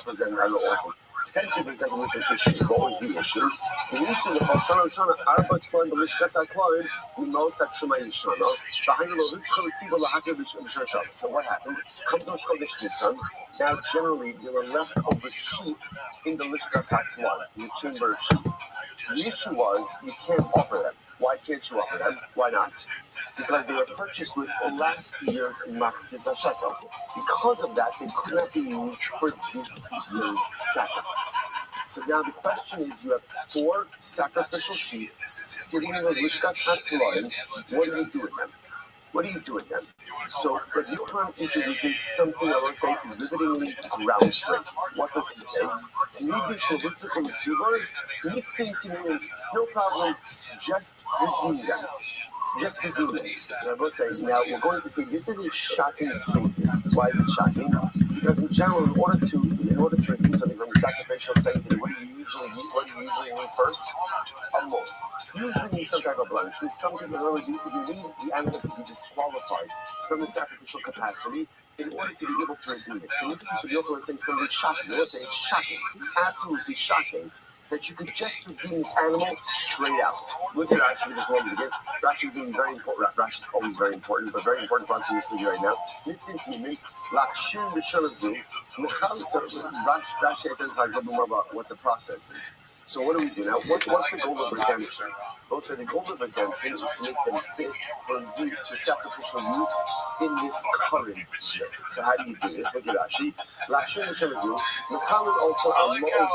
presented as often. Potentially presented with the issue. What was the issue? The issue was Shana Arba Twan Belishkas Akloin, Mimos Akshuma Yishana, Shahino ROTHSCHILD Tzibor Lahakir B'Shashab. So what happened? Come to Shkodesh Nisan. Now, generally, there were leftover sheep in the Lishkas HaTwan, in the chamber of sheep. The issue was, you can't offer them. Why can't you offer them? Why not? Because they were purchased with last year's Machzis HaShekel. Because of that, they could not be used for this year's sacrifice. So now the question is, you have 4 sacrificial sheep sitting in the Lishkas HaTzlaim. What do you do with them? What do you do with them? So Rabbi Yochanan introduces something I want to say rivetingly groundbreaking. What does he say? No problem, just redeem them. Just redeem them. And I will say, now we're going to say this is a shocking statement. Why is it shocking? Because in general, in order to redeem something from the sacrificial sanctity, what do you usually need first? A mold. You usually need some type of blemish. You need something, in other words, you need the animal to be disqualified from its sacrificial capacity in order to be able to redeem it. In this case, we also say something shocking. We'll say it's shocking. It's absolutely shocking that you could just redeem this animal straight out. Look at Rashi, just one minute. Rashi is being very important. Rashi is always very important, but very important for us in this studio right now. Rashi identifies a little more about what the process is. So what do we do now? What's the goal of redemption? We'll say the goal of redemption is to make them fit for use, for sacrificial use in this current year. So how do you do this? Look at Rashi. Rashi Mishamazu. Mechalid also our Ma'os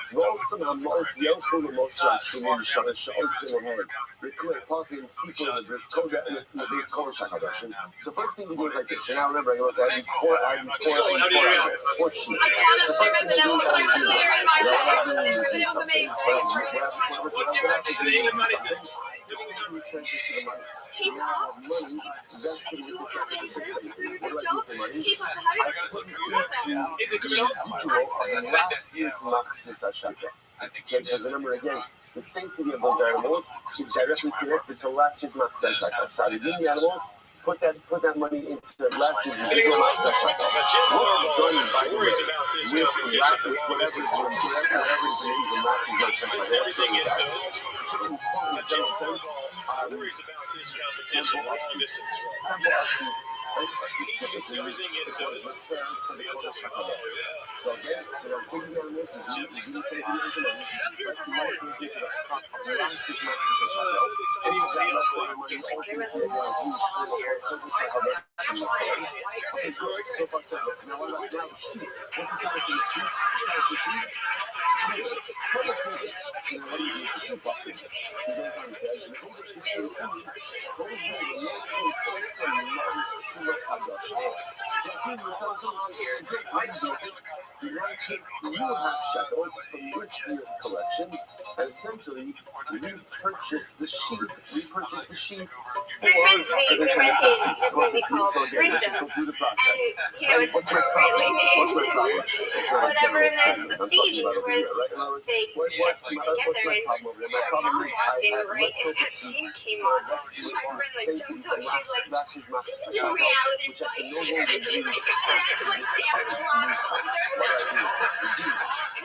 school. Also our Ma'os Yelchul and Ma'os Rashi Mishamazu Sha'os in the head. They could have talked in sequel of this code in the base color shakadashin. So first thing we do is like this. So now remember, I want to add these four items, 4 sheep. I just remember that I was clearing my head. It was amazing. Because remember again, the sanctity of those animals is directly connected to last year's Machzis HaShekel. So redeem the animals, put that money into last year's residual Machzis HaShekel. What's done by the way with whatever is in last year's Machzis HaShekel? In general sense, worries about this competition. This is everything into the other side. So again, so I'm taking the animals and you didn't say how much money, but the money goes into the pot of the last week's Machzis HaShekel. Anything else for the money is all into the huge okay, good. So far, so good. Now, what about now? Sheep. What's the size of the sheep? The size of the sheep? So now, what do you do with the sheep buckets? He goes on and says, the older sheep to the food, those who are local person loves Shula Kadosh. The king was also on here. You have shekels from this year's collection, and essentially, we purchase the sheep. For there's meant to be implementation of what we call so again, let's just go through the process. it's What's my problem? It's not a whatever general statement. the I'm talking seed about over here, right? In other words, what's my problem over here? My problem is they were right, and that sheep scene came on. She's She's like, last year's Machzis the HaShekel, reality which I can no check. longer use to fast to this current use. What do?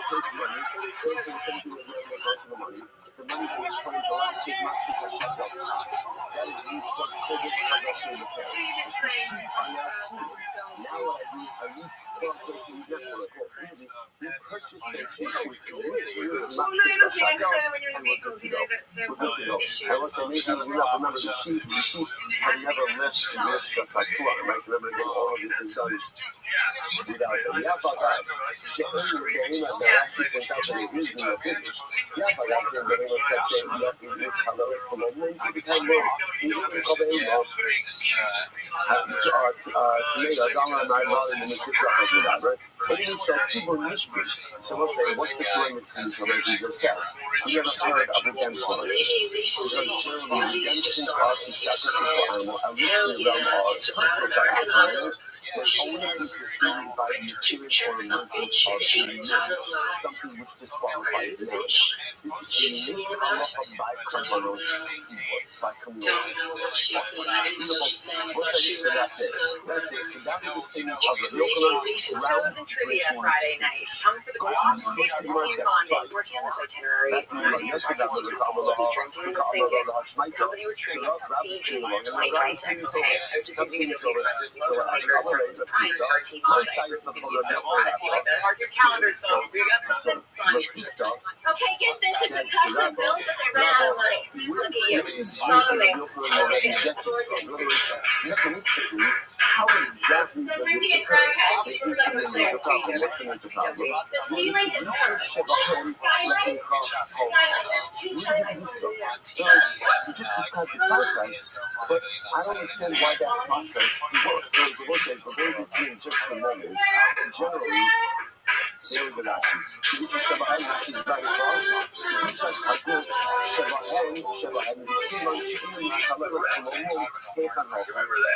Take money, go to the same thing again, go to the money. The money that is put into last year's Machzis HaShekel. That is used for Kodesh Kadosh in the past. The sheep are now food. Now what I do is I need we purchased their sheep with this year's Machzis HaShekel and we're good to go. I will say maybe you have to remember the sheep have never left the Lishkas HaTwan, right? Remember again, all of this is done without them. Yeah, but guys, She'en Re'ina, that actually points out that it is in the finish. Yeah, but that's in the name of Hashem, yes, it is Halalas Kolomna, you can become more, you can become a more tomatoes, I'm not in the Mitzvah, right? So we'll say, what's the joy in this speech of what Jesus said? We have heard of redemption. Because generally, redemption of the sacrificial animal, at least in the realm of personal sacrificial animals, onus is received by the appearance or emergence of a man, something which disqualifies man. This is a unique halacha by karbanos sibot, by communities. Beautiful. What's that? So that's it. That's it. So that was the statement of the Yochanan around Trivia Friday night. Time for the cross. Basically, working on this itinerary. When I see his friends, drinking in this thing, company retreat, PG, 2020 seconds. Okay, this is giving you the expresses. So like your RT Monday. This is gonna be so fun. I see like the mark your calendars, so we got something fun. Okay, get this. It's a custom build, but they ran out of money. Look at you. Mechanistically, how exactly does this occur? This is the major problem. What's the major problem? The ceiling is We just described the process, but I don't understand why that process works. So we're going to see in just a moment. Generally, there is the Rashi. Kedusha Shabbat Rashi is right across. Kedusha Haguf Shabbat is the Kiman Shibim Yischameres Kolomon Hechan Hocha.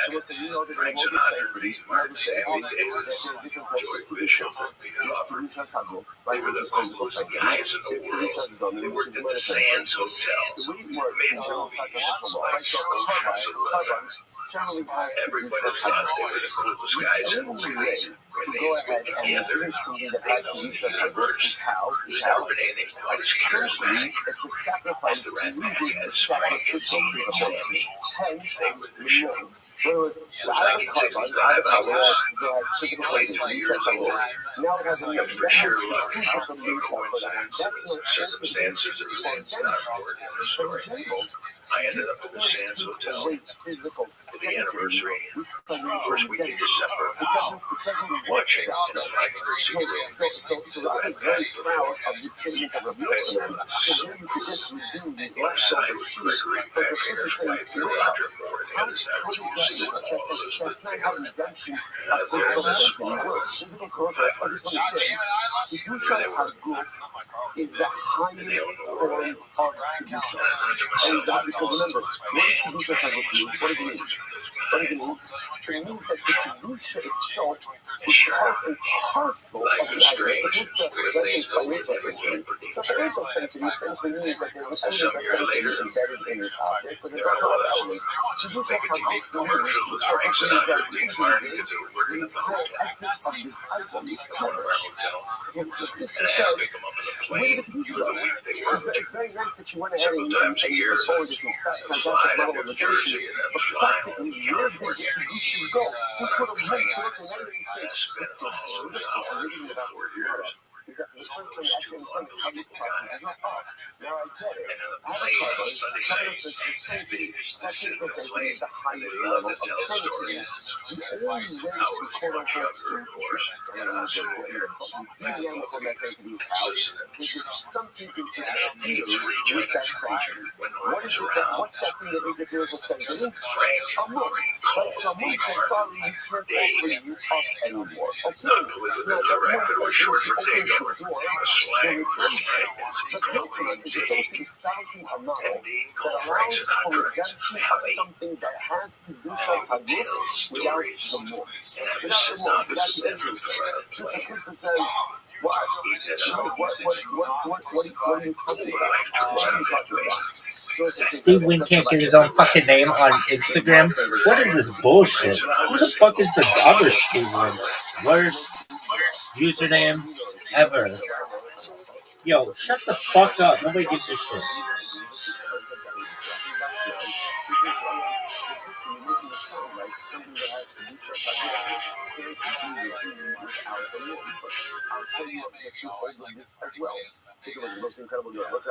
So we'll say, you know that there are multiple sanctities. We have to say that there are different types of Kedushas. There's Kedusha Haguf, right, which is physical sanctity. There's Kedusha Zdonim, which is manifestation. The way it works in general sacrificial law, right, so Chavan generally has Kedusha Haguf. The only way to go ahead and do something that has Kedusha Haguf is how essentially if the sacrifice uses the sacrificial capability. Hence, Limon. So I have a carbon, I have a power that has physical sanctity, now it has a that has two different for that. That's not circumstances for example, I ended up at the Sands Hotel physical for the anniversary. First week in December, watching in a 500 so I was very proud of this statement of Rabbi Yochanan, because then you could just redo these leftover sheets, but the physicist saying, how does that work? That's not how redemption of physical sanctity works. Physical sanctity, I just understand. Kedushas Haguf is the highest form of Kedusha. And that, because remember, what is Kedushas Haguf mean? What does it mean? What does it mean? It means that the Kedusha itself is part and parcel of the idea. So financial sanctity essentially means that there's an element of sanctity embedded in this object, but there's also other elements. Kedushas Haguf means that the essence of this item is covered. And the sister says, where did the Kedusha go? It's very nice that you went ahead and put forward this fantastic model of location, but practically, where did the Kedusha go? Which would have meant to us in any space. It's so beautiful. I'm reading about this tomorrow. Is that the first thing actually understand how this process is not off. Now I get it. I have a carbon, the sanctity, that physical sanctity is the highest level of sanctity. The only way to quote-unquote deviate from that sanctity is how? Which is something to interfere with that sanctity. What is it that, what's that thing that interferes with sanctity? A monk. But if a monk says, sorry, you can't offer you up anymore. Okay, so now that monk says, the door, then it's the Yochanan is essentially espousing a model that allows for redemption of something that has Kedushas Haguf without the more. Without the interest. Just as Krista says, what are you talking about? Steve Wynn can't get his own fucking name on Instagram. What is this bullshit? Who the fuck is the other Steve Wynn? Worst username ever. Yo, shut the fuck up. Nobody gives a shit.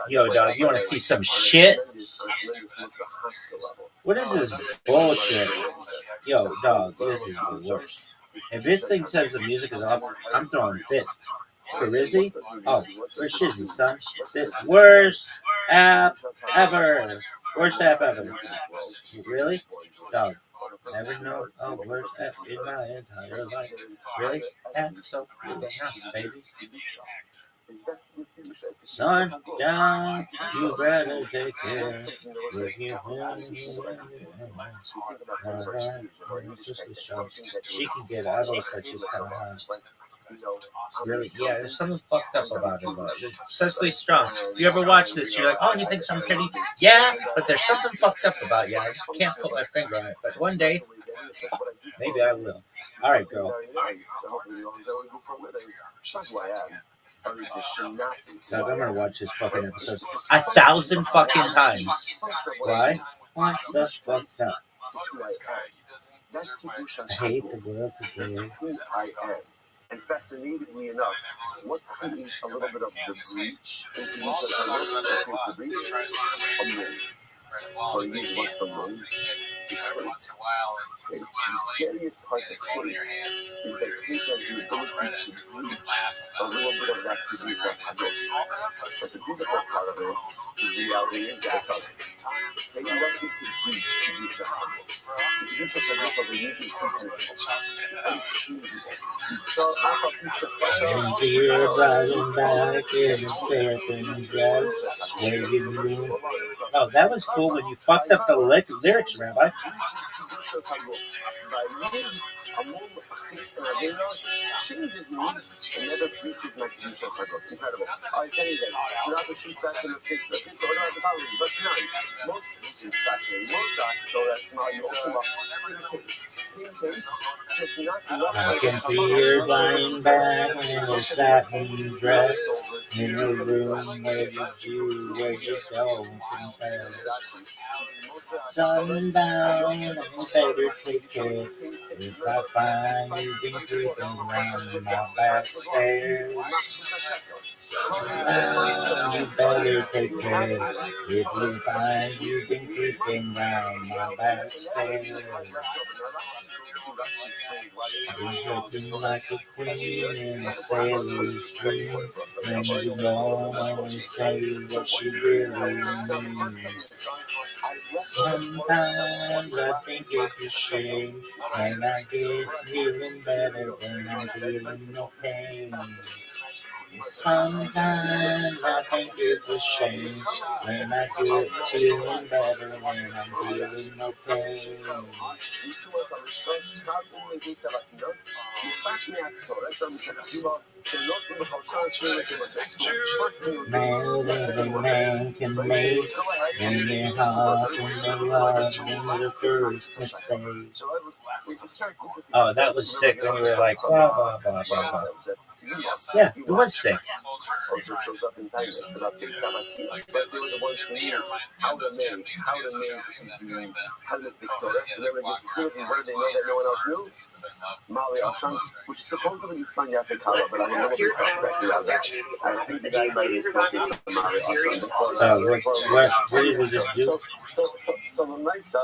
Yo, dog, you want to see some shit? What is this bullshit? Yo, dog, this is the worst. If this thing says the music is off, I'm throwing fists. For Rizzy? Oh, where's Shizzy, son? The worst app ever. Worst app ever. Really? Dog. Never know a worst app in my entire life. Really? App so good now, baby. Son, down, you better take care. She can get it. I always thought she was kind of hot. Really? Yeah, there's something fucked up about her, though. Cecily Strong. You ever watch this? You're like, oh, you think I'm pretty? Yeah, but there's something fucked up about you. I just can't put my finger on it. But one day, maybe I will. All right, girl. God, I'm gonna watch this fucking episode 1,000 fucking times. Why? What the fuck up? I hate the world today. And fascinatingly enough, what creates a little bit of the breach into the breach? A moon. Or you what's the moon? The scariest part of faith is that faith has the ability to breach a little bit of that to be possible. But the beautiful part of it is the reality that it doesn't. They love you to breach to be possible. The beautiful part of the unique is unchoosable. And you're riding back in a second dress. Where you move. Oh, that was cool when you fucked up the lyrics, Rabbi. Changes me and never breaches my Kedusha Sagot. Incredible. I tell you that. So now the shoes back in the face. What about the power? But none. Most this is fascinating. Most so that's smile. You also want same case, just not I can see her lying back in a satin dress in a room where you don't compare. Sundown, and better take care. If I find you been creeping around my back stairs, sundown, you better take care. If you find you been creeping around my back stairs, you're looking like a queen in a sailor's dream, and you don't always say what she really means. Sometimes I think it's a shame, and I get feeling better when I'm feeling no pain. Sometimes I think it's a shame, when I get feeling better when I'm feeling no pain. More than a man can make, in their heart and their love in the first mistake. Oh, that was sick when you were like, blah, blah, blah, blah, blah. Yeah, it was sick. Also shows up in kindness about the Sabbath, but they were the ones who knew how to make victorious. So they were able to see it and where they know that no one else knew. Mali Ashant, which supposedly is Sanya Pekala, but I don't know what the suspect is. I think the guy might have spoken to Mali Ashant. What did we just do? So the Maisha,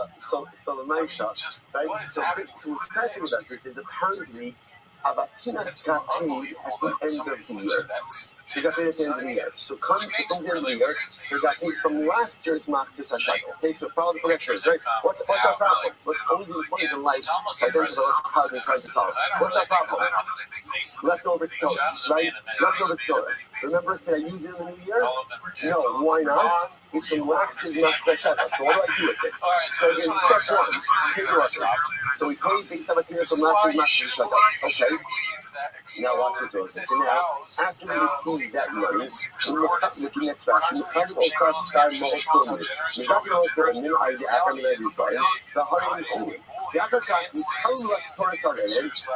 right? So what's fascinating about this is apparently Abatinas got paid at the end of the year. She got paid at the end of the year. So comes from the end of the year, they got paid from last year's Machtis HaShakel. Okay, so problem, right? What's our problem? What's always important in life? I don't know how we try to solve. What's our problem? Leftover Torahs, right? Leftover Torahs. Remember, can I use it in the new year? No, why not? It's from last year's Machtis HaShakel. So what do I do with it? So again, step one, pay your workers. So we paid Big Sabbatina from last year's Machtis HaShakel. Okay. Now watch this over. So now, after we receive that money, we look at the next fraction. The private also started more formally. The fact that there are new ideas after the design, the higher the only. The other fact is how much Torah are in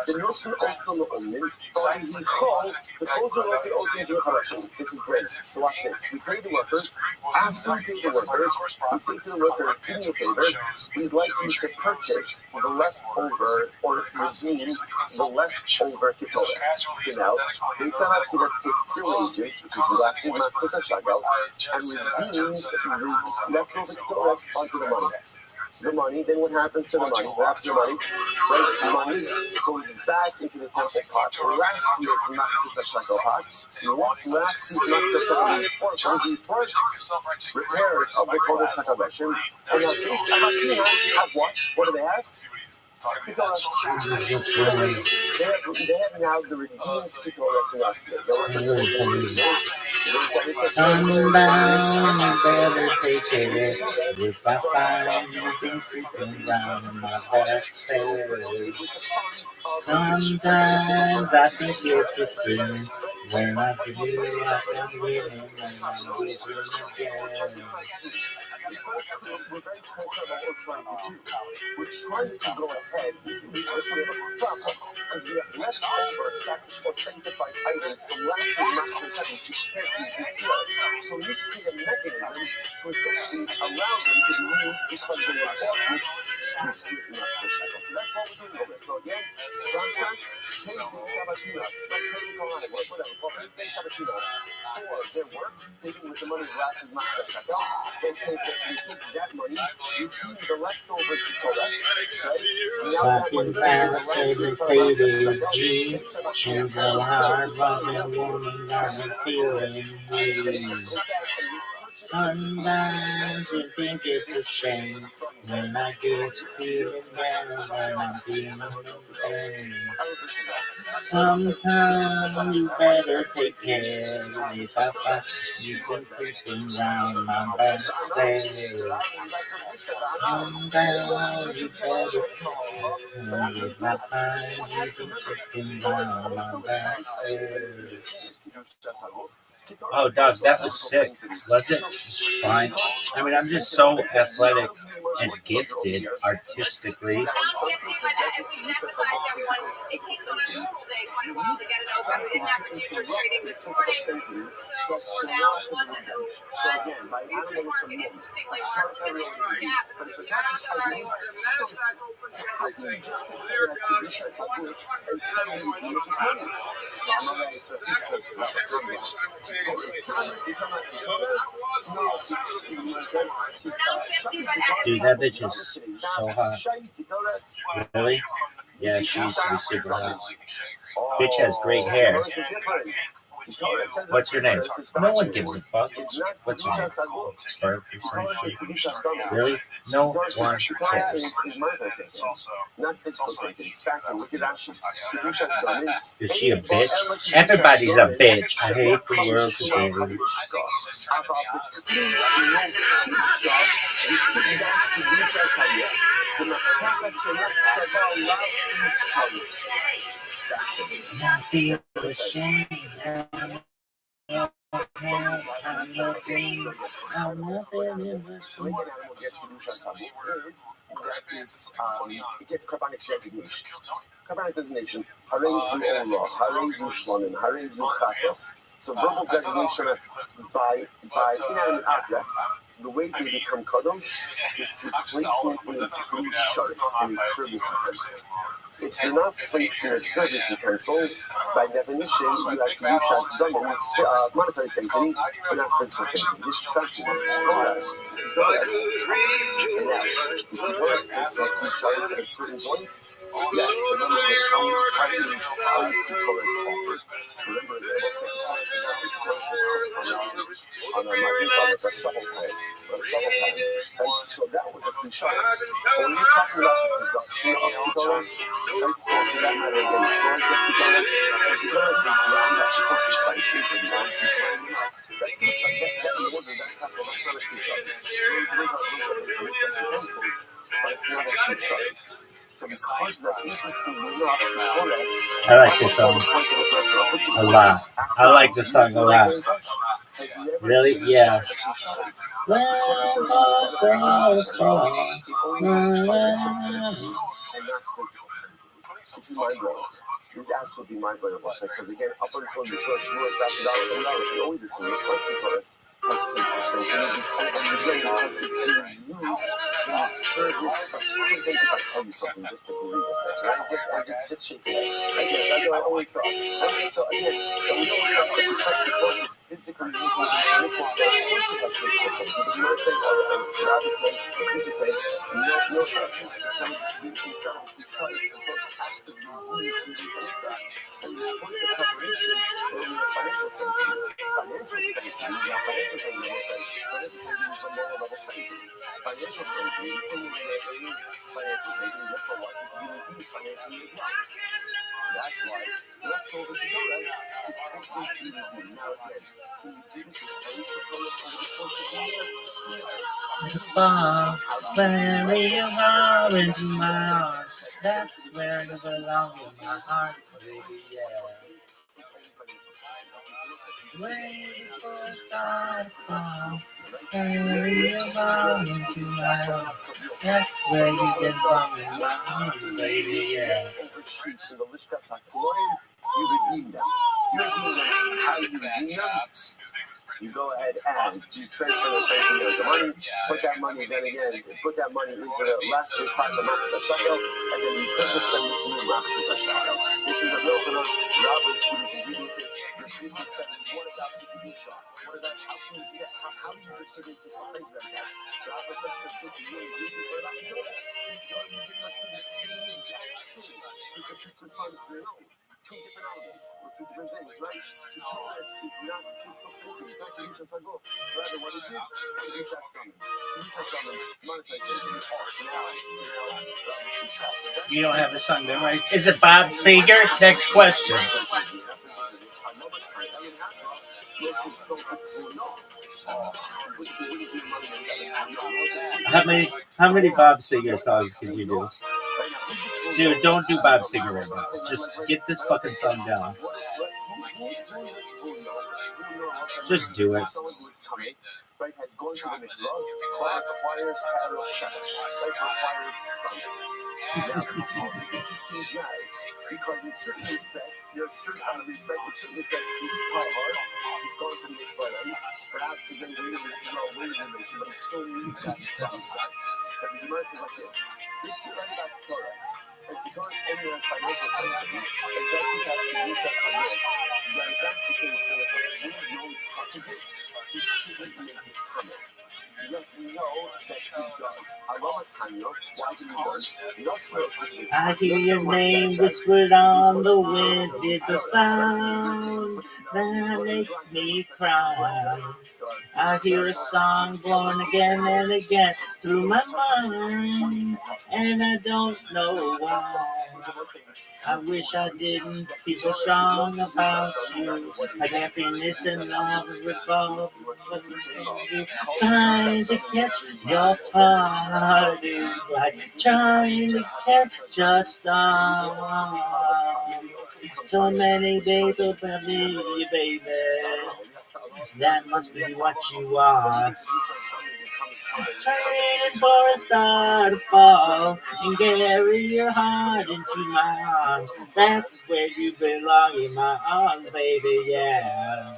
the notion also the only, but we call the culture worker also into a correction. This is great. So watch this. We pay the workers. After we pay the workers, we say to the workers, do me a favor, we'd like you to purchase the leftover or redeem the leftover ketolas. So now, they set up to us takes 3 wages, which is the last thing Machtis HaShakel, and redeems the leftover ketolas onto the money. The money, then what happens to the money? What happens to the money? Right, the money goes back into the temple pot. Last year's Machtis HaShakel pot. What's last year's Machtis HaShakel pot? Repairs of the Kodesh HaKodeshim. And now these Abatinas have what? What do they have? They have now the redeemed Ketoras in us. Sundown, better take it. If I find anything creeping round my back stairs. Sometimes I think it's a sin. When I do, I can win and I'm losing again. We're very close to what we're trying to do. We're trying to go ahead because we have leftover sanctified items from last year's Master Heaven which can't use this year. So we need to create a mechanism to essentially allow them to be used because they were bought with this year's Master Heaven. So that's what we're doing over there. So again, John says, pay the Sabbatinas, not pay the Kohanim, whatever, but pay the Sabbatinas for their work, taking with the money of last year's Master Heaven. Then take that money, you feed the leftovers to Torah, Fucking fabricated jeans and the hard rockin' woman got me feeling weak. Sometimes you think it's a shame when I get feeling better when I'm feeling pain. Sometimes you better take care if I find you've been creeping round my back stairs. Sometimes you better if I find you've been creeping round my back stairs. Oh, Doug, that was sick. Was it? Fine. I mean, I'm just so athletic and gifted artistically. It takes on a normal day quite a while to get it open. We didn't have the futures trading this morning, so we're now one that futures market interestingly marked in the order gap. It's not on the right order. NASDAQ opens yesterday clear down to 121.76. Dude, that bitch is so hot. Really? Yeah, she's super hot. Bitch has great hair. What's your name? No one gives a fuck. What's your name? Burp or some shit. Really? No one cares. Is she a bitch? Everybody's a bitch. I hate the world today. I feel ashamed. I'm nothing in my it gets carbonic designation. Carbonic designation. Harezu Allah, Harezu Shlonim, Harezu Chatas. So verbal designation by inanimate objects. The way they become kadosh is to place them in three shards, in service utensils. If they're not placed in a service utensil, by definition, you have to use as monetary sanctity, but not physical sanctity. This is fascinating. Doras. It's like three shards at a certain point. Yes, remember how is the Torah offered. Remember, the most on a shovel pan. So that was a three shards. When you're talking about the production of Kedoras, for that matter, again, the storage of Kedoras, so Kedoras is ground that you put the spices and you want to that's not a but it's not a three shards. So because that interestingly enough, Kedoras, I like this song a lot. I like this song a lot. Really? Yeah. This is mind-blowing. This is absolutely mind-blowing. Because again, up until the source, you were back to $1, we always assume it's twice because has physical sanctity because it's being used in the service of something. If I tell you something, just to believe it, right? Just shake it. Again, that's what I always thought. So again, so we always have to protect the course is physically using these rituals. Of course, it has physical sanctity. But you know what I'm saying? Rabbi said, this is saying, no trusting. Because has to be used in these like that. And the point of preparation in the financial sanctity, financial sanctity, financial sanctity is a lower level sanctity. By financial safety, the same way there is financial safety, therefore what? You need financially as well. That's why let's go over to Torah. It's simply easy. Now again, can you do this with any Torah over the course of the year? Where you are into my heart, that's where you belong in my heart, baby, yeah. Waiting for a star to fall, where you are into my heart, that's where you belong in my heart, baby, yeah. You redeem them. You redeem them. How you redeem them? You go ahead and you transfer the safety of the money, put that money, then again, put that money into the last part of the Matzah Shekel, and then you purchase them with new Matzah Shekel. This is a bill for those robbers who can do it. The people said, what about the Kedusha? What about how can you do that? How do you just predict this? I'll say to them that. The Rabbi said to this is really good. What about the Kedusha? You pretty much do the same exact thing. It's a just response to your own. Two different items, or two different things, right? The Torah is not physical safety, it's not Kedusha Sago. Rather, what is it? Kedusha Kamen. Kedusha Kamen, monetary safety. You don't have the song memorized. Is it Bob Seger? Next question. How many Bob Seger songs can you do? Dude, don't do Bob Seger right now. Just get this fucking song down. Just do it. Right, has gone to the mikvah, requires Erev Shemesh, requires sunset. Now, he's an interesting guy, because in certain respects, in certain respects, he's hard, he's gone to the mikvah, right? Perhaps again, waiting but he still needs that sunset. So the Gemara says like this, if you write about Torah, if the Torah only has financial safety, it doesn't have Kedusha Sago, then that's the case that if no one touches it, he shouldn't be able to come in. Yet we know that he does. I love it, Tanya. Why do you does? I hear your name whispered on the wind. It's a sound that makes me cry. I hear a song born again and again through my mind, and I don't know why. I wish I didn't be so strong about you. Like happiness and love revolve. Trying to catch your heart is like trying to catch a star. So many people for me, baby. That must be what you are. Praying for a star to fall and carry your heart into my arms. That's where you belong, in my arms, baby, yeah.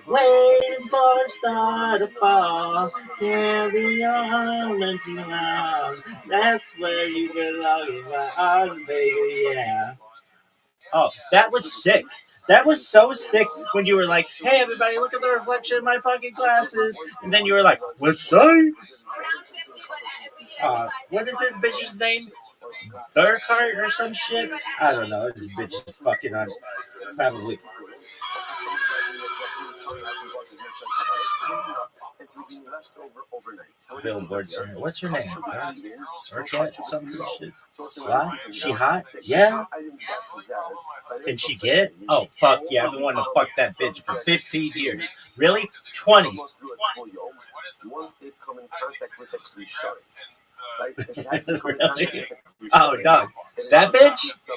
Waiting for a star to fall, carry your heart into my arms. That's where you belong, in my arms, baby, yeah. Oh, that was sick. That was so sick when you were like, hey, everybody, look at the reflection in my fucking glasses. And then you were like, what's that? What is this bitch's name? Burkhart or some shit? I don't know. This bitch is fucking on. Probably. Billboard. What's your name? Urquette? Some shit. What? She hot? Yeah? Can she get it? Oh, fuck yeah. I've been wanting to fuck that bitch for 15 years. Really? 20. Really? Oh, dog. That bitch?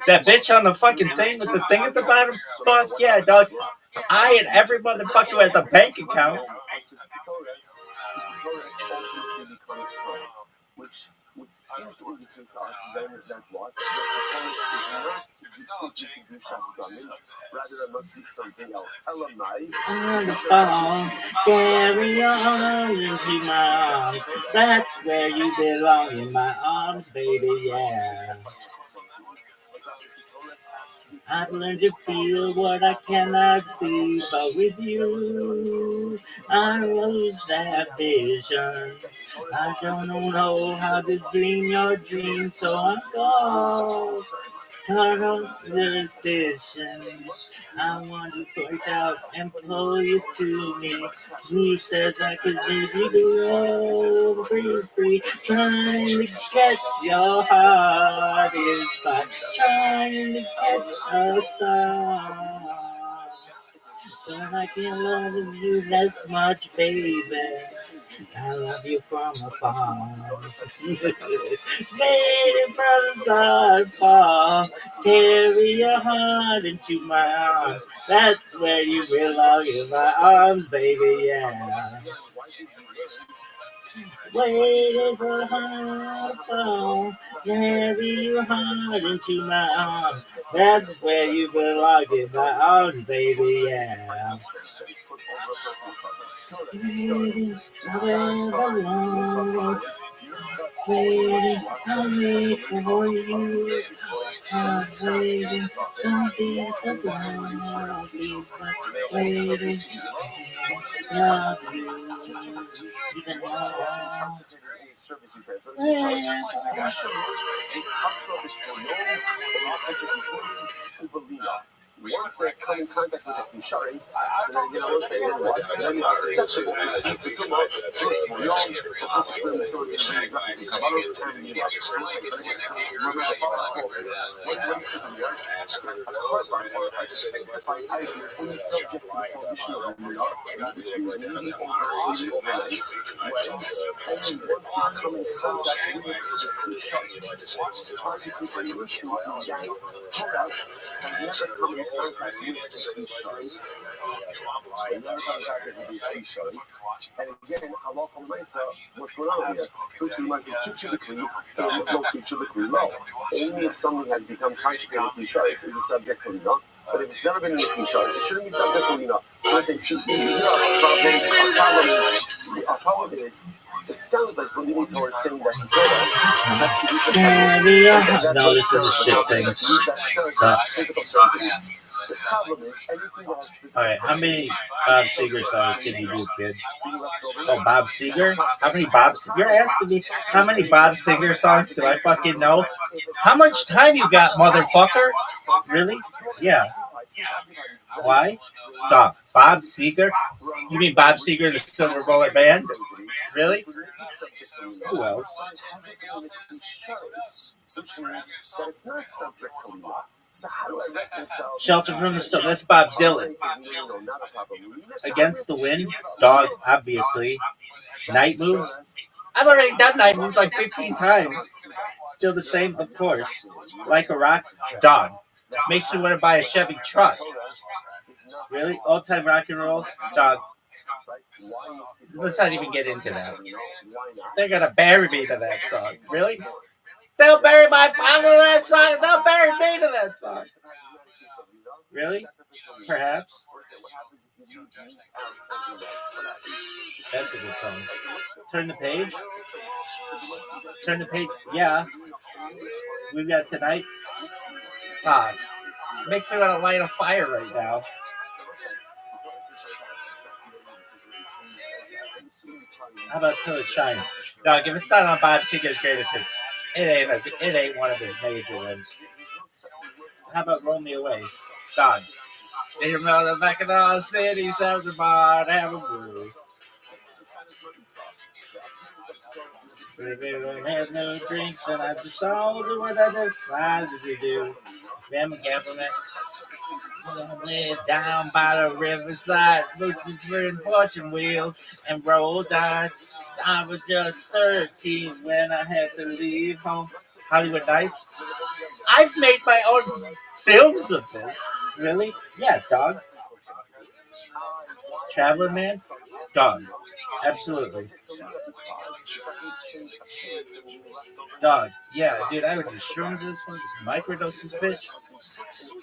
That bitch on the fucking thing with the thing at the bottom? Fuck yeah, dog. I and every motherfucker who has a bank account. Which would seem to indicate to us then that what? The performance is not simply Kedusha's Gamin, rather there must be something else. Carry on into my arms. That's where you belong, in my arms, baby, yeah. I've learned to feel what I cannot see, but with you, I lose that vision. I don't know how to dream your dream, so I'm gone. Turn on the station. I want to point out and pull you to me. Who says I could make you go free? Trying to catch your heart is fine. Trying to catch a star. But I can't love you this much, baby. I love you from afar. Waiting for the stars fall. Carry your heart into my arms. That's where you belong in my arms, baby, yeah. Waiting for the heart to fall. Carry your heart into my arms. That's where you belong in my arms, baby, yeah. Waiting forever long. Waiting, I'll wait for you. I'm waiting, don't be so blind. I'll be waiting, love you. Even now. Once they come in contact with the insurance, so then, once they get then you're susceptible to tumor, and again, halacha l'maisa, what's going on here? Tushul l'maisa is typically no typically low. Only if something has become consecrated Kisharis is a subject to Lina. But if it's never been in the Kisharis, it shouldn't be subject to Lina. I say, see, our problem is, it sounds like we're leaning towards saying that No, this is a shit thing. The problem is anything else. Alright, how many Bob Seger songs can you do, kid? Oh, Bob Seger? How many Bob Seger? You're asking me how many Bob Seger songs do I fucking know? How much time you got, motherfucker? Really? Yeah. Why? Dog. Bob Seger? You mean Bob Seger, the Silver Bullet Band? Really? Who else? Shelter from the Storm. That's Bob Dylan. Against the Wind. Dog, obviously. Night Moves. I've already done Night Moves like 15 times. Still the same, of course. Like a Rock. Dog. Makes me want to buy a Chevy truck. Really? All-time rock and roll? Dog. Let's not even get into that. They're going to bury me to that song. Really? They'll bury my father to that song. They'll bury me to that song. Really? Perhaps. That's a good song. Turn the page. Turn the page. Yeah. We've got Tonight. God. Makes me want to light a fire right now. How about Till It Shines? Dog, if it's not on Bob Seger's greatest hits, it ain't one of his major ones. How about Roll Me Away? Dog. They know the back of all cities have the bar to have a brew. We had no drinks and I just all do what I decided to do. Them compliment. Lived down by the riverside, looking for fortune wheels and roll dice. I was just 13 when I had to leave home. Hollywood Nights. I've made my own films of this. Really? Yeah, dog. Traveler Man? Dog. Absolutely. Dog. Yeah, dude, I would just shrunk this one. Microdoses, bitch.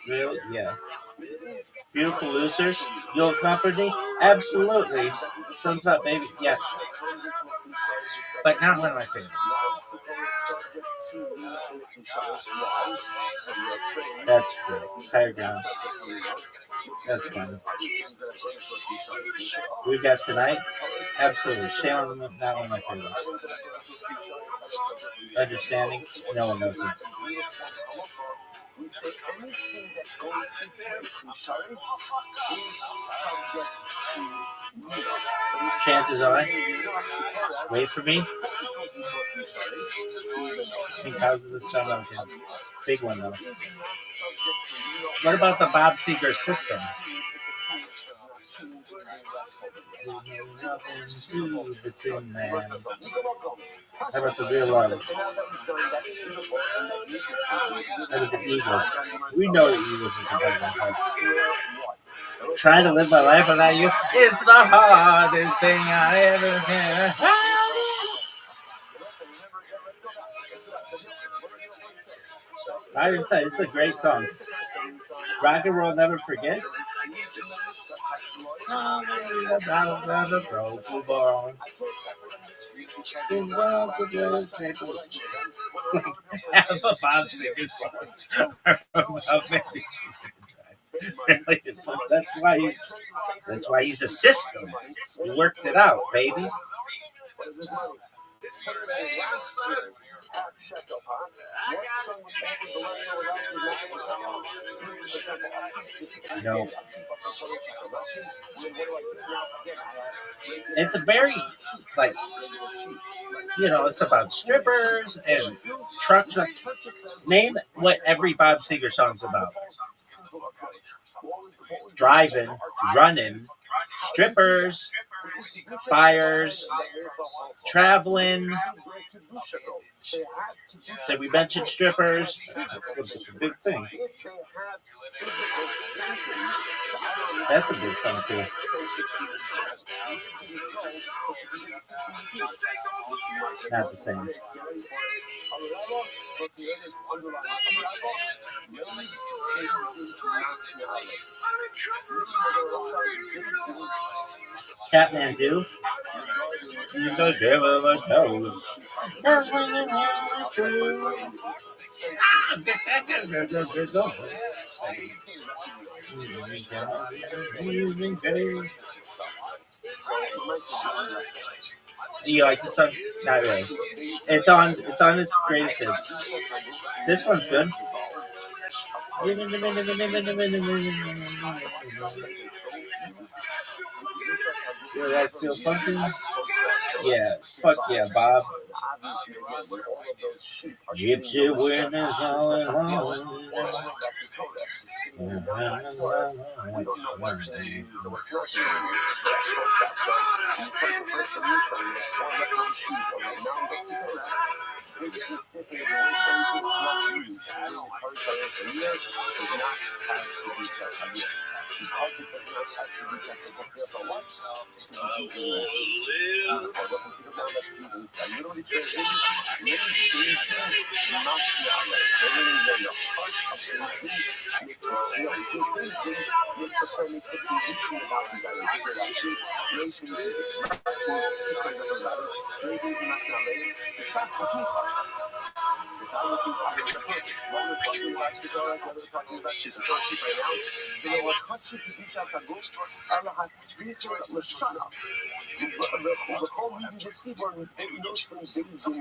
Really? Yeah. Beautiful Losers. You'll comfort me? Absolutely. Songs About Baby. Yeah. But not one of my favorites. That's true. Higher Ground. That's fun. We've got tonight. Absolutely. Shailen, not one of my favorites. Understanding? No one knows it. We say anything that goes into Kusharis is subject to Chances are. Wait for me. Because of this time, okay. Big one though. What about the Bob Seger system? How about the real love? How about the Eagles? We know the Eagles are competitive. Trying to live my life without you is the hardest thing I ever had. I didn't say it's a great song. Rock and roll never forgets. Half of Bob Seger's songs are about me. That's why he's a system. He worked it out, baby. No. It's a very, like, it's about strippers and trucks. Name what every Bob Seger song's about. Driving, running, strippers, fires, traveling. Did we mention strippers? That's a big thing. That's a big song too. Not the same. Kathmandu. You go give him a toes. You like the song? Not really. It's on his greatest hits. This one's good. Yeah, that's still funky. Yeah, fuck yeah, Bob. Gypsy winners all along.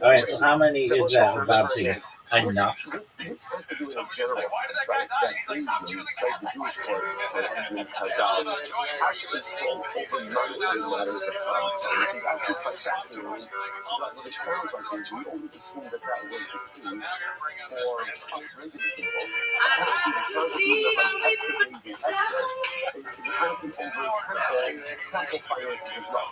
Alright, so how many is that about to get? Enough. This has to do with a general sense, right? That Jews, like the Jewish court, Sanhedrin, Chazal, actually over monetary matters of concept, which is actually quite fascinating. But what it sounds like is we always assume that was the case for us regular people. Apparently, the concept of like is acting over temple finances as well.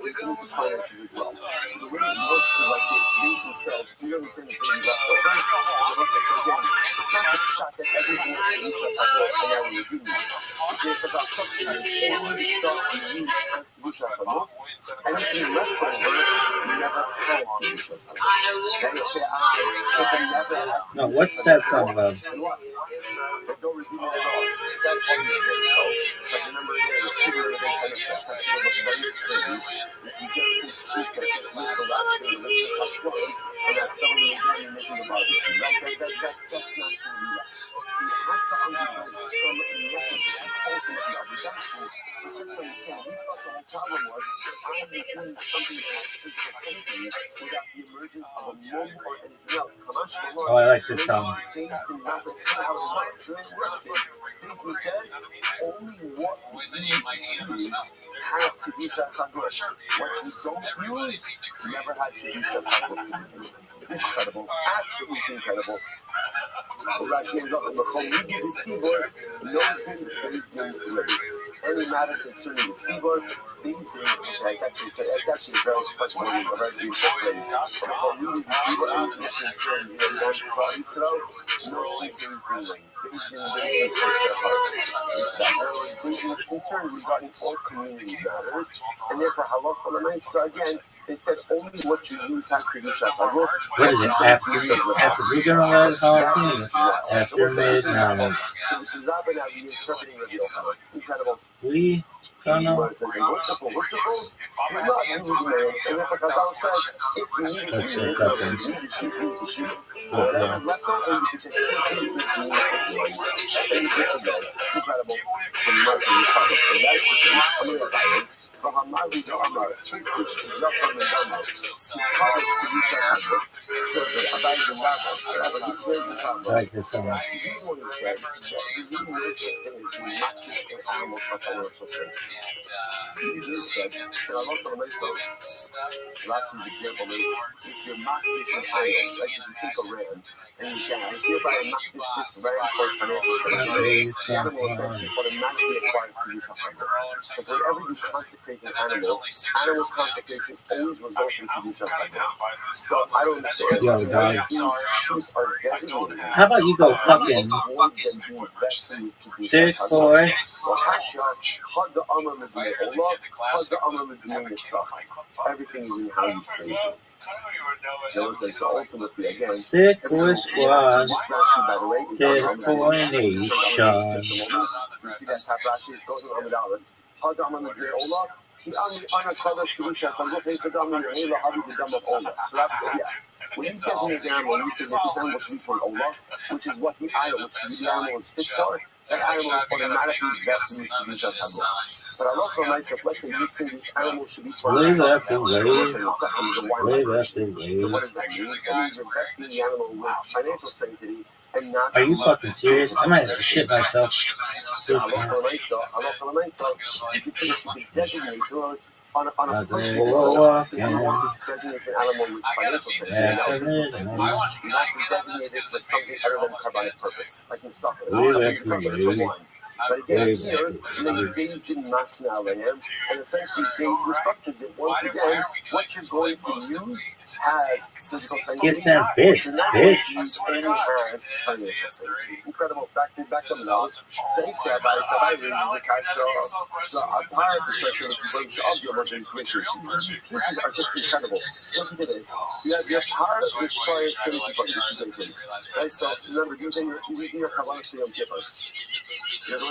Religious finances as well. So the way it works is like the Jews themselves clearly saying that they left over. So again, it's not the shot that everything is Kedusha Sagot and now we're doing it. It's about something that only stuff we use as Kedusha Sagot. Anything left over, we never had Kedusha Sagot. Then you say, it can never have. No, what's that song about? What? They don't redeem it at all. That's 10 years ago. Because remember, again, the city of the base and the fish that's going to look very strange. If you just put sheep that just look the last thing, the rich is and that's selling it again and making a barbecue. That's not going to be that. So you have to undergo some necessary ultimately of redemption. It's just understand, we thought the whole problem was I'm doing something that has physical sanctity without the emergence of a mum or anything else. Oh, I like this song. David says only what you use has Kedusha Sagur. What you don't use never had Kedusha Sagur. Incredible. Absolutely incredible. Rashi ends up in the phone. You give the seaboard, knows him that he's being delivered. Any matter concerning the seaboard, these things, it's actually a very special word, a very beautiful phrase. The phone, you give the seaboard, this is concerning the God's body, so no things doing. Things being raised in their hearts. That is concerned regarding all community matters, and therefore, halacha l'maisa, again, they said only what you use has to be shas. What is it? After we're gonna let it all after midnight. We gonna like this song. Jesus said, and I love for myself, Rashi's example is, if you're makdish an animal, like if you take a ram, and you say, I hereby makdish this ram for its financial success, the animal essentially automatically acquires Kedusha Chago. So whenever you consecrate an animal consecration always results in Kedusha Chago. So I don't understand why these sheep are designated. How about you go fucking 6 boy? Everything is in how you phrase it. So ultimately, again, Thick boy squad. by the way, Thick boy nation. You see that top Rashi is going on the when you designate the animal, you say that this animal should be for Allah, which is what the animal is fit for. That animal is automatically vested in Kedusha Chago. But Allah for myself, let's say you say this animal should be for Way left and way. way left and way. So what does that mean? That means you're vesting the animal with financial sanctity and not. Are you fucking serious? I might have to shit myself. Allah for myself, you can see that you can designate on a personal level, you designate an animal with financial sanctity. Not be designated for something other than carbonic purpose, like in soccer. But again, here, the days didn't mass now, and essentially days instructors it. Once again, what you're going to use has physical sanctity. Get that bitch. And has financial sanctity. Incredible. Back to now. Say Rabbi reading the Kasha. So a part of the section brings up your Muslim creatures. These are just incredible. Listen to this. You're part of this story of Trinity. This is very crazy. Right? So remember, using your Kabbalah Siyam Kippur.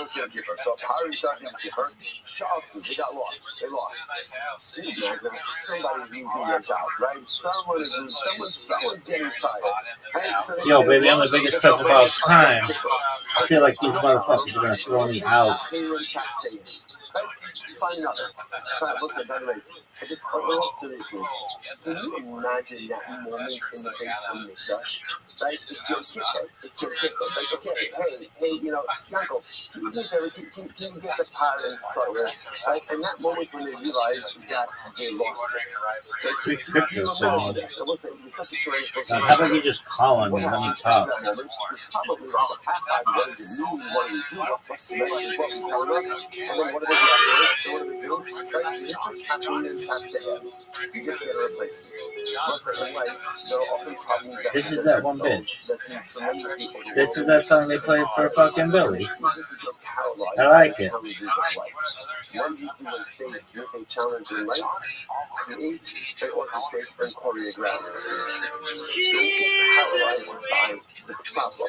So power and Shark and Kipper, they got lost. They lost. You imagine somebody's losing their job, right? Someone's getting fired. Right? Yo, baby, I'm the biggest stuff of all time. I feel like these motherfuckers are gonna throw me out. Find another. Listen, by the way, just in all seriousness, can you imagine that moment in the face of Mikdash? Right? It's your kipper. Like, okay, hey, Yanko, can you get the power and sorrow? Right? And that moment when they realized that they lost it. How about you just call on me? Let me talk. Probably about half what does it mean? What do we do? What's the message? What's telling us? And then what do they do? What do we do? Right? It's just happiness have to end. You just get a replacement. Listen, in life, there are often problems that This is that one bitch. This is that song they played for fucking Billy. I like it. What do you do when faced with a challenge in life? Create and orchestrate and choreograph. Don't get paralyzed by the problem.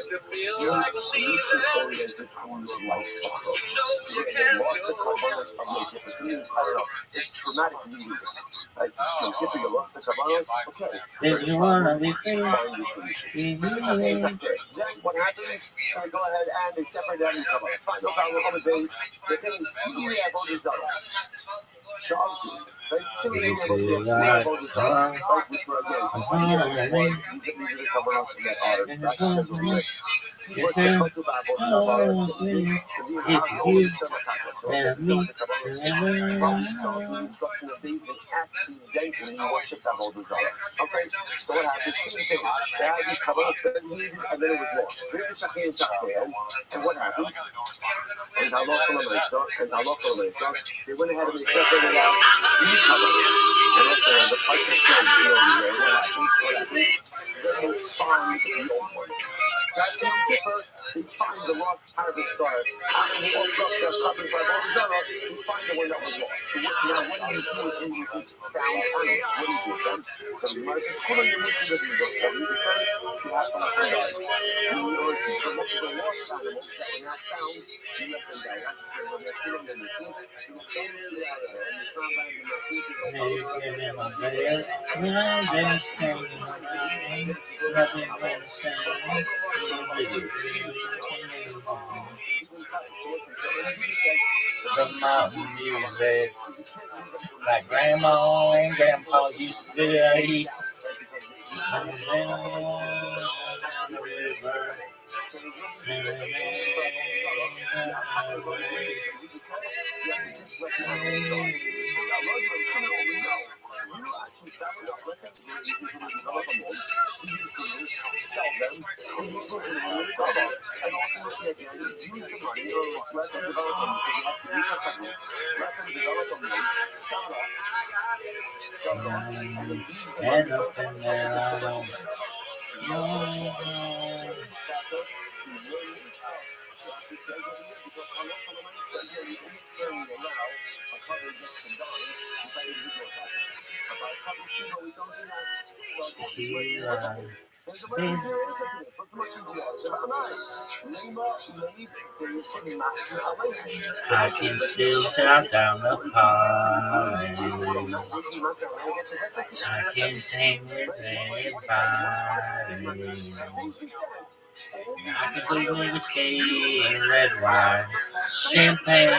You're solution-oriented on your life approach. So if they lost the Kabbalas of Yom Kippur. To me, I don't know. It's traumatic reading it. Like, Yom Kippur, you lost the Kabbalas. Okay. If you wanna be free, Find the solution. Then what happens? They go ahead and they separate out the Kabbalas. Fine, no problem. On the days, they're saying, see, Avodah Zarah. Shalom. Very similar to what we see Avodah Zarah, right? Which were again, these are the Kabbalas that are actually see what the Kabbalah Avodah Zarah is. Instruction of these and accidentally worship Avodah Zarah. Okay, so what happened? Same thing. They had these Kabbalas designated, and then it was lost. And what happens? And they went ahead and they separated out these Kabbalas. And also the price of what happens? They find the old ones. So that's Yom Kippur. They find the lost harvest star. After they opened up their cupboard by Avodah Zarah, they find the one that was lost. So now what do you do with these found animals? What do you do with them? So the Gemara says, "Kula yemutu b'midah." That really says you have to let them die. In order to look at the lost animals that were not found, you let them die. That's the same way they're killing them. You don't see that and it's not by the the mountain music like grandma and grandpa used to do. And up and down. I can still shout down the party. I can sing with anybody. I can bring whiskey and red wine, champagne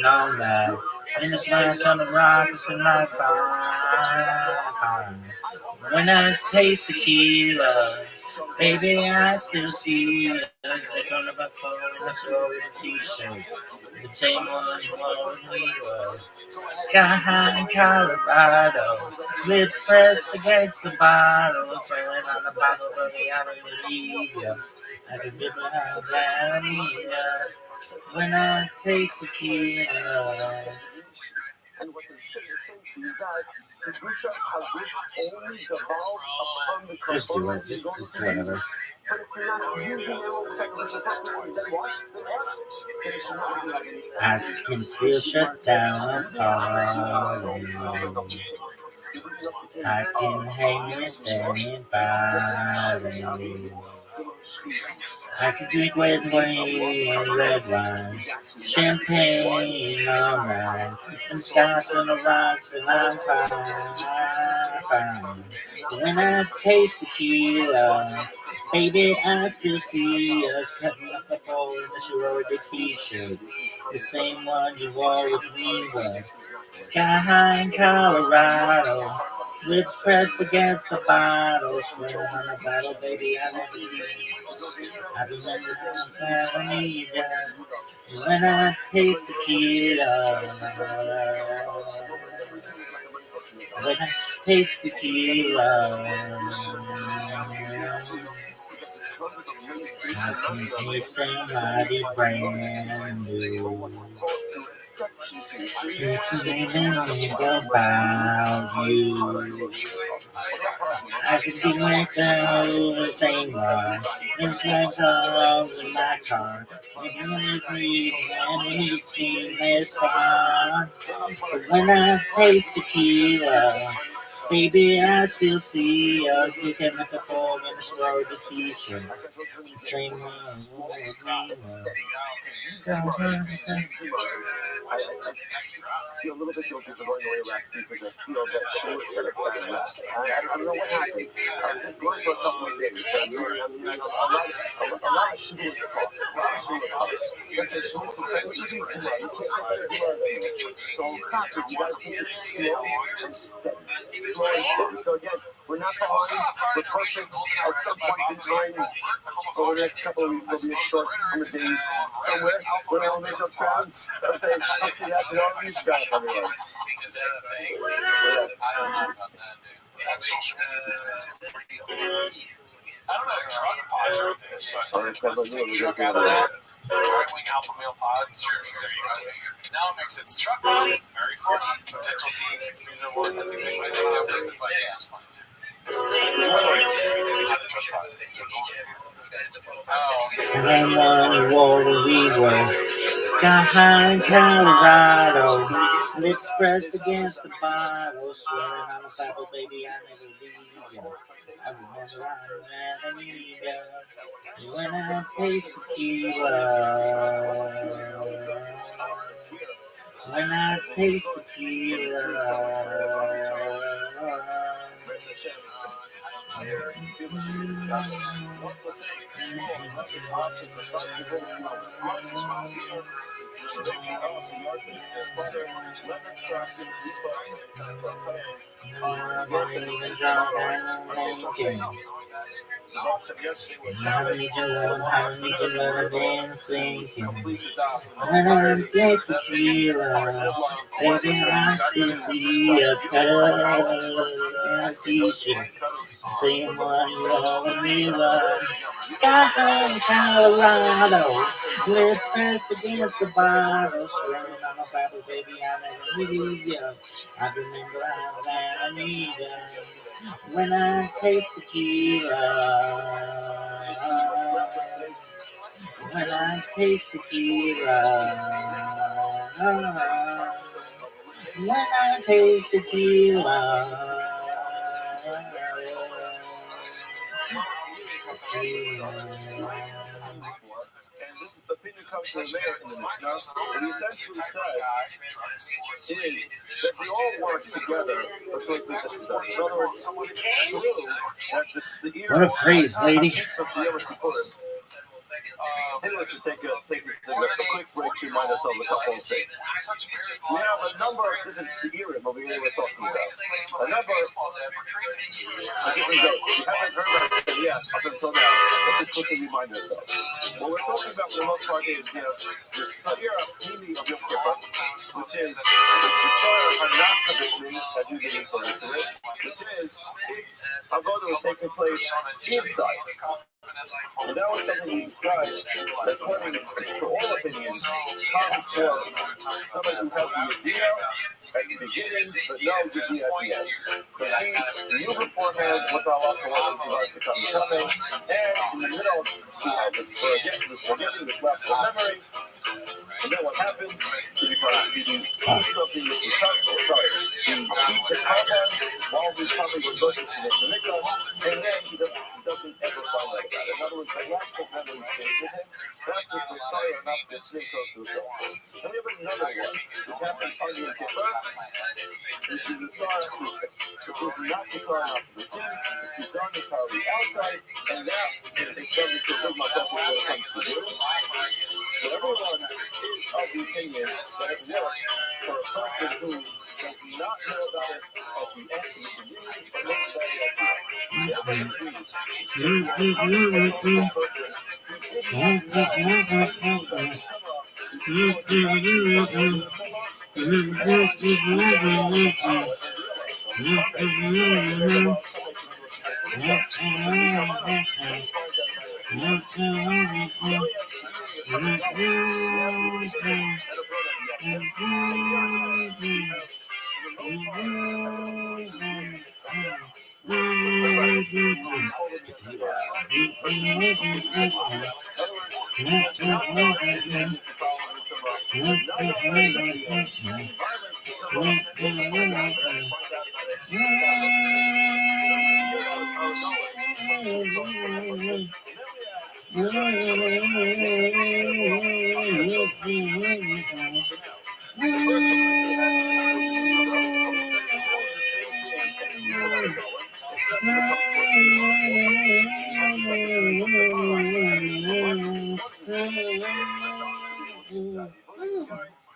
all night. In the glass on the rocks and I find. When I taste tequila, baby, I still see you. They're on the phone, let's go with a t-shirt. The same one you wore when we were sky high in Colorado. Lips pressed against the bottle, sailing on the bottle, baby, I don't believe you. I can live without down here. When I taste tequila. And what they say essentially is that the Kedushas Haguf only devolves upon the Kabbalas you're going to use. But if you're not using them for sacrificial purposes, then what? Then it should not be having any sense. I can still shut down a party. I can hang with anybody. I can drink red wine and red wine, champagne all night, and scotch on the rocks, and I'm fine. When I taste tequila, baby, I still see us cutting up a bowl in the sorority t-shirt, the same one you wore with me was sky high in Colorado. Lips pressed against the bottle, sweating on the bottle, baby, I never leave. I remember how I need you when I taste tequila. When I taste tequila, I can taste somebody brand new. Think about you. I can see myself the same one. It's myself in my car. Making me breathe and anything less fun. But when I taste tequila, Baby, I still see us. You can make a fall in a sorority t-shirt. Same one. I feel a little bit guilty for going away last week because I feel that she was better than last. I don't know what happened. I was just going for a couple of days. A lot of shameless talk. Listen, she wants to spend 2 days in there. You can't get better than this. So stop it. You gotta take it slow and steady. Slow and steady. So again, we're not behind. We're perfect. At some point in time, over the next couple of weeks, there'll be a short couple of days somewhere when I'll make up crowds. I'll say something that all these guys are doing. I don't know if truck pods or anything, Truck out of that. Right-wing alpha male pods. Sure. Now it makes its truck pods very funny. Potential being 6 meters or more. I think they might have to like, yeah, it's funny. Someone water we were sky high in Colorado, lips pressed against the bottle, swearing on the Bible, baby, I never leave you. I remember I never need you when I taste tequila. When I taste tequila. I need your love and sinking. When I taste tequila, baby, I still see a color in a t-shirt. Same one you only love. Sky high in Colorado, lips pressed against the bottle, swearing on the Bible, baby, I never leave you. I remember how that I need you. When I taste tequila, when I taste tequila, when I taste tequila. And this opinion comes from there in the Mishnah. What he essentially says is that we all work together for something that's done. In other words, it's true that the seir. What a phrase, lady. Maybe let's just take a quick break to remind ourselves a couple of things. We have a number of different seirim over here we're talking about. A number of different goats. We haven't heard that yet up until now. Let's just quickly remind ourselves. What we're talking about for the most part is the seir Pnimi of Yom Kippur, which is the seir Hanas Habishmi, as you get referred to it, which is its avodah was taking place inside. And that was something we discussed that's according to all opinions comes from somebody who has the idea at the beginning, but no idea at the end. So he knew beforehand what the Allah was coming, and in the middle he had this forgetting, this lapse of memory, and then what happens? He eats something which is touchable. He eats a carbon while he's coming with bushes to the mikvah, and then he doesn't ever find like that. In other words, the lapse of memory stays with him. That's what the Messiah, not the snake goes to the soul. Then we have another one, which happens on Yom Kippur, which is the Sarah Pizza. This is not the Sarah Pizza. This is done entirely outside, and now it's done because of my couple when it comes to do. So everyone is of the opinion that it works for a person who does not know about it at the end of the beginning, but knows about it at the end.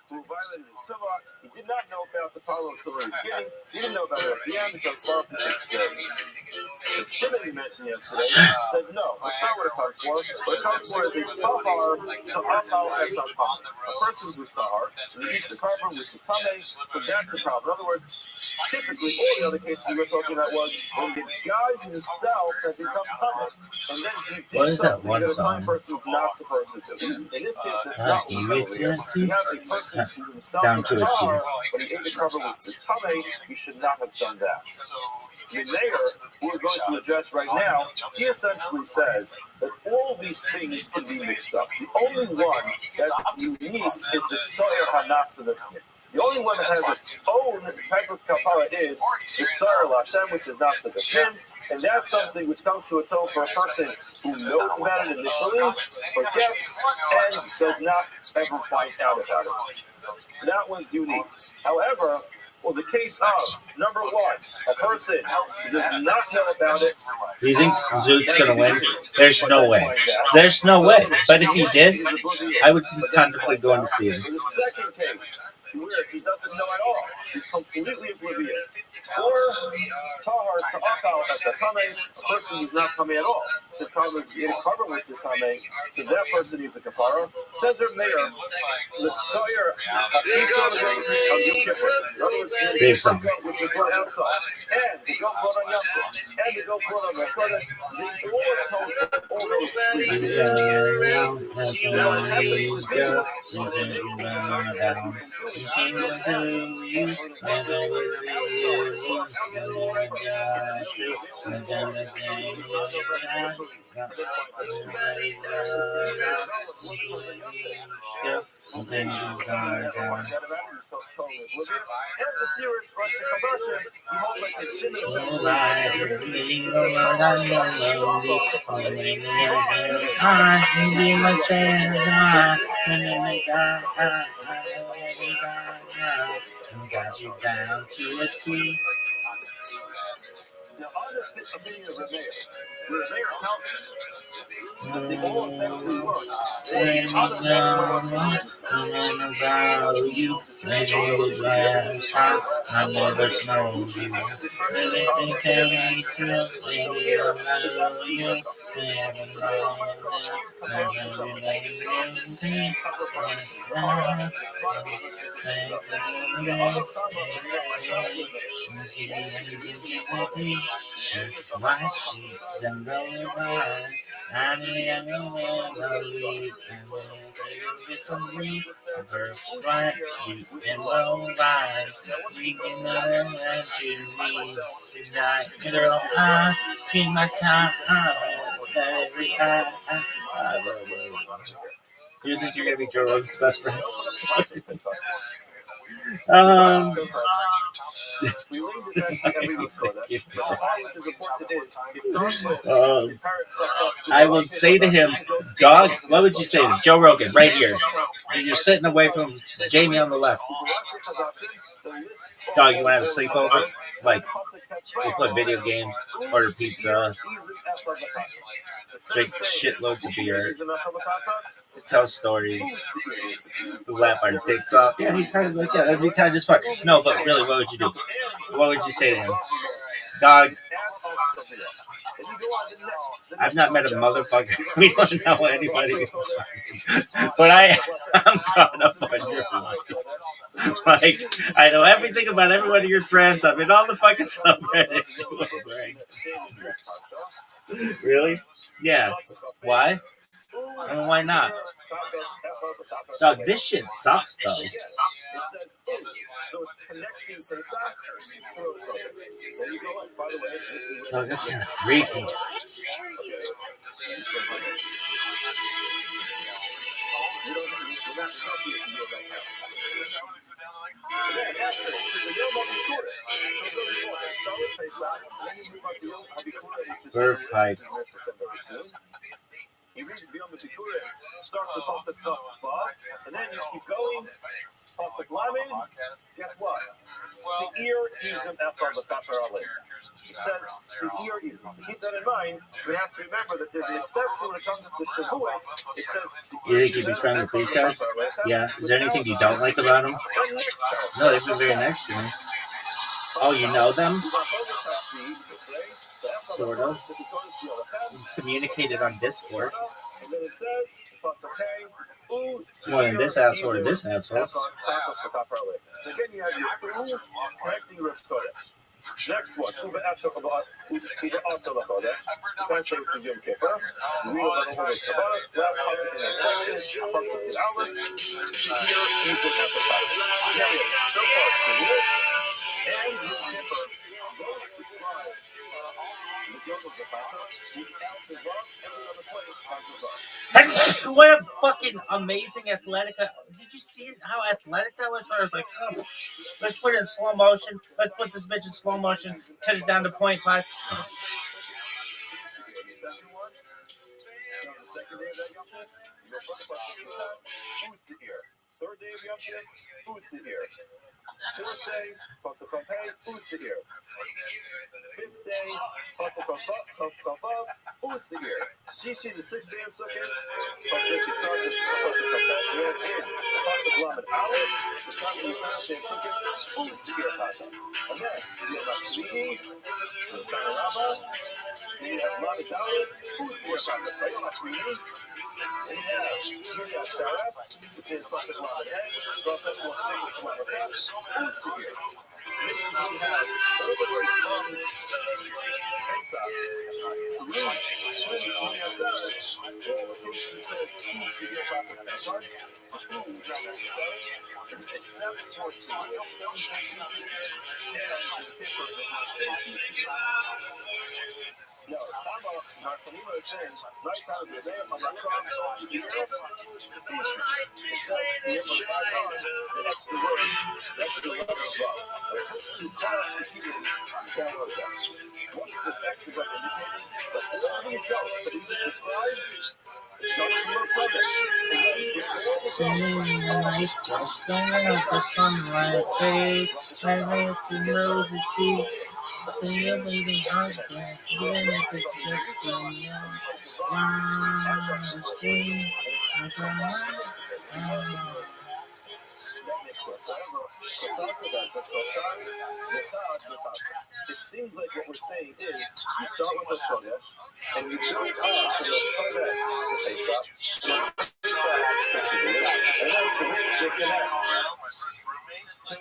Who violated his Torah. He did not know about the power of Torah in the beginning. He didn't know about it at the end because Baruch takes care of it. The Shimon you mentioned yesterday said no, that's not what it comes for. What it comes for is a tahar, sha'akal es al-tameh. A person who's tahar, and he eats the carbon, which is tameh, so that's the problem. In other words, typically all the other cases we were talking about was when the guy himself has become tameh, and then he did something that a common person is not supposed to do. In this case, that's not what we're doing. We have a person who himself down is to a tahar, T. but he ate the carbon, which is tameh. You should not have done that. The mayor, who we're going to address right now, he essentially says that all these things can be mixed up. The only one that's unique is the soyer hanatzah. The only one that has its own type of kapara is the soyer lashem, which is not such a pin, and that's something which comes to atone for a person who knows about it initially, forgets, and does not ever find out about it. That one's unique. However, well, the case of, number one, a person who does not know about it. Do you think Zeus gonna win? There's no way. There's no way. But if he did, I would contemplate going to see him. The second case, where he doesn't know at all, he's completely oblivious. Or tahar sa'akal as a tameh, a person who's not tameh at all. The problem is getting covered with his tameh, so that person needs a kapara. Says their mayor, the sawyer of Yom Kippur. In other words, the goat which is brought outside, and the goat brought on Yom Tov, and the goat brought on Rosh Hashanah, they all atone all those things. Now, what happens Got you down to a T. Now, on this opinion of the mayor tells us that they all essentially work. You, maybe last time I never smelled you. Everything can be true, maybe I'll love you. My sheets and the line. I'm a young melody, and it's a me. Verse right, you and low line. We can learn as you need tonight. Girl, I spend my time every eye. Do you think you're gonna be Joe Rogan's best friend? I will say to him, dog, what would you say to Joe Rogan right here? You're sitting away from Jamie on the left. Dog, you want to have a sleepover? Like, we'll play video games, order pizza, drink shitloads of beer, tell stories, laugh our dicks off. Yeah, he's kind of like, yeah, that'd be time just fine. No, but really, what would you do? What would you say to him? Dog, I've not met a motherfucker. We don't know anybody else. But I'm caught up on your life. Like, I know everything about every one of your friends. I'm in all the fucking subreddits. Really? Yeah. Why? I mean, why not? Dog, this shit sucks, though. Dog, that's kind of freaky. Bird pipe. He reads beyond the Bikurim, starts with Pasuk Kaf Vav, and then you keep going. Pasuk Lamed, guess what? Seir Izim Echad L'Taper Aleh. It says Seir Izim. So keep that in mind. We have to remember that there's an exception when it comes to Shavuos. It says Seir. You think you'd be friends with these guys? Yeah. Is there anything you don't like about them? No, they've been very nice to me. Oh, you know them? Sort of. We communicated on Discord. And then it says, more than this asshole or this asshole. So again, you have your connecting Rosh Chodesh. Next one, Uva also Lachodesh. Translate to Yom Kippur. We read about the Holy Kabbalah. Grab Pasuk in that section. Pasuk in Aleph. Here, Yisrael Hasakat. Period. So far, Shavuot and Yom Kippur. Those describe the Yom of the Baka. Without the Vav, every other place has the Vav. What a fucking amazing athletic. Did you see how athletic that was? I was like, oh, let's put it in slow motion. Let's put this bitch in slow motion. Cut it down to 0.5. Third day of Yom Kippur, who's here? Fourth day, Pasuk Kaf Hey, who's here? Fifth day, Pasuk Kaf Vav, who's here? Shishi, the sixth day of Sukkot, Pasuk starts with Pasuk Kaf Hey, and Pasuk Lamed Aleph, the top of the seventh day of Sukkot, who's here? Pasuk. And then you have Shmini, the Shana Rabbah, then you have Lamed Aleph, who's here? Pasuk. Right on Shmini. And you have Kiryat Saraf, which is Pasuk Lamed Hey, Prophet will sing with Lamed Hey. Who's here? Next we have all the way from Pesach. No, Narcanima is saying, right time of the day, I'm not cross the earth. The extra word, that's the letter of love. What is this extra word indicating? But all these goes, but these are described. Nice, standing of the sunlight, babe. My race and rose the cheek. So you're leaving out there, even if it's just so young. Wow, see, It seems like what we're saying is you start with the Chodesh and you build up from the Chodesh to Pesach, and then to disconnect to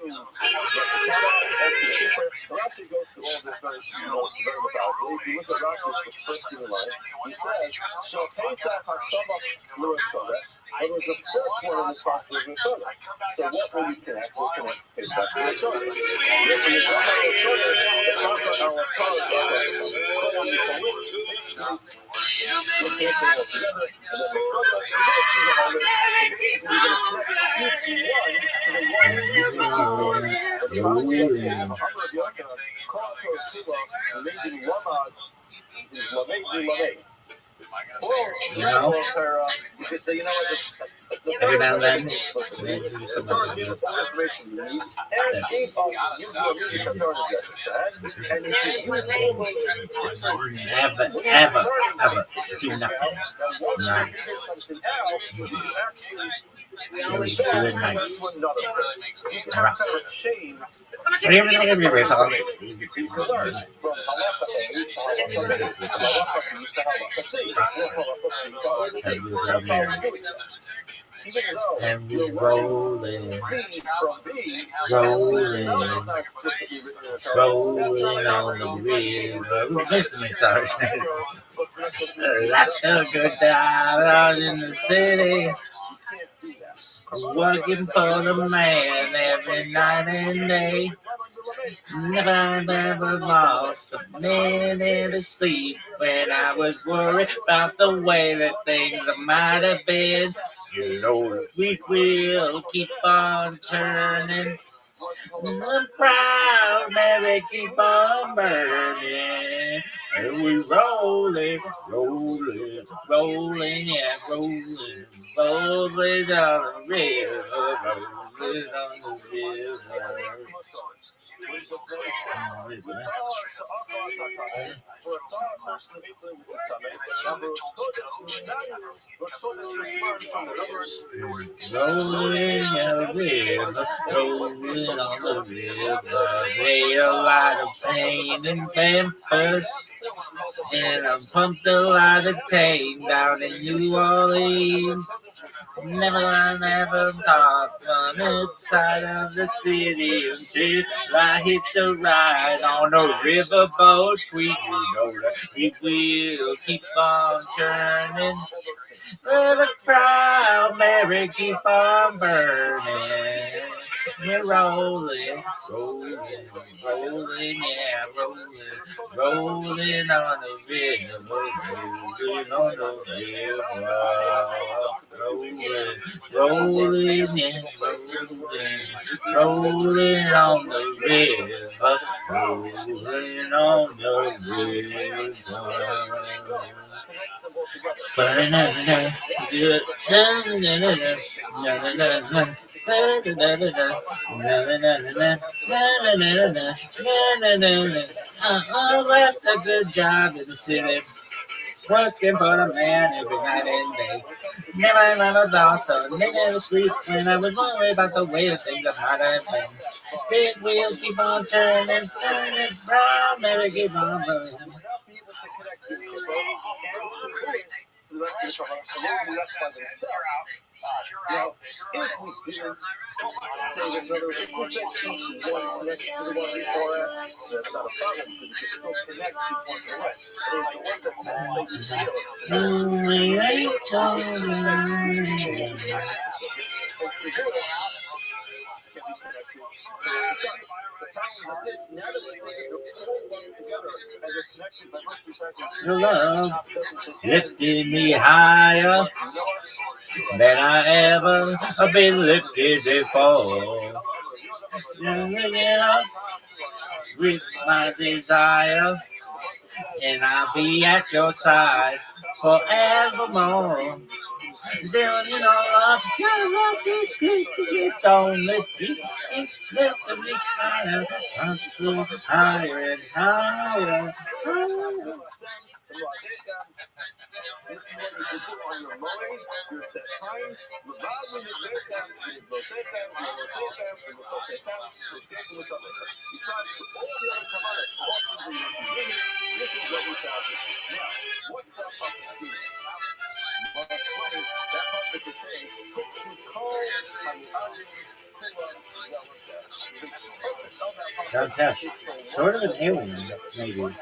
Rashi goes through all this very methodically. If you look at Rashi's first line, he says, "Shal Pesach HaShavach L'Rosh Chodesh." It was the first one in the process of the Chodesh. So what will you connect? We'll connect Pesach to the Chodesh. If you come out of Chodesh, you know, every now and then, ever do nothing. You always do it nice. And we rolling on the river. Sorry. That's a good time out in the city. Working for the man every night and day. Never lost a minute of sleep when I was worried about the way that things might have been. You know the wheel keep on turning. The proud Mary keep on burning. And we rolling, rolling, rolling, yeah, rolling, rolling down the river, rolling on the river. Rolling down the river, rolling on the river. Made a lot of pain and Memphis. And I pumped a lot of tame down in New Orleans. Never talk on the side of the city until I hit the ride on a riverboat. We know that we will keep on turning. Let the proud Mary keep on burning. We're rolling, rolling, rolling, yeah, rolling, rolling on the river, rolling on the river, rolling, yeah, rolling, rolling on the river, rolling on the river. I left a good job in the city, working for the man every night and day. Never let a dog, so never sleep when I was worried about the way of things that might have been. Big wheels keep on turning, turning, brown, never keep on burning. Your love lifted me higher than I ever been lifted before. Yeah, with my desire, and I'll be at your side forevermore. Down in all up, your love it, don't lift it, lift me higher, I'm still higher and higher, higher. Fantastic. Sort of an alien, maybe.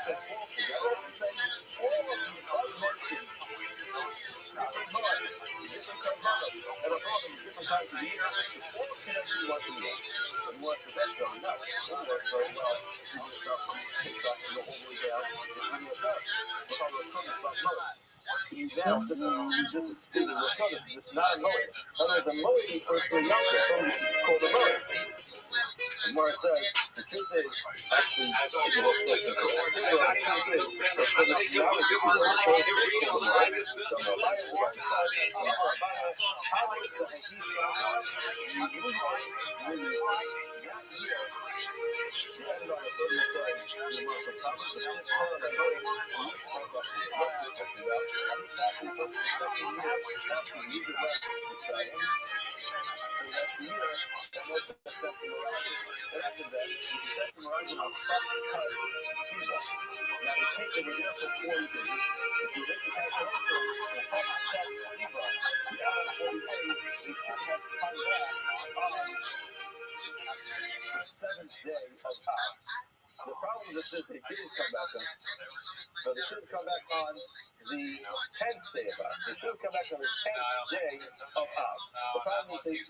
the 10th day of Av. They should have come back on the 10th day of Av. The problem is they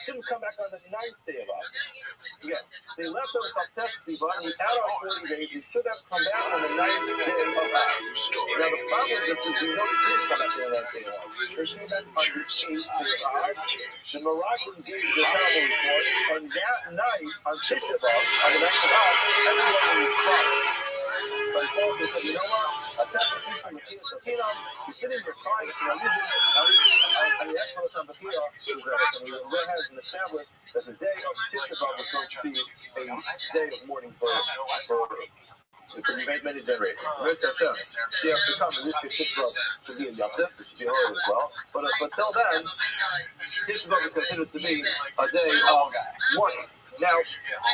shouldn't come back on the 9th day of Av. Yes, they left on the Taik Sivan. We add on 40 days. They should have come back on the 9th day of Av. Now the problem is we know they didn't come back on the 9th day of Av. They came back on the 8th day of Av. The Moroccan gave the travel report, and that night on Tisha B'Av, on the 9th of Av, everyone was quiet. But Paul said, you know what? I tell the piece from the Kina Shokina, you're sitting in your car, and I'm using the expert on the Kina, and we went ahead and established that the day of Tisha B'Av was going to be a day of mourning for many generations. She has to come, and this is Tisha B'Av to be a Yom Tov, it should be hard as well. But until then, Tisha B'Av is considered to be a day of mourning. Now,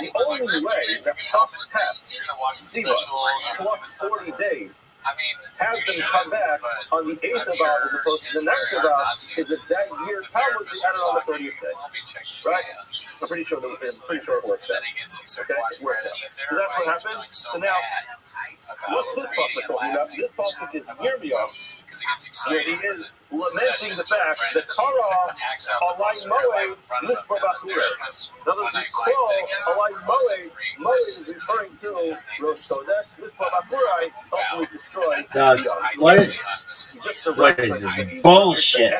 the only way that tough tests, Siva, plus 40 days, has them come back on the 8th of Av as opposed to the 9th of Av is that that year Talmud was added on the 30th day. Right? I'm pretty sure it works out. Okay? It works out. So that's what happened. So now, what's this pasuk talking about? This pasuk is Yirmiyah, where he is lamenting the fact that Kara Alai Moed Lisba Bachure. In other words, we call Alai Moed, Moed is referring to Rosh Chodesh, Lisba Bachure, hopefully destroy. Dog, what is this bullshit?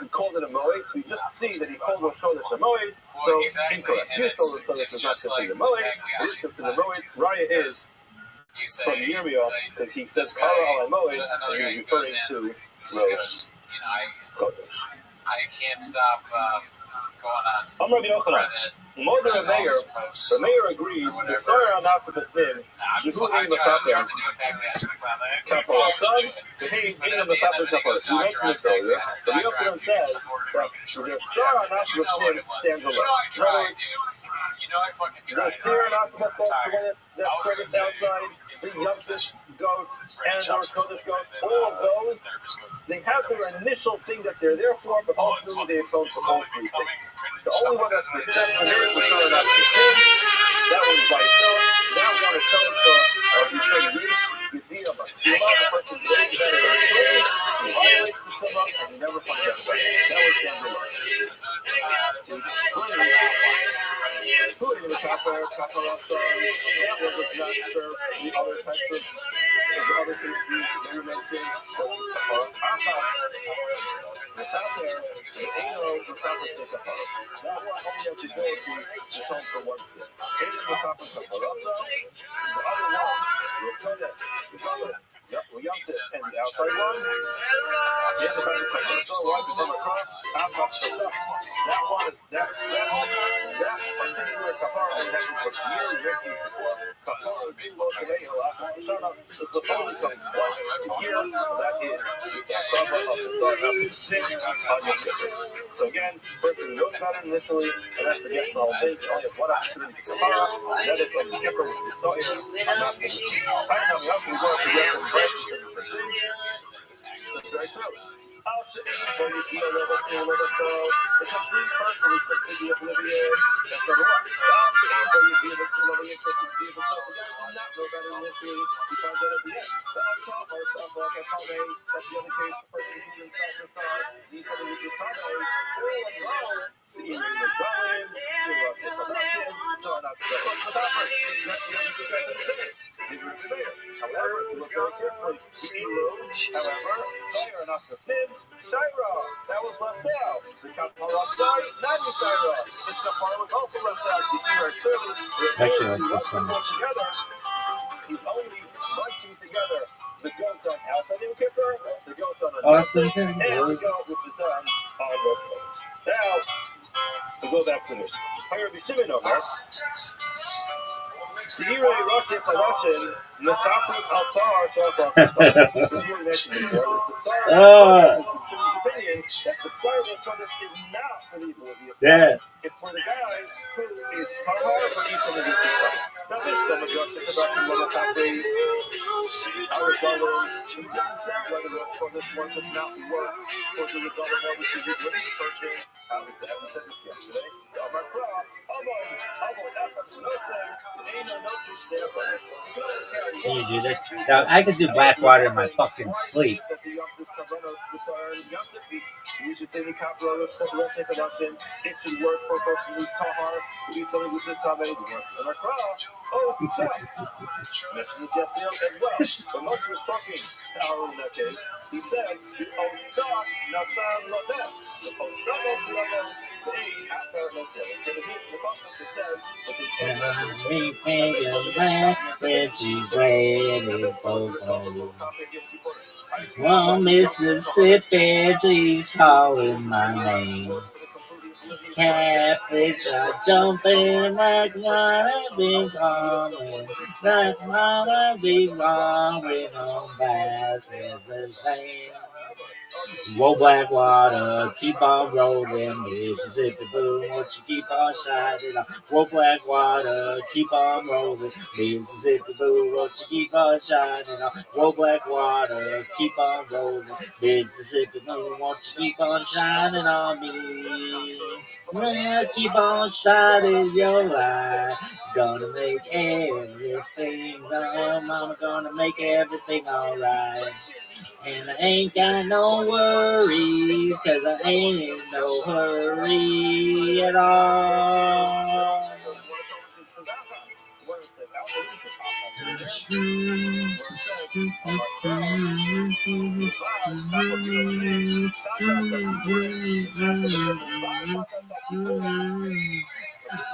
He called it a Moed, so we just see that he called Rosh Chodesh a Moed, so incorrect. You told Rosh Chodesh is not considered a Moed, it is considered a Moed. Raya is from Yirmiyah, because he says Kara Alai Moed, and he's referring to Rosh Chodesh. I can't stop going on. I'm Rabbi Yochanan. More than a mayor, the mayor agrees the Sarah Nasa B'Fnim, Shehu Ein Metaper, Kappa Son, the Ein Metaper Kappa. You mentioned this earlier. Rabbi Yochanan says that the Sarah Nasa B'Fnim stands alone. The Sarah Nasa B'Fnim, that service outside, the Yamsish goats, and Rosh Chodesh goats, all of those, they have their initial thing that they're there for, but ultimately they atone for all three things. The only one that's the exception here is the Sarah Nasa B'Fnim. That one's by itself. That one atones for, we say, the deal of a Tila, the person who gets better than the Torah, who violates the Tila, and he never finds out about it. That was down the line. Including the Kappa Rasa, that one does not serve the other types of the other things we mentioned, but the Kappa, the Eno, the Kappa Kappa. That one only has to go to atone for one sin. Eno, the Kappa Kappa Rasa, the other one, the other. Yep, we got this. And the outside one, the other side is like so one to come across, that one is that particular kapara we have for years making before. Kapara is in both today, it's supposed to come once a year. That is the kapara of the sun, not the sin on your finger. So again, person who knows about it initially, and that's the guess the whole thing. Only have one opportunity to kapara, that is on the kicker which we saw in it. I'm not going to we go to get some bread. That's very true. I'll sit in for you, feel a little, so the complete person is completely oblivious. That's number one. I'll sit in for you, feel a little, interested, feel the self. The guy did not know better initially. He finds out at the end. That's the other case. The person who's inside the side needs something which is Tame. See, he was going, he was in production, so I'm not sure. But that's however, if you look very carefully, however, Shira, not the Fim, Shira, that was left out. The Kapara side, not the Shira. His Kapara was also left out. You see very clearly, together, he's only bunching together the goats on outside the Kippur, the goats on the and the goat which is done on Rosh Chodesh. Now, we'll go back to this. Rabbi Shimon over. Seirei Rosh Chodeshim, Nefafim Altar Shabbat. This is what we mentioned before. It's the Sarah opinion that the Sarah Chodesh is not for the oblivious. It's for the guy who is Tahar for each of the different. Now there's still a Rosh Chodeshim, our Regalim, we understand whether Rosh Chodesh one does not work for the Regalim, which is the oblivious person. As we said this yesterday, the Amar Pra, Can you do this? Now, I could do Blackwater in my fucking sleep. You should say the capital for the rest introduction. It should work for a person who's tahar, who needs something which is tabe, who wants to learn Oh, so mentioned this yesterday as well. When Moshe was talking to Aaron in that case, he said, the Osa Nasan Lotem. The Osa Nasan Lotem. Well, Mississippi, please calling my name. Catholics are jumping like what I've been calling, like what I've been calling on bass is the same. Whoa, Blackwater, keep on rolling, Mississippi boom, won't you keep on shining on? Whoa, Blackwater, keep on rolling, Mississippi boom, won't you keep on shining on? Whoa, Blackwater, keep on rolling, Mississippi boom, won't you keep on shining on me? Well, keep on shining your light, gonna make everything right, mama, gonna make everything alright. And I ain't got no worries, 'cause I ain't in no hurry at all.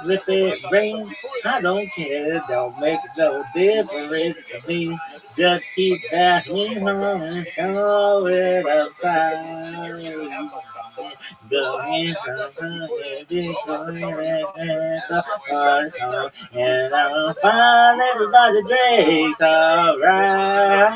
If it rains, I don't care, don't make no difference to me. Just keep that me home, go it outside. Going and I'll find everybody drinks alright.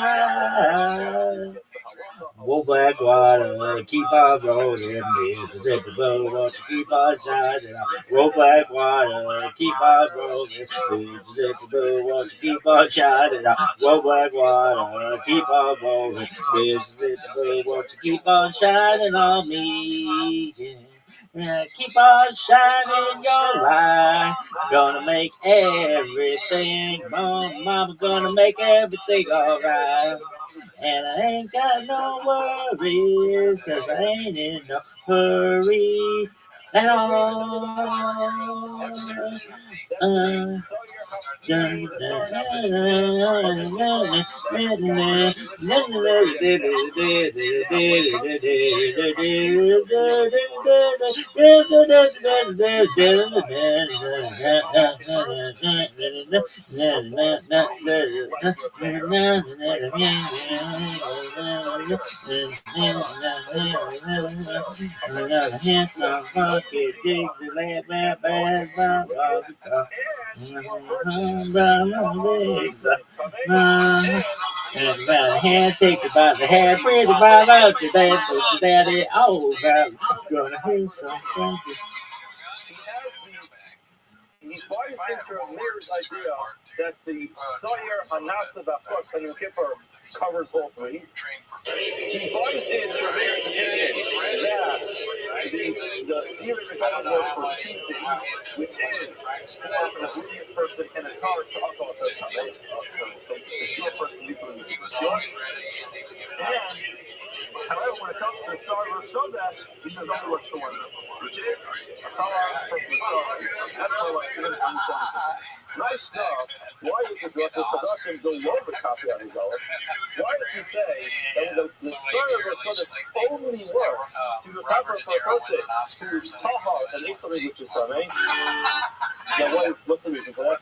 Whoa, Blackwater, keep on rolling, Mississippi blue, won't you keep on shining? Whoa, Blackwater, keep on rolling, Mississippi blue, won't you keep on shining? Whoa, Blackwater, keep on rolling, Mississippi blue, won't you keep on shining on me? Yeah, keep on shining your light, gonna make everything, mama, gonna make everything alright. And I ain't got no worries, 'cause I ain't in no hurry at all. And by the hand, take it by the hand, pretty by out your dad, put your daddy all about. Gonna hear something. He buys into Meir's idea that the Sawyer Hanasa B'Chutz and Yom Kippur covers all three. He buys into Meir's opinion that the theory available for two things, which is for an oblivious person and a Torah Sha'akal says something. The pure person needs something to do with pure. However, when it comes to the Sawyer Shodash, he says only works for one, which is a Torah person is Torah. That's how I understand this. Nice stuff. Why is it that the Tadakim go over copy of his Why does he say that the Sawyer only works to the proper for a person who's Tahar and needs something which is Tamei? Now, what's the reason for that?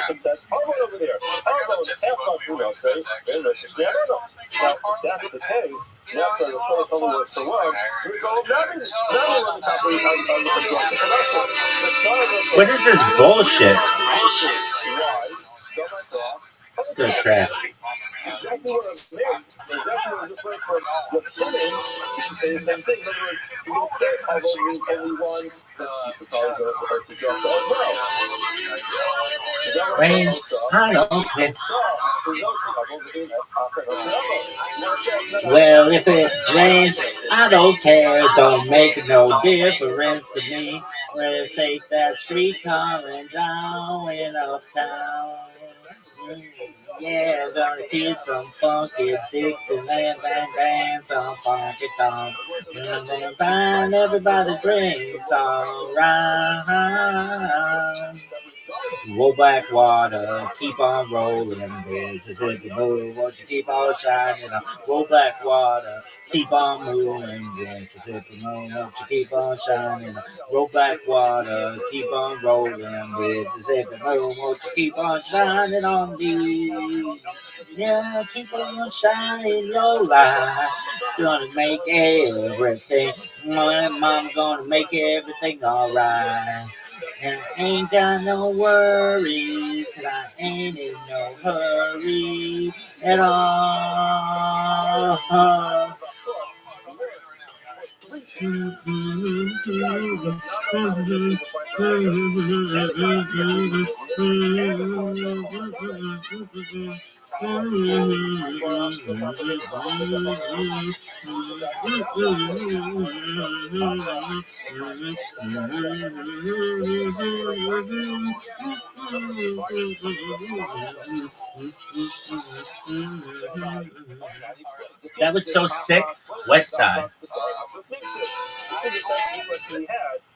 It says Harvard over there. Harvard, Echad, who knows, say, there's a Now, if that's the case, that's the Torah only works for one. We go none of the copy of the Sawyer. What is this bullshit? It's good crap. Exactly what it meant. Exactly what this went from what's in it. You should say the same thing. In other words, you don't say although it means only one, but you should probably go with the first example as well. Rain, I don't care. Well, if it rains, I don't care. Don't make no difference to me. Let's take that street coming down in uptown. Yeah, gonna hear some funky Dixieland bang bang, some funky tongue. Bang bang, everybody drinks alright. Roll back water, keep on rolling. Mississippi move, won't you keep on shining? Roll back water, keep on moving. Mississippi move, won't you keep on shining? Roll back water, keep on rolling. Mississippi move, won't you keep on shining on me? Yeah, keep on shining your light. Gonna make everything. My mom gonna make everything alright. And I ain't got no worries, 'cause I ain't in no hurry at all. That was so sick. West Side.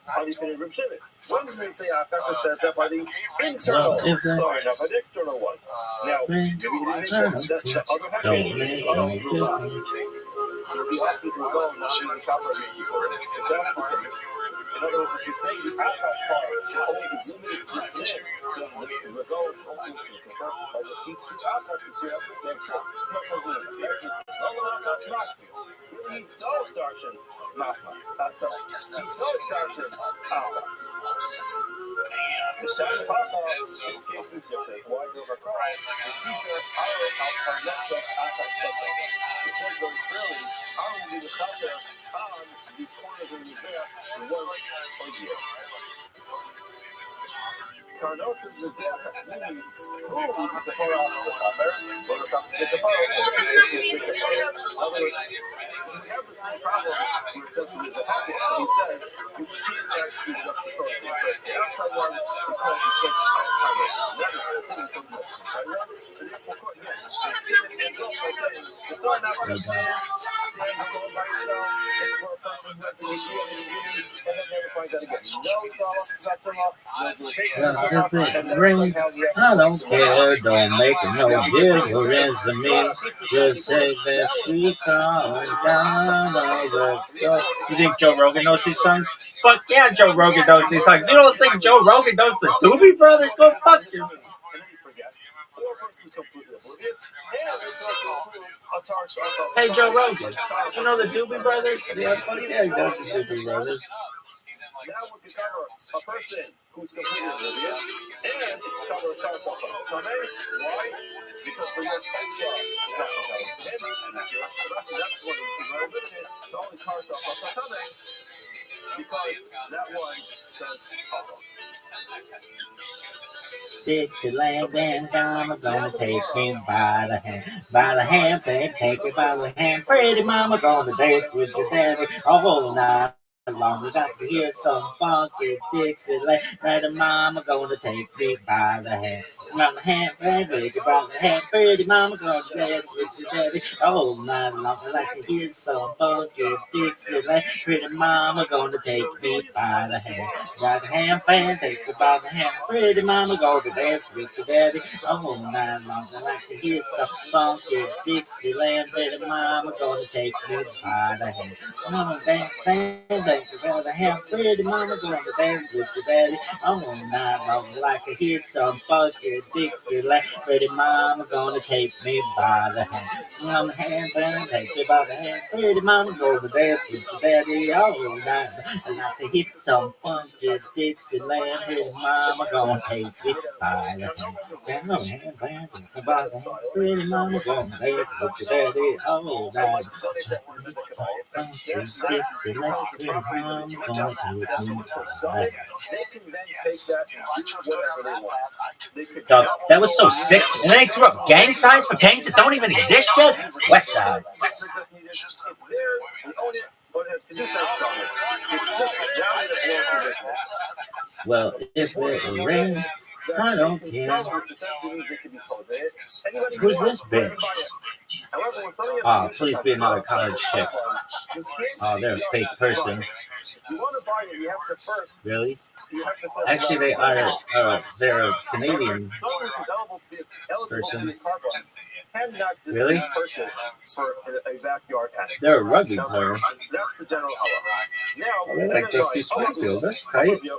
How do you fit Rib Shimon? One may say Akasa says that by the internal, sorry, not by the external one. Now, maybe he didn't make sense. That's the other half. The opposite will go, not in the copper. That's the case. In other words, if you say the Akash part is only the limited group there, then the goal is only to convert by the deep sea Akash is here. That's it. It's not something that's not. He does darshan Mahmas. That's all. He does darshan Ahmas. The Shani Papa, in this case, is different. Why do over Khan? The keeper, our next of Akash special. It says very clearly, how will be the Kafir on the corners of the Mizrah once a year. Carnosis is there, meaning, who will be the Torah of the Kafir, or the Kafir, the Torah, we have the same problem where it says he is a Kafir, and he says, you can't actually deduct the Torah. The outside one, because it says it's not Kafir. That is sitting from the outside one, so therefore, yes, the sign not going to stand alone by itself, it's for a person who has to be in the beginning, and then never find that again. No problem, not from up, Ring, I don't care, don't make it no difference to me. Just take that street car down over. You think Joe Rogan knows these songs? Fuck yeah, Joe Rogan knows these songs. You don't think Joe Rogan knows the Doobie Brothers? Go fuck you. Hey Joe Rogan, you know the Doobie Brothers? Yeah, fuck yeah, he knows the Doobie Brothers. Now we can cover a person who's completely oblivious and cover a star cell phone. Why? Because for your special, it's not the same. And that's your introduction. That's what is very limited to only car cell phone. Because that one says Papa. Dixieland and I'm gonna take him by the hand, take it by the hand. Pretty mama gonna dance with your daddy all night long. We got to hear some funky Dixieland. Pretty mama gonna take me by the hand, take it by the hand. Pretty mama gonna dance with your daddy all night long. We like to hear some funky Dixieland. Pretty mama gonna take me by the hand, take it by the hand. Pretty mama gonna dance with your daddy all night long. I like to hear some funky Dixieland. Pretty mama gonna take me by the hand. Mama dance by the hand. Pretty mama gonna dance with your daddy all night long. I like to hear some funky Dixieland. Pretty mama gonna take me by the hand. On the hand, take me by the hand. Pretty mama gonna dance with your daddy all night. I like to hear some funky Dixieland. Pretty mama gonna take me by the hand. Pretty mama gonna dance with your daddy all night. Dog, that was so sick. And then they threw up gang signs for gangs that don't even exist yet. West Side. Well, if it rains, I don't care. Who's this bitch? Oh, please be another college chick. Oh, they're a fake person. Really? Actually, they are. They're a Canadian person. Really? They're a rugby player. Oh, they like Dusty Springfield. That's tight. Every year,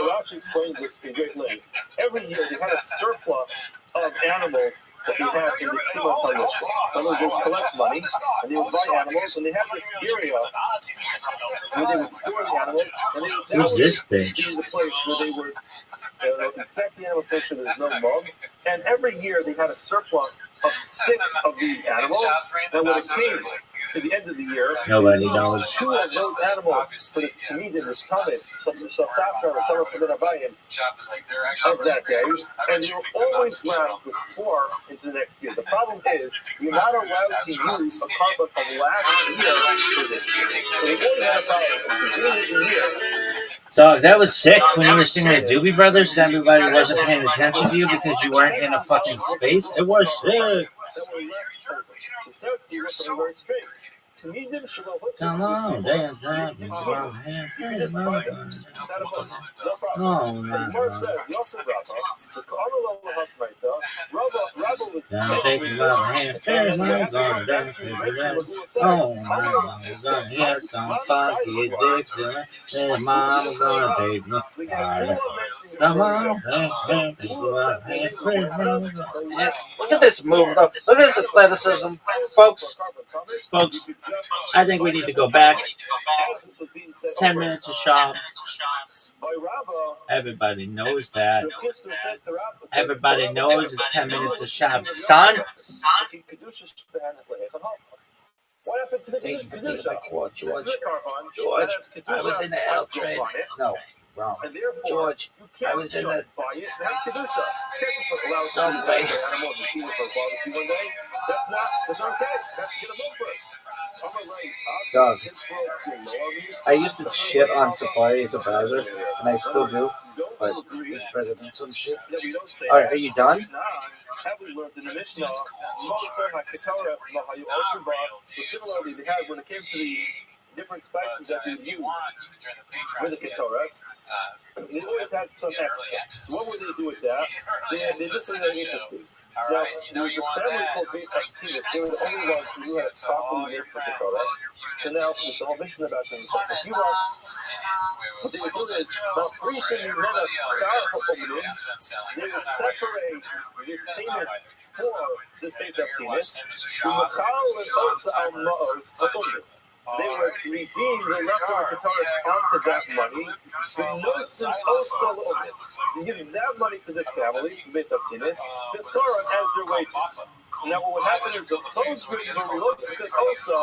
Rashi explains this in great length. Every year, they had a surplus of animals that they had in the Tzimos HaYoshua. So they would collect money, and they would buy animals, and they had this area where they would store the animals, and that Who's this would bitch? be the place where they would inspect the animals, make sure there's no mug. And every year, they had a surplus of 6 of these animals that would have came to the end of the year. Nobody knows. 2 of those animals for the Tamid was covered. So Shafar or Shafar for the Rabbi of that day, and you're always left with 4 into the next year. The problem is you're not allowed to use a carbon from last year for this year. So you only have about the beginning of the year. So that was sick when you were singing the Doobie Brothers and everybody wasn't paying attention to you because you weren't in a fucking space. It was sick. Come on, dance, dance, Look at this move, though. Look at this athleticism, folks. Folks, I think we need to go back. 10 minutes of shop. Everybody knows that. Everybody knows it's 10 minutes of shop. Son? What happened to the Thank you for taking Kedusha? my call, George. George, I was in the L train. No, wrong. And therefore, George, you can't I was in the buy it. That's Kedusha. You can't just allow Subway. somebody to buy animals and feed it for a barbecue one day. That's okay. That's get a move first. Dog. I used to shit on Safari as a browser, and I still do, but he's president some shit. Alright, are you done? So similarly, they had when it came to the different spices that they used with the ketoras, they always had some extra. So what would they do with that? They did something very interesting. Now, there was this family called Beis Haksidas. They were the only ones who knew how to properly make the ketoras. So now, there's a whole mission about them. What they would do is, about 3 things men of star they would separate the payment for this Beis Haksidas. They would redeem the leftover ketoras onto that money. You give that money to this family, to Beis Haksidas, the Torah as their wages. Now, what would happen is the clothes would look also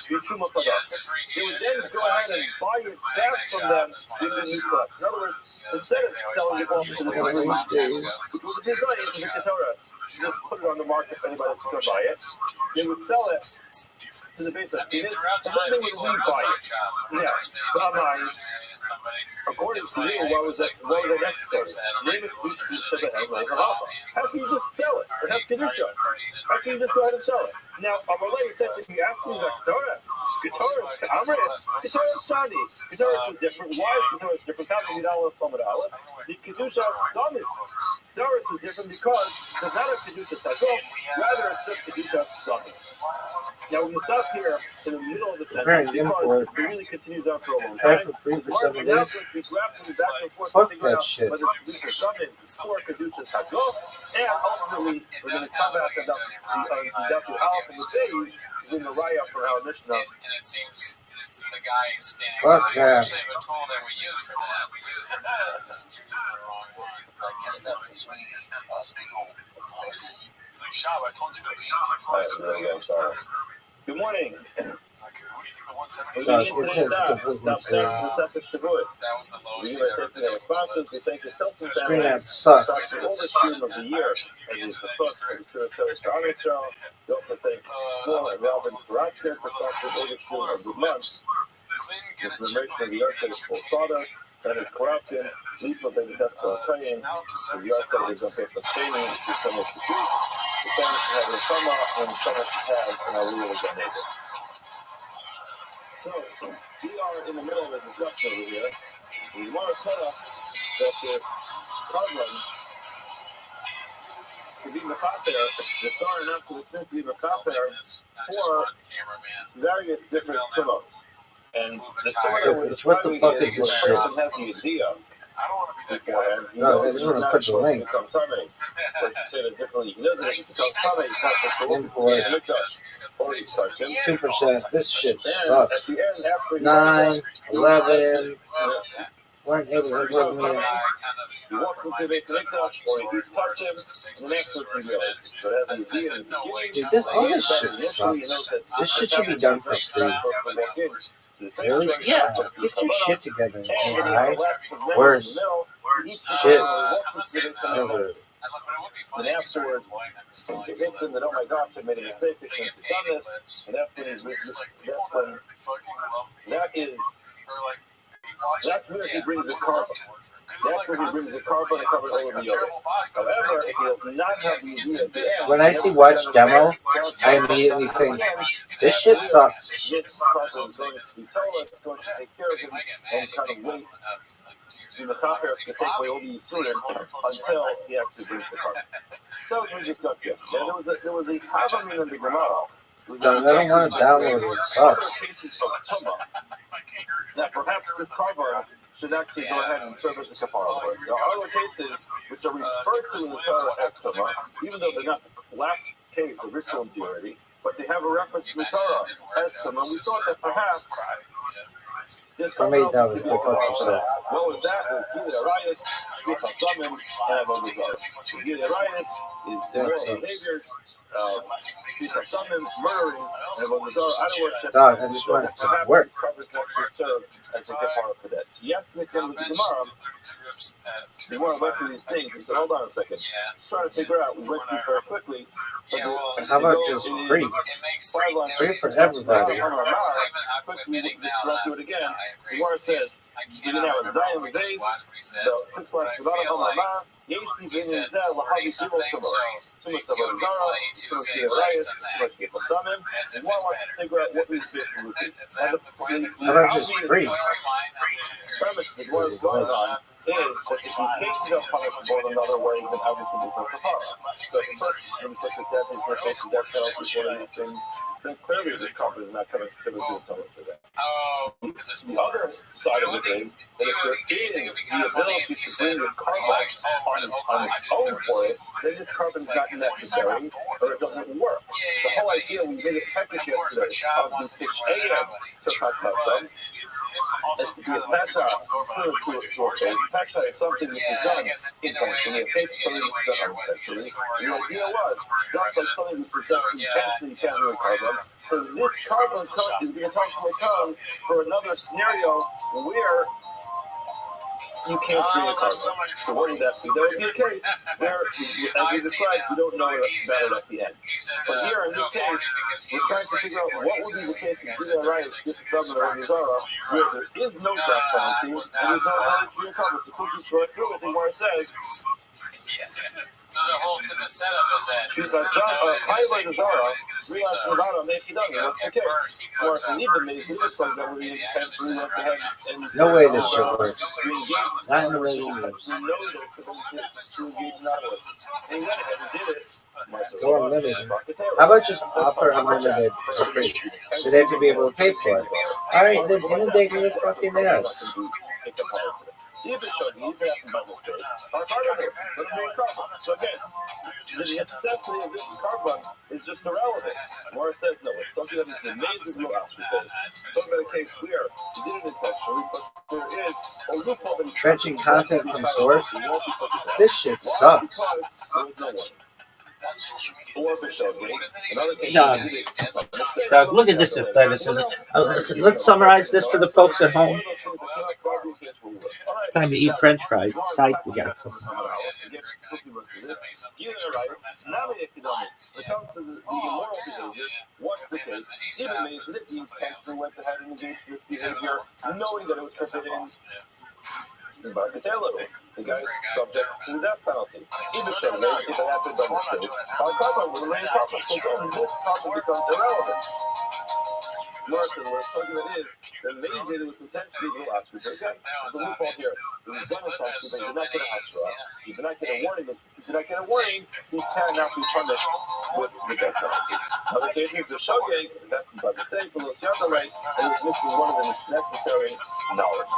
be Shuma Padas. They would then go ahead and buy it back from them in the new collection. In other words, instead of selling it off to the Torah, which was a design for the ketoras, just put it on the market for anybody that's going to buy it, they would sell it to the Beis Haksidas, and then they would re-buy it. Yeah, but according to you, why was that necessary? How can you just sell it? It has Kedusha. How can you just go ahead and sell it? Now, Amalei said that you asked me about Ketoras. Ketoras, Ketoras Shani. Ketoras is different. Why is Ketoras different? The Kedusha is dominant. Ketoras is different because there's not a Kedusha cycle, rather it's just Kedusha dominant. Now, when you stop here in the middle of the sentence, because it really continues on for a long time. For free for 7 Now, days. we grab them back and forth Fuck to figure that out shit. whether it's Kedusha dominant or Kedusha Hagos, and ultimately, we're going to come back and Dr. Alf and the days is in the Raya for our Mishnah. And it seems the guy standing Fuck yeah. actually have a tool that we use for that. We use the wrong one. I guess that was when he gets that last big old place. It's like, Shab, I told you that the Good morning. who do you think the 170? Dog, We it's need to a stop. complete Now, mistake. that's the second Shavuos. That was the lowest We he's are ever taking been. our responses. We thank the Tilson Green family. app sucks. That's the oldest stream of the year. And it's the first for the Surah Torah to Am Yisrael. We also thank Shmuel and Robin Barakir for starting the oldest stream of the month. The commemoration of the Yahrzeit full father. That is corruption. Lipa Baby Tesco praying. The Yahrzeit is a case of training. The summer to do. The family should have a summer and the summer should have an Aliyah with their neighbor. So, we are in the middle of a discussion over here. We want to tell us that the problem to be Mechaper, the Sar announced that it's meant to be Mechaper for various different pillows. And the Torah was What the fuck is the this shit? person has the idea I don't want to be that guy. beforehand. He No, knows I it's just want to not put the supposed to link. become Sunday. Let's say it differently. He knows that if it becomes Sunday, it's not supposed to look Import. at Mikdash or Yisrael. 2%. This shit And sucks. at the end, after 9, 11, The 1.8 first million. guy kind of he walks into the Beit HaMikdash, or he eats parchim, and the next person he goes. So it has an idea in the beginning. Dude, this, all this shit sucks. This shit should be done for free. Really? Yeah. Get your shit together, alright? Worse. Shit. Never. And afterwards, it hits him that, oh my gosh, I made a mistake, I shouldn't have done this. And that's where he brings the carbon. That's where he brings the carbon and covers all of the other. However, if he does not have the idea at the end, When I see watch demo, I immediately think, this shit sucks. this carbon is going to be told us, going to take care of him, and kind of wait in the top here to take away all the Yisurim until he actually brings the carbon. So we discussed yesterday. There was a carbon in the Gemara. Dog, I don't want to download it. It sucks. Cases of Tumah. That perhaps this carbon should actually go ahead and serve as a kapara. There are other cases which are referred to in the Torah as Tumah, even though they're not the last case of ritual impurity, but they have a reference to the Torah as Tumah. We thought that perhaps this For me, carbon that was good. what was that? It was Gilei Arayos, Slicha Samim, and Avodah Zarah. Gilei Arayos is immoral behaviors, Slicha Samim, murdering, and Avodah Zarah, idol worship. Dog, I just want it to work. This carbon can actually serve as a kapara for that. So yesterday, came with the Gemara. The Gemara went through these things and said, hold on a second. Let's try to figure out. We went through this very quickly. How about just free? Free for everybody. Quickly, let's run through it again. The Gemara says, you can have a Zion with days, the 6 lines of Adonai, Yeshli B'nei Zeh, Lahavi Gimel Tumah. Tumah Avodah Zarah, Tumah Gilei Arayos, Tumah Slicha Samim. The Gemara wants to figure out what these bits would be. How about just free? Premise that what is going on is that if these cases are punishable in another way, then obviously there's no kapara. So if the person inflicted death is going to face the death penalty for one of these things, then clearly this carbon is not going to serve as a atonement for that. The other side of it is that if there is the ability to bring the carbon on its own for it, then this carbon is not necessary or it doesn't work. The whole idea, we made it practice yesterday, of the Tish'ayim to Chatasam, is to be a Pasha, similar to a Pasha is something which is done intentionally, a case of something which is done unintentionally. The idea was, just like something which is done intentionally, you can't do a carbon. So this carbon is being possible come for another scenario where you can't bring a carbon. So what is that? There would be a case where, as we described, we don't know about it at the end. But here, in this case, we're trying to figure out what would be the case in Gilei Arayos, Slicha Samim, or Zara, where there is no death penalty, and there's no ability to bring a carbon. So quickly go through it, and where it says, So the whole the setup is that highlight the Zara, realize Nevada, make it done. What's the case? Or if you need them, maybe it's something that we have to have and No way this shit works. Not in a million years. you know this, but then to engage in that with. And you went ahead and did it. Go unlimited. How about just offer unlimited for free? So they have to be able to pay for it. Alright, then inundate me with fucking ass. Even so, you even have to double state. Our carbon, let them be a carbon. So again, the necessity of this carbon is just irrelevant. Mora says no, it's something that is amazing to us. Talking about a case where we did it intentionally, but there is a loophole in Trenching content from source? This shit sucks. Or Bishogeg, another case Dog. Doug, look at this athleticism. Let's summarize this for the folks at home. It's time to eat French fries. Psych, we got some. What's the case? Even means that he intentionally went ahead and engaged in this behavior, knowing that it was forbidden. The guy is subject to the death penalty. Either so, if it happened on the stage, our problem will remain problem. So then this problem becomes irrelevant. Martin, what I'm talking about is that maybe it was intentionally the last week. Okay? There's a loophole here. So he's done it but he did not get a house for he did not get a warning. If he did not get a warning, he cannot be punished with the death penalty. Other cases, the Shogeg, that's by mistake, a little younger right, and was missing one of the necessary knowledge.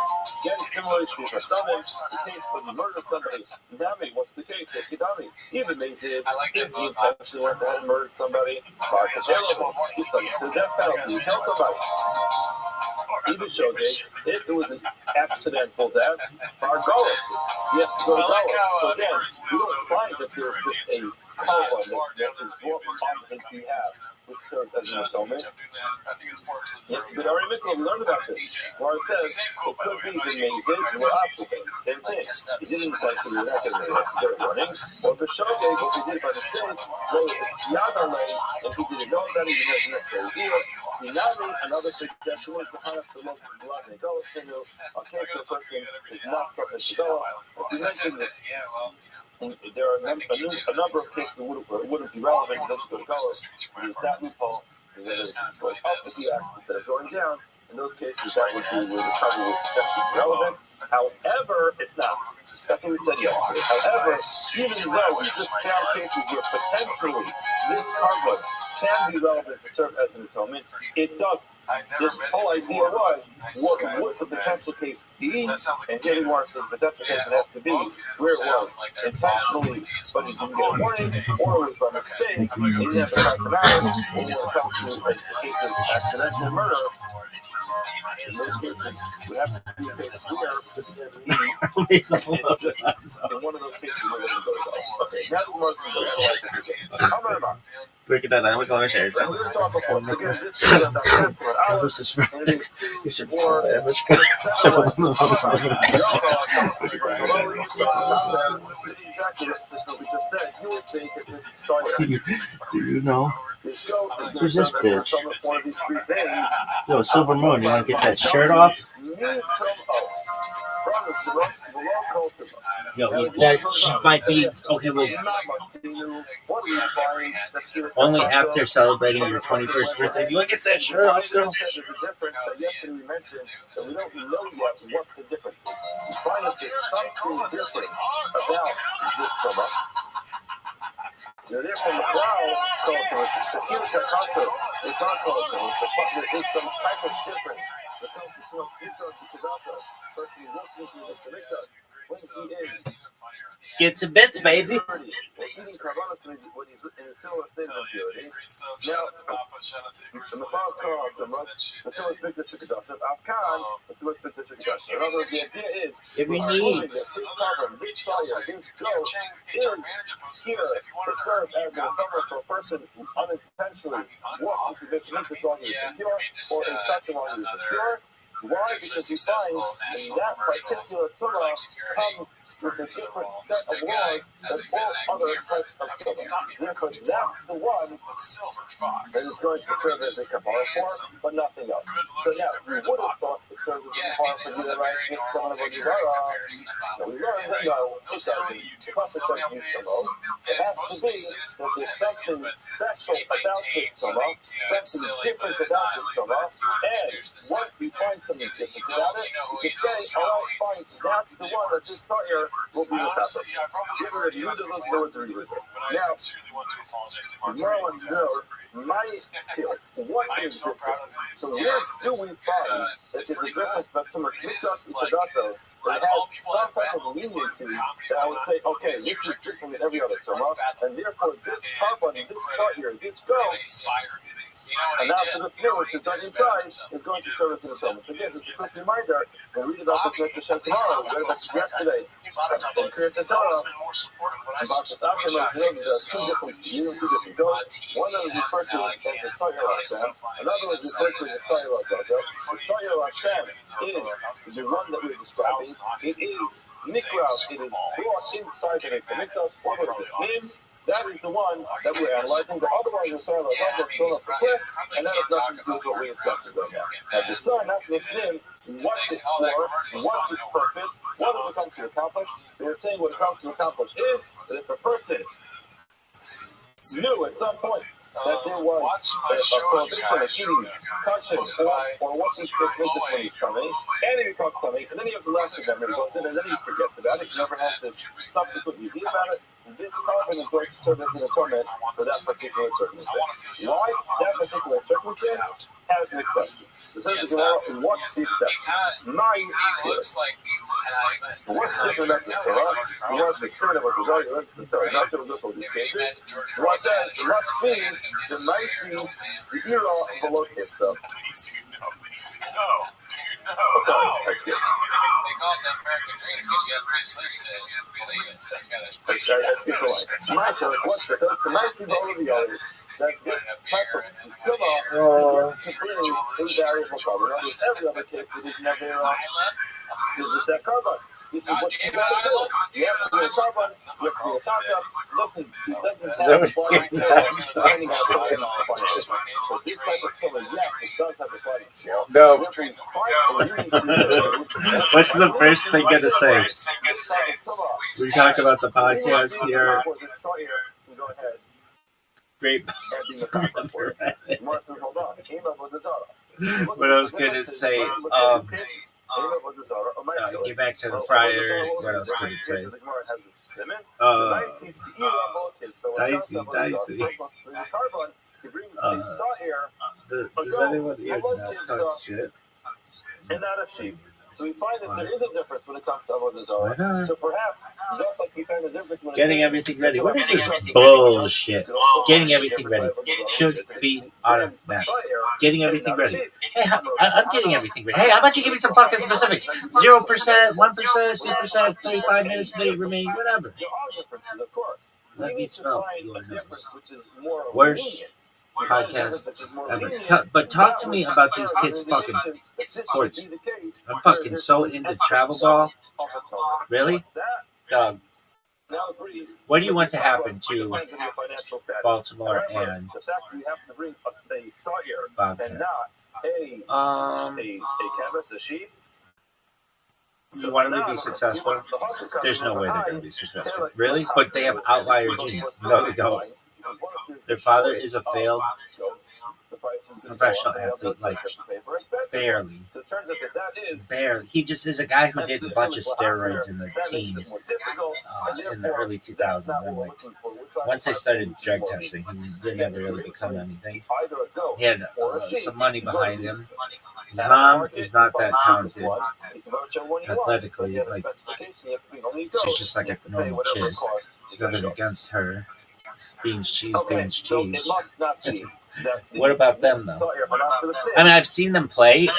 Again, similarly to the stomach, the case when you murder somebody, Dami, what's the case? If Dami, even they did, if he intentionally went ahead and murdered somebody, he's subject to the death penalty. You kill somebody. Even Shogeg, if it was an accidental death, our goals, he has to go to goals. So again, you don't find that there's just a carbon that is brought on his behalf, which serves as an atonement. Yes, but already we learned about this. Where it says, it could be amazing, and we're asked the same thing. He didn't intentionally do that, get a warning. Or the Shogeg, what he did by mistake, was a Yada lay, and he didn't know that, he didn't necessarily do it. Another suggestion is to have the most blood and go to a careful person is not something to go. You mentioned that there are a number of cases that wouldn't be relevant to this go. There's that loophole, and then it's going up with the axis that are going down. In those cases, that would be where the trouble would potentially be relevant. However, it's not. That's what we said yesterday. However, even though we just found cases where potentially this carbon can be relevant to serve as an atonement, it doesn't. This whole idea was, what would the potential case be? And here he wants his potential case, it has to be where it was intentionally, but he didn't get a warning, or it was by mistake, he didn't have to talk about it, or when it comes to the case of accidental murder. In those cases, we have to be a case where it's just in one of those cases where it doesn't go well. Okay, now the Muslim goes well. Break it down, we call it shares. And we were talking before, so again, this is about excellent hours, and it is 2 more. Exactly what we just said. You would think if this Sawyer. Do you know? Who's this bitch? One of these 3 things. Yo, Silver Moon, you want to get that shirt off? Yo, that might be okay. Well, only after celebrating your 21st birthday. You want to get that shirt off, girl? There's a difference that yesterday we mentioned that we don't know yet what the difference is. We find that there's something different about this summer. You're there from the cloud culture, the future culture, the thought culture, there is some type of difference. The culture is so future to Kedata, person who walks into the Shamika, when he is Skits and bits, baby. eating carbonates when he's in a similar state of impurity. Now, the Machal Torah to us, the Torah is big district of Afghan, the Torah is big district of in other words, the idea is, every need. This carbon, this fire, this goat is here to serve as a cover for a person who unintentionally walks into this Shamika while he is impure, or in touch while he is impure. Why? Because we find that that particular Torah comes with a different set of laws than all other types of Torah. Therefore, that's the one that is going to serve as a kapara for, but nothing else. So now, we would have thought it served as a kapara for the right with someone of a Gemara. But we learned that no, it doesn't. The Prophet doesn't use Torah. It has to be that there's something special about this Torah, something different about this Torah, and once we find something different about it, you can say, all right, fine, that's the one that this Sawyer will be the Sasser. Give her a new delivery to read with it. Now, Gemara wants to know, my field, what is this difference? So where do we find that there's a difference between Mikdash and Kedash that has some type of leniency that I would say, okay, this is different than every other Torah, and therefore this carbon, this Sawyer, this goat, and now for this meal, which is done inside, is going to serve as an atonement. So again, just a quick reminder, we'll read about this next Hashem tomorrow. We read about this yesterday. In Kriyat Torah, about the Sasha knows there are two different views, two different goals. One of them is referred to as the Soyer Hashem, another one is referred to as the Soyer Hashem. The Soyer Hashem is the one that we're describing. It is Mikra, it is brought inside the Mikra, what would it mean? That is the one that we're analyzing. The other one is the Soyer Hashem, that's thrown off the cliff, and that has nothing to do with what we're discussing right now. Now, the Son, that's the thing. What's it for? What's its purpose? What does it come to accomplish? So we're saying what it comes to accomplish is that if a person knew at some point that there was a prohibition of eating conscience or what he gets into when he's coming, and he becomes coming, and then he has a lasting memory, goes in, and then he forgets about it. He never has this subsequent idea about it. This carbon is going to serve as an atonement for that particular circumstance. Why that particular circumstance has an exception. So says the Gemara, what's the exception? What's different about the Torah? He wants to say about the Torah, he wants to tell not to look at these cases. What that must means the nicey Seira below itself. They call it the American dream because you have great sleep to believe it. Let's get going. Michael, what's the nicey below the other? That's this type of Gemara to bring invariable carbon. Now, with every other case, it is never there's just that carbon. This is what you got to do. You have to be a carbon. You have to be a takas. Listen, it doesn't have a sliding scale. Depending on the sliding. But this type of filler, yes, it does have a sliding scale. No. What's the first thing going to say? We talk about the podcast here. Go ahead. Great. What I was going to say, get back to the friars. What else could it say? Dicey. Does anyone here talk shit? And not a sheep. So we find that there is a difference when it comes to Avodah Zarah. So perhaps, just like we found a difference when getting everything ready. What is this bullshit? Getting everything ready should be automatic. Getting everything ready. Hey, I'm getting everything ready. Hey, how about you give me some fucking specifics? 0%, 1%, 2%, 35 minutes may remain, whatever. There are differences, of course. We need to find a difference which is more worse podcast ever. But talk to me about these kids fucking sports. I'm fucking so into travel ball. Really? Dog. What do you want to happen to Baltimore and Bobcat? You want them to be successful? There's no way they're going to be successful. Really? But they have outlier genes. No, they don't. Their father is a failed professional athlete, like barely. He just is a guy who did a bunch of steroids in the teens, in the early 2000s. And like, once they started drug testing, he didn't ever really become anything. He had some money behind him. His mom is not that talented athletically. Like, she's just like a normal chick. Nothing against her. Beans cheese. What about them, though? I mean, I've seen them play,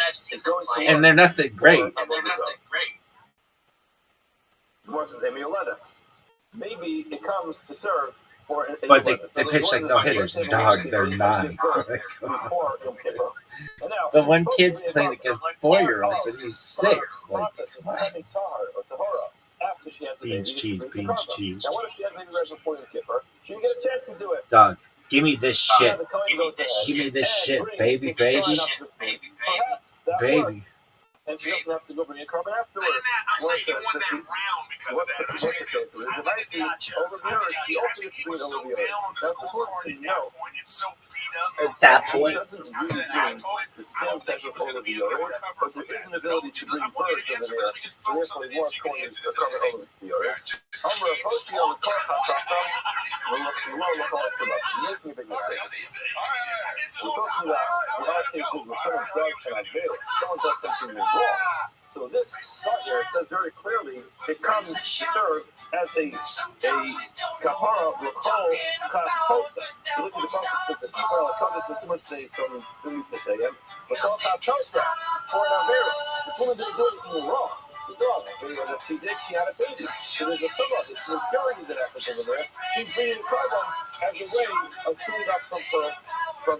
and they're nothing great. Maybe it comes to serve for. But they pitch like no hitters. Dog, they're not. The one kid's playing against 4-year-olds, and he's 6. Like, beans cheese. Now, what if she had maybe right before the kipper? She didn't get a chance to do it. Dog, give me this shit. Give me this shit, baby. And she doesn't have to go bring a carbon afterwards. I'm saying he won that round because of that. She opened the screen over the other. That's important to know. At that point, It doesn't really mean the same type of over the other, but there is an ability to bring birds over there. So therefore, the more corners are covered over the other. However, opposed to the car making a big mistake. We're talking about a lot of cases where someone does and I veil. Someone does something wrong. So this thought here, it says very clearly, it comes to serve as a kapara l'kol katosa. You look at the concept of the kapara l'kol, it's too much say some l'kol katosa for an avera. This woman didn't do anything wrong. the dog. And if she did, she had a baby. So there's a tumah, this impurity that happens over there. She's bringing carbon as a way of chewing up from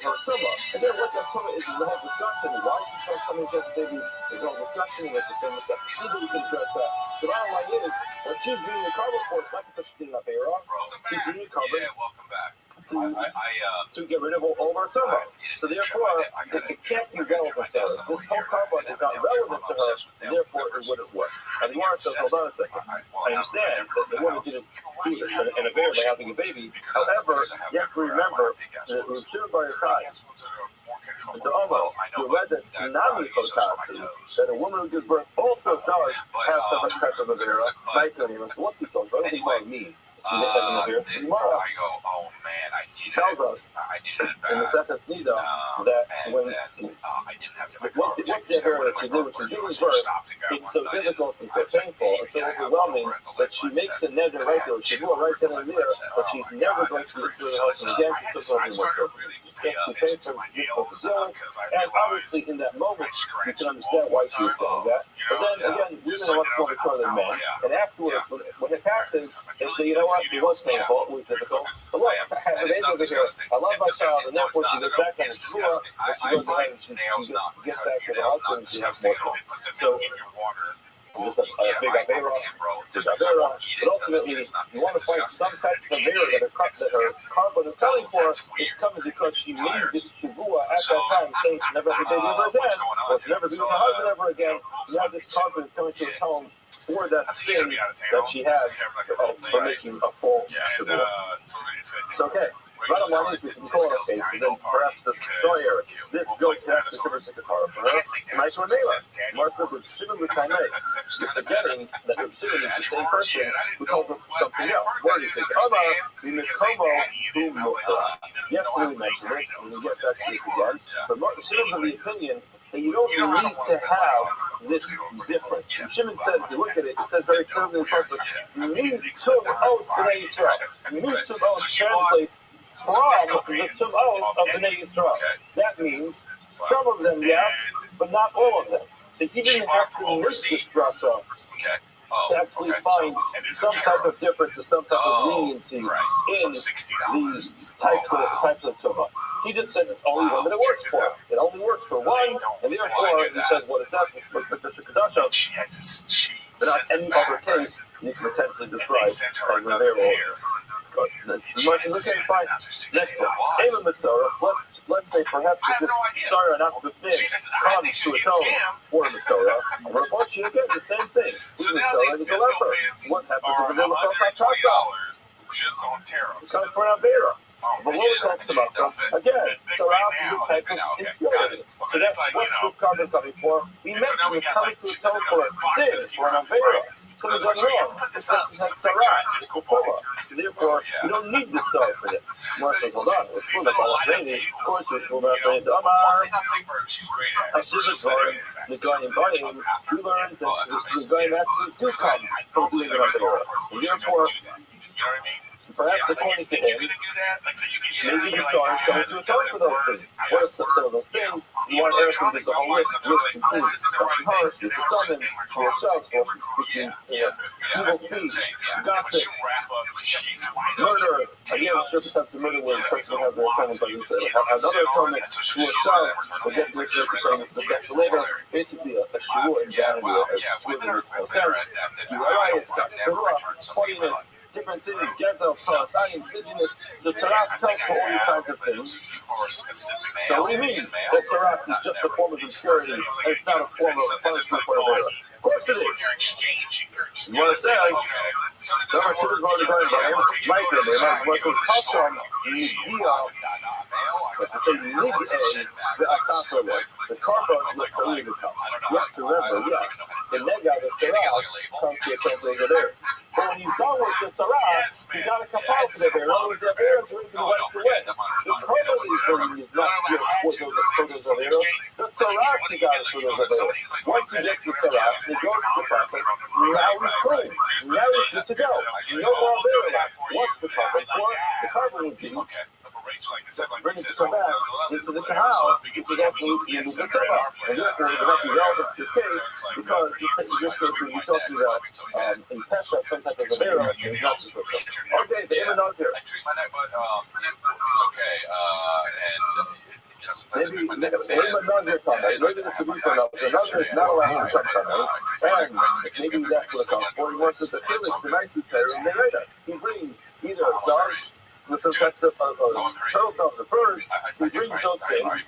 her tumah. And then what that tumah is the whole discussion. Why she starts coming to the baby? There's no discussion with the tumah stuff. She can address that. So the bottom line is, when she's bringing the carbon for it, it's not because she's getting up air off. She's bringing carbon. Yeah, welcome back. To get rid of all our tumah. So therefore, it can't be relevant to her. This whole carbon is not relevant to her, and therefore it wouldn't work. And the Gemara says, hold on a second. I understand that the woman didn't do it in a bear by having a baby. However, you have to remember that Rav Shimon Bar Yochai, the Omo, you read that Nami Chotasi, that a woman who gives birth also does have some type of avera. What's he told? What does he mean? She has an avera. The Gemara tells us in the Sefes Nida that when what the avera that she did when she's giving birth, it's so difficult and so painful and so overwhelming that she makes a neder right there. She will right then and there, but she's never going to do the husband again. She's still going to too painful, difficult to do. And obviously, in that moment, you can understand why she is saying that. But then again, women are much more mature than men. And afterwards, when it passes, they say, you know what, it was painful, it was difficult. But look, I have an baby over here. I love my child, and therefore she gets back on the shua, but she goes ahead and she gets back to the husband and she has more fun. So, is this a big avera? Just avera. But ultimately, you want to find some type of avera that her carbon is coming for. It's coming because she made this shavua at that time, saying she never have a baby ever again, or she never be with her husband ever again. So now this carbon is coming to atone for that sin that she has for making a false shavua. So okay. Bottom line is we can call it okay, so then perhaps the Sawyer, this goes back to Shimon Sikakara for her. It's nice one, Mela. Mar says with Shimon Lukainei, you're forgetting that with Shimon is the same person who told us something else. What is it? Ama, we make Komo, whom Mokra. You have to really mention this, and we'll get back to this again. But Shimon's of the opinion that you don't need to have this different. And Shimon said, if you look at it, it says very clearly in the person, Mi Tum Oth B'nai Yisrael. Mi Tum Oth translates from the Tumos of Bnei Yisrael. That means some of them, yes, but not all of them. So he didn't actually miss this drasha to actually find some type of difference or some type of leniency in these types of tumah. He just said it's only one that it works for. It only works for one, and therefore he says what is that? It's B'Kesher Kedusha. But not any other case you can potentially describe as an available. Okay, fine. Next one. Let's say perhaps if this Sarah not B'fnim comes to atone for the Mitzvah, I'm going to post you again, the same thing. With Mitzvah is a leper. What happens if the Mitzvah comes for an Avera? But what we call Tumasa, again, Sarah is a type of impurity. So that's what's this carbon coming for? We mentioned it's coming to atone for a sin, for an Avera. Something done wrong. This person had Sarah, it's Kupova. So therefore, you don't need this Sarah for it. Mar says, hold on, it's full of Balafreni. Of course, it's full of Balafreni. Amar, Hashiva Dvarim, Nigayim Bayim, we learned that the Nigayim actually do come from doing an Avera. And therefore, perhaps according to him, maybe the Sar is going to atone for those things. What are some of those things? You want everything to go on risk and things. Washing hearts, is stomach, for yourself, speaking evil speech, gossip, murder. Again, it's just sense of murder where the person has their atonement, but another atonement to herself. We'll get to this discussion later. Basically, a shua in vanity, a shua that makes no sense. URI is haughtiness, different things, Gezel, Palestinian, indigenous. So Taras comes for all these kinds of things. So what do you mean that Taras is just a form of impurity and it's not a form of punishment for a Avera? Of course it is. What it says, the Rashid is already going by him, Micah, what it says, Hasham, Nigia, what's to say, Nig-A, the Akapole, the carbon was to leave the cup. You have to remember, yes, the Nega, the Taras, comes to a temple over there. But when he's done with the Taras, he got a compile for the Avera. In other words, the Avera is ready to wet to wet. The carbon is not just for those Averas. The Taras, he got it for those Averas. Once he gets the Taras, he goes through the process. Now he's clean. Now he's good to go. No more Avera left. What's the carbon for? The carbon would be bring it to come back into the Kahal, which is ultimately the Torah. And therefore, it would not be relevant to this case, because this case would be talking about in Pesach, some type of Avera, and not just with them. Okay, the Ibn Nazir. I treat my neck, but it's okay. Maybe Ibn Nazir Tanai, maybe this would be for Nazir. Nazir is not allowed to come Tanai, and maybe that's what it comes for. He wants us to feel it, the nice Terror, and he brings either dogs with some types of turtle doves or birds, so he brings those things.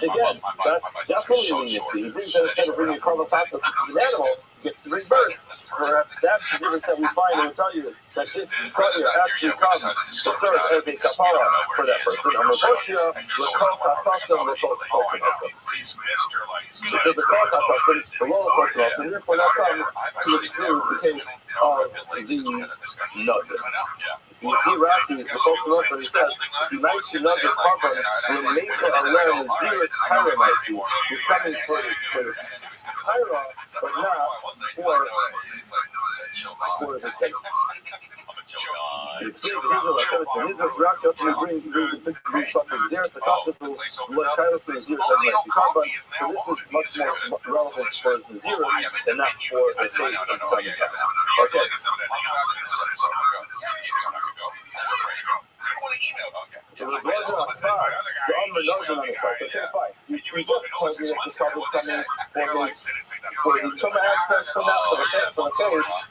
Again, that's definitely leniency. He brings that instead of bringing a carnal type of an animal, he gets to bring birds. Perhaps that's the difference that we find and will tell you that this Sawyer actually comes to serve as a kapara for that person. I'm a Boshia, L'kol Katasim, L'kol Kokanasa. So the Kol Katasim is below the Kokanasa, and therefore that comes to exclude the case of the Nazir. You see Rashi, the Kokanasa, he says, the nice Nazir carbon will make it alone Nazir's Tyrannicy. He's coming for Tyra, but not for the sake. The Israelites says, the Israelites Rashi up to bring the big stuff of Xeris, the Kostafu, what Kairos is Xeris has nice carbon. So this is much more relevant for the Xeris than not for the state of the government. Okay. The Rebbe's outside, the Amr knows on the fight. Okay, fine. We just told you that this problem is coming for the Tuma aspect, but not for the cage.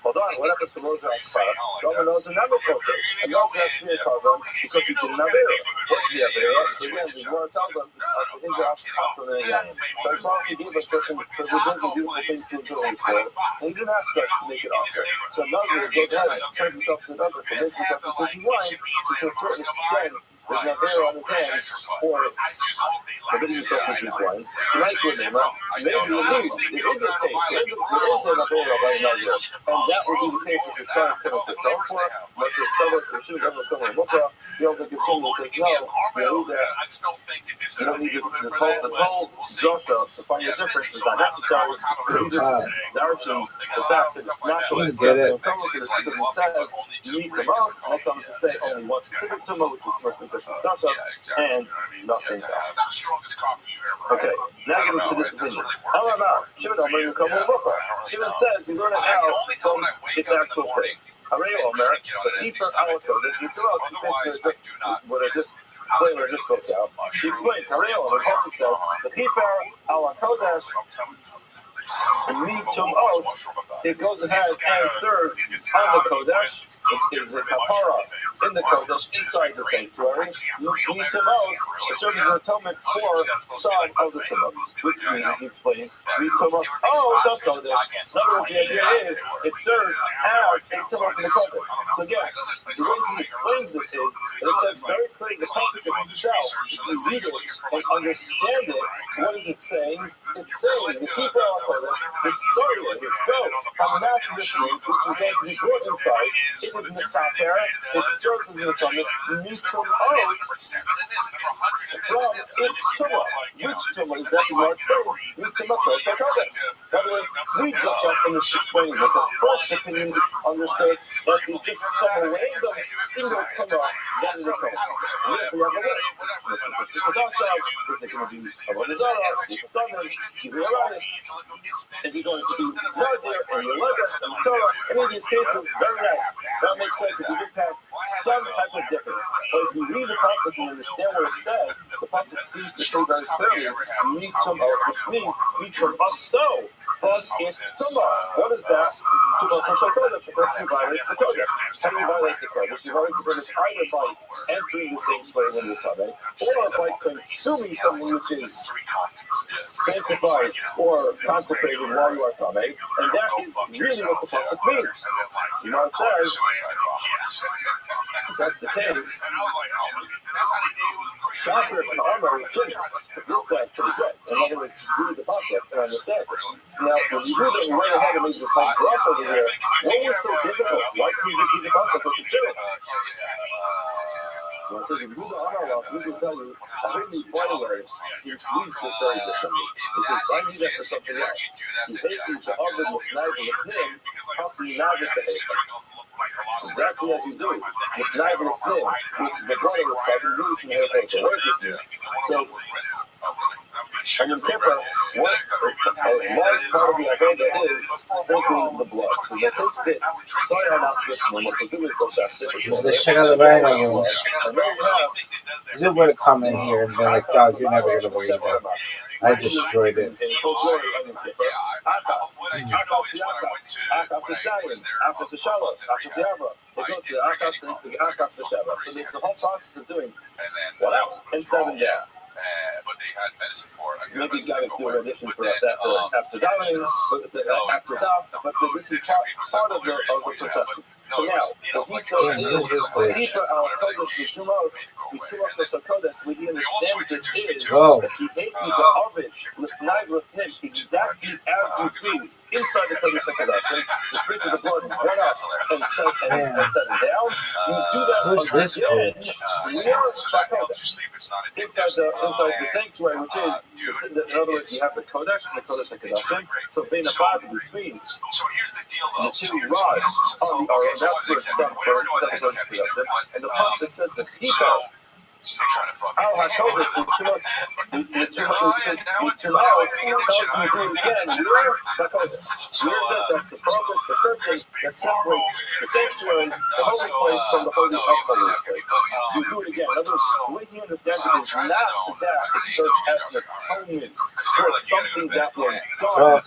Hold on, what happens to Rebbe's outside? The Amr knows another focus. And not has to be a carbon because he didn't have it. What's the Avera? So again, the Gemara tells us that the Israel after the Yanim. But as long as he gave us certain, so he does the beautiful things to enjoy his world, and he didn't ask us to make it also. So another goes ahead and turns himself to another, so makes himself into drinking wine, so to a certain extent, there's an Avera on his hands for forbidding himself to drink wine. So nice with him, right? Maybe it is a case. There is an Avera by another. And that would be the case if the son is coming to stone for it. But the son should have ever come on Mukha. The other continues and says, no, you don't need this whole Joshua to find the difference is not necessary. So he just narrates the fact that it's natural. It says, you need to most, and I'll come to say only one specific tumor, which is perfect. And nothing else. Okay, now get into this opinion. Shimon says we learn it out from its actual phrase. Hareo Omer, the Efer Al Kodesh, you throw out this basically what I just explained or just goes out. He explains Hareo Omer, the Pasuk says, the Efer Al Kodesh, Os, it goes ahead and serves on the Kodesh, which is a kapara in the Kodesh inside the sanctuary. Os, it serves as an atonement for side of the Tumos, which means, he explains, Os of Kodesh. In other words, the idea is it serves as a tumos in the Kodesh. So again, the way he explains this is that it says very clearly the Pasuk itself, if you read it and understand it, what is it saying? It's saying the people are the soil, his goat, have massive listening, which is going to be brought inside. It is in the top area. It serves as an atonement. From its tumor. Which tumor is that in our explains? Which tumor first are covered. In other words, we just got finished explaining that the first opinion is understood that it's just some random single tumor that is occurring. We have a list. Is it going to be a is he going to be Nazir and Yelagah and Torah? Any of these cases, very nice. That makes sense if you just have some type of difference. But if you read the Pasuk and you understand what it says, the Pasuk seems to say very clearly, meet Tumah, which means meet from us so from its Tumah. What is that? Tumah Social Kodesh. The person who violates the Kodesh. How do you violate the Kodesh? You violate the Kodesh either by entering the sanctuary when you're Sabbath, or by consuming something which is sanctified or consecrated while you are Tameh, and that is really what the Pasuk means. You know, it says, if that's the case, Shaper and Amar and Shimon, this sounds pretty good. In other words, just read the Pasuk and understand it. So now, when you read it and went ahead and made this whole graph over here, what was so difficult? Why couldn't you just read the Pasuk and consider it? When it says, if you do the honor law, we will tell you, I heard me quite aware, he reads this very differently. He says, I need that for something else. He hates the oven with knife and with name, how can you not get the hater? exactly as you do. With neither of them, with the blood of the spot, you do this in the hair culture. Where is this here? So, and in Kippur, what a large part of the agenda is sprinkling the blood. So they take this, soy not this one, what to do is go So let's check out the right of them. and there you have. You would have come in here and been like, dog, you're never gonna believe that. I destroyed it. In full glory on the Kippur. Achas. Achas Yakas. Achas Ishdayim. Achas Ishalos. Achas Yabra. It goes to Achas to Achas Sheva. So there's the whole process of doing what else? In 7 days. But they had medicine for it. Maybe he's got to do an audition for us after dying, after death, but this is part of the perception. So now, what he says is, Keeper our Kodesh B'Shumos, B'Tumos Kodesh, we understand this is that he basically the Ovid, L'fnai L'fnim, exactly as you do inside the Kodesh HaKodashim, to sprinkle the blood right up and set it down. You do that Who's this again. bitch? We are inside the sanctuary, which is, in other words, you have the Kodesh and the Kodesh HaKodashim. So being a body between the two rods on the Aron, that's where it's done for the Kodesh HaKodashim. And the pasuk says that Keeper our HaKodesh, the two hours, tells you again, you're the Kodesh. That's the promise, the curtain that separates the sanctuary, the holy place, from the holy of holy place. So you do it again. In other words, the way you understand it is not that it serves as an atonement for something that was done.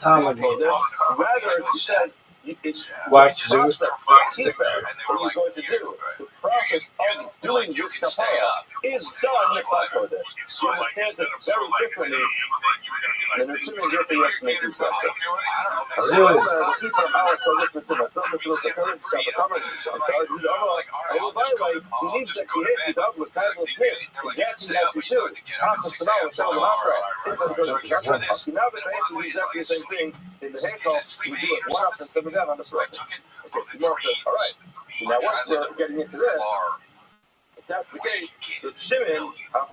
Rather, it says, it's Watch the process that you're going to do. The process of doing this kapara is done in Kodesh. You understand it very differently than the two different estimate is done. On the surface. Okay, so all right. So now once we're getting into this, if that's the case, the Shimon, how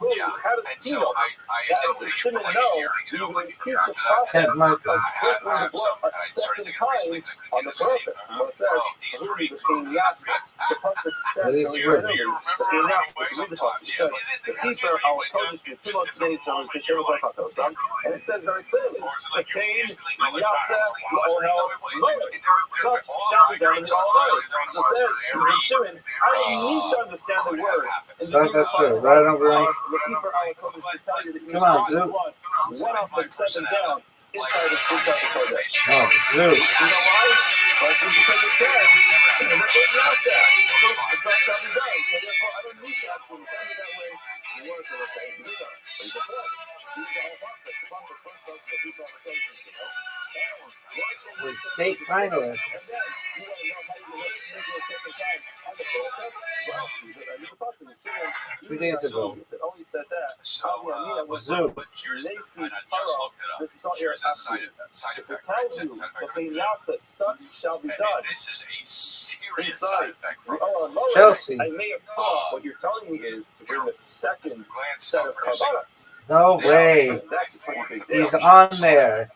does he know? How does the Shimon know you will repeat the process of sprinkling the blood a second time on the surface? And what it says, the pasuk says very clearly, the pasuk says, the keeper our Kodesh with 2 months days from the Shem HaKadosh, and it says very clearly, the chain Yaseh L'Ohel Moed. Such shall be done in all others. So it says, the Shimon, I don't need to understand the word. That's true. Right over there. Come on, Zoo. One up and 7 down inside the Kodesh. Oh, Zoo. You know why? Because it says, and the thing now says, so it's not something done. So therefore, I don't need to actually send it that way. You want to okay, you do that. But you can play. These are all boxes. The first person that people on the Kodesh, you know. We're state finalists. 2 days ago. Always said that. Zoo. This is all here. If it tells you that the Yasa, such shall be done. This is a serious side effect. Chelsea. I may have thought what you're telling me is to bring a second set of carbonates. No way. That's a pretty big deal. He's on there.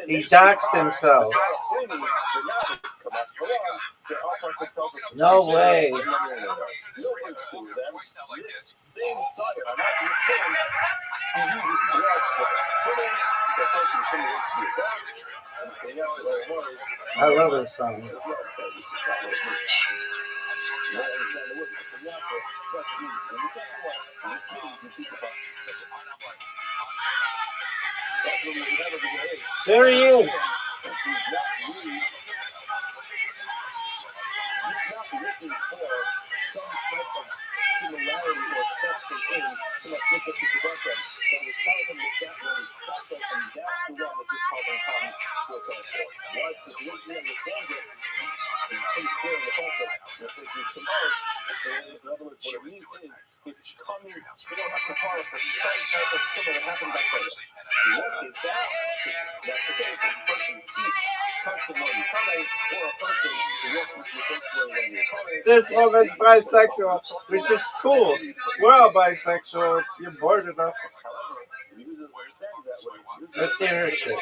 He doxed himself. No way. I love this song. There he is. Similarity or substance in so much with the production that was telling him that one is special and that's the one that this problem comes to a cause for. Why? Because once you understand it, it's pretty clear in the process. You'll say you can in other words, what it means is it's coming, you don't have to follow for some type of thing that happened back there. What is that? That's the case. If a person eats testimony coming or a person who walks into the sanctuary when you're coming. This woman's bisexual, which is cool. We're all bisexual. You're bored enough. Let's hear her shit.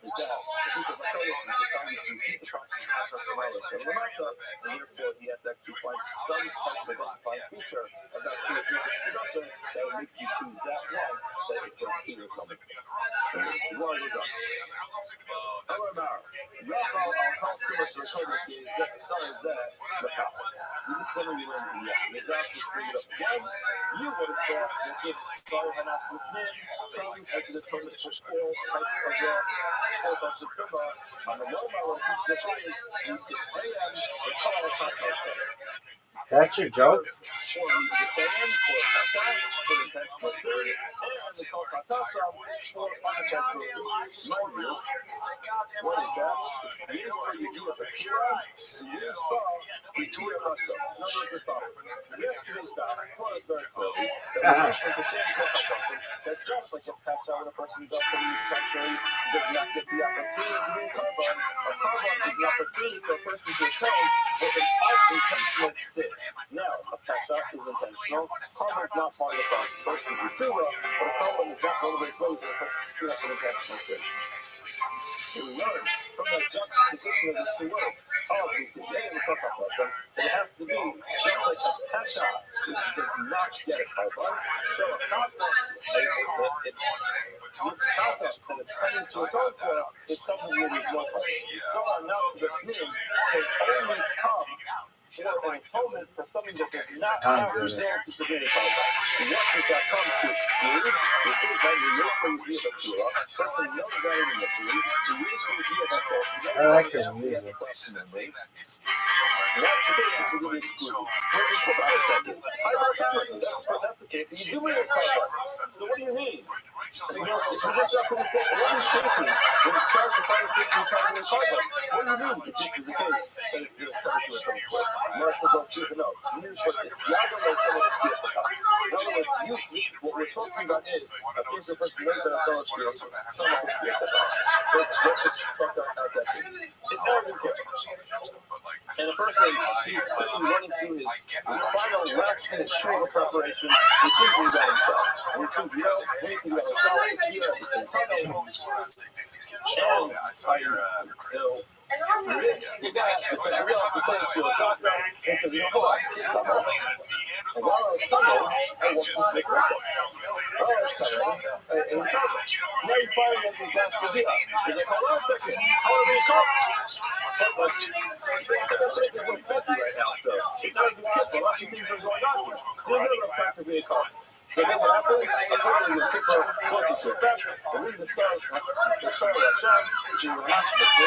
is that the people of Torah is deciding to keep the contract from Allah, and therefore he has to actually find some type of identifying feature of that creative production that will make you choose that one that is going to your company. Why is that? However, Yachal al-Kal Kumash is sorry, Zed, Machal. You just don't even learn it yet. You have to bring it up again. You would have thought that this sorry Hanas Lifnim comes as the atonement for all types of the 4th of September. On the Yom HaRosh, the phrase, you can AM, the call of Hakosha. That's your joke? For the Pesach, for Pesach, for the intentional sin, and the Kol Chatasam for unintentional sin. Mind you, what is that? The use for you as a Kira, the use for is Kira Masa. Number of the stop. Yesterday's stop, was very clearly, that was the same Kol Chatasam. That's just like a Pesach when a person does something intentionally, does not get the opportunity to be a Karban. A Karban is an opportunity for a person to atone with an unintentional sin. Now, a Pesach is intentional. Karban is not part of the process. A person is Tshuva, but a Karban is not one of those ways that a person can have an intentional sin. We learn from that juxtaposition of the two words of the Sijay and the Kol Chatasam that it has to be just like a Pesach, which does not get a Karban. So a Karban, this Pesach that it's coming to atone for is something where there's no Karban. So our Nafs B'Pnim can only come for an atonement for something that does not have the ability to be a Karban. What does that come to exclude? We say that the Yom HaYidiyah B'Tura, person knows that in the mystery, the Yom HaYidiyah B'Tura, I like your music. that's the case, it's going to be excluded. That's the case, and you do need a Karban. So what do you mean? You know, if you just up and say, what is cases when you charge the final case and you charge the Karban? What do you mean if this is the case? And if you're just coming to a coming court. Marshall don't even know. You use what this Yaga may say is case account. In other words, what we're talking about is a case of person knows that a seller is some of his case account. So let's just talk about that case. It's all in here. And a person, he's quickly running through his final last minute short preparation, he's thinking about himself. And he thinks, you know, anything about himself, here, everything's coming. And you got it's like real to say to a doctor and says, you know what? And while I was coming, I walked into the circle. While I was coming, and he tells me, now you find this is last idea. He's like, hold on a second, how are they called? But things are going messy right now, so it's not even kids, a lot of things are going on here. There's not enough time to be a call. So then what happens? According to the people closest to effect, and read the stars, the star of Hashem, to the hospital,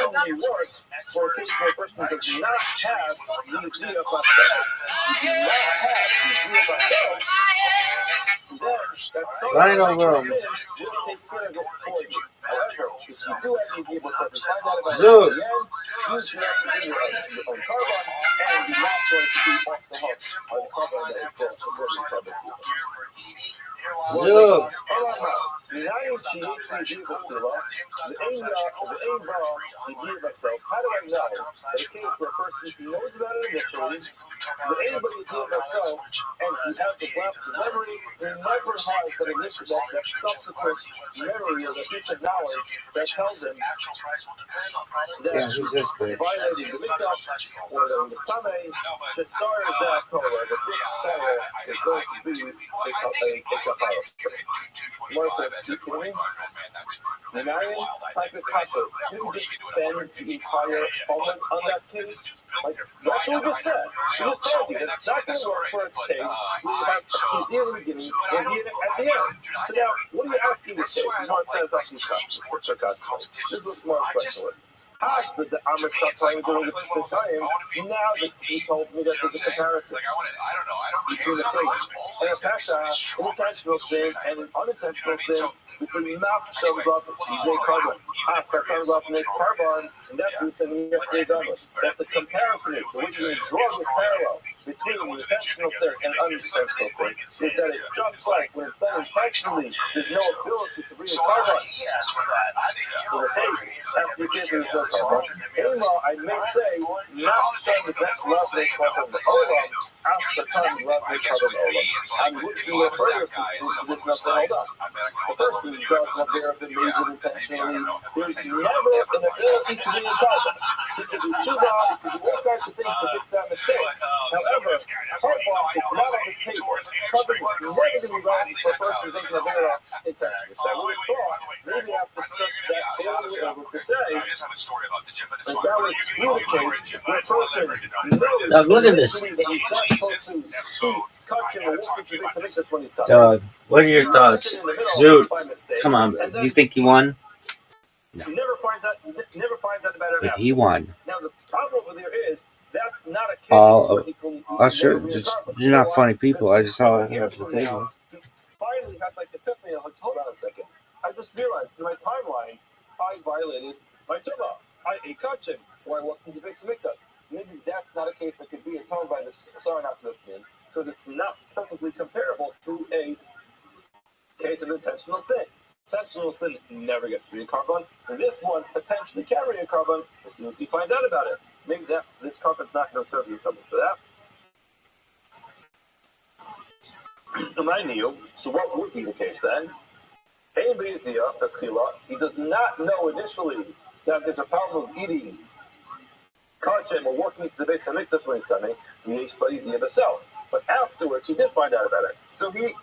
only works for a person that does not have the idea of myself. If you do not have the idea of myself, then that Final room. will take care of it for you. However, if you do have the idea of myself and find out about it, you should have to do your own Karban, and you're not going to be off the hook on the Karban that is built for working Karban. Zoom. How do I know that it came for a person who knows about it initially, that anybody do it myself, and he has the lapse of memory, he never has that initial, that subsequent memory or the piece of knowledge that tells him that he's just great. violating the Mikdash or the Tamei, Cesar is that Torah, that this Sarah is going to be a Kafara. One says, keep going. Denying type of Kasha. Didn't just spend the entire moment on that case. Like, that's what we just said. We just told you that it's not going to work for its case. We have the idea in the beginning and the idea at the end. So now, what are you asking this case? Mark says asking Kasha. This is what Mark's question was. But the Amrit Chatzayim doing it at the time, now that he told me that there's a comparison between the things. And a Pasha, an intentional sin and an unintentional sin, it's a not showing up Yidei Carbon. After talking about Yidei Carbon, and that's what we said in yesterday's Amos. That the comparison is, the which is a strongest parallel between the intentional sin and unintentional sin, is that it just like when it's done intentionally, there's no ability to bring a carbon. So the same, after you give there's no carbon. Meanwhile, I may say, not saying the best love makes carbon the Olam, after time love makes carbon the Olam. I wouldn't be no further if this not hold up. The person does not there have been made it intentionally. There's never an ability to bring a carbon. He can do tshuva, he can do all kinds of things to fix that mistake. However, heart wash is not on his case. Carbon is never going to be wrong for a person thinking of error intentionally. So I would have thought, maybe I have to stretch that totally over to say, and that would exclude the case where a person knows Doug, look at this. that he's not supposed to touch him or walk into this, I think that's when he's touching. Doug, what are your thoughts? Zoot, come on, do you think he won? No. Never finds out about it. But he won. Now the problem over there is that's not a case All where he can sure, you're not funny people. I just saw it here. Finally has like the epiphany. I'm like, hold on a second. I just realized in my timeline, I violated my Torah. I ate kachin, or I walked into Beis Hamikdash. Maybe that's not a case that could be atoned by the Sarah Natsmithman, because it's not perfectly comparable to a case of intentional sin. Intentional sin never gets to be a carbon, and this one potentially can be a carbon as soon as he finds out about it. So maybe that this carbon's not going to serve as a trouble for that. So what would be the case then? He does not know initially that there's a problem of eating kachem or walking into the Beis Hamikdash when he's tummy, but afterwards he did find out about it. So he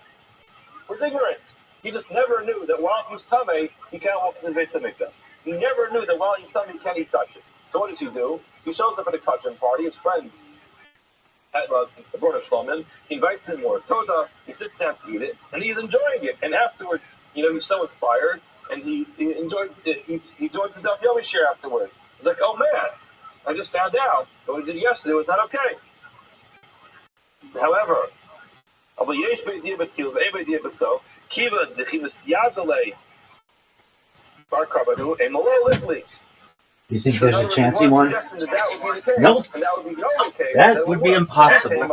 was ignorant. He just never knew that while he's tummy, he can't walk into the Beis Hamikdash. He never knew that while he's tummy, he can't eat kachem. So what does he do? He shows up at a kachem party. His friend, the brother Shlomo, he invites him more Toda. He sits down to eat it, and he's enjoying it. And afterwards, he's so inspired, and he joins the Daf Yomi share afterwards. He's like, oh man, I just found out that what we did yesterday was not okay. However, Kiva the Chivas Yadale Bar Karbanu a Malo Litly. You think there's a chance he won? Nope. That would be impossible.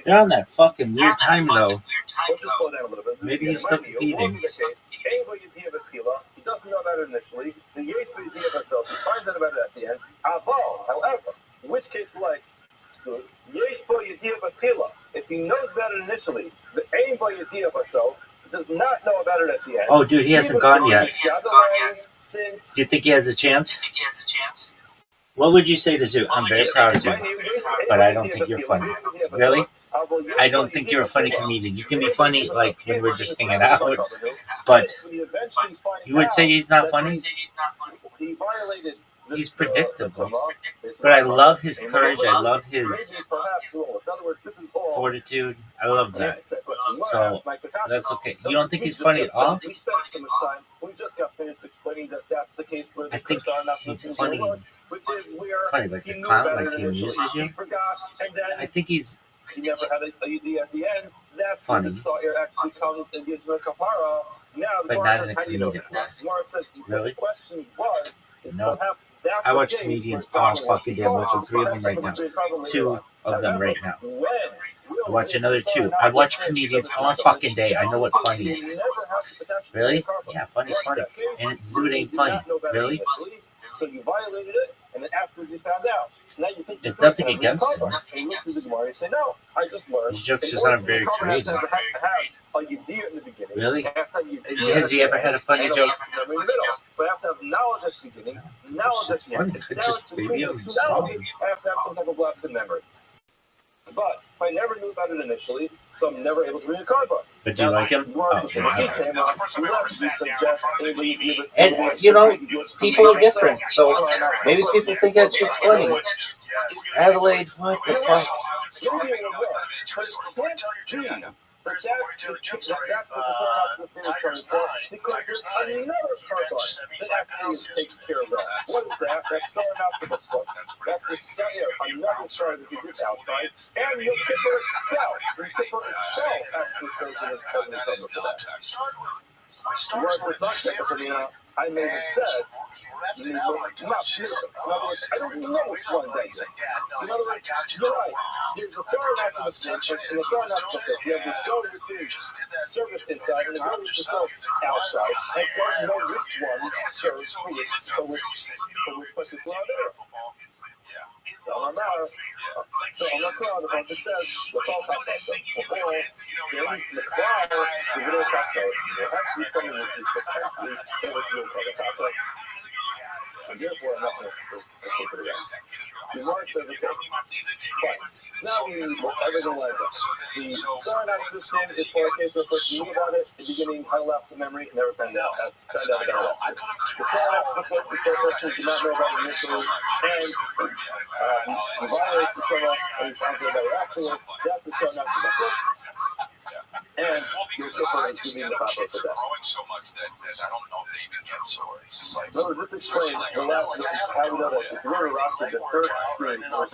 They're on that fucking weird time though. Maybe he's still competing. He doesn't know about it initially. The Yesh B'Yediyah himself, he finds out about it at the end. However, in which case, it's good. Yesh B'Yediyah B'Tchila. If he knows about it initially, the Ein B'Yediyah himself does not know about it at the end. Oh, dude, he hasn't gone yet. Do you think he has a chance? What would you say to Zoot? I'm very proud of you, but I don't think you're funny. Really? I don't think you're a funny comedian. You can be funny like when we're just hanging out, but you would say he's not funny? He's predictable. But I love his courage. I love his fortitude. I love that. So that's okay. You don't think he's funny at all? I think he's funny. Funny like a clown, like he amuses you. I think he's he never had a UD at the end. That's funny. when the Sawyer actually comes and gives him a kapara. Now the But not in a comedic way. Really? The question was, no. I watch comedians all fucking day. I'm watching 3 of them right now. 2 of them right now. I watch another 2. I watch comedians all fucking day. I know what funny is. Really? Yeah, funny's funny. And Zoot ain't funny. Really? So you violated it, and then afterwards you found out. So now you think there's nothing against him. And you look through the Gemara and say, no, I just learned. His jokes just aren't very creative. Really? Has he ever had a funny joke? So I have to have knowledge at the beginning, knowledge at the end. It's just maybe I have to have some type of lapse in memory. But I never knew about it initially, so I'm never able to read a card book. But do you like him? Oh, And, people are different, so maybe people think that shit's funny. Adelaide, what the fuck? But that's what the start off the finish coming for, because there's another carbon that actually takes care of that. What is that? That's starting off with the foot. That's the start here. Another start that gets outside. And your kipper itself. Your kipper itself actually starts in the present cover for that. Whereas it's not kipper, I may have said, not sure. In other words, I don't know which one does it. In other words, you're right. There's the start off of the finish and the start off of the finish. You have this go to the service inside and the go to the self outside. I don't know which one serves for which such as well there. So I'm not proud of what it says. The salt top sins, the flour, the little top toast. There has to be something that is potentially able to do the top toast. And therefore, I'm not going to take it around. So Mark says, okay, fine. Now we everything lines up. The sign after this thing is for a case where a person knew about it, the beginning, had a lapse of memory, never found out about it. The sign after this is for a person who did not know about it initially, and violates the trauma, and he finds out about it afterwards. That's the sign after the fix. And your suffering is giving the top up for that. In other words, let's explain the last how we know that. If you go to Rashi, the third screen on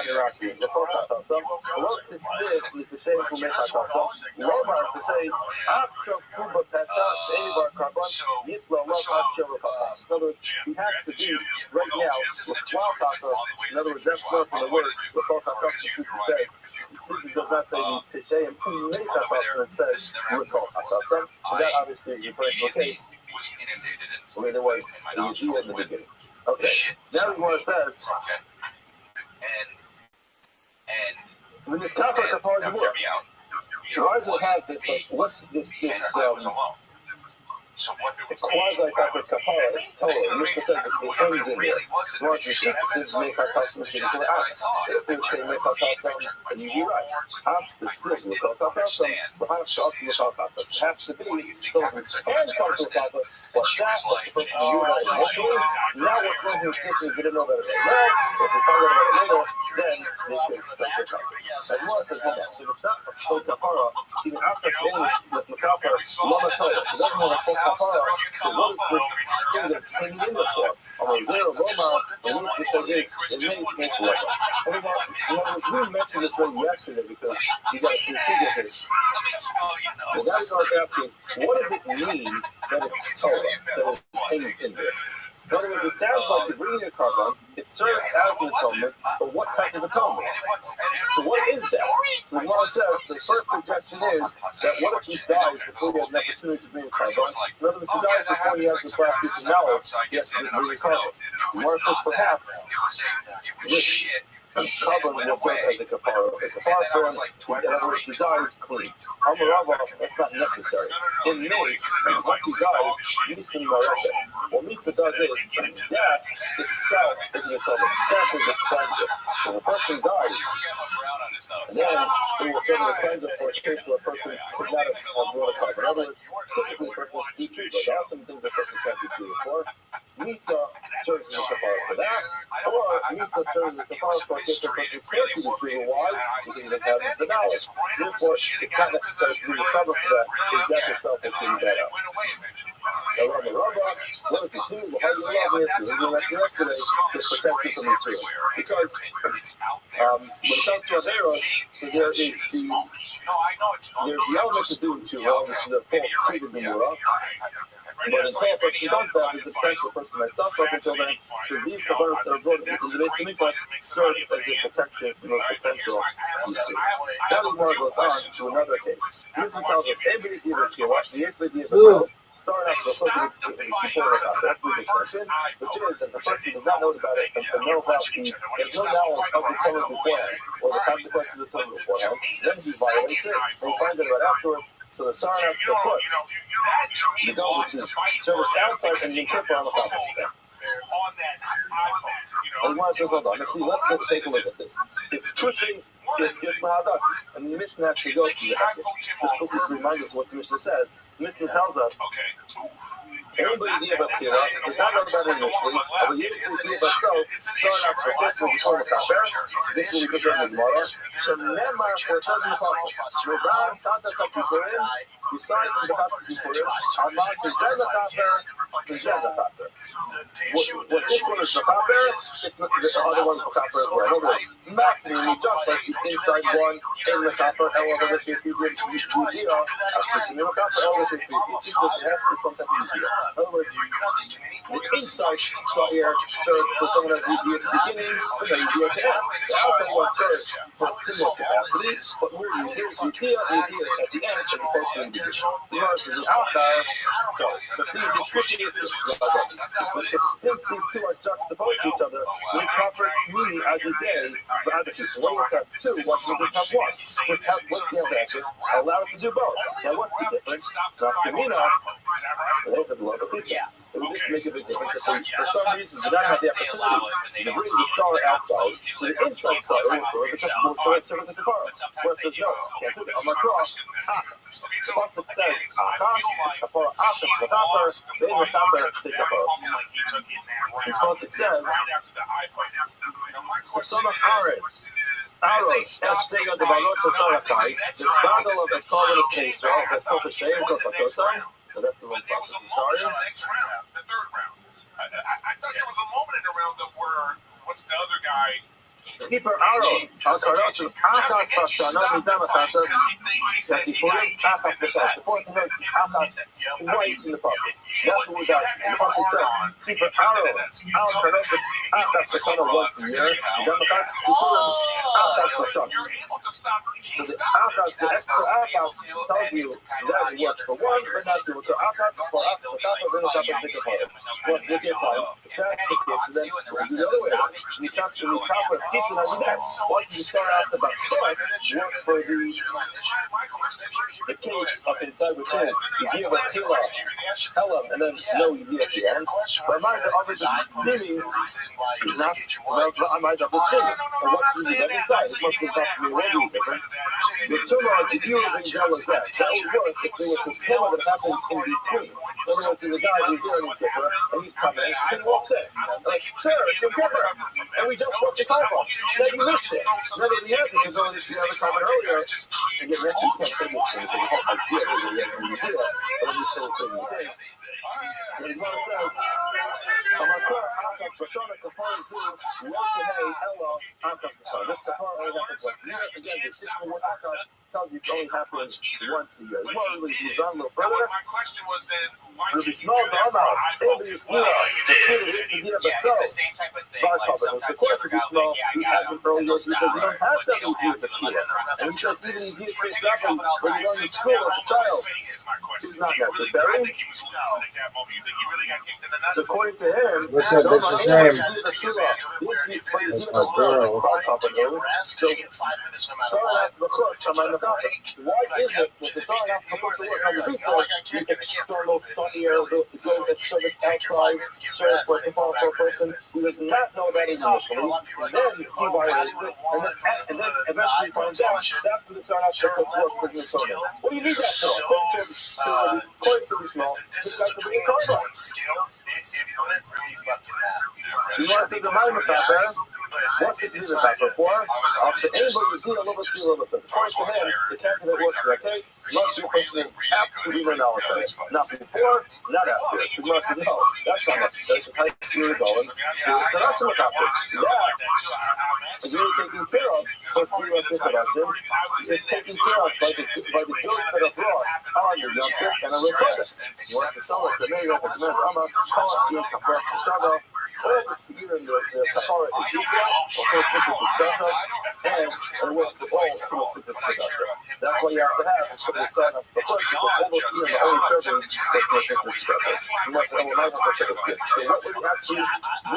your Rashi, the fourth Hatasam, what is this with the same who makes Hatasam? Lomar to say, Akshel Kuba Pesa, Shenivar Karban, Yitla Lov Akshel Rapatas. In other words, he has to be right now with 12 Hatas. In other words, that's more from the word, the fourth Hatas, since it says, since it does not say the Pesheim, and it says recall Hatasam. That obviously is referring to a case where there was a Yeshua in the beginning. Okay, now the Gemara says, when this Kappa Kapar Gemara, why does it have this, like, what's this it's quasi-Kappa Kapara, it's Torah. It used to say that the ends in there. March 6 is make our customers get to the house. If we say make our customers, then you'd be right. Half the six will call our customers, but half the us will call our customers. Has to be so we can come to our customers, but that's what's supposed to be you and I. Now we're going to this, we didn't know that it was well. If we find out about it later, then they could take their customers. As well as that, so it's not for Kapara, even after things with Makapar, Lama Torah, it doesn't have a full Kapara. So what is this thing that's hanging in the floor? On a zero Roma, the need to say this, it makes me Roma. We mentioned this one yesterday because you guys can figure this. The guys are asking, what does it mean that it's Torah, that it's hanging in there? In other words, it sounds like you're bringing a carbon, it serves as an atonement, but what type of atonement? So what is that? So the Gemara says, the first suggestion is that what if he dies before he has an opportunity to bring a carbon? In other words, he dies before he has this last piece of knowledge, he has to bring a carbon. The Gemara says, perhaps, this carbon will serve as a kapara. A kapara for him, in other words, he dies clean. Amarava, that's not necessary. In Mace, once he dies, Misa Marekas. What Misa does is, death itself is an atonement. Death is a cleanser. So the person dies, and then it will serve as a cleanser for a case where a person could not have brought a carbon. In other words, typically a person can be treated, but there are some things a person can't be treated for. Misa serves as a kapara for that, or Misa serves as a kapara for a case where a person can't be treated. Why? Because he doesn't have the knowledge. Therefore, it's not necessary to be recovered for that. His death itself will clean that out. What does it do? How do you love this? We were like yesterday, to protect you from the field. Because when it comes to Averos, so there is the element to do to obviously the full treated the Mura. But until a person does that, there's a potential person might suffer up until then. So these Kabbalas that are brought into the base of Mikvah serve as a protection from a potential issue. Now the Gemara goes on to another case. This one tells us, every idea that you watch the idea of the sorry, not the person before that's the discussion, which is that the person does not know about it and know about there's no knowledge of the Torah beforehand or the consequences of the Torah beforehand, then he violates it and he finds it right afterwards. So the Sarah has to put the goal, which is service outside and the kipper on the top of it. And one says, hold on, actually, let's take a look at this. It's two things, it's Mahadak, and the Mishnah actually goes to the Hakim. Just quickly to remind us what the Mishnah says. The Mishnah tells us, Anybody idea about Kira, did not know about it initially, but you didn't see it so, started out for this will become a Kaper, this will become a Gemara, so Nemar for a dozen apostles, Regan, Tata Sakipurim, besides the Sakipurim, Amar, Zeza Kaper, Zeza Kaper. What this one is the Kaper, the other one's the Kaper as well. Not really just like the inside one in the Kaper, however, if you did Judea, after the Kaper, always if you did some type of Judea. In other words, the inside here served for someone that would be at the beginning, and then you'd be at the end. The outside one served for similar capacity, but where you hear Judea at the end, as opposed to in the beginning. You know, to the outside, so the description is since these two are juxtaposed to each other, we cover me as a day, but as a people. One would have two, one would have one. What's the answer? Allow it to do both. Now, what's the difference? Nafkamina, they have a lot of pizza. It would just make a big difference if for some reason you don't have the opportunity to bring the star outside, so the inside side will serve as a kapara. Where it says, no, can't do that. On my cross, the pasuk says, kapara achas, v'taper, then v'taper, take kapara. The pasuk says, the son of Aaron, Estega de Balot Sarakai, the scandal of the Coven of Israel, the top of Shea and Kofatosan. So that's the one there was a moment in the next round, the third round. I thought there was a moment in the round that where what's the other guy? Keeper Aaron, Al-Karat, Akas Pashana, Mizama Tasa, Yakipurim, Akas Pashana, support the notes, Akas, white in the post. That's what we got. The post says, Keeper Aaron, Al-Karat, Akas Pashana once a year, Mizama Tasa, Kipurim, Akas Pashana. So the Akas, the extra Akas tells you that it works for one, but not two. So Akas for Akas, the top of the top of the Kipurim. What's the difference? If that's the case, then we'll do the other way. We chop the pizza like that. Once you start out about foot, work for the case up inside with his. You give a Hela, and then no, you be at the end. But my other than is not well, my double thing. And what's the other inside? It must have got to be ready difference. The tumor, if you would jealous that would work if there was a tumor that happened in between. In other words, the guy who's doing the kipper, and he's coming, and he walks in. Like, sir, it's your kipper. And we just put the top on. Then you missed it. Then at the end, you can go into the other comment earlier and get rich. You can't say this thing because you have idea what you're going to do. But I'm just saying the thing. And the Gemara says, Amakor Akas Bashana Kapar Zu, Welkehei Elo Akas Bashana. This Kapar only happens once a year. Again, the system with Akas tells you it only happens once a year. The more really moves on a little further. My question was then, why It'll be small to allow. Maybe it's good. The kid is the idea of itself. It's the same type of thing. Bar Like cover. It's the court to be small. We have them earlier. He says you don't have to do the kid. And he says even if you get fixed up when you're going to school as a child, it's not necessary. So according to him, what's that bitch's name? That's my girl. So starting after the court, why is it that the starting after the court to work on the before you get external sunny air, go get service outside, serve for a person who does not know that initially, and then he violates it, and then eventually finds out that's when the start after the court work for the owner. What do you need that for? Quite pretty small. Just got to bring a car back. You want to see the mind of that, man? What's it do the factor for? After anybody who's doing a little bit. According to him, the calculator works for that case. Must be a person is absolutely knowledgeable. Not before, not after. So you must know. That's not necessary. So how you do it going. The rest of the factor. Yeah. Is really taken care of. Plus, we want to think about it. It's taken care of by the goods that are brought on your young kid and a record. Once the summer, the mayor of the command, cost you, compress the struggle. All the severe in the Sahara is equal, and it works for all to this production. That's why you have to have for the son of the first, because all those here in the only serving that can take this process. You must know what this. So what would you actually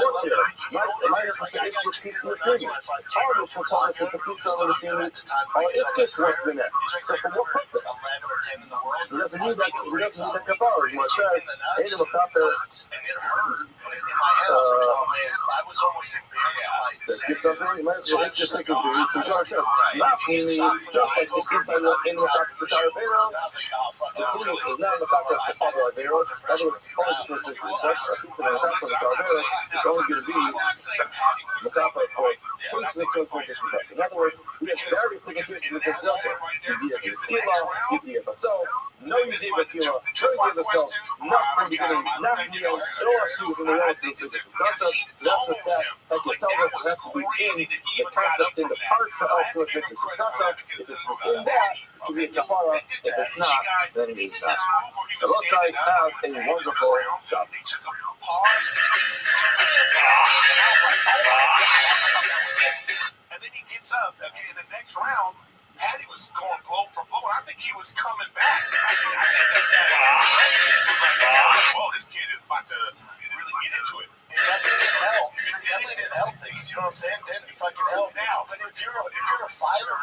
work here? Minus the issue piece of the opinion. How will component of the piece of the opinion? Or is this work the next? So for what purpose? He doesn't need that kapara. He says, hey, the kapara, in my head, I was like, oh man, I was almost embarrassed by saying it. So I just like, oh, Not only just like the inside the in the top of the tower barrel, the pool is not in the top of the tower barrel. That was only the first picture. That's a pizza on the top of the tower barrel. It's only going to be the top of for 26 discompression. In other words, we have very significant discompression. You have the skilla, you have so no you gave a kilo, no you gave a so, not from the beginning, not real, no assume from the relative concept, not the fact that you tell us it has to be in the concept in the parsha of the concept. If it's within that, to be a kafara. If it's not, then it is not. The ROTHSCHILD have a wonderful shop. And then he gets up, okay, in the next round, Patty was going blow for blow, and I think he was coming back. I think that well, this kid is about to really get into it. It definitely didn't help. It definitely didn't help things. You know what I'm saying? Didn't fucking help now. But if you're a fighter,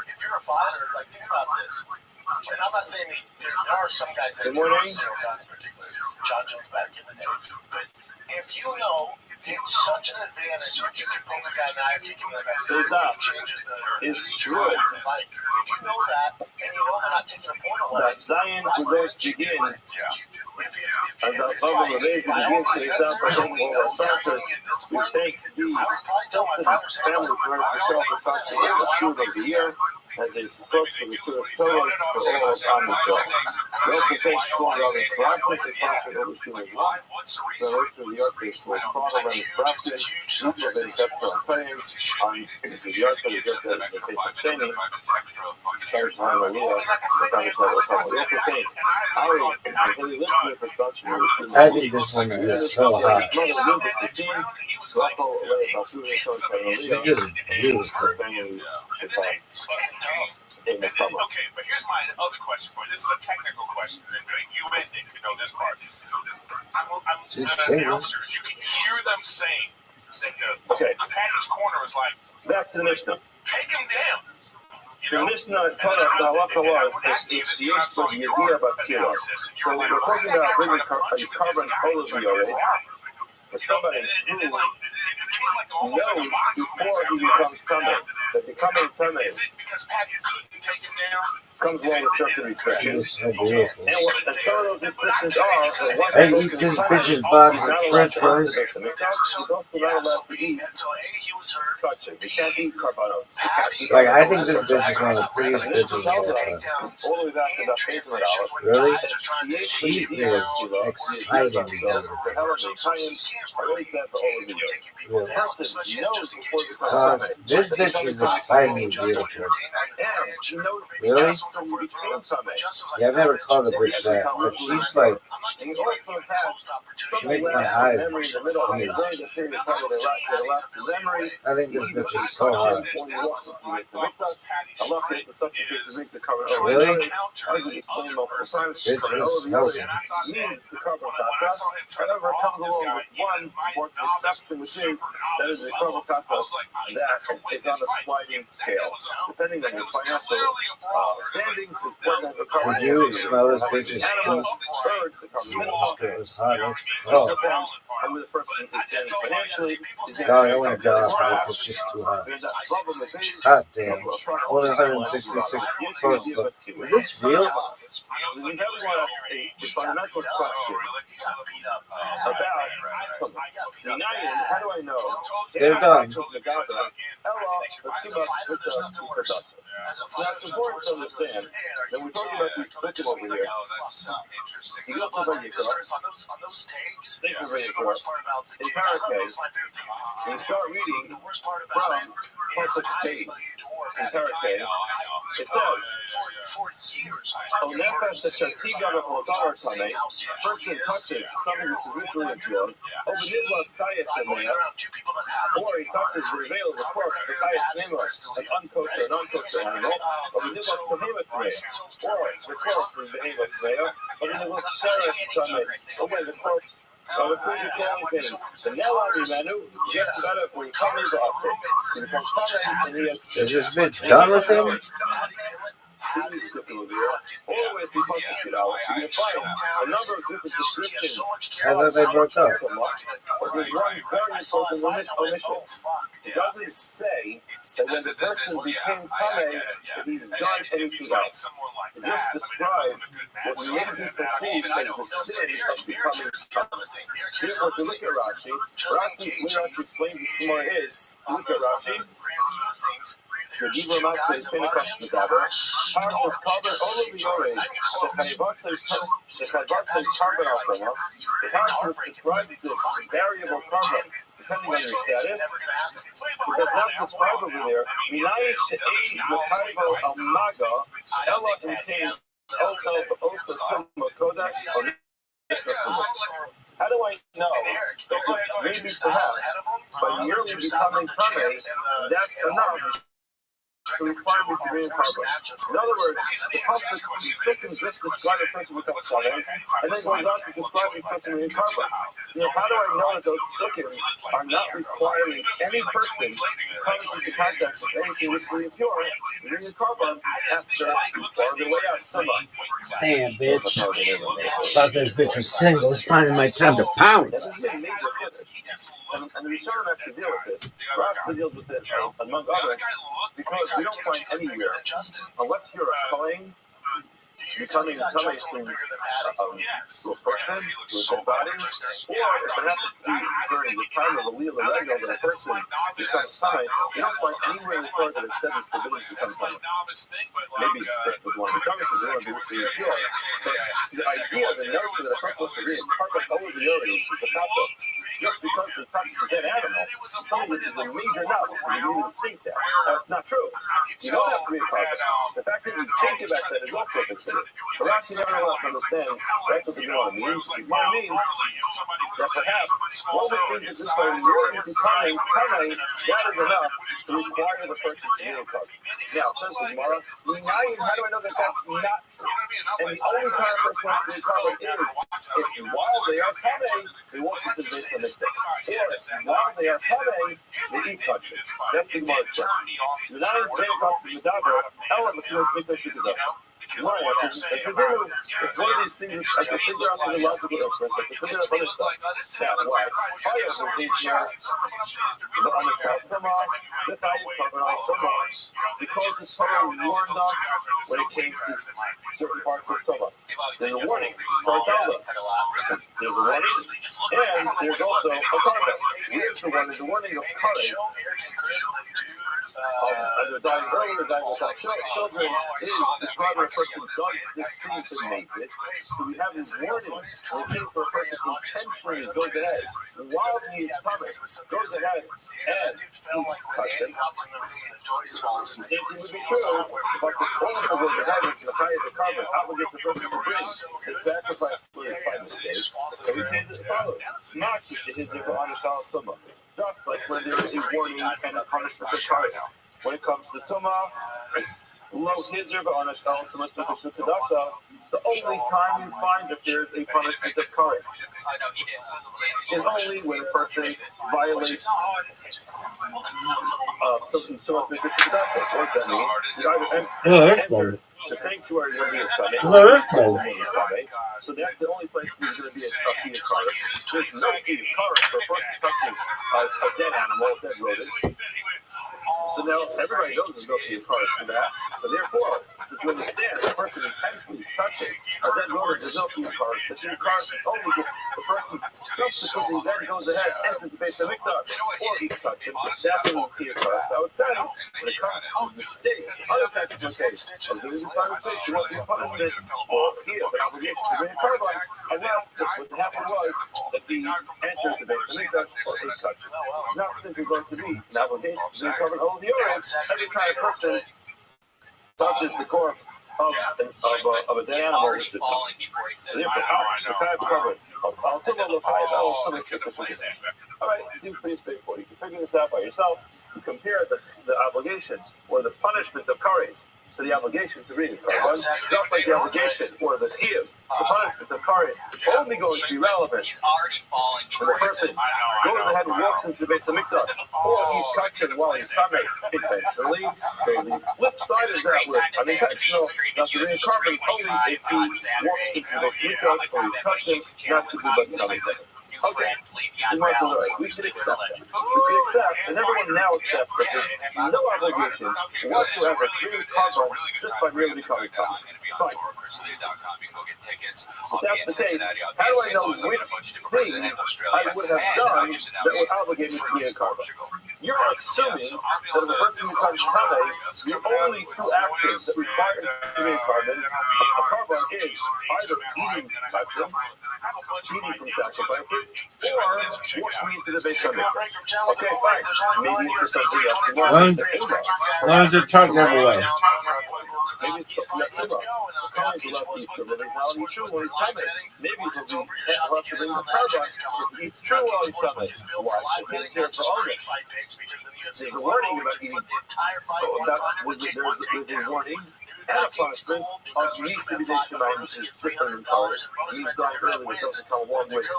like think about this. And I'm not saying there are some guys that are Cyril Gunn in particular, John Jones back in the day. But if you know. It's such an advantage if you can poke a guy in the eye, kick him in the back. It changes the fight. If you know that, and you know they're not taking a point away. That Zion will go begin. As a bubble of age begins to example over Santos, we thank the Tilson family for herself as the student of the year. As a spokes for the Surah Torah for all on the show. The open face for the practice, the pastor over student one. The rest of the artist was father and practice. Each of them kept on playing on the artist that just as the case of training. Started to have a little, the kind of level of the also saying, Ari, until you listen to the perspective of the student. I think this one is so hot. It's just beautiful. In the summer. Okay, but here's my other question for you. This is a technical question, and you and Nick can know this part. The announcers, you can hear them saying that Patty's corner is like, back to the Mishnah. Take him down. The Mishnah taught us the halacha was is the use of Yediyah Batzira. So we're talking about bringing a carbon olive for somebody who knows before he becomes tummy that becoming tummy comes along with certain restrictions. And some of those restrictions are I eat this bitch's box of French fries. He's also not allowed to eat touching. He can't eat carbonos. Like, I think this bitch is one of the prettiest bitches of all time. All the way back to that page Really? She is exciting, this bitch is exciting and beautiful. Really? Yeah, I've never called a bitch that, but she's like, she makes my eyes weird. I think this bitch is so hot. Really? Bitch is healthy. However, it comes along with one important exception, which is that is a carbon compost that is on a sliding scale. Depending on your financial standings, is what that the carbon Did you smell this bitch's food? It was hot. Oh, and the person is standing financially. God, I want to die off it's just too hot. Hot damn. Only 166 posts. Is this real? We never want a fundamental question about United. How do I know? They're done. Now, it's important to understand that we're talking about these clips over here. You go to the think of it in Parakeh, and start reading from Pasuk Taik in Parakeh. It says, "O nefesh shetiga b'chotar tamei." Person touches something that's ritually impure. O v'nidlas kayet tamei, or he touches the veil of the corpse, the kayet tamei, an unkosher, non-kosher animal. Or v'nidlas tamei tamei, or the corpse is the name of tamei. Or v'nidlas sheretz tamei, or when the corpse. The Is this bitch done with him? has it, particular year, always be constituted out. So you find a number of different descriptions. I thought they broke up. But there's one very important omission. It doesn't say that when the person became Tameh, that he's done anything else. It just describes what may be perceived as the sin of becoming Tameh. Therefore, if you look at Rashi, Rashi explains this Gemara is, look at Rashi, the Hebrew Master is Pentecost Medaber, Parshas cover all of the Yoreh, the Chayvatsei Carbon Alpha, the Parshas describes this variable carbon depending on your status. It does not describe over there, Minayin She'eid L'Chayvo Al-Maga, Ella in King, Oso Tum Kodash, or how do I know that maybe perhaps by merely becoming Tameh, that's enough to require me to be in carbon? In other words, the Pasuk just describe a person who becomes Tameh, and then goes on to describe this person being carbon. How do I know that those psukim are not requiring any person coming into contact with anything which is impure to be in carbon after or the way out somebody? Damn, bitch. Thought this bitch was single. It's finally my time to pounce. This is a major finish. And the Rishonim actually deal with this. Rashi deals with it, among others, because we don't find anywhere, unless you're a Kohen, becoming a Tameh to a person, to a dead body, or if it happens to be during the time of the Leah L'Regel that a person becomes Tameh, we don't find anywhere in the Torah that it says it's forbidden to become Tameh. Maybe it's just because one of the Tameh because they want to be ritually impure, but the idea, the notion that a person wants to be in carbon over the Yori is a fact of just because we touch a dead animal, something which is a major novel, and you even think that. That's not true. You don't have to be a carbon. The fact that you think about that is also considered. But Rashi nevertheless understands that's what the Gemara means. The Gemara means that perhaps all the things that this way really becoming Tameh, that is enough to require the person to be a carbon. Now, says the Gemara, how do I know that that's not true? And the only time a person wants to be a carbon is if while they are Tameh, they walk into the base of the mistake. Or while they are Tameh, they eat touch it. That's the Gemara's question. The Minayin Pentecost Medaber, Ella B'Tumas Mikdash Yikadosh. Why? It's one of these things I can figure out from the logical inference. I can figure out other stuff. Now, why? Fire from these here is on the top of the mom. This I will cover on Tumah. Because the Torah warned us when it came to certain parts of Tumah. There's a warning. Torah tells us. There's a warning. And there's also a carbon. Here's the warning. The warning of courage. As we're dying earlier, dying without children, is describing a person who does this thing to make it. So we have this warning. We're looking for a person who intentionally goes ahead, while he is coming, goes ahead and eats custom. The same thing would be true, but the also goes ahead and the higher the carbon, obligate the person to bring the sacrifice for his final stage. So we say that it follows. Not just the his on the Shalom Tumah. Just like when there is a warning and a punishment for courage. When it comes to Tumah, Lo Hizr on a Shalom Tumah Tukasukadasa, the only time you find that there is a punishment of courage is only when a person violates something so Tukasukadasa. What does that mean? He either enters the sanctuary when he is Tameh. So that's the only place where there's going to be a feed of courage. There's no feed of courage for a person touching a dead animal, a dead rodent. So now everybody knows there's no feed of courage for that. So therefore, if you understand, the person intentionally touches a dead rodent, there's no feed of courage. The feed of courage is only if the person subsequently then goes ahead, enters the base of Mikdash, or eats touching. That's the feed of courage. So I would say, when it comes to the mistake, other types of mistakes, of doing the kind of mistakes, you want to be punishment, or here, the obligation to bring a carbon, and that's just what happened was that he entered the base of Mikdash, or ate touching. It's not simply going to be an obligation to bring a carbon over the Urim. Every kind of person touches the corpse of a dead animal, which is therefore, the kind of covers. All right, seems pretty straightforward. You can figure this out by yourself. You compare the obligation or the punishment of kares to to the obligation to read it. Just like the obligation or the chiyuv, the punishment, the kares, only going to be relevant when the person goes ahead and walks into the Beis Hamikdash or eats kachim while he's tamei intentionally. So the flip side of that with unintentional, not to read carbons only if he walks into the Beis Hamikdash or eats kachim, not to do but tamei. Okay, we should accept that. We can accept, and everyone now accepts that there's no obligation whatsoever to read carbon just by merely becoming tamei. Fine. If that's the case, how do I know which things I would have done that would obligate me to be a carbon? You're assuming that if a person becomes tamei, the only two actions that require to be a carbon is either eating kachim, eating from sacrifices, or walking into the Beis Hamikdash. Okay, fine. Maybe it's something else tomorrow. Learn to tuck away. Maybe it's something else tomorrow. The Kohen is allowed to eat true, but he's not eat true while he's tamei. Maybe it will be allowed to bring this carbon if he eats true while he's tamei. Why? Because here for August. There's a warning about eating. There's a warning and a punishment of Nisa B'dei Shemayim, which is different in color. He's done early with doesn't come along with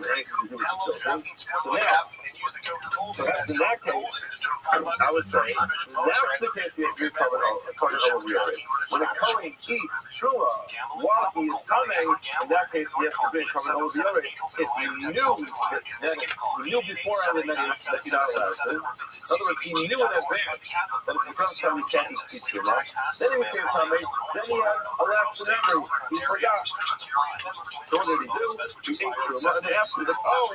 anything to do with the children. So now, perhaps in that case, I would say, that's the case we have to cover over here. When a Kohen eats trua while he is tamei, in that case he has to bring covered over the if he knew beforehand that he's not allowed to. In other words, he knew in advance that if he becomes tamei, he can't eat trua. Then he became tamei, then he had a lapse in memory. He forgot. So what did he do? He ate trua, and they asked him, oh,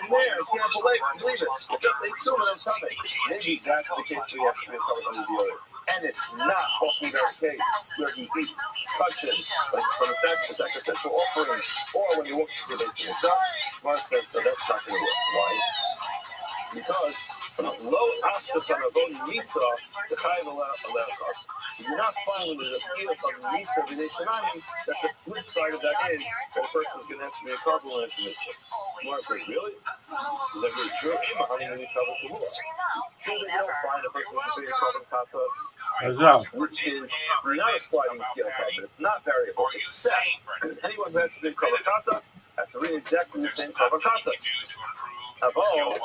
man, I can't believe it. I just ate trua and I'm tamei. Maybe that's the case we have to be covered over the and it's not often their case where he eats kachim, like from a sacrificial offering, or when he walks to the Beis Hamikdash. Mark says that that's not going to work. Why? Because low aspect on a bone mitzvah, the chayv allowed carbon. You're not finding with a feel from Nisa B'dei Shemayim that the flip side of that is that a person is going to have to be a carbon when it's a mitzvah. Mark says, really? Is that really true? I'm honey when you travel to war. So they don't find a person with a bigger carbon katas, which is not a sliding scale carbon. It's not variable. It's set. Anyone who has to be carbon katas has to read exactly the same carbon katas. All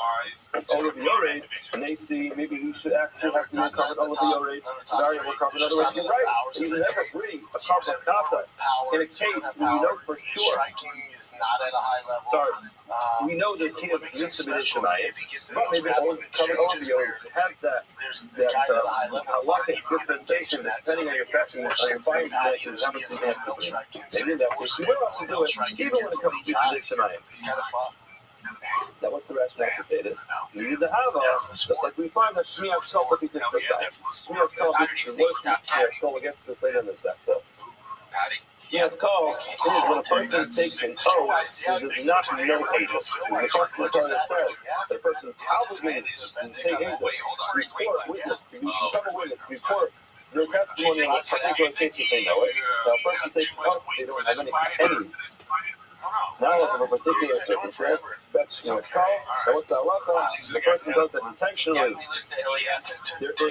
of the Yored, and they see maybe he should actually have to cover all of the Yored, variable carbon. In other words, you're right. You would never bring a carbon katas in a case where you know for sure. Sorry, we know that he has Nisa B'dei Shemayim, but maybe all cover all of the Yored to have that halachic dispensation depending on your fashion, on your finding dimensions, how much you have to do. Maybe in that case, you will have to do it even when it comes to Nisa B'dei Shemayim. Now, what's the rationale to say this? You need to have just like we find that Shmias Kol could be just the same. Shmias Kol is worse than Shmias Kol against this later in the sector. Shmias Kol is when a person takes an oath and does not know English. The person that says the person is obligated to say English, report witness, to become a witness, report their testimony on a particular case if they know it. Now, a person takes an oath, they don't have any. Now, if a particular circumstance, that's Shmias Kol, and what's the halacha? The person does that intentionally. There's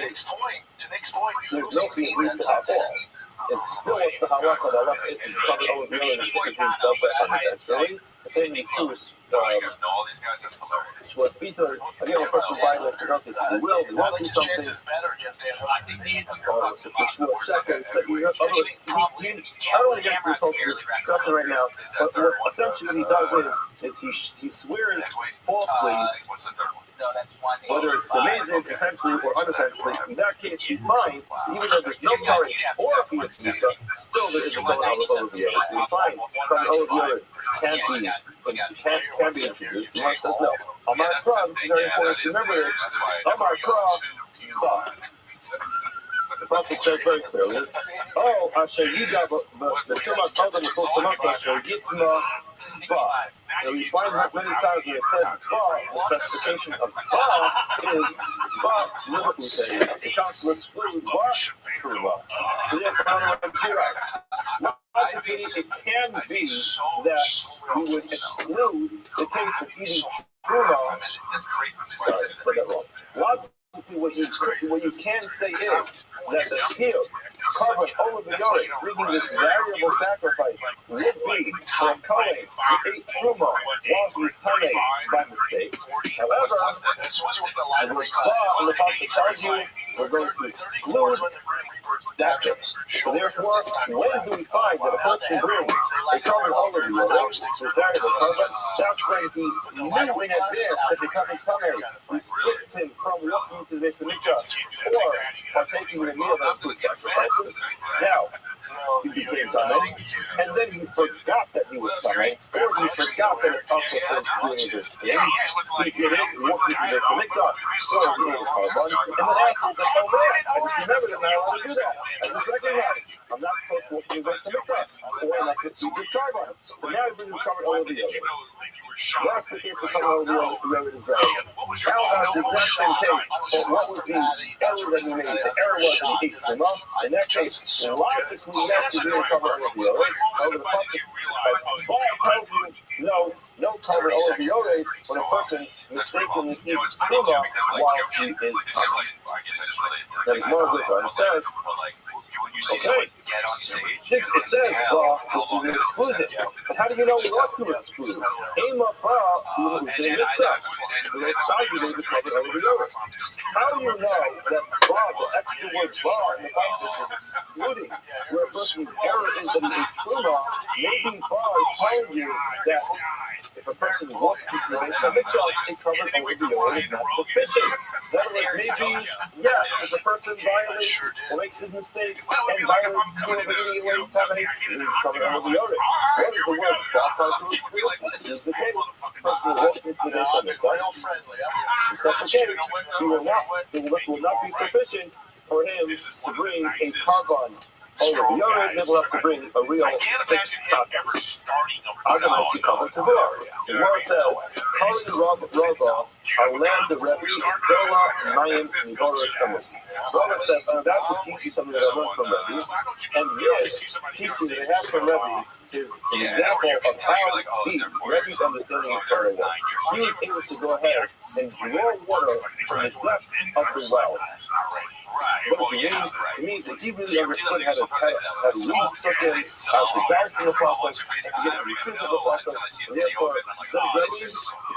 no being at all. It's still what's the halacha. The halacha is probably over the other if he does that unintentionally. The same is true was Peter, again, a person violates a notice. He will do something. I don't want to get into this whole discussion right now, but essentially what he does is he swears falsely, whether it's amazing, potentially, or unintentionally. In that case, he's fine, even though there's no currents or if he gets Misa, still there is a going on with all of the others. So we're fine from all of the others. Can't be introduced. The Mark says no. Amar Krav, it's very important to remember this. Amar Krav, the Prophet says very clearly, oh, Asher Yiga, the Shema Salda Mikol Tamasa, Asher Yitma, Ba. Now we find that many times when it says Ba, the specification of Ba is Ba, Nirut Mutei. The council excludes Ba, True Ba. So yes, it can be that we would exclude the case of eating truma. Sorry, I said that wrong. Logically, what you can say is that the heel carbon over the yard, bringing this variable sacrifice would be for a Kohen who ate truma while he was tamei by mistake. However, the clause in the Pasuk tells you we're going to exclude that case. So therefore, when do we find that a person brings a carbon over the yard, this variable carbon, that's when he knew in advance that becoming tamei restricts him from walking to the Beis Hamikdash or partaking in a meal that includes sacrifices. Now, he became tamei, and then he forgot that he was tamei, or he forgot that it's also said doing this thing. He did it, walking to the Beis Hamikdash, or he ate a carbon, and then afterwards, like, oh man, I just remembered that I want to do that. I just recognized I'm not supposed to walk to the Beis Hamikdash, or I'm not supposed to eat this carbon. So now he brings the carbon over the other. That's the case for coming over the other is very. How about the exact same case? But what was the error that he made? The error was that he ate them up. In that case, logically, yes, he didn't cover over the other. However, the Pasuk tells you, no cover over the other when a person mistakenly eats truma while he is tamei. That is more good. It says, okay, since it says ba, which is an exclusion, but how do you know what to exclude? Ema ba, who is the mikdash, the outside you need to cover over the other. How do you know that ba, the extra word ba in the Pasuk is excluding where a person's error is that he ate truma? Maybe ba is telling you that if a person walks into the Beis Hamikdash, it covers over the other is not sufficient. In other words, maybe, yes, if a person violates or makes his mistake and violates truma by eating away his tamei, it is covered over the other. What is the word? This is the case. The person who walks into the Beis Hamikdash, in such a case, it will not be sufficient for him to bring a carbon over the other, they will have to bring a real fixed sacrifice. Agamasi covered the Gemara. The Gemara says, Kari Rabba are land the Rabbi, Zola, Mayim, and Goros Kamus. Rabba said, I'm about to teach you something that I learned from Rabbi, and this teaching that I have from Rabbi is an example of how deep Rabbi's understanding of Torah was. He was able to go ahead and draw water from the depths of the well. What does it mean? It means that he really understood how to read something, how to guide from the process, how to get to the truth of the process, and therefore, says Rabbi,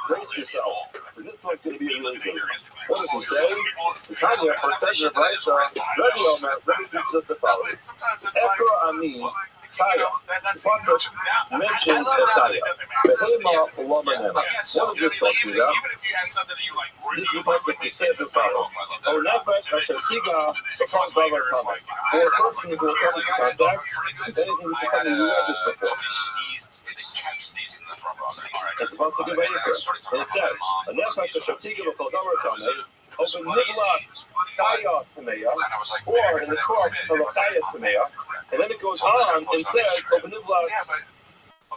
brace yourself. So this one's going to be a really good one. What does he say? The Tanya, or it says in the Brisa, Rabbi Omer, Rabbi teaches us the following. Ekra Ami, Taik, the Pasuk mentions Taik. Behema Ulam. What is this talking about? This is the Pasuk that says as follows. Or Nefesh Asher upon Bavar Kama. Or a person who will come in contact with anything with something you read this before. It's supposed to be by Yikra. And it says, a Nefesh Asher upon Bavar Kama. Open Niblas Chaya Tameya, or in the corpse of a Chaya Tameya, and then it goes on and says Open Niblas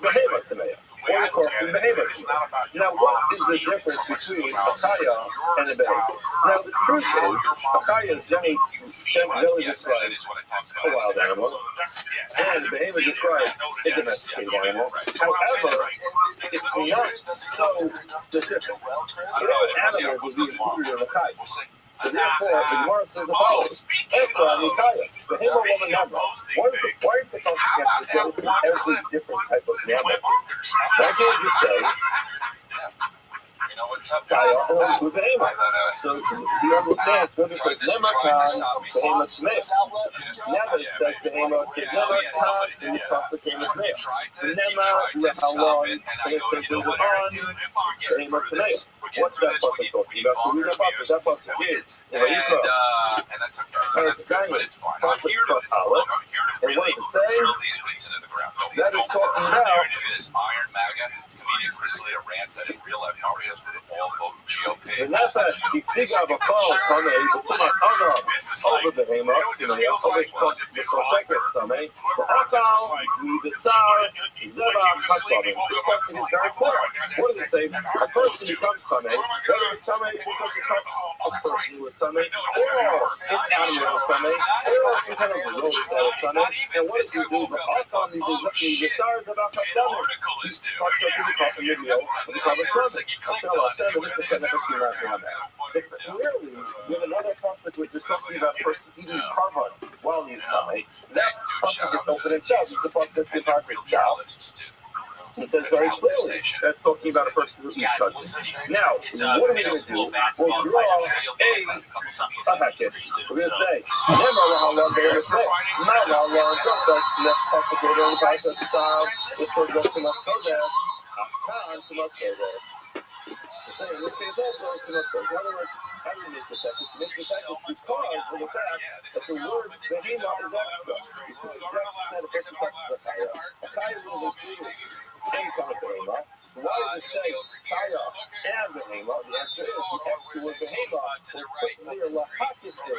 Behema Tameya, or the corpse of Behema Tameya. Now, what is the difference between a Chaya and a Behema? Now, the truth is, a Chaya is generally described a wild animal, and Behema describes a domesticated animal. However, it's not so specific. Animal would be included in a Chaya. So therefore, the Gemara says the following: Ekra Nikaya, the Behema woman Nama. Why is the consequence to go through every different type of Nama? Why can't you just say Kaya and include Behema? So he understands when it says Nema Kai, Behema Tmei. Now that it says Behema, it says Nema Kai, and the Pasuk came with Tmei. Nema Lehalon, and it says there's an on, Behema Tmei. What's that Pasuk talking about? So read that Pasuk. That Pasuk is Vayikra. And it's saying Pasuk Kaf Aleph. And what does it say? That is talking about the Nefesh Isiga B'Kol Kamei B'Tumas Adam over the Hema, over the Soseket Kamei, the Akal, the Tsar, Zebach Hakbabim. This question is very clear. What does it say? A person who comes Kamei, whether it's Kamei because it's a person who is Kamei, or it's animal Kamei, or some kind of road that is Kamei, and what does he do? The Akal, the Tsar, Zebach Hakbabim. He's talking about the video of the Kabbalah. So clearly, with another pasuk which is talking about a person eating karvan while he's tummy. That pasuk is open itself. It's the pasuk that talks itself. It says very clearly that's talking about a person who eats kosher. Now, what are we going to do? We'll draw a hakish. We're going to say, never how long they are spent. Not how long, just like the pasuk later in the pasuk. It's for the too much go there. Too much go there. So in this case also, too much go. In other words, how do you make this hakish? You make this hakish because of the fact that the word behema is extra. You see, it's that a person practices a chaya. A chaya is included. Why does it say chaya and behema? The answer is the extra word behema will put near lahakish to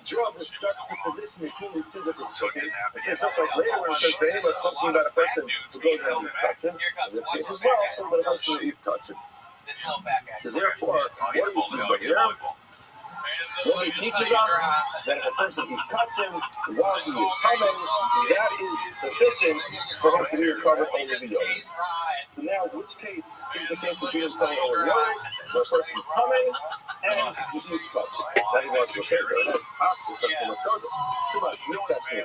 draw this juxtaposition between these two different things. It's just like later when it says behema, it's talking about a person who goes around and eats kachin. In this case as well, it's about a person who eats kachin. So therefore, what do we see over here? What he teaches us that if a person eats kachin while he is coming, that is sufficient for him to be recovered over the yoke. So now, which case is the case of being covered over the yoke? The person is coming and he eats kachin. That is also okay, though. That's after something was covered. Too much meat kachin.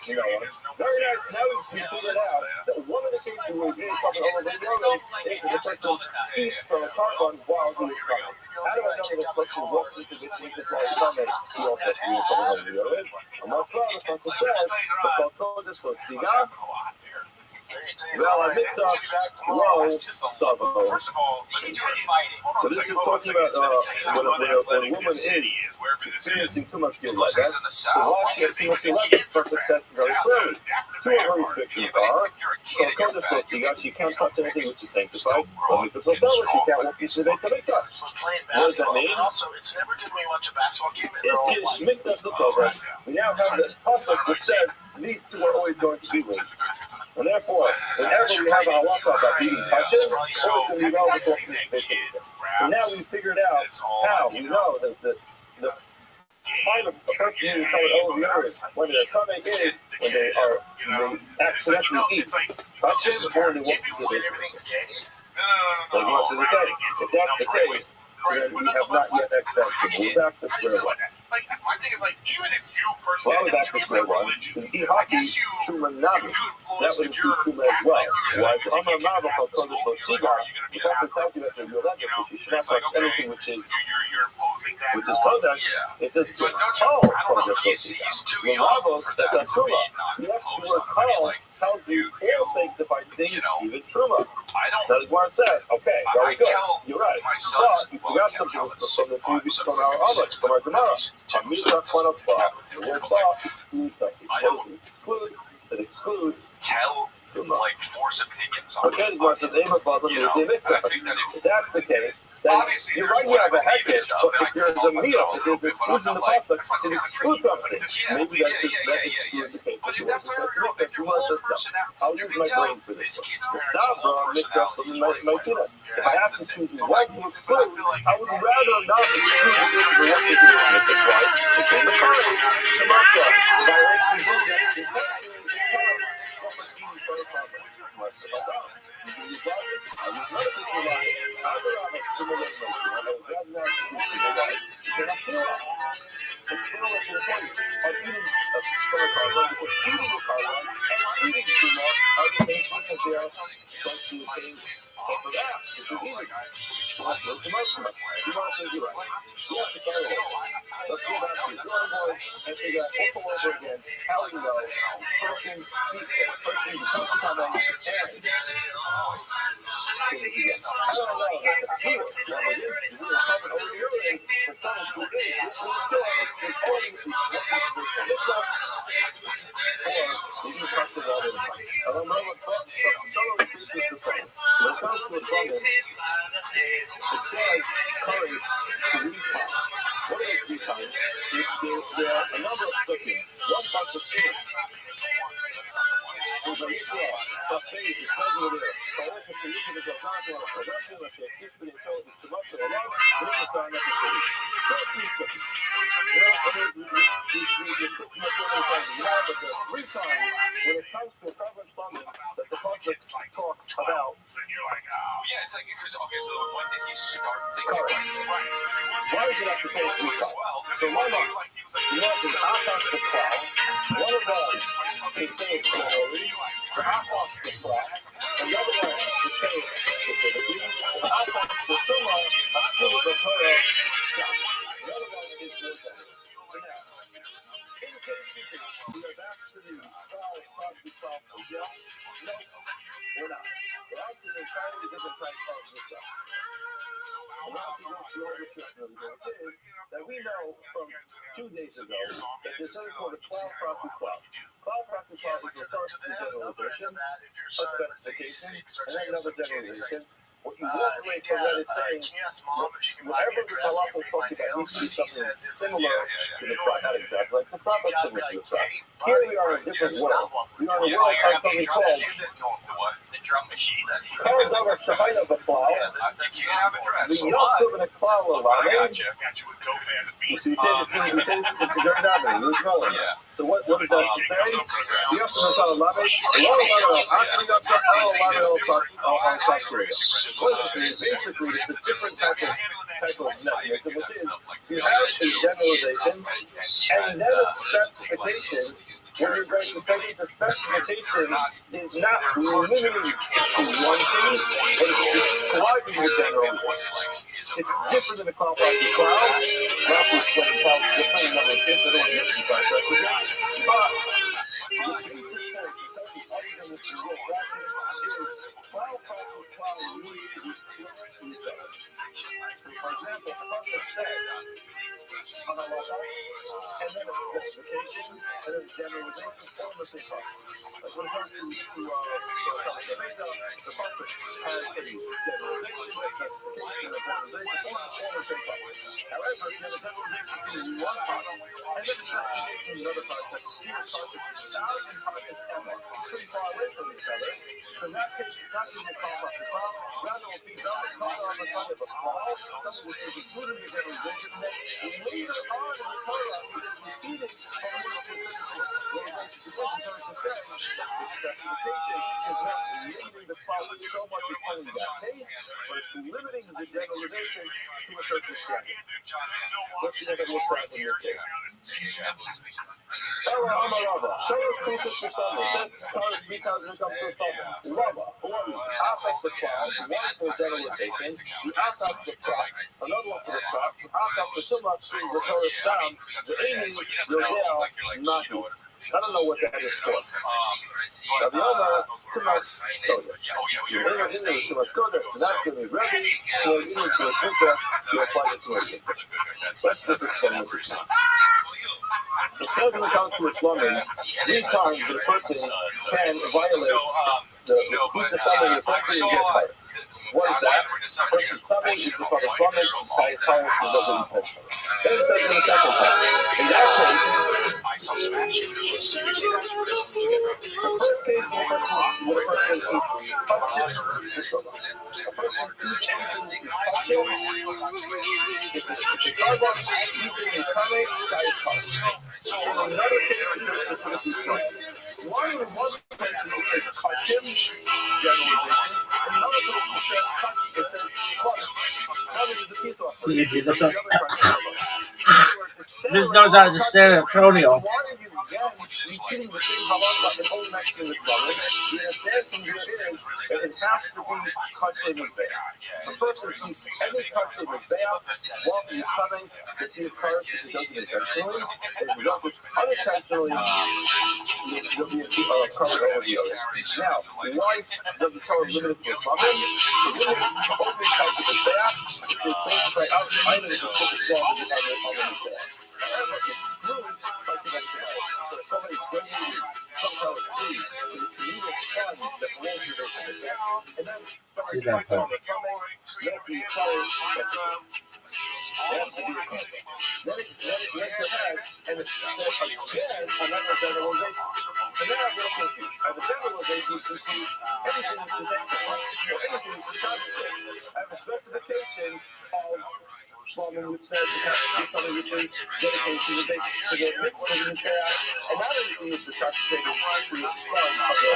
You know what? Very nice. Now we figured out that one of the cases where being covered over the yoke is the person eats from a carbon while he is coming. How do I know that the person walks into this week? Coming, he also has to be coming over the other. I'm not proud of myself, but I'll this for Siga. Well, I mixed up low savo. So this is talking about when a woman is experiencing too much guilt like that. So why she has too much guilt like that? For success very clearly. Two of her restrictions are, so Kodesh for Siga, she can't touch anything which is sanctified. Only for Sosella, she can't walk into the base of Mikdash. What does that mean? Also, it's never good when you watch a basketball game. Is Mikdash the program. We now have this pasuk which says these two are always going to be linked. And therefore, whenever we have a halakha about eating kachin, always going to be relevant to this. So now we've figured out how we know that the time of a person who is coming over the earth when they're coming is when they accidentally eat kachin before they walk into this. Like what's the case? If that's the case, then we have not yet expected. We're back to square one. Like, my thing is, like, even if you personally, well, back to square one, because ihaki truma navi, that would include truma as well. Why? Amar Mava called Kodesh Lo Siga, the pasuk tells you that the Yolemus, if you should not touch anything which is Kodesh, it says, oh, Kodesh Lo Siga. Lavos, that's a truma. The extra word kol tells you all sanctified things, even truma. That is what it says. Okay, very good. You're right. But you forgot something from this movie, from our Amos, from our Gemara. Amita Kwanakba. The word ba excludes something. It excludes truma. Like force opinions on okay, the says if that's the case, then you're right, you have a hekesh, but if there's a meal that is excluding the pasuk, it excludes something. Maybe that excludes the case. I'll use my brain for this. The Stavra Mikdash Mikdash. If I have to choose one to exclude, I would rather not exclude the one to exclude. It's in the current, the matzah. If I like to do that, a number of cookies, one bunch of things. to a coverage plumbing that the concept talks about. Yeah, it's like, because, okay, so when did he start thinking? Correct. Why does it have to say it's 2 times? So why not? You have the half the 12. One of those is saying generally, the half the 12, and the other one is saying specifically, the half the summa, a still the Torah. The other one is your general. So now, in case you think we are back to the 12 plus the 12 for yeah? No, we're not. We're out to the entirely different type of the 12. And now she goes through all this stuff, which is that we know from 2 days ago that there's something called a 12 proctor 12. 12 proctor 12 is the first generalization, a specification, and then another generalization. What you walk away from that is saying, whatever the falafel is talking about needs to be something similar to the tribe. Not exactly, like the prophet similar to the tribe. Here we are in a different world. We are in a world of something called the drum machine. Called over Shahina Bafal. That's you have a dress. The Yotz of an Aklal of I got you a dope ass beat. So you say the Grand Avenue, who's going? So what did that say? The Yotz of an Aklal of Lave. Basically, it's a different type of mechanism, which is you have a generalization and then a specification. When you're going to say the specification is not limiting to one thing, but it's describing the generalization. It's different than the cloud like the cloud. Rabbi explained how it's different in number of things. I don't want to get inside that with you. But the basic point, because the other thing that you will practice is cloud practice cloud needs to be split to each other. So for example, Prophet said, and then a specification, and then a generalization, all the same process. Like when it comes to the Prophet has a generalization, a specification, and a generalization, all the same process. However, if you have a generalization in one part, and then a specification in another part, like two parts, 1,000 parts ever, pretty far away from each other, so in that case, it's not even a call the call, rather it will be not a call of a kind of a call, something which is included in the generalization, that later on in the Torah is repeated from more specifically. What it makes it important to say that the specification is not limiting the cloud so much as playing that pace, but it's limiting the generalization to a certain standard. Let's see how that looks out in this case. Rava. Shalosh Kushas B'Stamah. Says Torah because it comes to B'Stamah. Rava. Afas the cloud. One for generalization. The Afas the crop. Another one for the crop. Afas the Tumah to the Torah Stam. The Amy Yodel Nahi. I don't know what that is for. Rabbi Omar, too much Kodesh. You bring it into too much Kodesh, not to be Rabbi, or even to a Pinta, you apply it to a Pinta. Let's just explain what this is. It says when it comes to Islamic, 3 times the person can violate the Pinta Summon, the country, and get fired. What is that? Person's tummy is the part of vomit, by his power, he doesn't intentionally. Then it says in the second time. In that case, the first case, the person eats it's a carbon eating his tummy, that is carbon. So in another case, it's specifically one place it says Hakim, generalization. In another place it says touch, it says clutch. Clutch is a piece of Can you do this one? There's no doubt to San Antonio. Why are you again repeating the same halacha in all next to this brother? You understand from here is that it has to be touching with be'ah. A person sees any touching with be'ah while he's coming, if he occurs, if he does it intentionally, and if he does it unintentionally, there'll be a color over the other. Now, why does the color limit it to his mother? The limit is to only touch with be'ah, which is safe to say out the item to put the cloth on his be'ah. However, it's really touching at the be'ah. So if somebody donated somehow a tree to the communal fund that belongs to their and then somebody puts on the coming, let it be colored separately. That has to be a color. Let it go ahead, and it says again another generalization. So now I'm a little confused. I have a generalization which includes anything which is extra, or anything which is contradictory. I have a specification of Solomon which says it has to be something which is dedicated to the Mizbeach, and not everything is contradictory to the son of the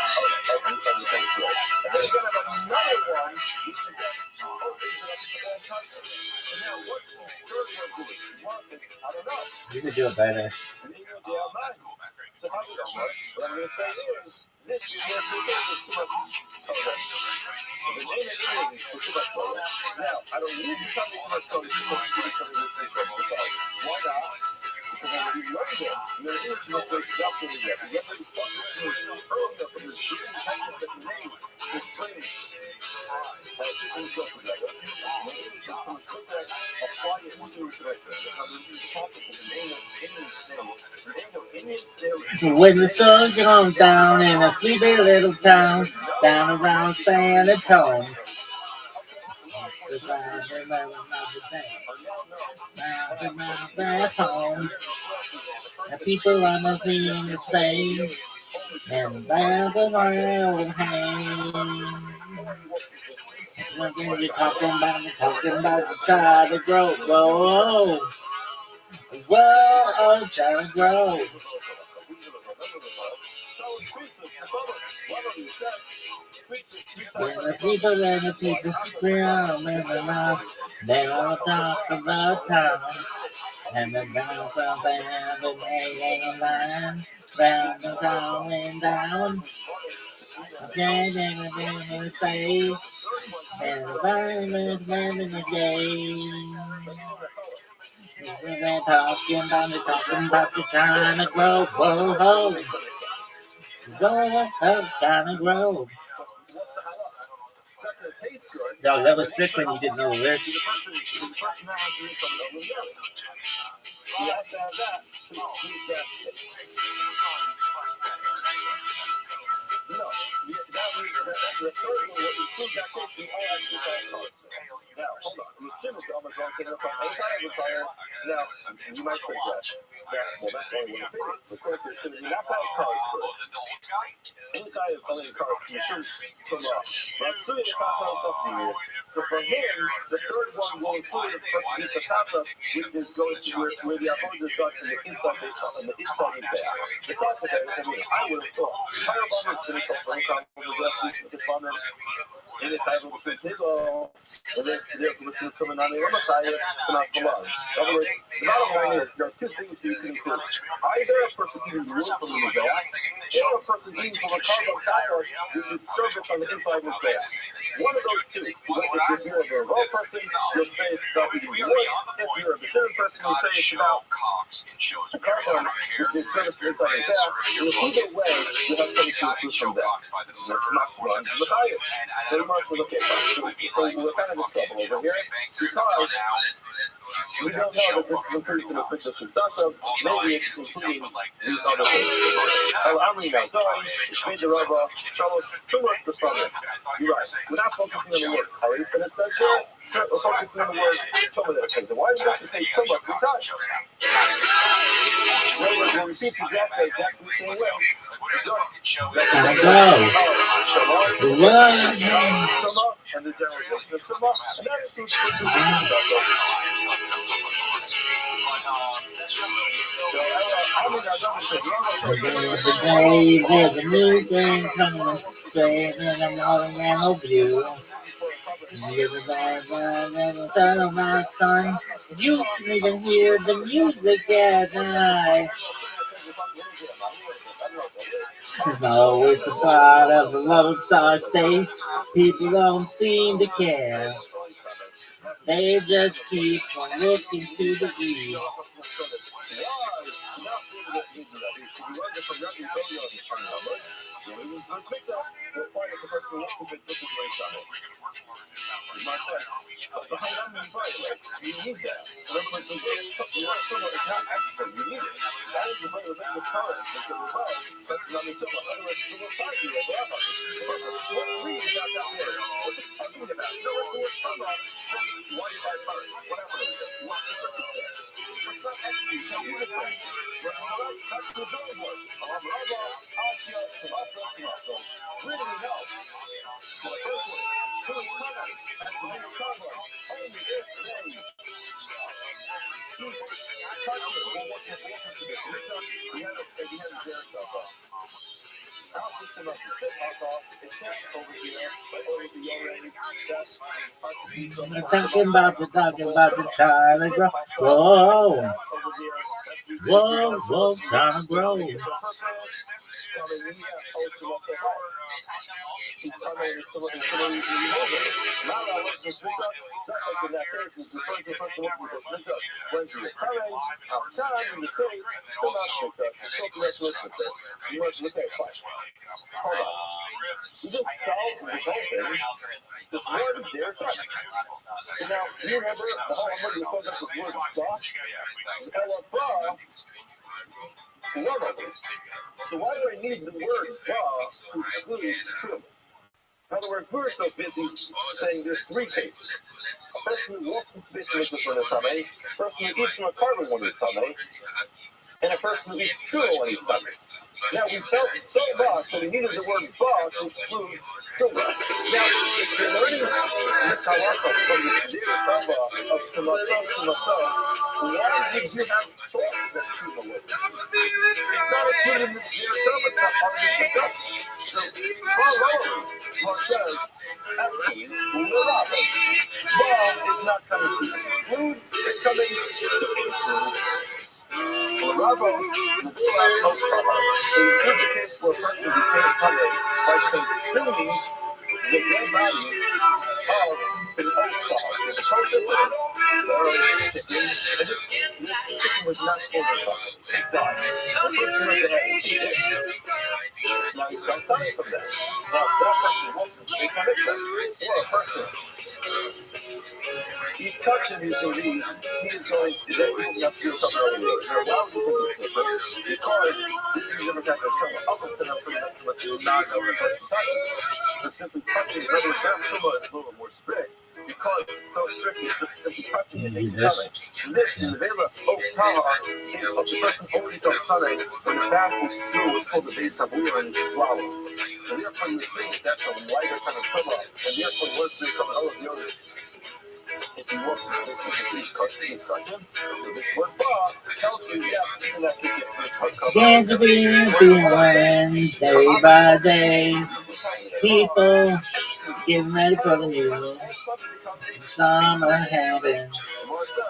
sanctuary. And then again, I have another one which again opens it up to all concepts. So now, what's the third one doing? I don't know. You could do it better. So how do you know what? What I'm going to say is, this is where too much code. The name of it is too much code. Now, I don't need to tell me too much code because you do something that they said before. Why not? Because I already learned it. You're an instrument that is up in the yet. You have to talk to me earlier from this dream technique that you made to explain it. How things go together. Apply it to the When the sun comes down in a sleepy little town down around San Antonio, back home, the people on the scene is fame, and bound around and hang. When you're talking about the child to grow, whoa, whoa, child to grow. When the people scream in the mouth, they all talk about town. And the down from band, the ain't line, round and going down. Okay, then we say, and the violence living the game. They're talking about the China Grove, whoa, ho. Go up China Grove. Dog, that was sick when you didn't know the lyrics. You have to have that to exclude that. No, that's the third one. What exclude that case, we all actually have cards. Now, hold on. The Shimon almost don't take up on any kind of requires. Now, you might say that. Well, that's only one thing. Of course, it should be not called cards first. Any kind of only cards, you should come off. But I'm assuming it's not called something here. So for him, the third one will include the first piece of concept, which is going to where the opposite is on the inside is there. The side of it, I would have thought. Fire bomb is going to come from the fun in the type of the table, and then they're coming on the other side, come out from us. In other words, the bottom line is there are two things you can include. Either a person eating wood from the gas, or a person eating from a carbon catalyst, which is service on the inside of gas. One of those two. If you're a raw person, you'll say it's about eating wood. If you're a Brazilian person, you'll say it's about a carbon, which is service inside of gas. And either way, you have something to include from that. That's not one. Look at it. So we must look at that. So we're kind of in trouble over here because we don't know that this is included in the picture of Dasha. Maybe it's including these other things. I'm reading out. It's made the Rabbi. Shalosh, too much to start with. You're right. We're not focusing on the word. How is that it says there? We're focusing on the word Tumah that it says. Why do you have to say Tumah? Because we'll repeat exactly the same way. And the generalization of Tumah, and that includes Today there's a new thing coming straight in the morning and hope you. Tell my son, you can even hear the music at night. No, it's a part of the Lone Star State. People don't seem to care. They just keep on looking to the east. You need that. You want someone it's not extra. You need it. That is the way to make the current. Such not me someone. Otherwise, you will find you at Rabbi. What reason about that word? What's it talking about? No, it's the word Rabbi. Why do you buy current? Whatever it is. What's the circumstance? Talking about the child to grow. Whoa, trying to grow. So why do I need the word "ba" to exclude true? In other words, we're so busy saying there's three cases. A person who walks in space and lives when he's Tamei, a person who eats from a carbon when he's Tamei, and a person who eats true when he's Tamei. Now, we felt so bad that we needed the word "ba" to exclude true. Now, if you're learning this halacha from the Zera Tava of Tumasa, why did you have thought that true was? It's not included in the Zera Tava, it's not part of this discussion. So, Paul says, actually, Rabbi, ba is not coming to exclude, it's coming to include. For Rabbos, the Torah of Torah includes the case where a person becomes Tamei by consuming the dead body of an oak cloud. The kosher chicken, and this chicken was not supposed to die. It died. The person went ahead and ate it. Now he becomes Tamei from that. Now, that person walks into the mikveh, or a person eats kosher usually, he's going to have to do something over there. Now, why would you think this different? Because this is never kind of trouble. Up until I'm putting up to us, not over the person touching. So simply touching is over there, is a little more strict. Because so strict is just simply touching and making Tamei. This is the Vela of Taha of the person only does Tamei when it passes through what's called the base of Ur and it swallows. So therefore you think that's a wider kind of Tava, and therefore once they come all of the others, if he walks into this with the custody discussion, so this word "ba" tells you yes, even that can get this Doing day by day. People getting ready for the news. Some are having,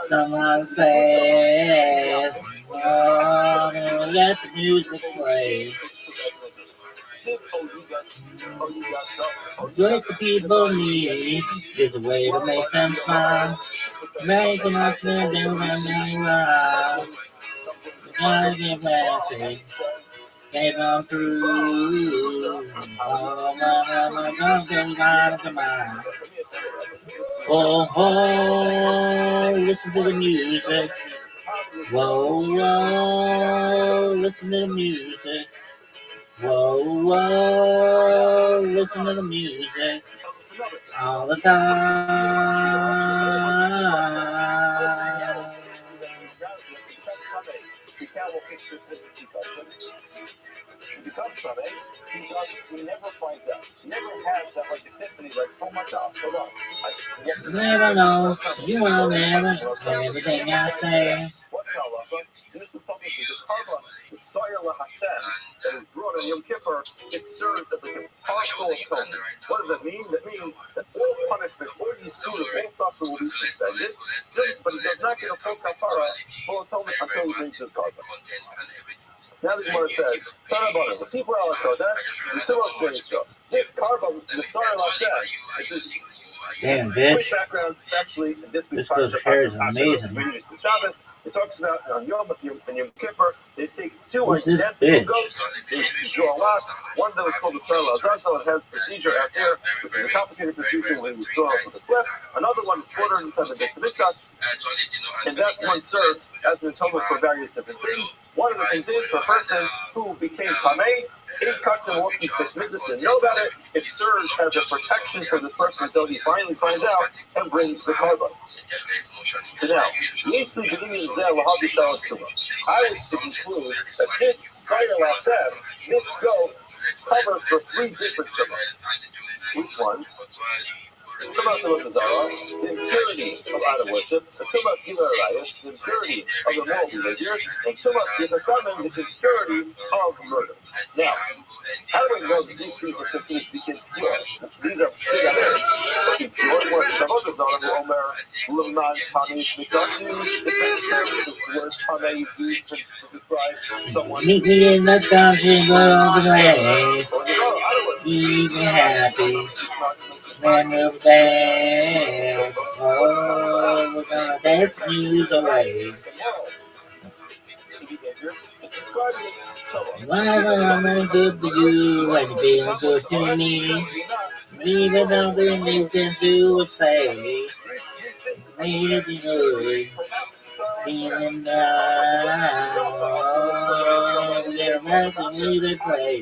some are sad. Oh, let the music play. What the people need is a way to make them smile. Making us feel doing them right. Gotta get blessed. Get on through. Oh, my God, come on. Oh, listen to the music. Whoa, listen to the music. Whoa, listen to the music all the time. He never finds out. He never has that like epiphany, like, oh my God, hold on. Never know. You will never everything I say. This is something the karma, the Sayar LaHashem, that is brought on Yom Kippur, it serves as like a partial atonement. What does that mean? That means that all punishment, all yisur, all suffering will be suspended, but he does not get a full kapara, full atonement until he brings his karma. So now the Gemara says, the people are Kodesh, the Torah Beis. This karma, the Sayar LaHashem, which is damn, bitch. Quick background, it's actually this week's girl's hair is amazing. Shabbos, it talks about on Yom Kippur, they take two goats, they draw lots. One of them is called the Sarah Lazar, it has procedure out there, which is a complicated procedure where you draw off with a cliff. Another one is slaughtered inside the Beis Hamikdash, and that one serves as an atonement for various different things. One of the things is for a person who became Tamei He cuts and walks fixed business to know about it. It serves as a protection for this person until he finally finds out and brings the carbon. So now, each of the Indians there will have to tell us to us. I would conclude that this Sayel Hashem, this goat, covers for 3 different tumas. Which ones? Tumas of the Zara, the impurity of idol worship, the Tumas Givarayas, the impurity of the moral behavior, and Tumas Givarayas, the impurity of murder. Now, how do we know that these things are considered to be impure? These are big errors. Impure words. The other Zara will Omer, Lumnan, Tanis, Mikdashi. It's a word Tanai is used to describe someone. Meet me in the country world of way. Keep me happy. Man will dance. Oh, we're gonna dance news away. When I'm good to you, when you're feeling good to me, even nothing you can do or say, made it good. Feeling now, we're happy to play.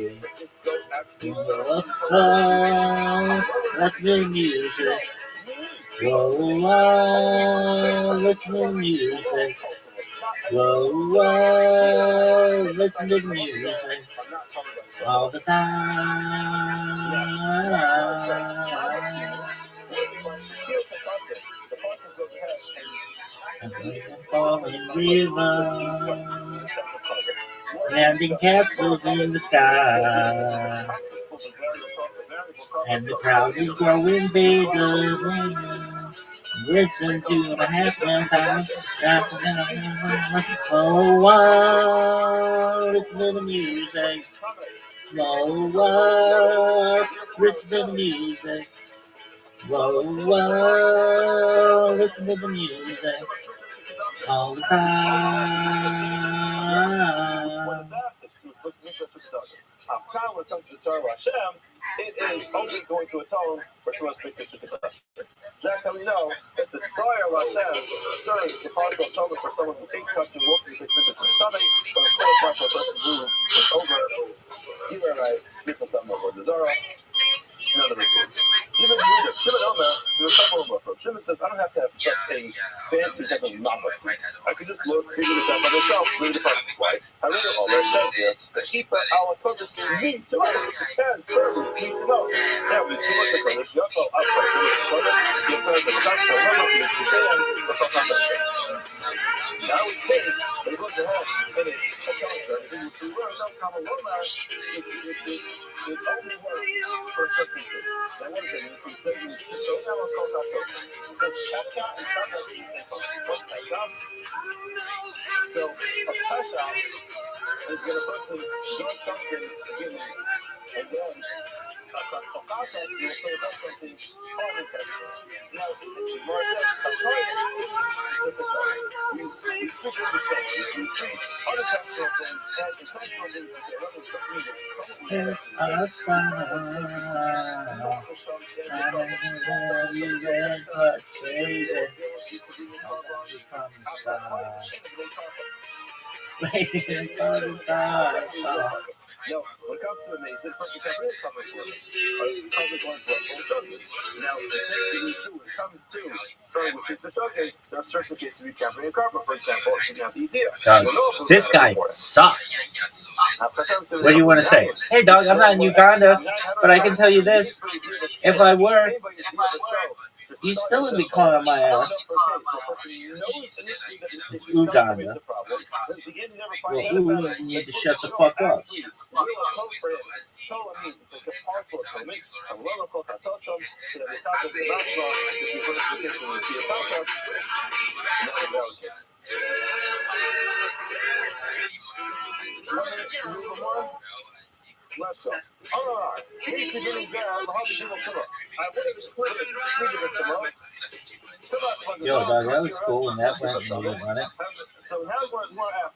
Listen to music. Whoa, whoa, listen to music. Whoa, whoa, listen to music all the time. And falling rivers, landing castles in the sky, and the crowd is growing bigger. Listen to the half-man time. Oh, wow, listen to the music. Oh, wow, listen to the music. Whoa, whoa, listen to the music all the time. When it comes to the Sarah Hashem, it is only going to atone for Shema's Mikdash Kedusha. That's how we know that the Sarah Hashem serves the partial atonement for someone who ate, touched, and walked through 6 minutes of stomach, but of course, not for a person who was over, you realize, sniffle something over the Zara. None of it is. Even Shimon Omer, Shimon says, I don't have to have such a fancy type of novelty. I can just look, figure this out by myself, read the process. Why? I read it all. It says here, the Ifa ala Kodesh need to us. It stands for we need to know. Now, we do look at Kodesh, you also up by Kodesh, you said the Chapter, you stand, the Chapter. Now we say, they look ahead, and it tells her, and if we were enough common Lomar, it only works for certain things. Now, what is it? He says, so now I'll call that Kodesh. Because Chapter is not that easy. So, a Pasha is going to person do something to humans, and then a Pasha will say that's something on the Now, more than a Pasha you figure this out. You treat unintentional things and intentional things and say, what is the meaning? No, when it comes to amazing, the person can't really cover it. Cover going for a full Now, the same thing too, when it comes to, which is the showcase, there are certain cases we can't bring a carbon, for example, if you have the idea. This guy sucks. What do you want to say? Hey, dog, I'm not in Uganda, but I can tell you this. If I were, you still would be calling my ass. Uganda. Well, you need to shut the fuck up. Let's go. All right. He's beginning there. How do people come up? I would have excluded Yo, dog, that was cool when that went and you didn't run it. So now we're going to ask,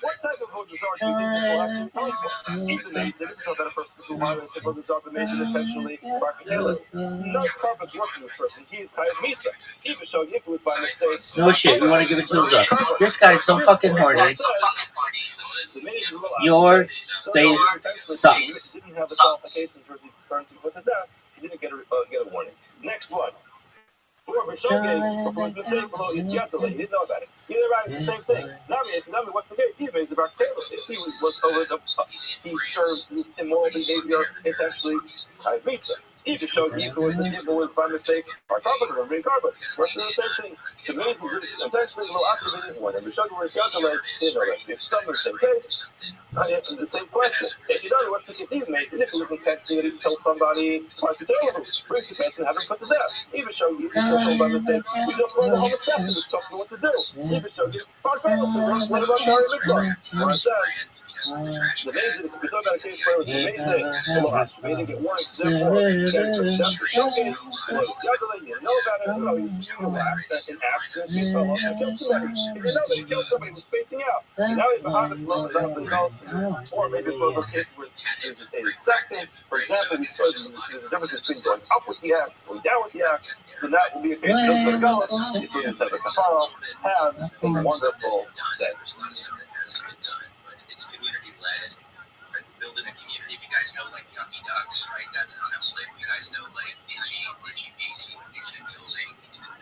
what type of Vodazar do you think this will actually help you? He's amazing. It's not that a person who wanted to Vodazar but made it intentionally Mark Taylor. No carpet's working with person. He is Chayav Misa. Even showed you by mistake. No shit, you want to give it to him, bro. This guy's so fucking horny. Your space sucks. Didn't have the qualifications for the currency with the death. He didn't get a warning. Next one. Whoever Shogeg, before his mistake, below Yitzyatale, he didn't know about it. Either way, it's the same thing. Nami, what's the case? He made about Taylor. If he was over the, he served this immoral behavior, it's actually high visa. If it was by mistake, our carpenter would bring carpet. We're doing the same thing. To me, it's intentionally a little activated one. And the Shogeg was Yitzyatale, he didn't know that. It's still the same case. It's the same question. If you don't know what the Ketiv makes, and if it was intentionally that he killed somebody, why to tell him? Bring the case and have him put to death. Even Shogeg, he killed someone by mistake. We just call the whole step and just tell him what to do. Even Shogeg, our parents are what about Mary Mitzvah? Where it says, the amazing, we talk about a case where it was amazing. We didn't get one, therefore, you know about it, he's relaxed in absence, he fell off and killed somebody. If you know that he killed somebody who was spacing out, and now he's behind the flow, or maybe it was a case where there's a exact thing. For example, we saw there's a difference between going up with the act, going down with the act, so that will be a case where the Galus, these students have a kafara, have a wonderful day. It's community-led, building a community. If you guys know, like, Yucky Ducks, right, that's a template. If you guys know, like, NGVs, these building,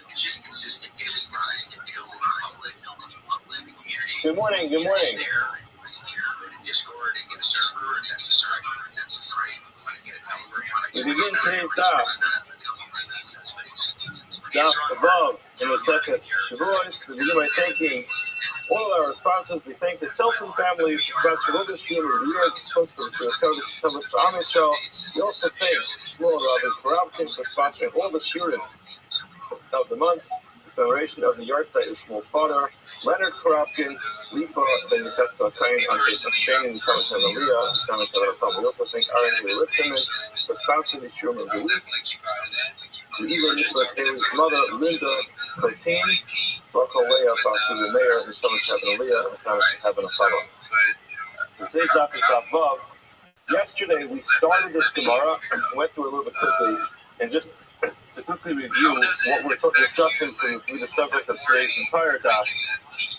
it's just consistent daily grind and building in public. The community. Good morning. Is there. Go to Discord and get a server, and that's the structure, and that's the right. If you want to get a Telegram, We begin today's daf. Daf above in the second Shavuos. We begin by thanking all of our sponsors. We thank the Tilson family about Shavuot Shul of the year. It's supposed to be published for Am Yisrael. We also thank Shmuel Rabbi for sponsoring all the shurim of the month. The commemoration of the yard site of Shmuel's father, Leonard Korobkin, Lipa, Ben Yefesta Kain, on case of Shane, and Thomas and Aliyah. We also thank Aaron and Ripton for sponsoring the shurim of the week. We even Nicholas Haley's mother, Linda Corteen, Rachel Leah, Pastor the Mayor, and Thomas and Aliyah, and Thomas having a follow. So today's daf is above. Yesterday we started this Gemara and went through a little bit quickly, and just to quickly review what we're discussing through the subject of today's entire daf.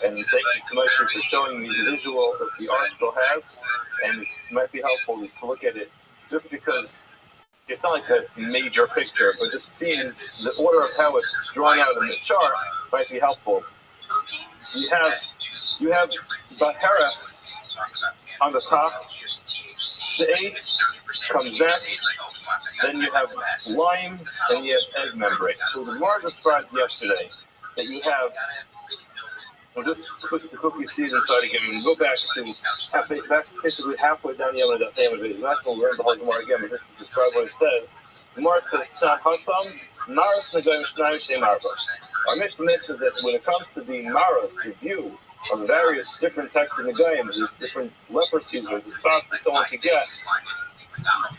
And thank you to Moshe for showing me the visual that the article has, and it might be helpful to look at it just because it's not like a major picture, but just seeing the order of how it's drawn out in the chart might be helpful. You have Baharas on the top, Seis comes next, then you have lime, and you have egg membrane. So the Gemara described yesterday that you have, we'll just quickly see it inside again. We go back to, that's basically halfway down the Yom We're not going to learn the whole Gemara again, but just to describe what it says. The Gemara says, Tzah Hatam, Maras Nagayim Shnayim Shem Arba. Our Mishnah mentions that when it comes to the Maras, the view of the various different types of Nagayim, the different leprosies or the spots that someone could get,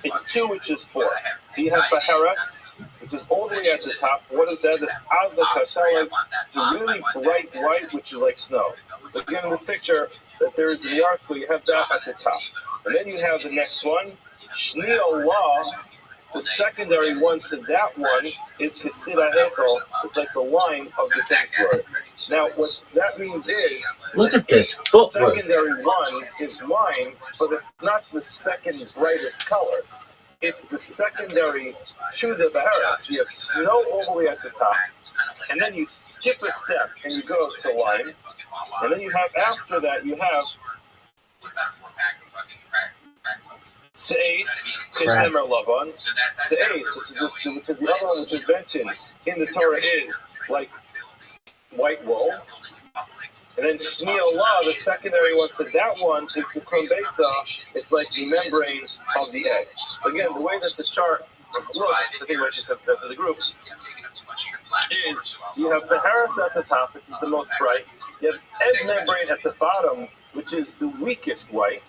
it's 2, which is 4. So you have Baharas, which is all the way at the top. What is that? That's Aza Kashalim. It's a really bright white, which is like snow. So again, in this picture that there is in the article, you have that at the top. And then you have the next one, Shni Allah. The secondary one to that one is Kesida Hekel. It's like the line of the sanctuary. Now, what that means is, Look at this footwork. The secondary one is line, but it's not the second brightest color. It's the secondary to the Baharas. You have snow all the way at the top, and then you skip a step and you go to line, and then you have, after that, you have Seis, Kesemer Lavan. Seis, which is the other one which is mentioned in the Torah, is like white wool. And then Shni Allah, the secondary one to that one, is Kukum Beitza. It's like the membrane of the egg. So again, the way that the chart looks, I think what you said to the group, is you have the Baharas at the top, which is the most bright. You have egg membrane at the bottom, which is the weakest white.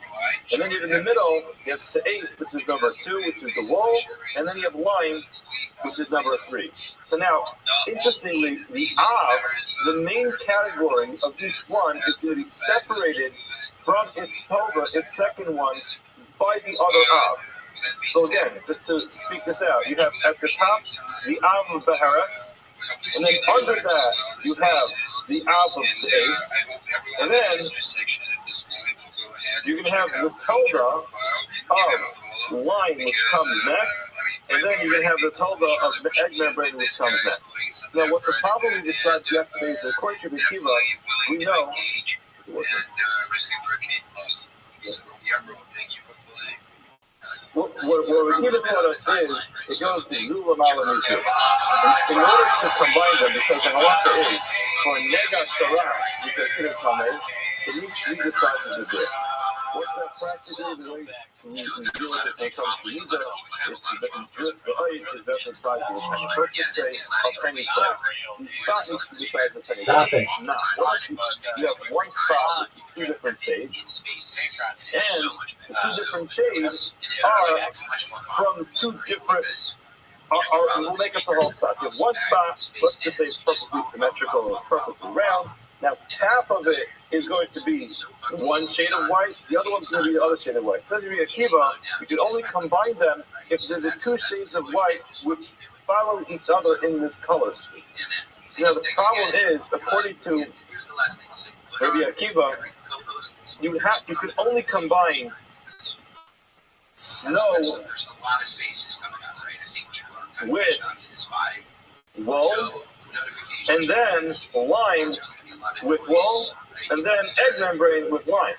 And then in the middle, you have Seis, which is number 2, which is the wool. And then you have lime, which is number 3. So now, interestingly, the Av, the main category of each one, is going to be separated from its Tova, its second one, by the other Av. So again, just to speak this out, you have at the top the Av of Baharas, and then under that you have the Av of Seis, and then you can have the tilde of line, which comes next, and then you can have the tilde of the egg membrane, which comes next. Now, what the problem we described yesterday is that according to Akiva, we know. What Akiva taught us is it goes to Zula Malamizu. In order to combine them, because the halacha is for Nega Sarah, which I see in comments, it needs to be the size of the grip. What that practically the way we deal with it when it comes to Yuda, it's the dress the height is that the size of the penny. Let's just say a penny size. The spot needs to be the size of a penny. Stop it. Now, you have one spot with two different shades, and the two different shades are from two different. We'll make up the whole spot. You have one spot, let's just say it's perfectly symmetrical, it's perfectly round. Now, half of it is going to be one shade of white, the other one's going to be the other shade of white. So, to be Akiva, you can only combine them if they're the two shades of white which follow each other in this color scheme. So, now the problem is, according to Rabbi Akiva, you could only combine snow with wool, and then lime with wool, and then egg membrane with lime.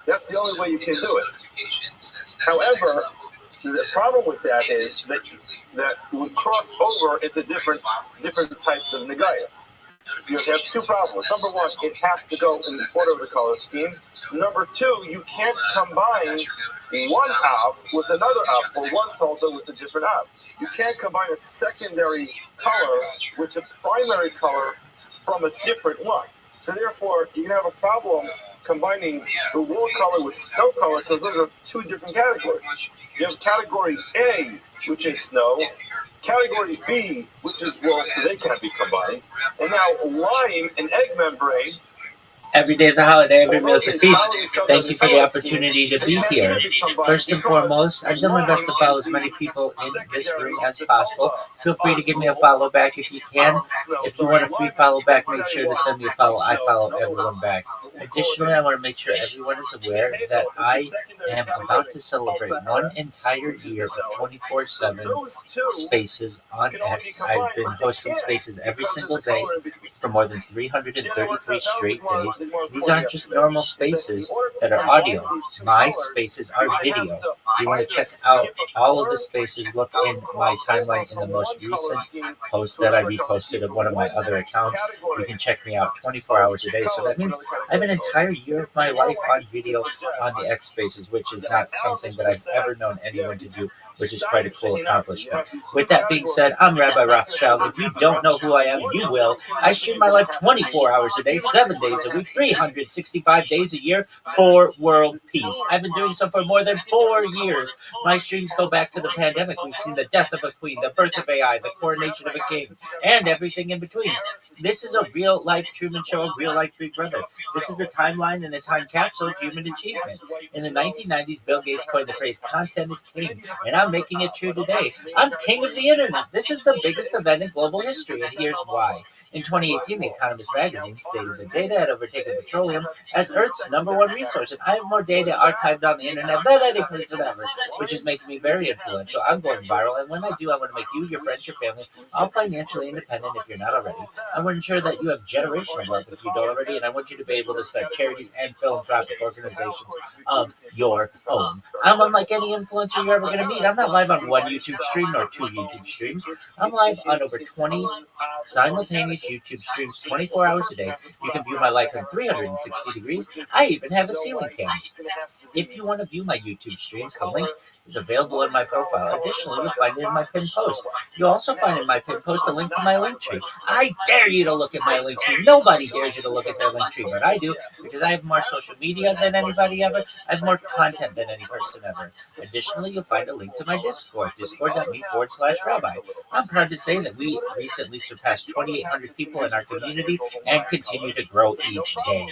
That's the only way you can do it. However, the problem with that is that would cross over into different types of negaya. You have two problems. Number one, it has to go in the order of the color scheme. Number two, you can't combine one Av with another Av, or one Tolda with a different Av. You can't combine a secondary color with the primary color from a different one. So therefore, you can have a problem combining the wool color with snow color because those are two different categories. You have category A, which is snow, category B, which is wool, so they can't be combined, and now lime and egg membrane. Every day is a holiday, every meal is a feast. Thank you for the opportunity to be here. First and foremost, I've done my best to follow as many people in this room as possible. Feel free to give me a follow back if you can. If you want a free follow back, make sure to send me a follow. I follow everyone back. Additionally, I want to make sure everyone is aware that I am about to celebrate one entire year of 24/7 spaces on X. I've been hosting spaces every single day for more than 333 straight days. These aren't just normal spaces that are audio. My spaces are video. If you want to check out all of the spaces, look in my timeline in the most recent post that I reposted of one of my other accounts. You can check me out 24 hours a day. So that means I have an entire year of my life on video on the X spaces, which is not something that I've ever known anyone to do, which is quite a cool accomplishment. With that being said, I'm Rabbi Rothschild. If you don't know who I am, you will. I stream my life 24 hours a day, 7 days a week, 365 days a year for world peace. I've been doing so for more than 4 years. My streams go back to the pandemic. We've seen the death of a queen, the birth of AI, the coronation of a king, and everything in between. This is a real-life Truman Show, a real-life Big Brother. This is the timeline and the time capsule of human achievement. In the 1990s, Bill Gates coined the phrase, content is king, and I'm making it true today. I'm king of the internet. This is the biggest event in global history, and here's why. In 2018, The Economist magazine stated that data had overtaken petroleum as Earth's #1 resource, and I have more data archived on the internet than any person ever, which is making me very influential. I'm going viral, and when I do, I want to make you, your friends, your family, all financially independent if you're not already. I want to ensure that you have generational wealth if you don't already, and I want you to be able to start charities and philanthropic organizations of your own. I'm unlike any influencer you're ever going to meet. I'm not live on one YouTube stream nor 2 YouTube streams. I'm live on over 20 simultaneous YouTube streams 24 hours a day. You can view my life in 360 degrees. I even have a ceiling cam. If you want to view my YouTube streams, the link is available in my profile. Additionally, you'll find it in my pinned post. You'll also find in my pinned post a link to my link tree. I dare you to look at my link tree. Nobody dares you to look at their link tree, but I do, because I have more social media than anybody ever. I have more content than any person ever. Additionally, you'll find a link to my Discord, discord.me/rabbi. I'm proud to say that we recently surpassed 2,800 people in our community and continue to grow each day.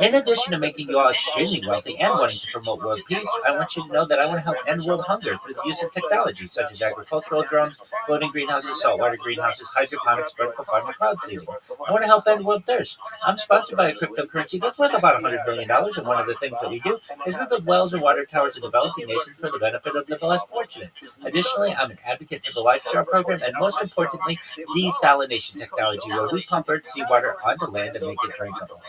In addition to making you all extremely wealthy and wanting to promote world peace, I want you to know that I want to help end world hunger through the use of technology such as agricultural drones, floating greenhouses, saltwater greenhouses, hydroponics, vertical farming, cloud seeding. I want to help end world thirst. I'm sponsored by a cryptocurrency that's worth about $100 million, and one of the things that we do is we build wells and water towers in developing nations for the benefit of the less fortunate. Additionally, I'm an advocate for the Lifejar program and, most importantly, desalination technology, where we pump earth seawater onto land and make it drinkable.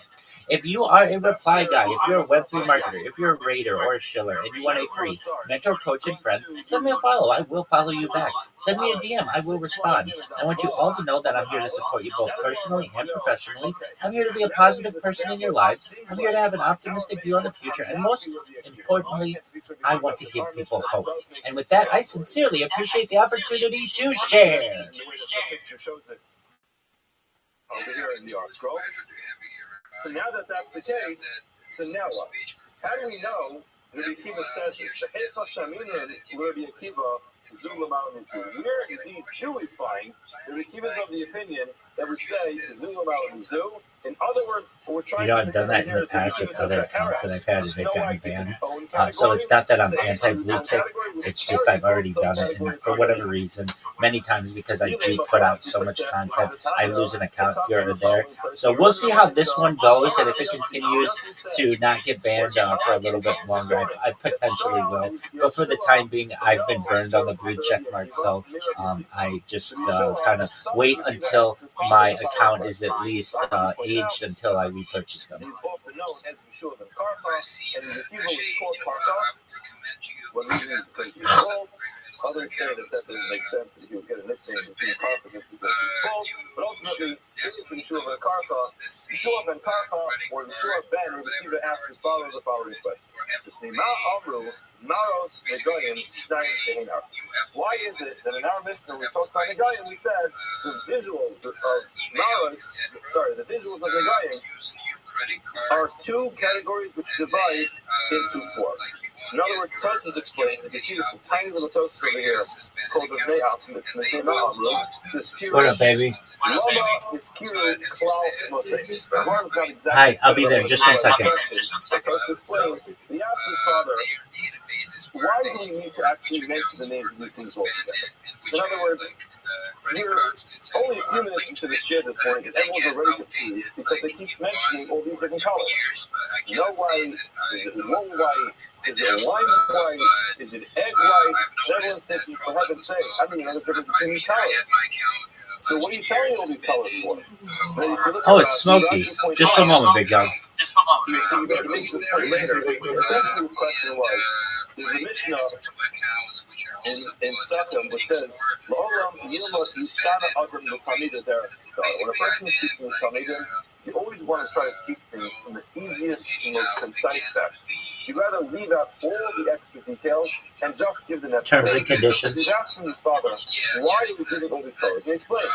If you are a reply guy, if you're a Web3 marketer, if you're a raider or a shiller, and you want a free mentor, coach, and friend, send me a follow. I will follow you back. Send me a DM. I will respond. I want you all to know that I'm here to support you both personally and professionally. I'm here to be a positive person in your lives. I'm here to have an optimistic view on the future. And most importantly, I want to give people hope. And with that, I sincerely appreciate the opportunity to share. Over here in the art scroll. So now that that's the case, so now what? How do we know Rabbi Akiva says this? The Heicha Shaminim Rabbi Akiva Zulamal Nizu. Where indeed do we find Rabbi Akiva's of the opinion that we say Zulamal Nizu? In other words, we're trying I've done that in the past with other accounts that I've had and they've gotten banned. So it's not that I'm anti-blue tick, it's just I've already done it, and for whatever reason, many times because I do put out so much content, I lose an account here or there. So we'll see how this one goes, and if it continues to not get banned for a little bit longer, I potentially will. But for the time being, I've been burned on the blue check mark, so I just kind of wait until my account is at least aged until I repurchase them. He's often known as Yeshua ben Karcha, and the Akiva was called Karcha. What reason? Because he was bald. Others say that doesn't make sense, that he would get a nickname between Karcha just because he's bald. But ultimately, it is Yeshua ben Karcha. Yeshua ben Karcha, or Yeshua ben, Rabbi Akiva asked his followers the following question. Maros Negoyim Shnayim Shehinar. Why is it that in our Mishnah we talked about Negoyim, we said the visuals of Negoyim are two categories which divide into four. In other words, Tosfos explains, you can see this tiny little Tosfos over here called the Mei Amru. What up, baby? Hi, I'll be there. Just 1 second. Tosfos explains, he asked his father, why do we need to actually mention the names of these things all together? In other words, we're only a few minutes into this share this morning, and everyone's already confused because they keep mentioning all these different colors. Snow white, is it wool white, is it lime white, is it egg white? Everyone's thinking, for heaven's sake, I don't even know the difference between these colors. So what are you telling all these colors for? Oh, it's smoky. Just a moment, big dog. So you better make this point later. Essentially, the question was, there's a Mishnah in Psachim which says, when a person is teaching Talmidim, you always want to try to teach things in the easiest and most concise fashion. You'd rather leave out all the extra details and just give the necessary. Terms and conditions. He's asking his father, why are we giving all these colors? And he explains.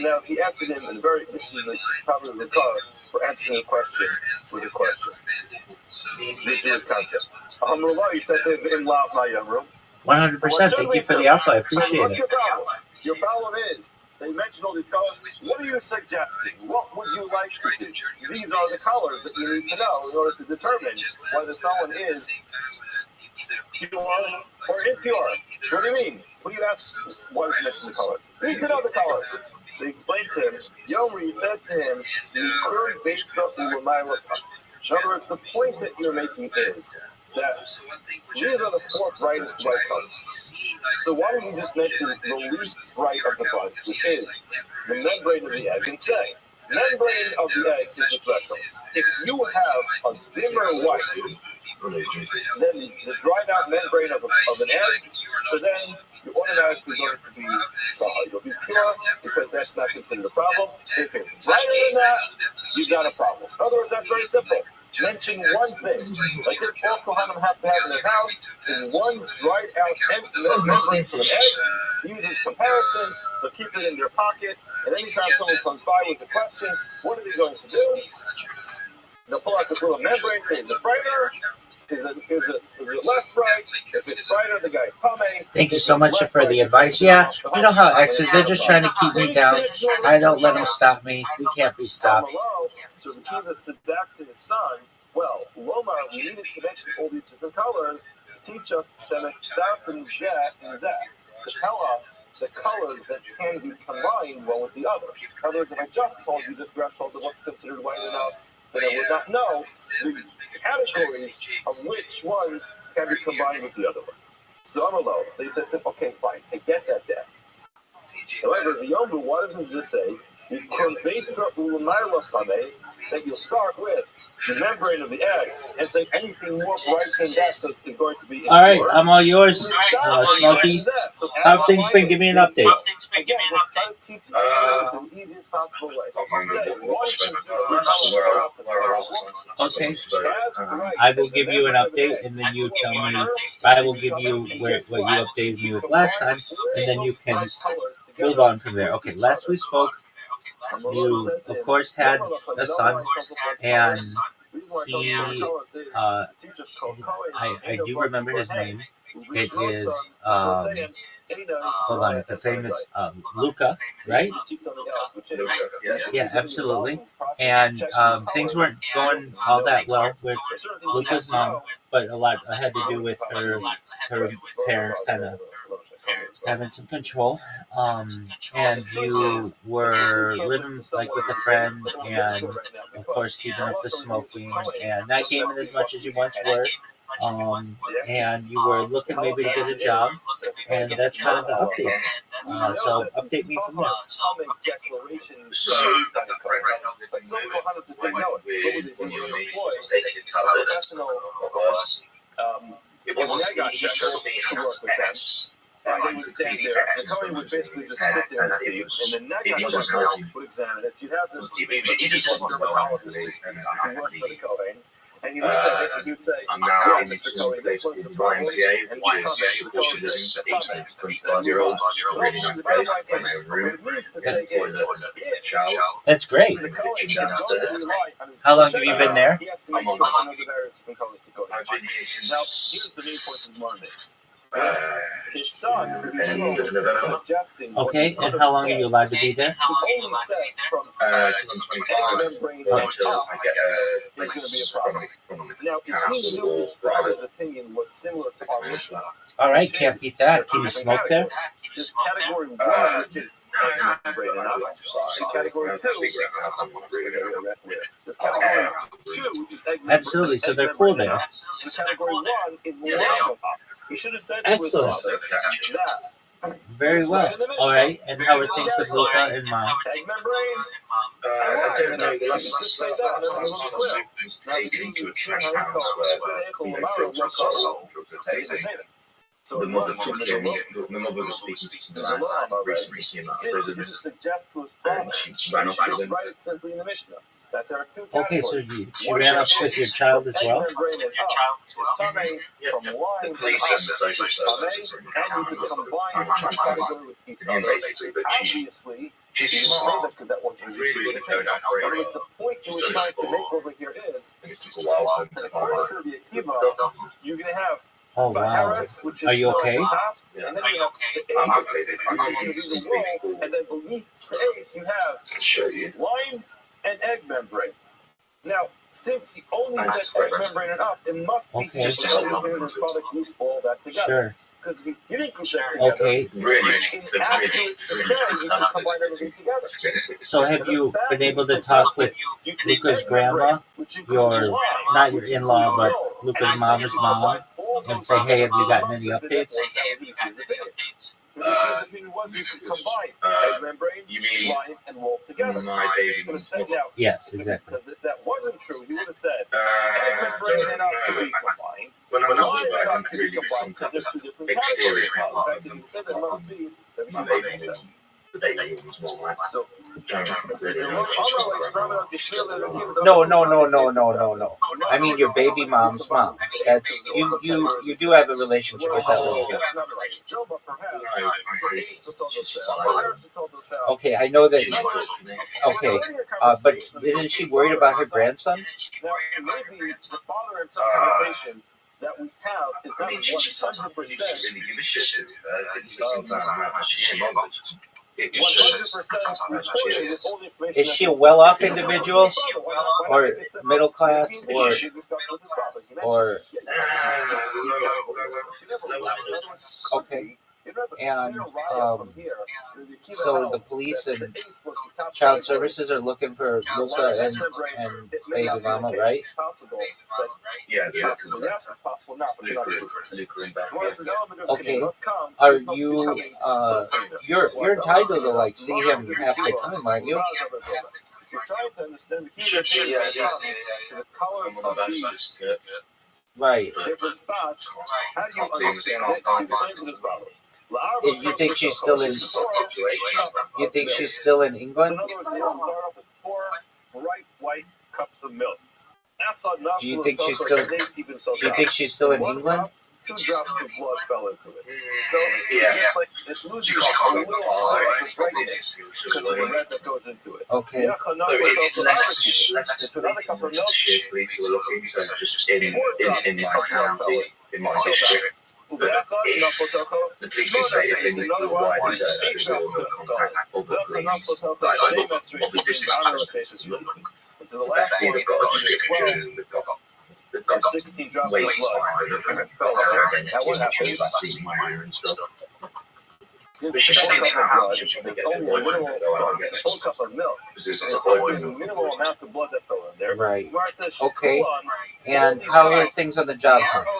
Now, he answered him in this is probably the cause for answering a question with a question. The Jewish concept. He said to him, 100%. Thank you for the offer. I appreciate what's it. your problem? Your problem is, they mentioned all these colors. What are you suggesting? What would you like to do? These are the colors that you need to know in order to determine whether someone is pure or impure. What do you mean? What do you ask? Why does he mention the colors? You need to know the colors. So he explained to him, Yomi said to him, in other words, the point that you're making is that these are the four brightest white colors. So why don't you just mention the least bright of the bunch, which is the membrane of the egg, and say, membrane of the egg is the threshold. If you have a dimmer white, then the dried out membrane of an egg, so then you're automatically going to be you'll be pure because that's not considered a problem. If it's brighter than that, you've got a problem. In other words, that's very simple. Mention one thing, like this all Kohanim have to have in their house, is one dried out membrane from an egg, to use as comparison, they'll keep it in their pocket, and anytime someone comes by with a question, what are they going to do? They'll pull out the little membrane, say, is it brighter? Is it less bright? If it's brighter, the guy's coming. Thank you so much for the advice. Yeah, you know how X is. They're just trying to keep me down. I don't let them stop me. We can't be stopped. So the Kiva said back to his son, well, Lomar, we needed to mention all these different colors to teach us Shemek Staf and Zeh and Zeh, to tell us the colors that can be combined one with the other. In other words, if I just told you the threshold of what's considered white enough, then I would not know the categories of which ones can be combined with the other ones. So I'm alone. They said, okay, fine, I get that there. However, the Yombu, why doesn't it just say, that you'll start with the membrane of the egg and say anything more bright than that is going to be. All right, I'm all yours, Smokey. How have things been? Give me an update. Again, we're trying to teach you in the easiest possible way. Okay. I will give you an update, and then you tell me. I will give you what you updated me with last time, and then you can move on from there. Okay, last we spoke, you of course had a son, and he, I do remember his name. It is, hold on, it's a famous Luca, right? Yeah, absolutely. And things weren't going all that well with Luca's mom, but a lot had to do with her parents kind of having some control. And you were living like with a friend, and of course keeping up the smoking, and not gaming as much as you once were. And you were looking maybe to get a job, and that's kind of the update. So update me from there. And they would stand there. The Kohen would basically just sit there and see, and then Nagach would examine it. You'd have this dermatologist who worked for the Kohen, and he looked at it and he would say, yeah, Mr. Kohen, this one's a problem, and he's Tommy. The Kohen would say, Tommy. The bottom line is, what it means to say is, That's great. How long have you been there? He has to make sure to know the various different colors to go in. Now, here's the main point of Martin. His son, suggesting. Okay, and how long are you allowed to be there? He only said from membrane until is going to be a problem. Now, if he knew his father's opinion was similar to our Mishnah. All right, can't beat that. Can you smoke there? There's category 1, which is membrane enough, and category 2, there's category 2, which is egg membrane. Absolutely, so they're cool there. And category 1 is long enough. You should have said to his father that. Very well. All right, and how are things with Luca and Mom? Egg membrane. Just say that, and everything will be clear. Now, the so the mother was speaking to the lab already. He suggests to his father, just write it simply in the Mishnah. That there are two okay, so she ran up with your child as well? From wine and up and you can combine the category with each other. Obviously, she didn't say that wasn't really good. The point you were trying to make over here is, according to the Akiva, you're going to have oh wow. Are you okay? And then you have Seis, which is going to be the roll, and then beneath Seis you have wine and egg membrane. Now, since he only said egg membrane and up, it must be just his father group all that together. Sure. Because if he didn't group that together, okay. It's inaccurate to say you can combine everything together. So have you been able to talk with Luca's grandma, not your in-law, but Luca's mom's mom, and say, hey, have you gotten any updates? His opinion was you could combine egg membrane, wine, and roll together. Yes, exactly. Because if that wasn't true, he would have said egg membrane and up could be combined. Wine and up could be combined because they're two different categories. In fact, if you said there must be, then we could make them. So, No. I mean your baby mom's mom. That's you do have a relationship with that little girl. Okay, I know that. Okay, but isn't she worried about her grandson? Now, maybe the father in some conversations that we have is not 100%. 100% reported with all the information. Is she a well-off individual, or middle class, or okay? And so the police and child services are looking for Luca and baby mama, right? Yeah, Yes, it's possible not, but not Okay. Are you you're entitled to like see him half the time, aren't you? You're trying to understand the key the colors of these Right. different spots. How do you understand it? She explains it as follows. You think she's still in? You think she's still in So England? in other words, the start off with 4 bright white cups of milk. That's enough. Do you think she's still? Do you think she's still in England? 2 drops of blood fell into it. So Yeah. it's like it loses a little of the brightness because of the red that goes into it. Okay. So it's another cup of milk. We were looking so just in my county, in my district. But the police say if they need to widen search, they will contact other police. Like other districts. And to the last one, They've got a description, they've got 16 drops of weight blood time, fell out. Now what happens? and stuff. Since it's a full cup of blood, it's only a minimal, so it's a full cup of milk. Because And it's it's only a minimal amount of blood that fell in there. Right. Mara says, Okay. "Hold on, And how are things on the job hunt? they're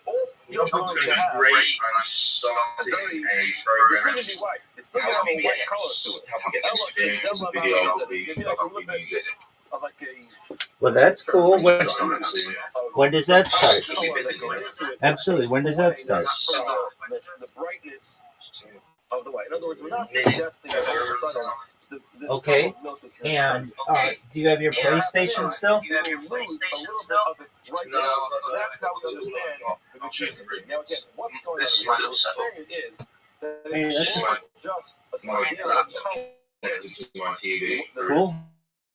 all still going to have great and starting a program. it's white. It's still going to have a white color to it. Of like a Well, that's cool. When does that start? Absolutely. When does that start? The brightness of the white. In other words, we're not suggesting that all of a sudden the Okay. cup of milk is going And do you have your PlayStation still? you lose a little bit of its brightness. That's how we understand the confusion. Now again, what's going on here? What we're saying is that it's more just a scale of color. Cool.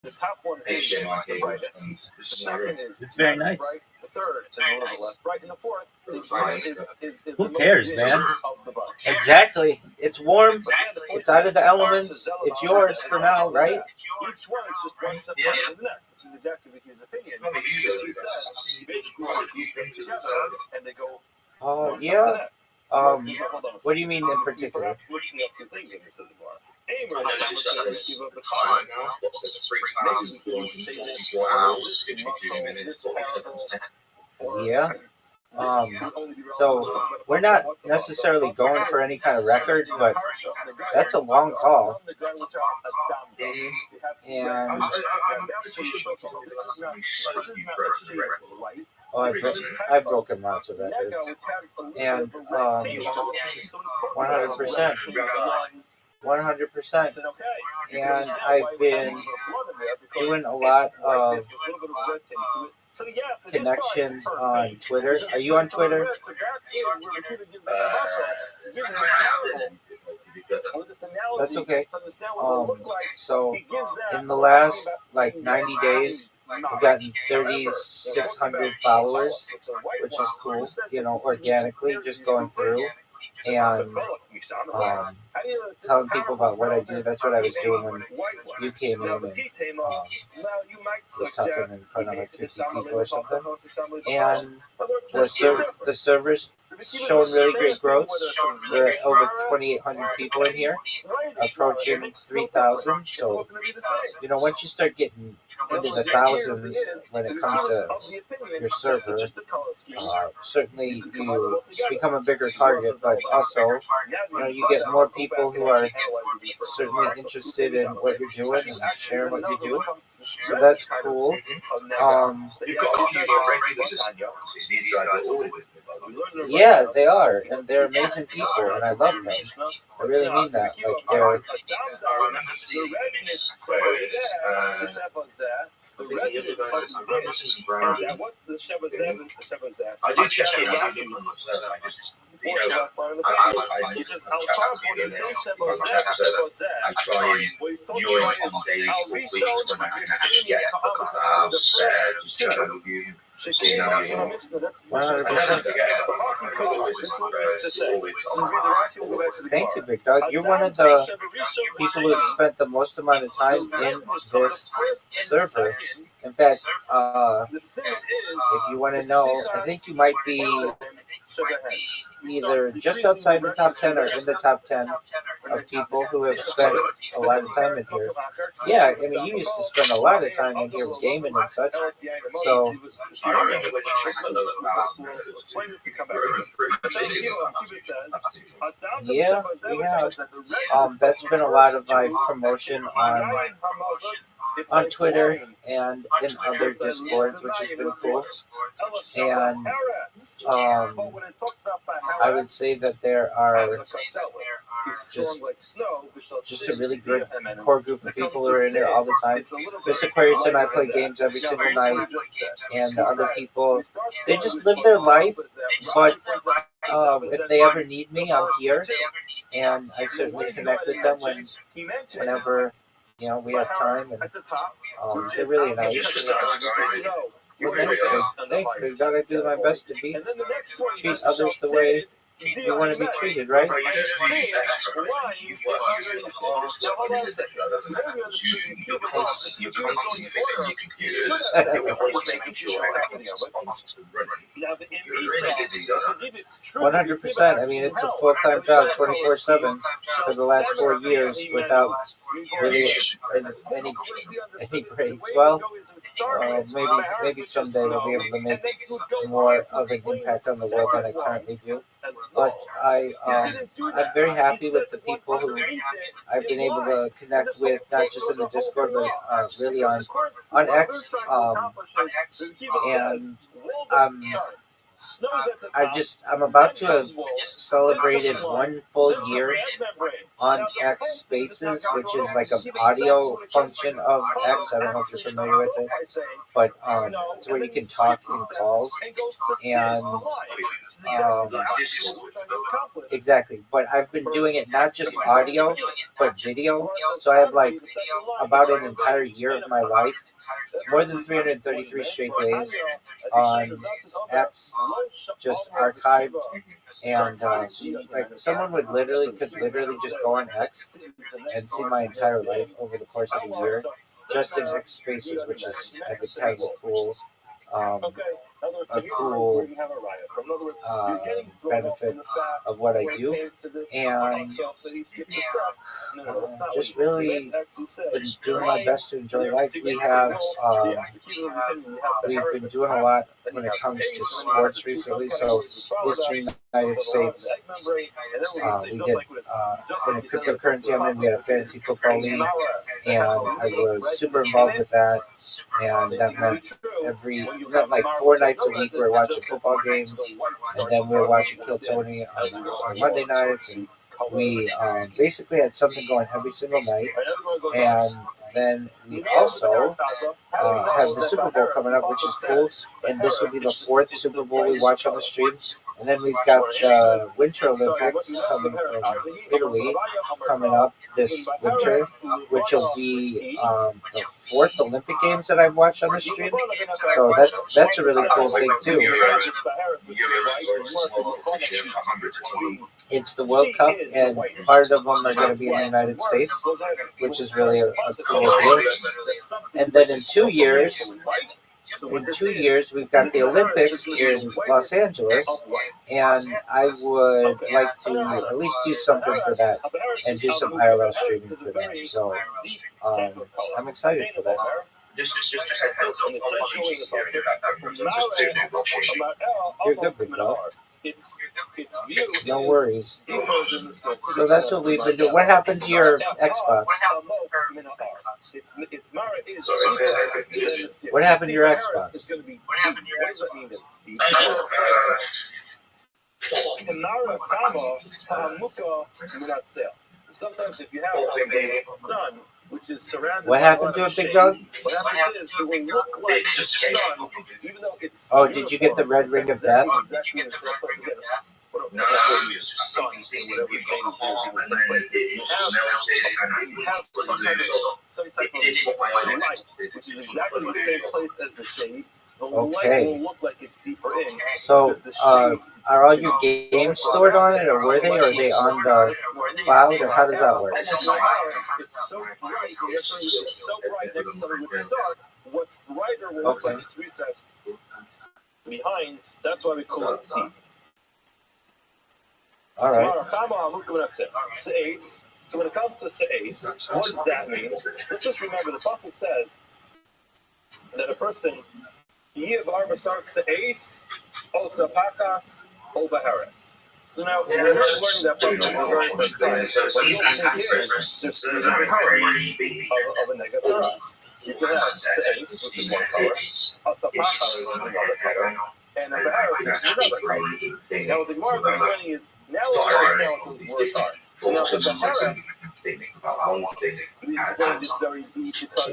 The top one is the brightest. The second is It's very nice. bright. The third is a little bit less bright, and the fourth is the Who most cares, visual man? of the bunch. Exactly. It's warm. But again, the point It's out of is, the elements. It's yours for now, right? Each one is just one step further than the next, which is exactly his opinion. Because he says you basically want to group them together, and they go one Yeah. to the next. What do you mean in particular? Perhaps mixing up 2 things in your says bar. Aim or give up the time. Yeah. So we're not necessarily going for any kind of record, but that's a long call. And I've broken lots of records. And 100%. 100%. And I've been doing a lot of connections on Twitter. Are you on Twitter? That's okay. So in the last like 90 days, I've gotten 3,600 followers, which is cool, you know, organically, just going through and telling people about what I do. That's what I was doing when you came in and was talking in front of like 50 people or something. And the servers showing really great growth. We're at over 2,800 people in here, approaching 3,000. So, you know, once you start getting into the thousands when it comes to your server, certainly you become a bigger target, but also, you know, you get more people who are certainly interested in what you're doing and sharing what you do. So that's cool. Yeah, they are, and they're amazing people, and I love them. I really mean that. Like they're. I do check in. I do from myself. I try and join on daily weeks when I can actually get a couple of hours just shadow you. 100%. Thank you, Big Dog. You're one of the people who have spent the most amount of time in this server. In fact, if you want to know, I think you might be either just outside the top 10 or in the top 10 of people who have spent a lot of time in here. Yeah, I mean, you used to spend a lot of time in here with gaming and such. So, yeah, we have. That's been a lot of my promotion on Twitter and in other Discords, which has been cool. And I would say that there are just a really good core group of people who are in there all the time. Miss Aquarius and I play games every single night, and the other people, they just live their life, but if they ever need me, I'm here, and I certainly connect with them whenever we have time, and they're really nice. Well, thanks, Big Dog. I do my best to treat others the way you want to be treated, right? $100%. I mean, it's a full-time job, 24/7 for the last 4 years without really any breaks. Well, maybe someday we'll be able to make more of an impact on the world than I currently do. But I'm very happy with the people who I've been able to connect with, not just in the Discord, but really on X. And I'm about to have celebrated 1 full year on X Spaces, which is like an audio function of X. I don't know if you're familiar with it, but it's where you can talk in calls. And exactly, but I've been doing it not just audio, but video. So I have like about an entire year of my life, more than 333 straight days on X, just archived, and like someone could literally just go on X and see my entire life over the course of a year, just in X Spaces, which is I think kind of a cool benefit of what I do, and just really been doing my best to enjoy life. We've been doing a lot when it comes to sports recently. So this in the United States, we did in a cryptocurrency I'm in, we had a fantasy football league, and I was super involved with that, and that meant like 4 nights a week we were watching football games, and then we were watching Kill Tony on Monday nights, and we basically had something going every single night. And then we also have the Super Bowl coming up, which is cool, and this will be the 4th Super Bowl we watch on the stream. And then we've got the Winter Olympics coming from Italy coming up this winter, which will be the 4th Olympic Games that I've watched on the stream. So that's a really cool thing too. It's the World Cup, and part of them are going to be in the United States, which is really a cool deal. And then in 2 years, we've got the Olympics in Los Angeles, and I would like to at least do something for that and do some IRL streaming for that. So I'm excited for that. You're good, Big Dog. No worries. So that's what we've been doing. What happened to your Xbox? What happened to your Xbox? Sometimes if you have a sun which is surrounded What happened to it, Big Dog? What happens is it will look like the sun, even though it's did you get the red ring of death? Exactly the same place. No, sun, whatever shade is you have some type of light, which is exactly the same place as the shade, the light will look like it's deeper in. So, because the shade are all your games stored on it, or were they? Or are they on the cloud, or how does that work? It's so bright, and there's something which is so bright next to something which is dark. What's brighter will look like it's recessed behind. That's why we call it deep. All right. So when it comes to se'es, what does that mean? Let's just remember the pasuk says that a person yiv arbasar se'es o sapakas o baharetz. So now, when we're learning that pasuk for the very first time, what you'll think is there's three different colors of a negasaras. You can have se'es, which is one color, a sapakas, which is another color, and a baharetz, which is another color. Now, what the Gemara is explaining is, now let's understand what those words are. So now, the baharetz, we explained it's very deep because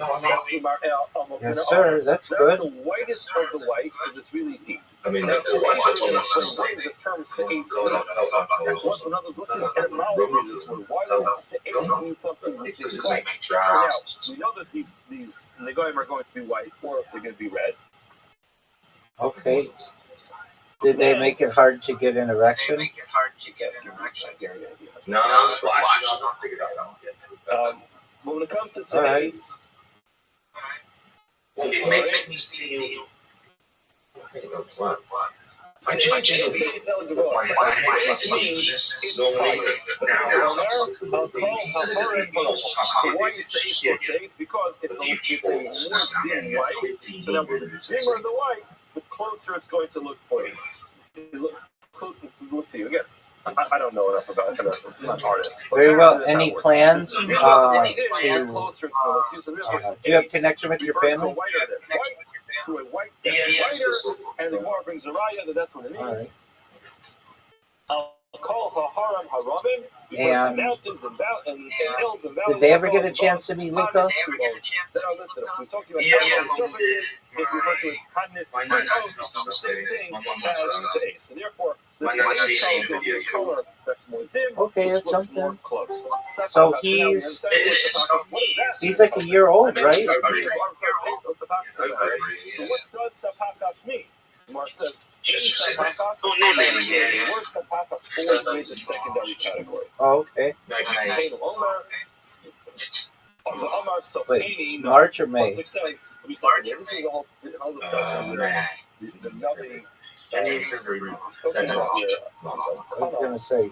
Yes, sir. That's good. the whitest of the white because it's really deep. I mean, Now, that's so what what is the term se'es mean? What's the etymology of this word? Why does se'es mean something which is white? So now, we know that these negoim are going to be white, or they're going to be red. Okay. Did they make it hard to get an erection? No, But when it comes to se'es, because it's a more dim white. So now with the dimmer the white, the closer it's going to look for you. Look to you again. I don't know enough about it. I'm not an artist. Very well. Any plans to? Do you have connection with your family? To a white that's whiter, and the Gemara brings a raya that's what it means. Call Haharam Harabim. And mountains and hills and valleys. did they ever get a chance to meet Luca? We talked about surfaces. It's referred to as kindness, which is the same thing as se'es. So therefore, the se'es color will be a color that's more dim, Okay, which that's looks something. more close. So he's like a year old, right? So what does sapakas mean? Mark says, in sapakas, the word sapakas always means a secondary category. Oh, okay. Wait, March or May? This is the whole discussion. The nothing. I was gonna say.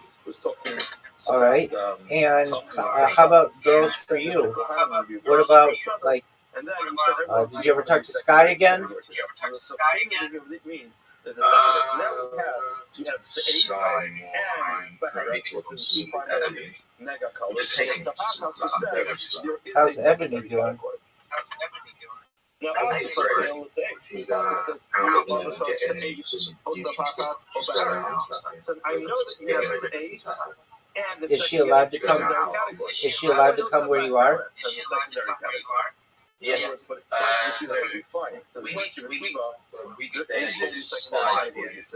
All right. And how about girls for you? What about like? Did you ever talk to Sky again? It means there's a secondary. So now we have se'es and baharetz, mega colors. How's Ebony doing? Now, obviously, for the se'es, it says, I know that you have se'es. And is she allowed to come? Is she allowed to come where you are? Yeah. But it's fine. So the question is secondary categories.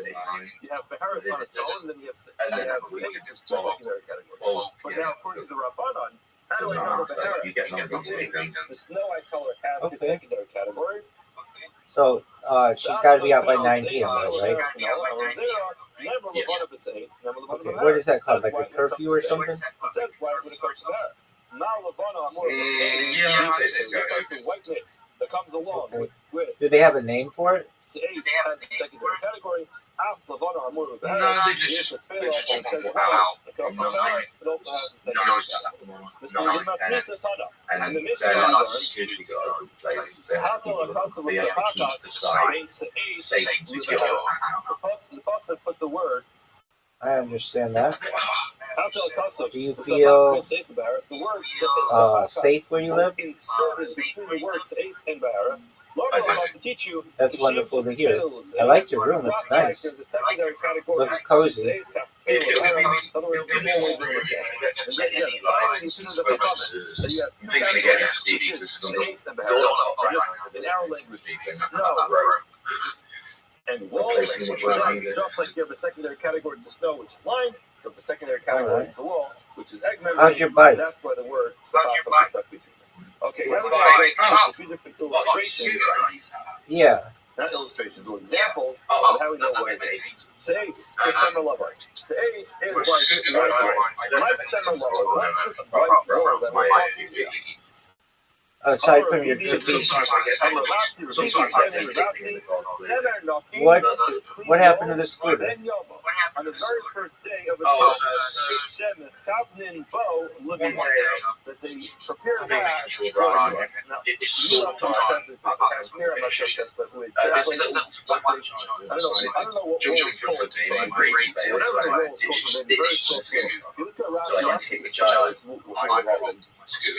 You have Baharis on its own, and then you have se'es, which is two secondary categories. But now, according to the Rabbanon, how do I know the Baharis? The snow-white color has its secondary category. So she's got to be out by 9 p.m. though, right? Okay, what is that called? Like a curfew or something? It says why when it comes to Baharis. It's like the whiteness that comes along with. Do they have a name for it? Se'es has a secondary category. It also has a secondary category. And the Mishnah learns how to accustomed with sapakas means se'es with the pasuk put the word. I understand that. Do you The feel word safe where you live? inserted between the words se'es and baharis. To teach you. That's wonderful to hear. I like your room. It's nice. Looks cozy. In other words, two more ways to understand. You have two categories, which is se'es and baharis. In our language, snow and wall language. Just like you have a secondary category to snow, which is line, you have a secondary category to wall, which is egg membrane. How's your bike? That's why the word sapakas is stuck between them. Okay, now we're going to go through different illustrations. Yeah. not illustrations or examples of how we know what it is. Seis, September lover. Seis is like white wool. Light summer lover. What's this white wool that we're talking about? Aside from your critique, what happened to the scooter? On the very first day of its that they prepared that for us. Now, you know, sometimes it's here, I'm not sure if that's what we translate. I don't know what role is called. Whatever the role is called, they're very slow. If you look at Rashi, it's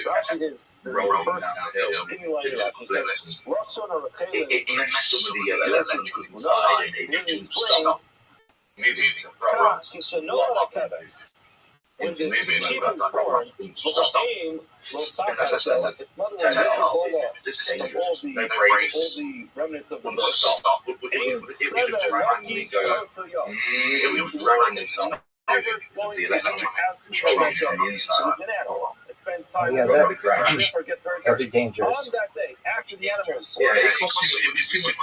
Rashi is the first stimulated Rashi says, Roshon or Rechele, he explains, when the sheep is born, V'cha'im lo sachar, its mother will make it all off, like all the remnants of the milk. Aim seven lucky the electric control on the inside. It's an animal. It spends time that'd be dangerous. On that day, after the animals, It's too much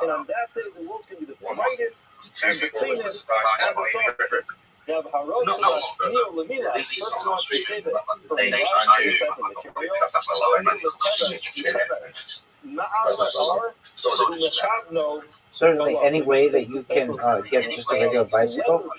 and on that day, the wolf can be the brightest and the cleanest and the softest. Now, the ROTHSCHILD steal the Mila. First wants to say that from the large type of material, Certainly, any way that you can get just a regular bicycle.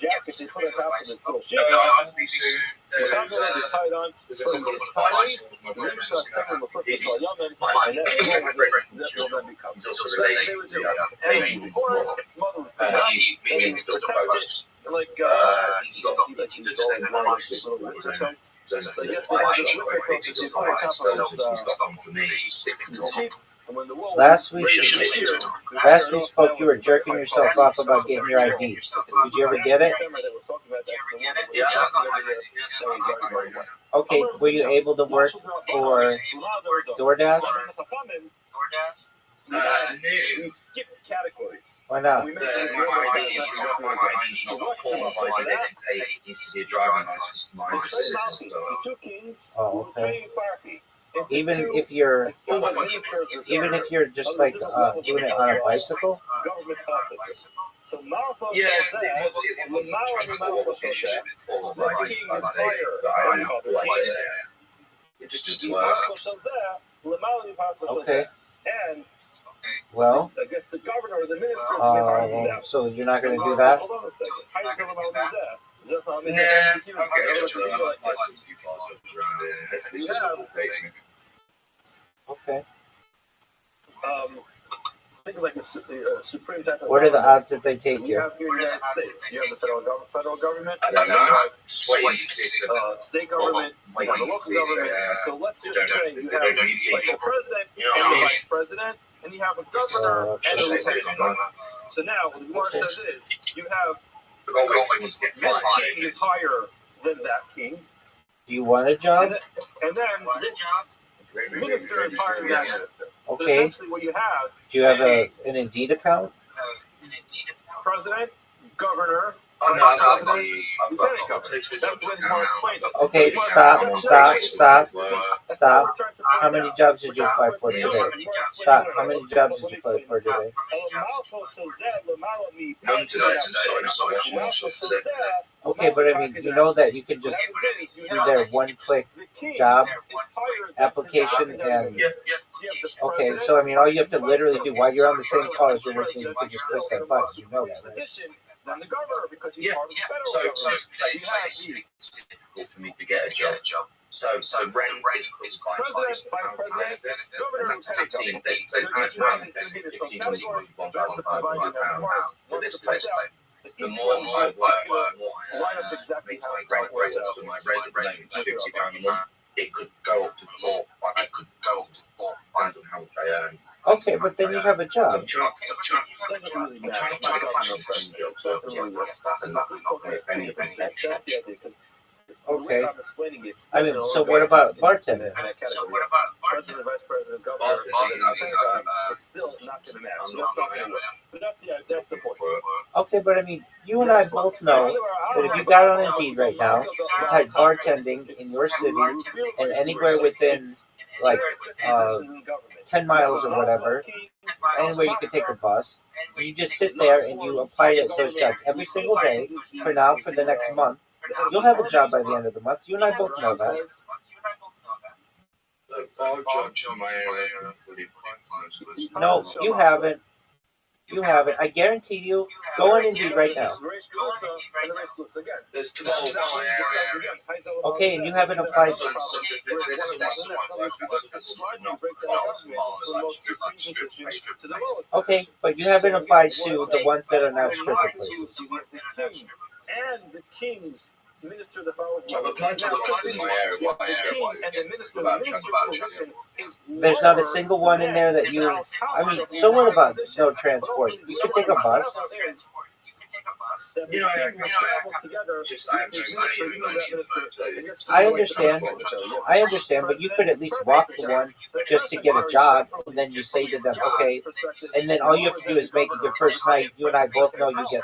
Last we spoke, you were jerking yourself off about getting your ID. Did you ever get it? Okay, were you able to work for DoorDash? We skipped categories. Why not? We made the two kings Oh, okay. Farfi. Even if you're just like doing it on a bicycle. Government officers. So Malfa says that Malfa says that this king is higher than other kings. Okay. And well, I guess the governor or the minister. So you're not going to do that? Hold on a second. Okay. Think like a supreme type of. What are the odds that they take you you? have here in the United States. You have the federal government. You have state government. You have the local government. So let's just say you have like the president and the vice president, and you have a governor and a lieutenant governor. So now what the Gemara says is you have this king is higher than that king. Do you want a job? And then this minister is higher than that minister. So Okay. essentially what you have. Do you have an Indeed account? President, governor, president, lieutenant governor. That's the way the Gemara explained it. Okay, stop. How many jobs did you apply for today? Stop. How many jobs did you apply for today? Okay, but I mean, you know that you can just do their one-click job application and... Okay, so I mean, all you have to literally do while you're on the same call as you're working, you can just click that button. You know that, right? Than the governor because he's part of the federal government. So you have the for me to get a job. So president, vice president, governor, lieutenant governor. So each one is going to be the same category. That's a provider that wants to play out. The more I work, line up exactly how it works out. My resume is £50 a month. It could go up to more. I could go up to 4 times on how much I earn. Okay, but then you have a job. Doesn't really matter. Okay. I mean, so what about bartending? President, vice president, governor, it's still not going to matter. So that's not going to work. But that's the point. Okay, but I mean, you and I both know that if you got on Indeed right now, you type bartending in your city and anywhere within like 10 miles or whatever, anywhere you can take a bus. You just sit there and you apply to those jobs every single day for now for the next month. You'll have a job by the end of the month. You and I both know that. No, you haven't. You haven't. I guarantee you. Go on Indeed right now. Okay, and you haven't applied. Okay, but you haven't applied to the ones that are now stripper places. And the king's minister the following. There's not a single one in there that you. I mean, so what about no transport? You could take a bus. I understand, but you could at least walk to one just to get a job, and then you say to them, okay, and then all you have to do is make it your first night. You and I both know you get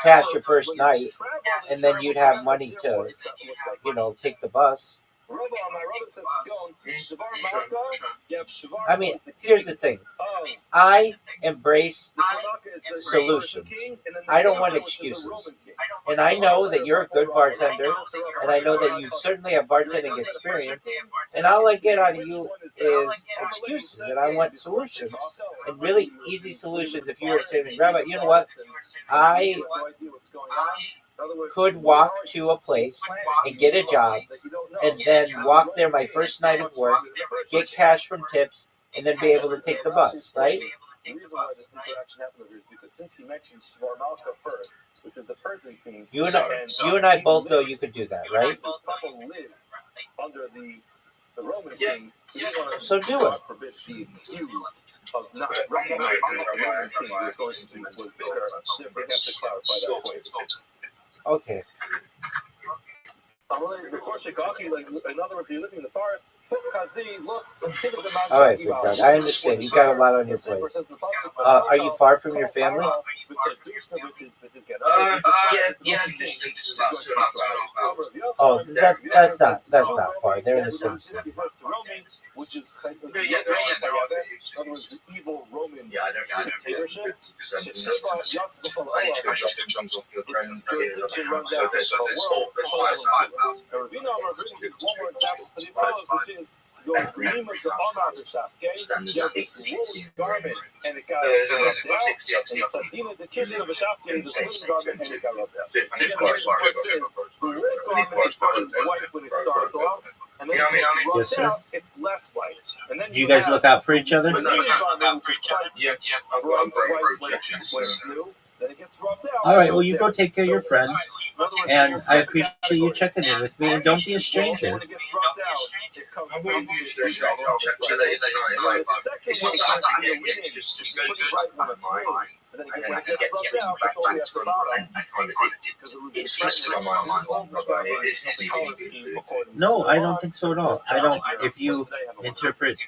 cash your first night, and then you'd have money to, take the bus. I mean, here's the thing. I embrace solutions. I don't want excuses. And I know that you're a good bartender, and I know that you certainly have bartending experience, and all I get out of you is excuses, and I want solutions, and really easy solutions. If you were to say to me, Rabbi, you know what? I could walk to a place and get a job, and then walk there my first night of work, get cash from tips, and then be able to take the bus, right? The reason why this interaction happened over here is because since he mentioned Shvarmalka first, which is the Persian king, you and I both know you could do that, right? The couple lived under the Roman king. So do it. God forbid be accused of not recognizing that the Roman king was going to be was bigger. Therefore, we have to clarify that point. Okay. The Korshikaki, like, in other words, you're living in the forest. All right, big dog. I understand. You got a lot on your plate. Are you far from your family? Oh, that's not far. They're in the same city. Which is in other words, the evil Roman dictatorship. One more example for these fellows, which is your agreement to honor the Shafke, you have this woolly garment, and it got rubbed out, and Sadina the kitchen of a Shafke, this woolly garment, and it got rubbed out. Again, here's what it says, the woolly garment is very white when it starts off, and then when it's rubbed out, it's less white. And then you guys look out for each other? The woolly garment, which is quite bright white when it's new, then it gets rubbed out. All right, well, you go take care of your friend, and I appreciate you checking in with me, and don't be a stranger. When it gets rubbed out, it comes from the No, I don't think so at all. I don't. If you interpret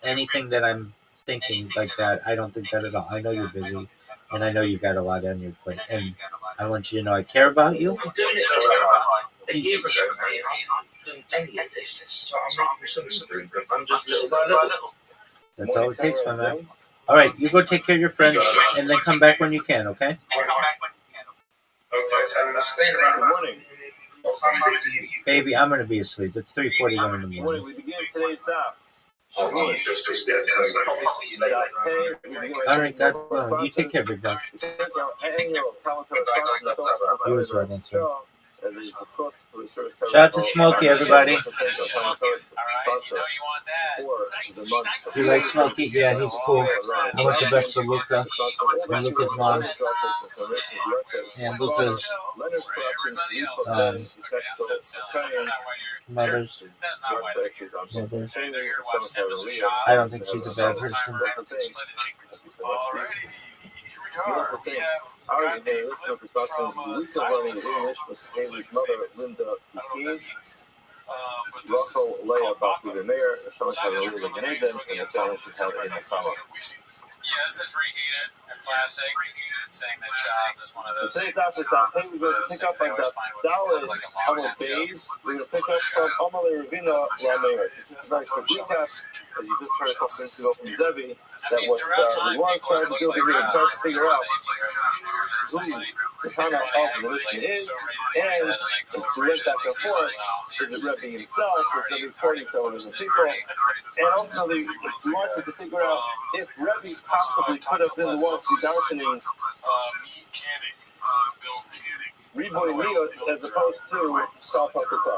anything that I'm thinking like that, I don't think that at all. I know you're busy, and I know you've got a lot on your plate, and I want you to know I care about you. I'm doing it a year ago, mate. I'm doing any of this. So I'm not misunderstood. I'm just little by little. That's all it takes, my man. All right, you go take care of your friend, and then come back when you can, okay? Okay, stay around. Good morning. Baby, I'm going to be asleep. It's 3:41 in the Morning. morning. We begin today's stop. All right, God, you take care, big dog. You as well, Mr. Shout out to Smokey, everybody. You like Smokey? Yeah, he's cool. I want the best for Luca. And Luca's mom. And Luca's mother's. I don't think she's a bad person. Here's the thing. Our listener perspective, Lisa learning English was Haley's mother, Linda McKee, Rachel Leah Baku the mayor, Sean Cavalry the Ganeden, and the challenge is held in the summer. this is reheated and classic. Saying that Shab is one of those. Today's after stop, we're going to pick up like the solid Amar Bays. We're going to pick up from Amalei Ravina Rameir. This is a very quick recap, as you just heard a couple minutes ago from Zevi, that was the one starting to do here and start to figure out who the Tana of the religion is, and if we went back and forth, is it Rabbi himself, or is Rabbi 47 people, and ultimately, we wanted to figure out if Rabbi possibly could have been the one to be darshaning Reboy Liot as opposed to South Africa.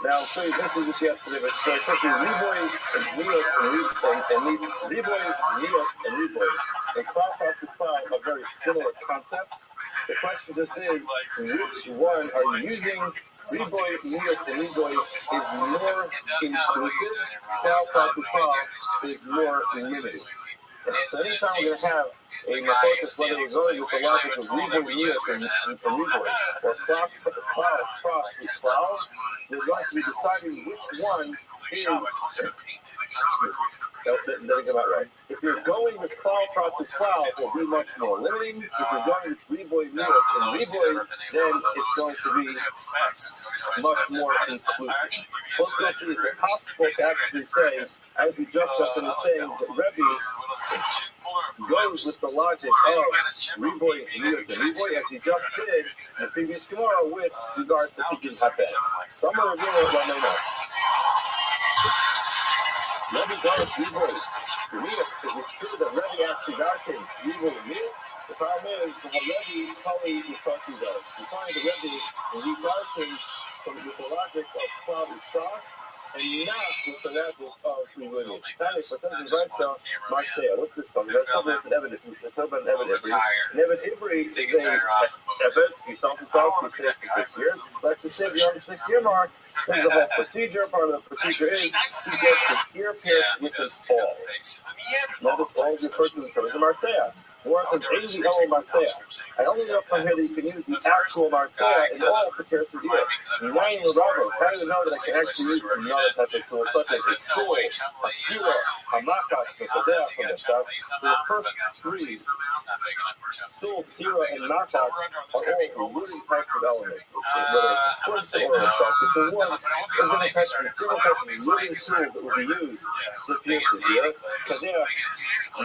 Now, I'll show you this was just yesterday, but very quickly, Reboy and Liot and Reboy, Liot, and Reboy. And South Africa are very similar concepts. The question just is, which one are you using? Reboy, Liot, and Reboy is more inclusive. South Africa is more limited. So anytime we're going to have a focus, whether we're going with the logic of Reboy, Liot, and Reboy, or cloud, we're going to be deciding which one is. That is about right. If you're going with cloud to cloud, it will be much more limiting. If you're going with Reboy, Liot, and Reboy, then it's going to be much more inclusive. Let's go see, is it possible to actually say, as we just got finished saying, that Rabbi goes with the logic of Reboy, Liot, and Reboy, as he just did in the previous Gemara with regards to Tikkun Hapen. So I'm going to reveal it right now. Rabbi goes Reboy. Liot, is it true that Rabbi actually darshins Reboy and Liot? The problem is that Rabbi probably was talking about it. We find the Rabbi when he darshins with the logic of cloud and star, and not with the logic of Reboy and Liot. Taik, for something right so, Marseille. What's this song? That's talking about Evan Ivry is a Evan. He sells himself. He stays for 6 years. Let's just say beyond the 6-year mark, there's the whole procedure. Part of the procedure is he gets his ear pierced with his awl. Now this awl is referred to in terms of Marseille. Or it says AZL Marseille. I only know from here that you can use the actual Marseille in all to pierce his ear. 9 Rabos. How do you know that I can actually use another type of tool, such as a sword, a sira, a makat, a kadeh, from the stuff? So the first 3, sul, sira, and makat, are all rooting types of elements. Whether it's a split or a shock. So one is going to have different types of rooting tools that will be used to pierce his ear. Kadeh,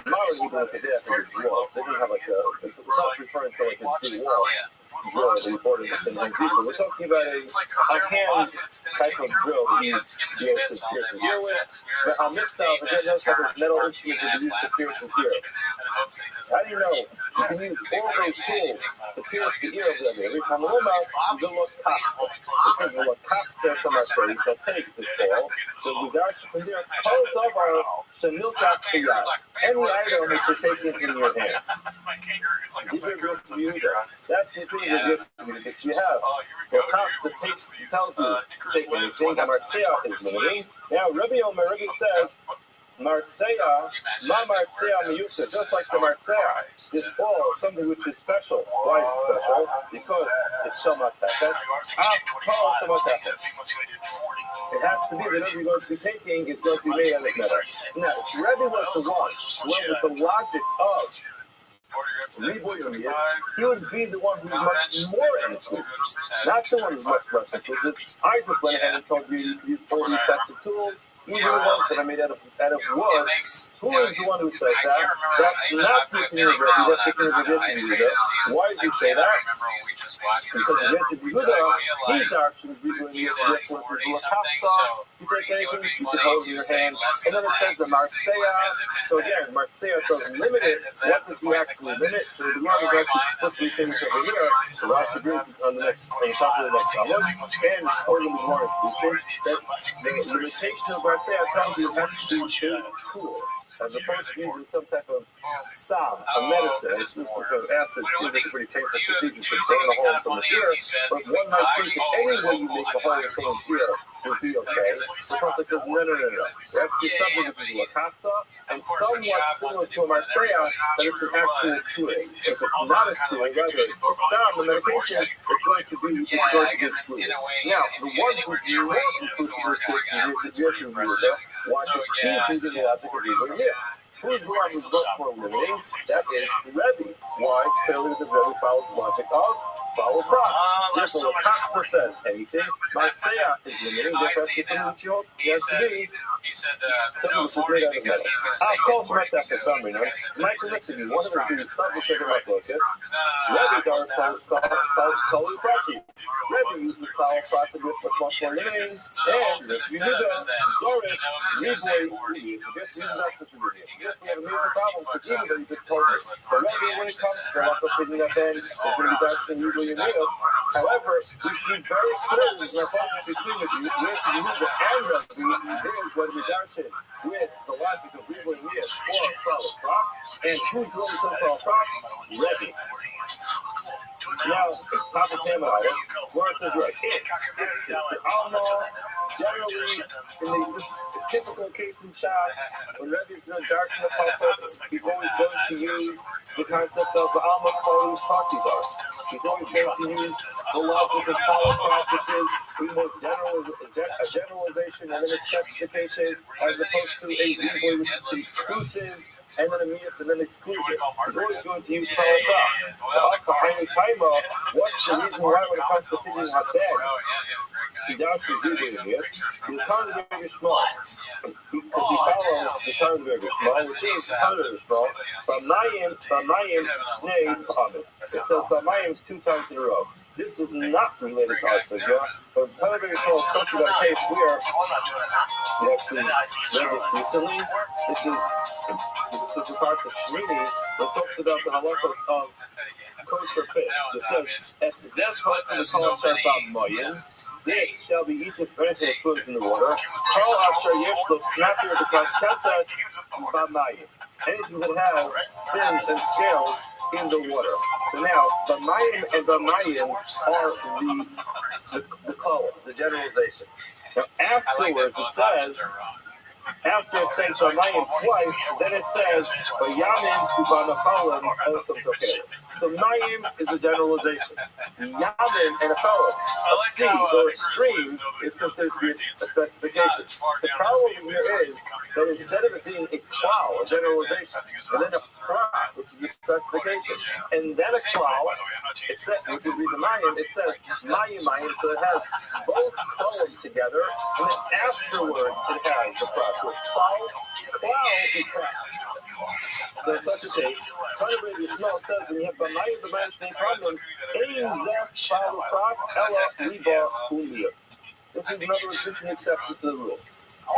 Mara even a kadeh for his wall. They didn't have like it's not referring to like a big wall. Drill that we reported in Home Depot. We're talking about a hand type of drill that you use to pierce his ear with. But on Mixel, again, those type of metal instruments that you use to pierce his ear. How do you know? You can use all those tools to pierce the ear of the other. Every time a little mouth, you go look top. It says the look top there from our trade. So take this ball. So we got from there. Close of our Samilkat Piyat. Any item that you're taking in your hand. These are good to use. That's the thing that you have. The top that tells you to take anything. Marseille is limiting. Now, Rabbi says, Marseille, Ma Marseille Miyukta, just like the Marseille, this ball is something which is special. Why is it special? Because it's Shamatafet. It has to be that whatever you're going to be taking is going to be made out of metal. Now, Rabbi was the one with the logic of Reboy and Liot, he would be the one who's much more inclusive, not the one who's much less inclusive. I just went ahead and told you you can use all these types of tools. Even the ones that are made out of wood. Who is the one who says that? That's not the Rabbi. That's the Rabbi Yehuda. Why did he say that? Because Rabbi Yehuda, he darshans Reboy and Liot with his lakafta. You take anything, you can hold in your hand. And then it says the Marseille. So again, Marseille does limit it. What does he actually limit? So the Gemara is actually explicitly saying this over here. So Rashi brings it on the next, on top of the next Talmud. And according to the Gemara, that the limitation of Marseille tells you actually a tool, as opposed to using some type of salve, a medicine. This is some kind of acid. Seems like a pretty painful procedure to burn a hole in someone's ear. But one might think that any way you make a hole in someone's ear would be okay. The concept says, no. There has to be something which is lakafta and somewhat similar to a Marseille, but it's an actual tool. If it's not a tool, rather it's a salve, the medication, it's going to be excluded. Now, the one who's more inclusive in this case is Yehuda. Why? Because he's using the logic of Reboy and Liot. Who's the one who's vote for limiting? That is Rabbi. Why? Clearly the Rabbi follows the logic of follow prop. Therefore, the Kafka says anything. Matzea is limiting. Therefore, that's something which you hope has to be. He said Something which is great out of the middle. Of course, not that for some reason. My correctly, one of us being subject of focus. Rabbi Dar solely praki. Rabbi used the power praki with much more limiting. And if you do that, Dorish, Reboy, this is not the solution. Yes, we have a major problem for even though you just told us. But Rabbi, when it comes to also picking up in, it's going to be back to Reboy and Neil. However, we see very clearly in the focus between the two, with the Yehuda and Rabbi, there is what we darshan with the logic of Reboy and Neil for a follow prop. And who's doing so for a prop? Rabbi. Now, top of camera, where it says right here, the Alma, generally, in the typical case in shop, when Rebbe's going to darken the puzzle, he's always going to use the concept of the Alma calling Praktivar. He's always going to use the logic of power practices, more a generalization and then a specification, as opposed to a Reboy which is inclusive, and then immediate and then exclusive. He's always going to use power prop. Also, what's the reason why when it comes to figuring out that? He doubts his Reboy here. The Tarnberg is small. Because he follows the Tarnberg is small, which is the Tarnberg is small. Bamayim, Snei, Thomas. It says Bamayim 2 times in a row. This is not related to our Sugya, but Tarnberg is small, especially in a case where we actually read this recently. This is the part of Shmini that talks about the halachos of kosher fish. It says, this shall be eaten for anything that swims in the water. Anything that has fins and scales in the water. So now, Bamayim and Bamayim are the color, the generalization. Now afterwards it says, after it says Bamayim twice, then it says Bayamin Ubanachalim also Tokerim. So Mayim is a generalization. Yamin and a fellow, a sea or a stream, is considered to be a specification. The problem here is that instead of it being a klal, a generalization, and then a pra, which is a specification, and then a klal, it says, which would be the Mayim, it says Mayim, so it has both columns together, and then afterwards it has the pra. So it's klal, and pra. So in such a case, Tarnberg is small says when you have Bamayim, the man same problem, this is another existing exception to the rule.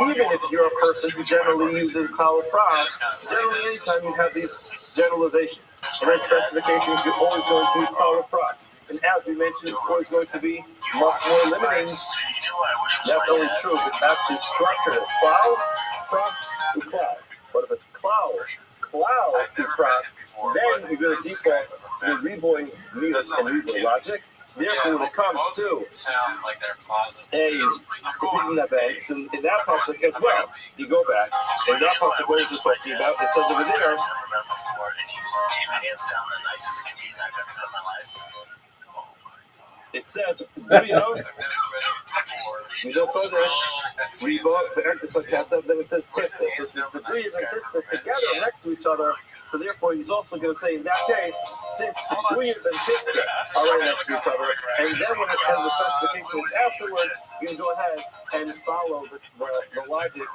Even if you're a person who generally uses power props, generally anytime you have these generalizations and then specifications, you're always going to use power props. And as we mentioned, it's always going to be much more limiting. That's only true if it's actually structured as cloud, prop, and cloud. But if it's cloud, and prop, then you're going to default to the Reboy Midas and Reboy logic. Therefore, when it comes to completing that banks, and in that pasuk as well, you go back, and that pasuk what we're talking about, it says over there. It says, we don't go there. We bought the concept, then it says tifta. So it's the Duyas and tifta together next to each other. So therefore, he's also going to say in that case, since the Duyas and tifta are right next to each other, and then when it has the specifications afterwards, you can go ahead and follow the logic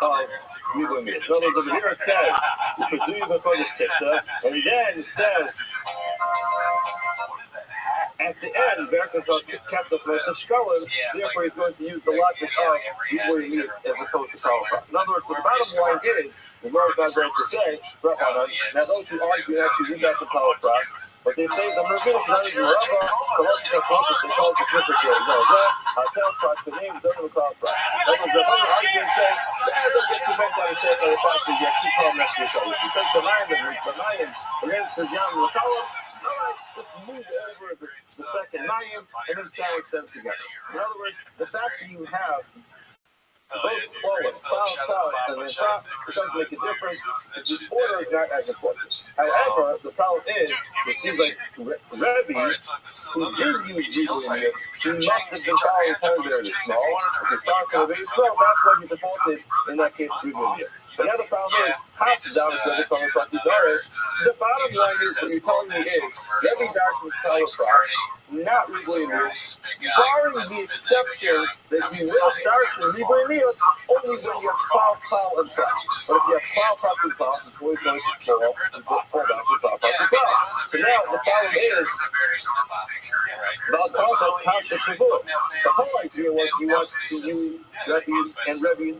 of Reboy Midas. In other words, over here it says, and then it says, at the end, therefore he's going to use the logic of Reboy Midas as opposed to Kalafah. In other words, the bottom line is, the Lord is not going to say, now those who argue actually read that to Kalafah, but they say the Rabbinic is not even Rabbi, the logic of Kalafah, they call it the difference here. I'll tell Pratt, the name is Dr. Kalafah. That was the other argument says, don't get too bent out of shape by the fact that you have two columns next to each other. He says the Mayim, the name says Yam, the column. Just move over the second Mayim and then Taik them together. In other words, the fact that you have both flowing, cloud, and then prop, it doesn't make a difference. The order is not as important. However, the problem is, it seems like Rabbi, who did use Reboy Midas, he must have been following Tarnberg is small. If he's following Tarnberg is small, that's why he defaulted in that case to Reboy Midas. But now the problem is, house down to the bottom line is, what you're telling me is, every Darshan is Kalafar, not Ribui Miyot, barring the exception that you will Darshan Ribui Miyot only when you have plow, and plow. But if you have plow, it's always going to fall down to plow. So now the problem is, about process, the whole idea was you want to use Rabbi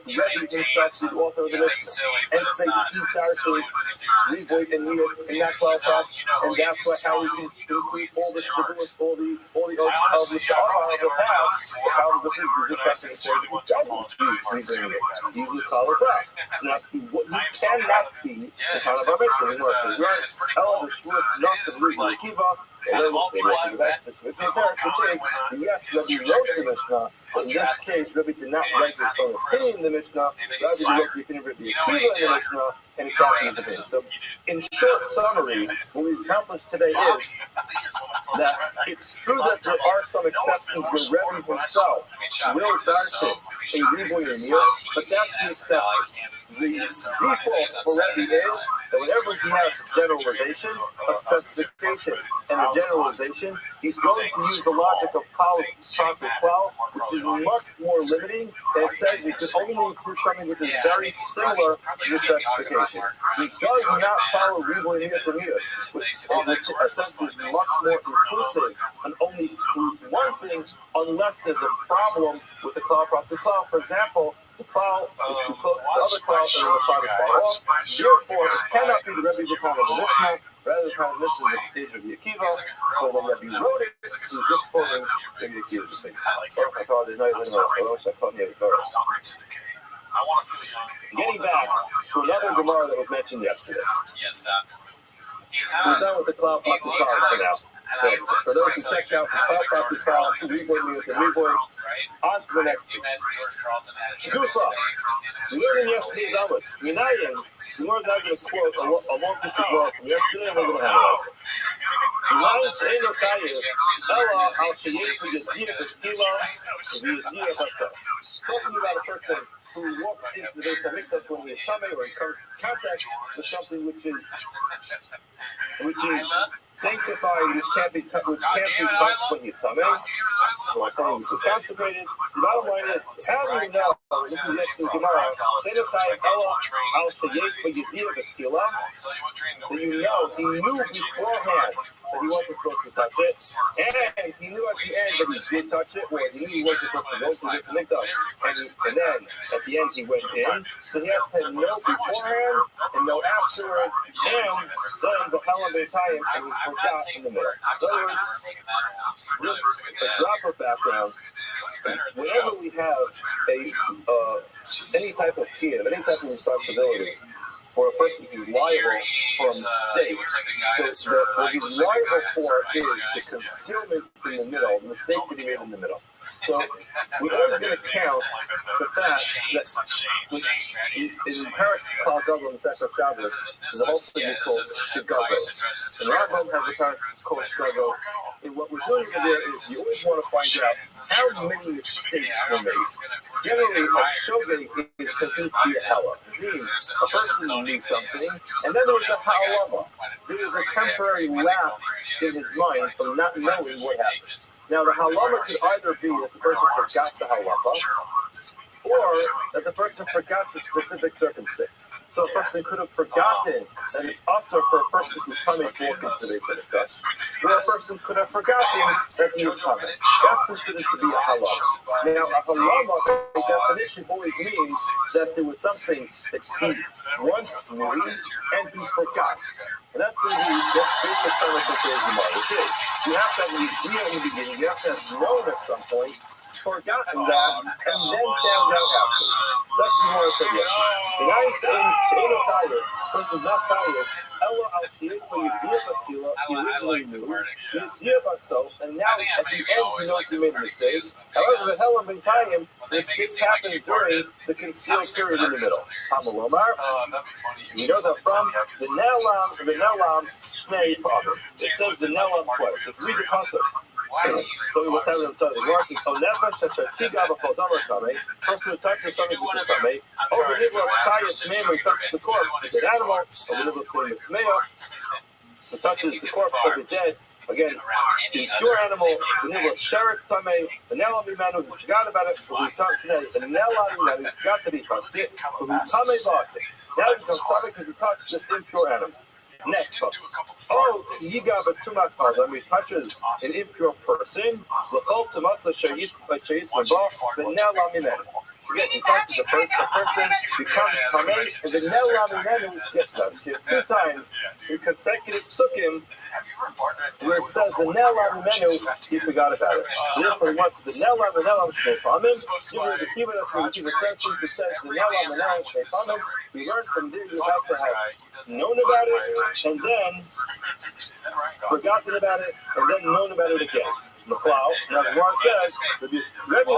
himself to the author of the Mishnah and say he Darshan Ribui and Miyot and not plow, and that's how we can include all the shavuos, all the oaths of the Shahar of the past. The power of the this person is saying he doesn't use Ribui. He uses Kalafar. So now he cannot be the kind of our Mishnah. He wants to learn all the shvuos nuts of Ribui Kiva. And then they make this which is, yes, Rabbi wrote the Mishnah, but in this case, Rabbi did not write his own opinion in the Mishnah. Rabbi wrote the opinion of Rabbi Akiva in the Mishnah, and he copied his opinion. So, in short summary, what we've accomplished today is that it's true that there are some exceptions where Rabbi himself will darshan a Ribui or Miyot, but that's the exception. The default for Rabbi is that whenever he has a generalization, a specification, and a generalization, he's going to use the logic of Pal, which is much more limiting, and it says it can only include something which is very similar to the specification. He does not follow Ribui Miyot, which essentially is much more inclusive and only excludes one thing unless there's a problem with the cloud process. For example, the cloud is too close to the other cloud and the cloud is far off. Therefore, it cannot be the Rebbe B'Khan of the Mishnah. Rather, the Khan of the Mishnah is the Rabbi Akiva. So when Rabbi wrote it, he was just quoting Rabbi Akiva's opinion. I thought there's not even a caught near the Torah. Getting back to another Gemara that was mentioned yesterday. We're done with the cloud process for now. So, for those who checked out the cloud process, Ribui Miyot and Ribui, on to the next piece. Gufa. We learned in yesterday's Amud. Minayin, we learned not going to quote a long piece of law from yesterday, and we're going to analyze it. Minayin she'eino kayev, ela al sheyeh v'yadiyah v'tila v'yadiyah b'tzah. Talking about a person who walks into the Beis HaMikdash when he is tummy, or he comes in contact with something which is sanctified, which can't be touched when he's tummy, or something which is consecrated. The bottom line is, how do you know, this is actually Gemara, that you know, he knew beforehand that he wasn't supposed to touch it, and he knew at the end that he did touch it, or he knew he wasn't supposed to go to the Mikdash, and then at the end he went in, so he has to know beforehand and know afterwards, and then the Halam B'Tayim, and he forgot in the middle. In other words, a drop of background, whenever we have any type of fear, any type of responsibility, for a person who's liable for a mistake. So what he's liable for is the concealment in the middle, the mistake that he made in the middle. So we're always going to count the fact that in Parak Kal Gadol in the Sefer Shabbos, there's a whole thing called Shigagos. And Rambam has a Parak called Shigagos. And what we're doing there is you always want to find out how many mistakes were made. Generally, a shogeg is considered to be a hella. It means a person knew something, and then there was a halama. There was a temporary lapse in his mind from not knowing what happened. Now, the halama could either be that the person forgot the halama, or that the person forgot the specific circumstance. So a person could have forgotten that it's also for a person who's coming to walk into the Beis HaMikdash. Or a person could have forgotten that he was coming. That's considered to be a halama. Now, a halama, by definition, always means that there was something that he once knew and he forgot. And that's going to be the basic premise of today's Gemara, which is you have to have an idea in the beginning, you have to have known at some point, forgotten that, and then found out after. That's the Gemara said yesterday. The guy saying no tired, person's not tired. Ella al shiyeh v'yadiyah b'tila, he originally knew, yadiyah b'tzah, and now at the end he knows he made a mistake. However, the Halam B'Tayim, the mistake happened during the concealed period in the middle. Hamalomar, we know that from the Nelam Shnei Father. It says the Nelam twice. Let's read the concept. So we must have them started. Person who touches something which is tamei, over the nibble of chayas meim, when he touches the corpse of the animal, or the nibble of kolim it's who touches the corpse of the dead. Again, the pure animal, the nibble of sheretz tamei, the nelam mimenu, who forgot about it, who touched today, the nelam mimenu, got to be touched it, who tamei bought it. Now he becomes tamei because he touched this impure animal. Next, oh, Yigaba Tumas, when he touches an impure person, L'chol Tumasa Shayit Mabah, the Nelam Mimenu. So again, he touches the person becomes Tamei, and the Nelam Mimenu gets done. So 2 times in consecutive psukim where it says the Nelam Mimenu, he forgot about it. Therefore, he wants the Nelam Shmei Pamim. You read the Kibbutz, where you see the sentence that says the Nelam Shmei Pamim. We learn from there you have to have known about it, and then forgotten about it, and then known about it again. Now the Gemara says that the Rabbi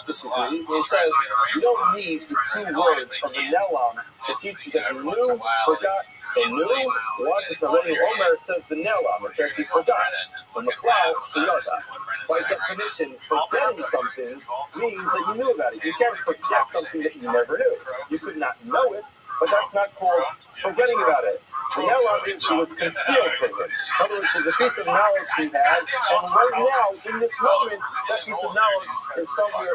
disagrees, and he says you don't need the 2 words of the Nelam to teach you that you knew, forgot, and knew. What is already Omer? It says the Nelam, it says he forgot. The Mechlal Shiyada. By definition, forgetting something means that you knew about it. You can't forget something that you never knew. You could not know it, but that's not called forgetting about it. The Nelam is it was concealed from him. In other words, there's a piece of knowledge he had, and right now, in this moment, that piece of knowledge is somewhere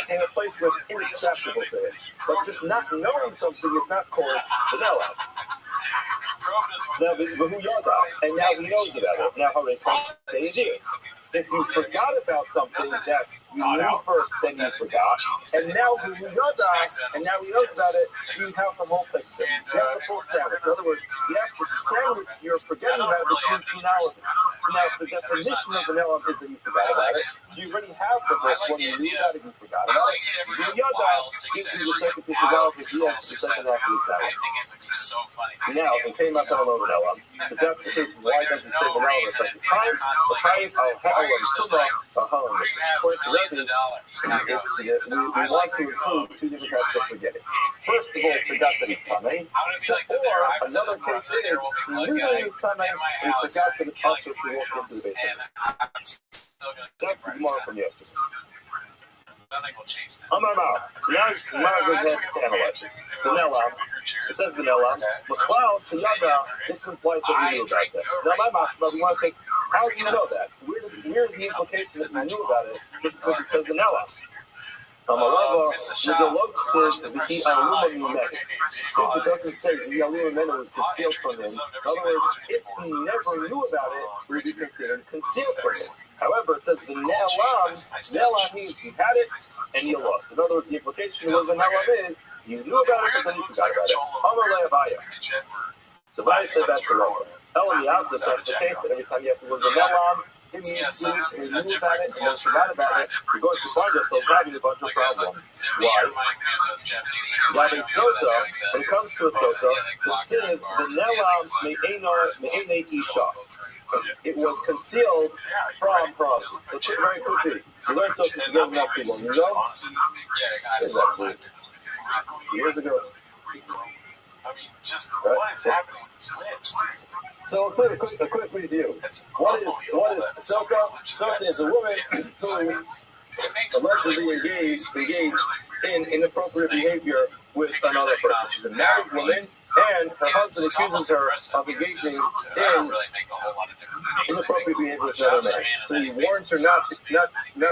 in a place where it's inaccessible to him. But just not knowing something is not called the Nelam. Now, and now he knows about it. Now, how they come to the ideas. If you forgot about something that you knew first, then you forgot, and now you know that, and now he knows about it, you have the whole picture. You have the full sandwich. In other words, you have to sandwich your forgetting about it between 2 knowledge. So now the definition of the Nelam is that you forgot about it. So you already have the first one, you knew about it, you forgot about it. You know that gives you the second piece of knowledge, if you have the second half of the sandwich. Now, if it came up on the Nelam, so that's the case, why doesn't it say the Nelam the second time? The Taik, we want to include 2 different types of forgetting. First of all, forgot that he's tamei, or another case is he knew that he was tamei and he forgot that it's also to walk into the base. That's the Gemara from yesterday. Nothing will change that. Now, Gemara goes ahead to analyze it. The Nelam, it says the Nelam. Mechlal Shiyada, this implies that he knew about that. Now, my mouth, but we want to say, how do you know that? Where's the implication that you knew about it? Just because it says the Nelam. Amalava, the Log says that he aluma mimenu. Since it doesn't say the aluma mimenu was concealed from him, in other words, if he never knew about it, it would be considered concealed from him. However, it says the Nelam means you had it and you lost. In other words, the implication of the Nelam is you knew about it, but then you forgot about it. So Rabbi said that's the Rabbi. Telling the opposite, that's the case, that every time you have to learn the Nelam, it means you knew about it and then forgot about it, you're going to find yourself having a bunch of problems. Why? Rabbi Sota, when it comes to a Sota, it says the Nelam me'enei isha. It was concealed from problems. So it's very quickly. You learn something together not too long ago. Exactly. Years ago. I mean, just what is happening with his lips? So a quick review. What is Soka? Soka is a woman who allegedly engaged in inappropriate behavior with another person. She's a married woman, and her husband accuses her of engaging in inappropriate behavior with another man. So he warns her not to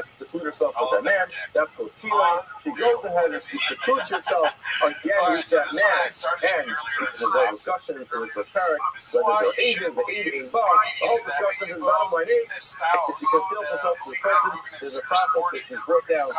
seclude herself with that man. That's called healing. She goes ahead and she secludes herself again with that man. And there's a discussion into this apparent, whether they're Asian, the Asian bar. The whole discussion is bottom line is, if she conceals herself from this person, there's a process that she's brought down to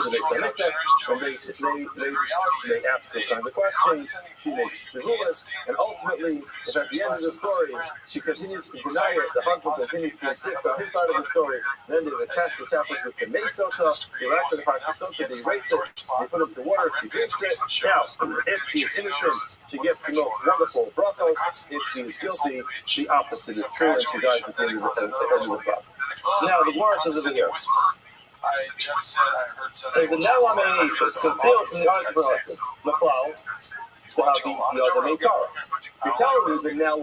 the next and they ask all kinds of questions. She makes shavuos, and ultimately, if at the end of the story, she continues to deny it, the husband continues to insist on his side of the story, then they attach the chapters with the Meisota, they wrap the Sota, they erase it, they put up the water, she drinks it. Now, if she is innocent, she gets the most wonderful brachos. If she is guilty, the opposite is true, and she dies at the end of the process. Now, the Gemara says over here. I just said I heard something. So the Nelam concealed from the eyes of her husband. Mechlal. to have the other Meikara. You're telling me that now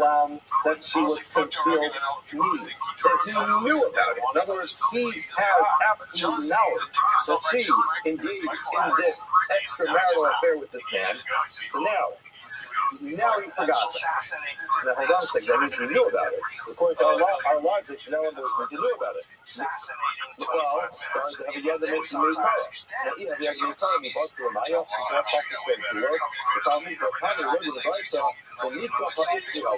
that she was concealed means that he knew about it. In other words, he has absolute knowledge that she engaged in this extramarital affair with this man. So now he forgot that. Now hold on a second, that means he knew about it. According to our logic, now he knew about it. Well, so have you ever made some Meikara? Now, have you ever made Meikara? We bought to a Maya, we bought Texas State to work. The problem is, by the time we went to the Baisa, the need to apply Israel,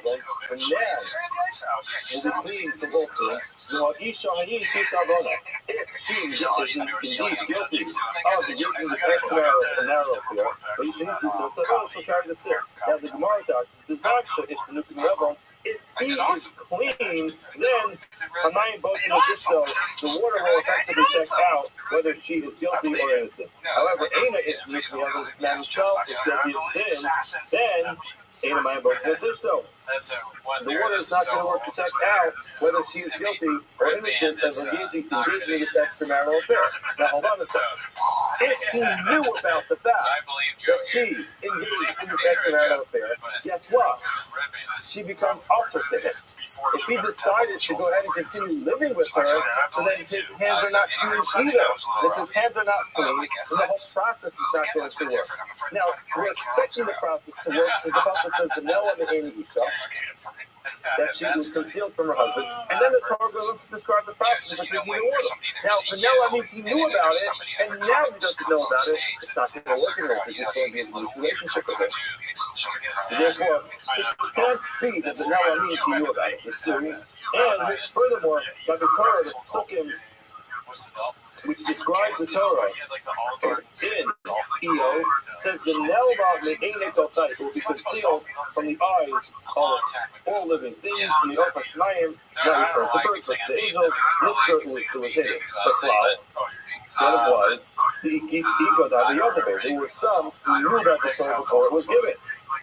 and now will be clean to both of them. Now, Isha Hayin, Tisha Bona, if she is indeed guilty of the guilty of the extramarital affair, but you should see, so she'll carry the sin. Now, the Gemara talks, this Baksha is the Nukim Rebbe. If he is clean, then Hamayim both in the water will effectively check out whether she is guilty or innocent. However, Aina is if the man himself is guilty of sin, then Aina Hamayim both in the water is not going to work to check out whether she is guilty or innocent of engaging in this extramarital affair. Now, hold on a second. If he knew about the fact that she engaged in this extramarital affair, guess what? She becomes also to him. If he decided to go ahead and continue living with her, so then his hands are not clean either. If his hands are not clean, then the whole process is not going to work. Now, we're expecting the process to work because the process says the Noah and the Isha, that she was concealed from her husband, and then the Torah goes on to describe the process of drinking the water. Now, Vanilla means he knew about it, and now he doesn't know about it. It's not going to work anymore because it's going to be a loose relationship with him. Therefore, it can't be that Vanilla means he knew about it. It's serious. And furthermore, by the Torah, the Psukim, which describes the Torah in Eo, says the Nelva Me'enekotite will be concealed from the eyes of all living things, and the Opa Shmayim, not referring to birds, but the angels, this dirt was hidden. The cloud, that was the Ikodah, the Yotabe. There were some who knew about the Torah before it was given.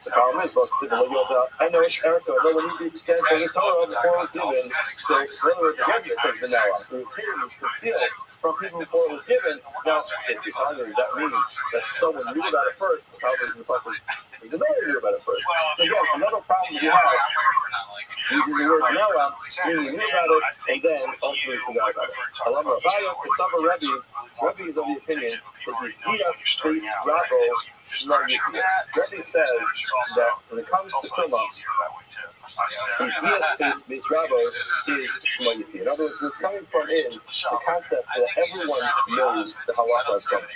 The problem is, I know it's Erica, but when you extend from the Torah before it was given, so in other words, again, it says the Noah. It was hidden, it was concealed from people before it was given. Now, if it's hungry, that means that someone knew about it first. The problem is in the process, they didn't know they knew about it first. So again, another problem you have using the word Noah, meaning you knew about it, and then ultimately forgot about it. I love Rabbi, it's not a Rabbi. Rabbi is of the opinion that the Dias-based Rabbi Rabbi says that when it comes to Tumah, the Dias-based Rabbi is Shmoyiti. In other words, what's coming from is the concept that everyone knows the halacha of something.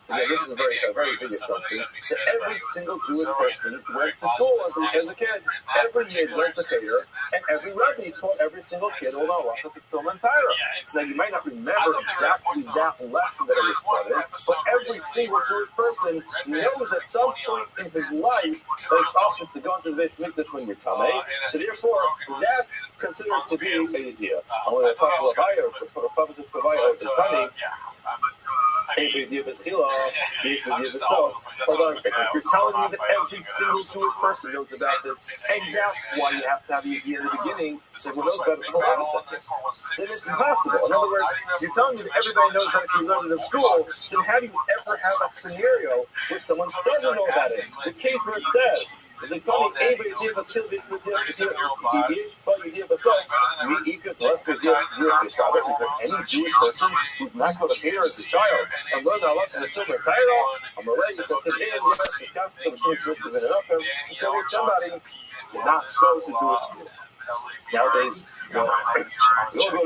So again, this is a very big assumption. So every single Jewish person went to school as a kid. Every year went to Taik, and every Rabbi taught every single kid all the halachas of Tumah and Taira. Now, you might not remember exactly that lesson that I was taught, but every single Jewish person knows at some point in his life that it's awesome to go into the Beis Mikdash when you're Tamei. So therefore, that's considered to be a idea. I want to talk about Rabbi, for the purposes of Rabbi, it's funny. Hold on a second. You're telling me that every single Jewish person knows about this, and that's why you have to have the idea in the beginning that we know about it. Hold on a second. Then it's impossible. In other words, you're telling me that everybody knows that if you learn it in school, then how do you ever have a scenario where someone doesn't know about it? The case where it says, they tell me every idea of a child, but you give us all. We equal to us to give Jewish scholars. Is there any Jewish person who's not going to hear as a child and learn how much the silver title? I'm a lady that can hear the discussion of Jewish wisdom and tell somebody did not go to Jewish school. Nowadays, we all go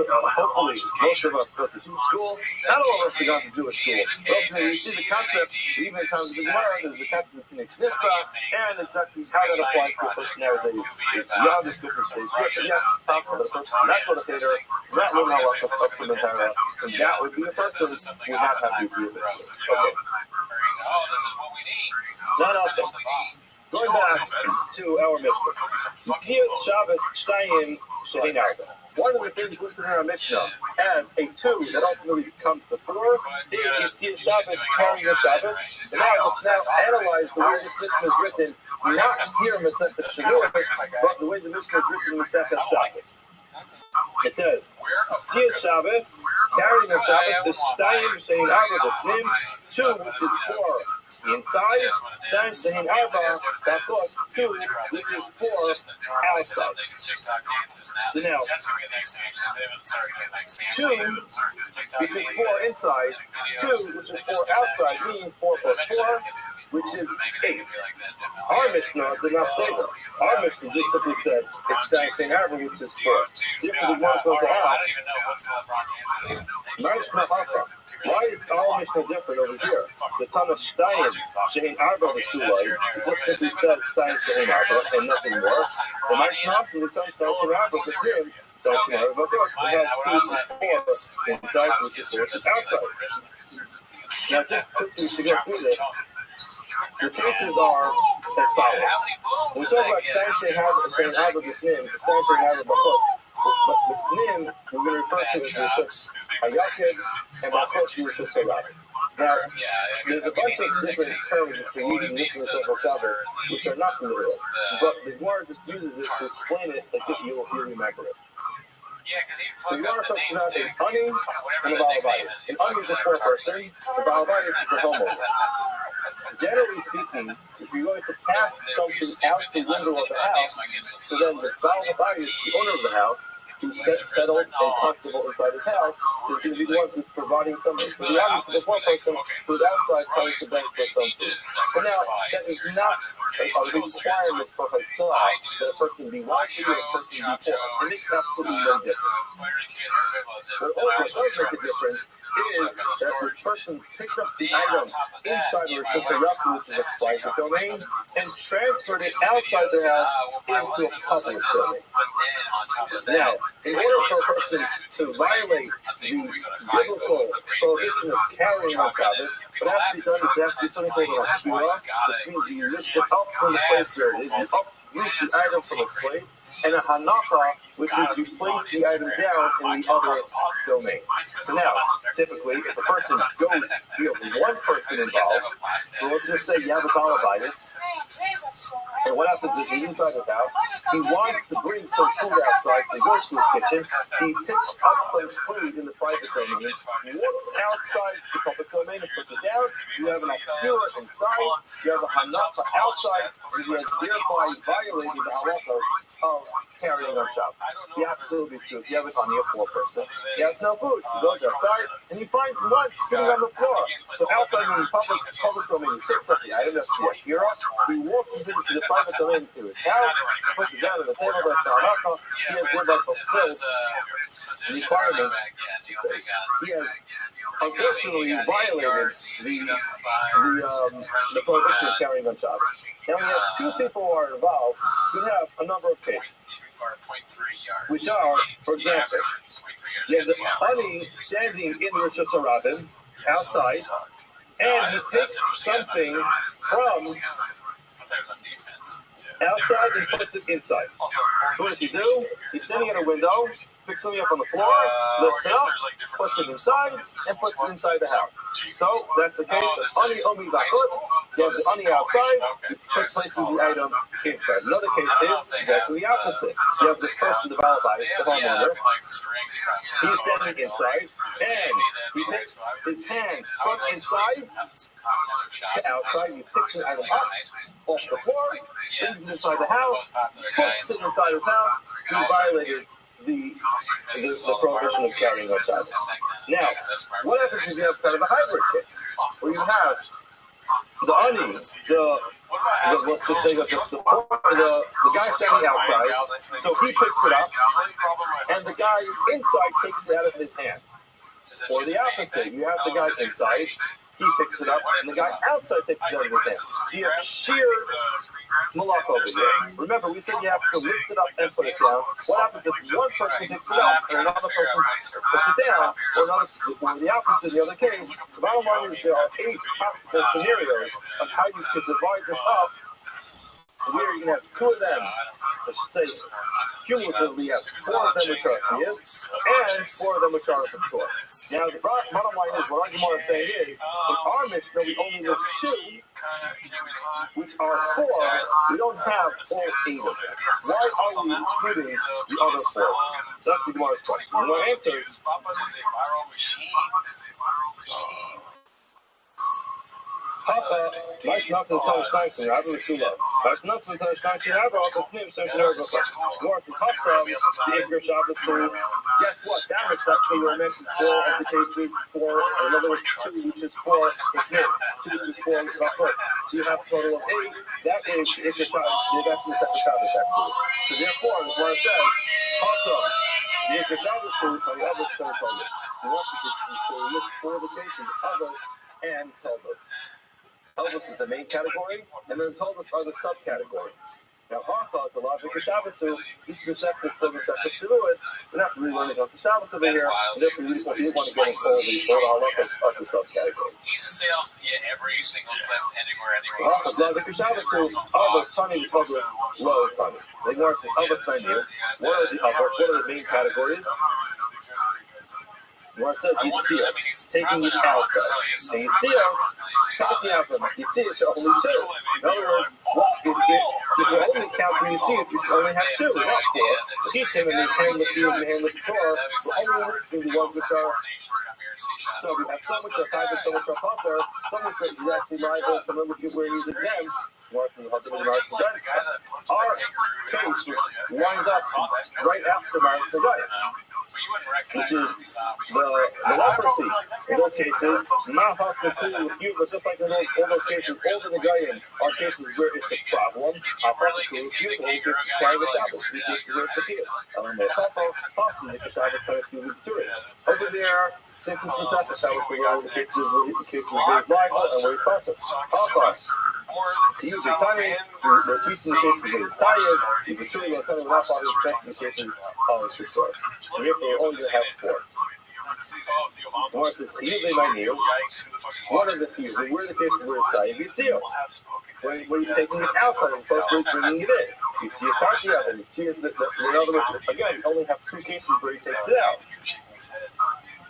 to, hopefully, most of us go to Jewish school. Not all of us have gone to Jewish school. But ultimately, you see the concept, even in times of the Gemara, there's the concept of Kinnick Mitzvah, and exactly how that applies to a person nowadays is beyond this different stage. Yes, it's possible that a person not go to theater, not learn how to talk to the Torah, and that would be a person who would not have the idea of this. Okay. Not also. Going back to our Mishnah, Yitzias Shabbos Shtayim Shehin Arba. One of the things listed in our Mishnah as a 2 that ultimately comes to 4 is Yitzias Shabbos carrying the Shabbos. And now let's now analyze the way this Mishnah is written, not here in Masechet Shavuos, but the way the Mishnah is written in Masechet Shabbos. It says, Yitzias Shabbos carrying on Shabbos is Shtayim Shein Arba B'Fnim, 2, which is 4 inside, Shtayim Shein Arba B'Chutz, 2, which is 4 outside. So now, 2, which is 4 inside, 2, which is 4 outside, means 4 plus 4, which is 8. Our Mishnah did not say that. Our Mishnah just simply said it's Shtayim Shein Arba, which is 4. Therefore, the one goes to ask, why is our Mishnah different over here? The Tana Shtayim Shein Arba B'Sulai just simply said Shtayim Shein Arba and nothing more. The Mishnah also the Tana Shtayim Shein Arba B'Fnim, Shtayim Shein Arba B'Chutz. It has 2 which is 4 inside, which is 4 outside. Now, just quickly to go through this, the cases are as follows. When we talk about Shtayim Shein Arba B'Fnim, Shtayim Shein Arba B'Chutz, but B'Fnim, we're going to refer to it as Rishus Hayakid and B'Chutz Rishus Rabbi. Now, there's a bunch of different terms that we're using in this Masechah Shabbos, which are not familiar, but the Gemara just uses it to explain it as if you'll remember it. The Gemara talks about an ani and a balabayis. An ani is a poor person, a balabayis is a homeowner. Generally speaking, if you're going to pass something out the window of the house, so then the balabayis, the owner of the house, who's settled and comfortable inside his house, is going to be the one who's providing something for the poor person who's outside trying to beg for something. So now, that is not a requirement for Chatzah that a person be wealthy or a person be poor. It makes absolutely no difference. What also does make a difference is that the person picks up the item inside the Rishus Hayakid, which is a private domain, and transferred it outside their house into a public domain. Now, in order for a person to violate the biblical prohibition of carrying on Shabbos, what has to be done is there has to be something called a Hashua, which means you lift it up from the place where it is, you uproot the item from its place, and a Hanacha, which is you place the item down in the other domain. So now, typically, if a person goes, you have one person involved, so let's just say you have a balabayis, and what happens is he's inside his house, he wants to bring some food outside, so he goes to his kitchen, he picks up some food in the private domain, walks outside the public domain and puts it down, you have an Akira inside, you have a Hanacha outside, and you have thereby violating the halachos of carrying on Shabbos. The absolute truth. You have it on your poor person. He has no food. He goes outside and he finds one sitting on the floor. So outside in the public domain, he picks up the item that's the Akira. He walks into the private domain to his house, puts it down on the table. That's the halacha. He has thereby fulfilled the requirements. He has unfortunately violated the prohibition of carrying on Shabbos. Now we have 2 people who are involved. We have a number of cases, which are, for example, you have the ani standing in the Rishus Harabim outside, and he takes something from outside and puts it inside. So what does he do? He's standing at a window, picks something up on the floor, lifts it up, puts it inside, and puts it inside the house. So that's the case of ani omi b'chutz. You have the ani outside, you places the item inside. Another case is exactly the opposite. You have this person, the balabayis, the homeowner. He's standing inside, and he takes his hand from inside to outside. He picks the item up off the floor, brings it inside the house, puts it inside his house. He violated the prohibition of carrying on Shabbos. Now, what happens if you have kind of a hybrid case, where you have the ani, let's just say the guy standing outside, so he picks it up, and the guy inside takes it out of his hand. Or the opposite, you have the guy inside, he picks it up, and the guy outside takes it out of his hand. So you have sheer malach over here. Remember, we said you have to lift it up and put it down. What happens if one person picks it up and another person puts it down, or the opposite in the other case? The bottom line is there are 8 possible scenarios of how you could divide this up Here you're going to have two of them. I should say, cumulatively, you have four of them which are Chiyuv, and four of them which are Patur. Now, the bottom line is, what our Gemara is saying is, in our Mishnah, we only list two, which are four. We don't have all 8 of them. Why are we including the other 4? That's the Gemara's question. The Gemara answers, Papa, weißt du, das soll steigen, aber wir zu laut. Weißt du, das soll steigen, aber auch das nimmt das nervös. Dort ist Hassan, the English officer. Guess what? That is actually where I mentioned 4 of the cases, 4, in other words, 2, which is 4, is mid. 2, which is 4, is not foot. So you have a total of 8. That is, if you're trying, that's the second Shabbos, actually. So therefore, the Gemara says, Hassan, the English officer, the other is going to tell you. You want to list 4 of the cases, others, and Telbus. Telbus is the main category, and then Telbus are the subcategories. Now, Harcha, the logic of Shabbos, this is the second Shavuos. We're not really learning about the Shabbos over here, and therefore we want to get into all the subcategories. Every single clip, anywhere. Logic of Shabbos, others, funny, Telbus, low, funny. The Gemara says, others, menu. What are the main categories? What it says, Yitzias, taking it outside. And Yitzias, taking out from it. Yitzias are only 2. In other words, if you only count the Yitzias, you should only have 2, not 4. Keep him in the hand with you and the hand with the Torah. We're only listing the ones which are. So we have some which are 5 and some which are proper, some which are exactly liable, some of which where he's exempt. Our case was lined up right after Mars Nagaya, which is the leprosy. In those cases, not hostile with you, but just like in all those cases, all the Nagayim are cases where it's a problem. Hostile with you, all cases private Shabbos, three cases where it's a fear. Hostile with the Shabbos, kind of few to it. Over there, since it's the second Shabbos, we know the cases where it's liable and where it's perfect. You can tell we're teaching the cases when it's tired, you can see we're coming off all the cases all it's restored. So therefore, we're only going to have 4. More says, usually my new, what are the few? Where are the cases where it's tired? You see us. When you're taking it outside and supposed to bringing it in. You see it starting out, and you see it, in other words, again, you only have 2 cases where he takes it out.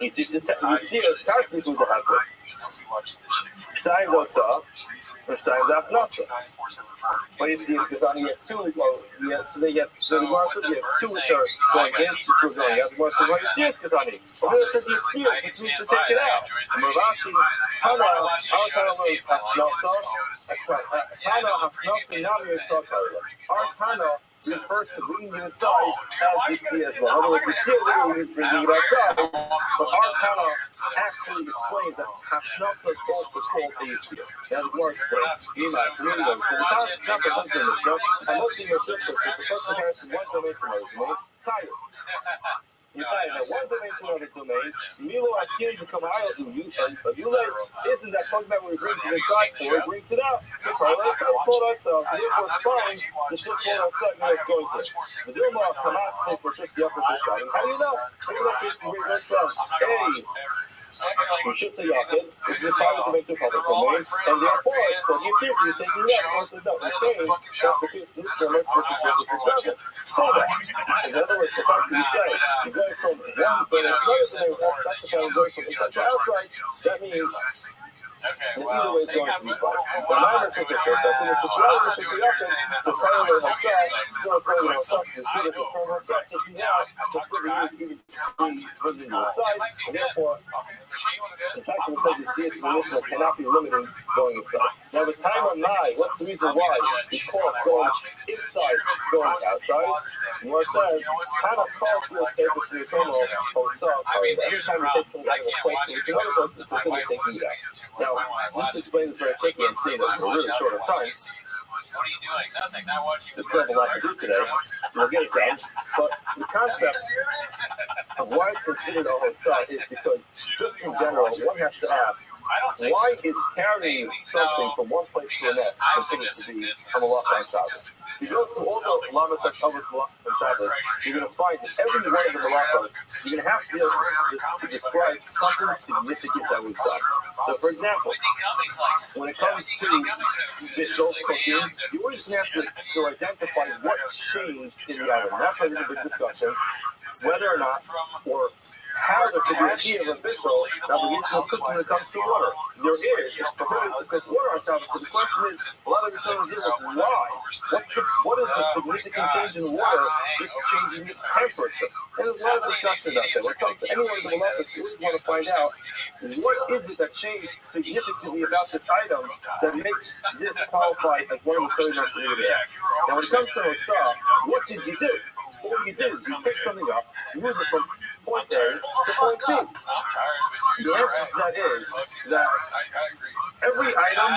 You see us starting to the hazard. Stein goes up, and Stein's up nothing. But you see, because you have 2, so they have, so the Gemara says you have 2 which are going in, 2 going out. The Gemara says, well, you see us, Katani. But then it says you see us, it means to take it out. And Marashi, Tana, our Tana is Tana Hafnasa, Nami Yitzhak. Our Tana refers to bringing it inside as we see as well. In other words, we see it literally bringing it outside, but our Tana actually explains that Hafnasa is also called a Yisrael. Now the Gemara explains, I'm looking at this, it's the first comparison, one dimension, tired. You're tired. Now, one dimension, another domain. Milo Askin become higher than you, and isn't that talking about when he brings it inside or he brings it out? The part outside, pull it outside. So therefore, it's fine. The shit pulled outside, now it's going through. The Zilma come out, take for just the upper shot. How do you know? Maybe that is the way that's hey. We should say Yakin. It's the time to make the public domain, and therefore, so you see, you're taking that. Also, no, you're saying that the case needs to let's look at this. Say that. In other words, the fact that you say you're going from one to another domain, that's the kind of going from inside to outside. That means either way it's going to be fine. The minor says the first thing is the swell, this is the Yakin. The fire way outside, still further outside. You see that the fire outside is out, the further you was in the outside, and therefore, in fact, we said the CS relation cannot be limited going inside. Now, the time on nine, what's the reason why we call it going inside, going outside? And what it says, kind of call to escape from the terminal outside. Every time we take something out of the place, we can notice it's specifically taking it out. Now, let's explain this very quickly and see that we're really short of time. What are you doing? Nothing. Not watching. There's still a lot to do today. We'll get it done. But the concept of why it's considered a hotzah is because, just in general, one has to ask, why is carrying something from one place to the next considered to be a malach on Shabbos? You go through all the malachas that covers malachas on Shabbos, you're going to find that every one of the malachas, you're going to have to be able to describe something significant that was done. So, for example, when it comes to visual cooking, you always have to identify what changed in the item. That's why there's a big discussion whether or not, or how there could be a key of a visual obligation of cooking when it comes to water. There is. It's prohibited to cook water on top. So the question is, a lot of the deal with why? What is the significant change in water just changing its temperature? And there's a lot of discussion about that. When it comes to anyone who loves this, we always want to find out what is it that changed significantly about this item that makes this qualify as one of the 39 prohibited acts. Now, when it comes to Rotzah, what did you do? All you do is you pick something up, move it from point A to point B. The answer to that is that every item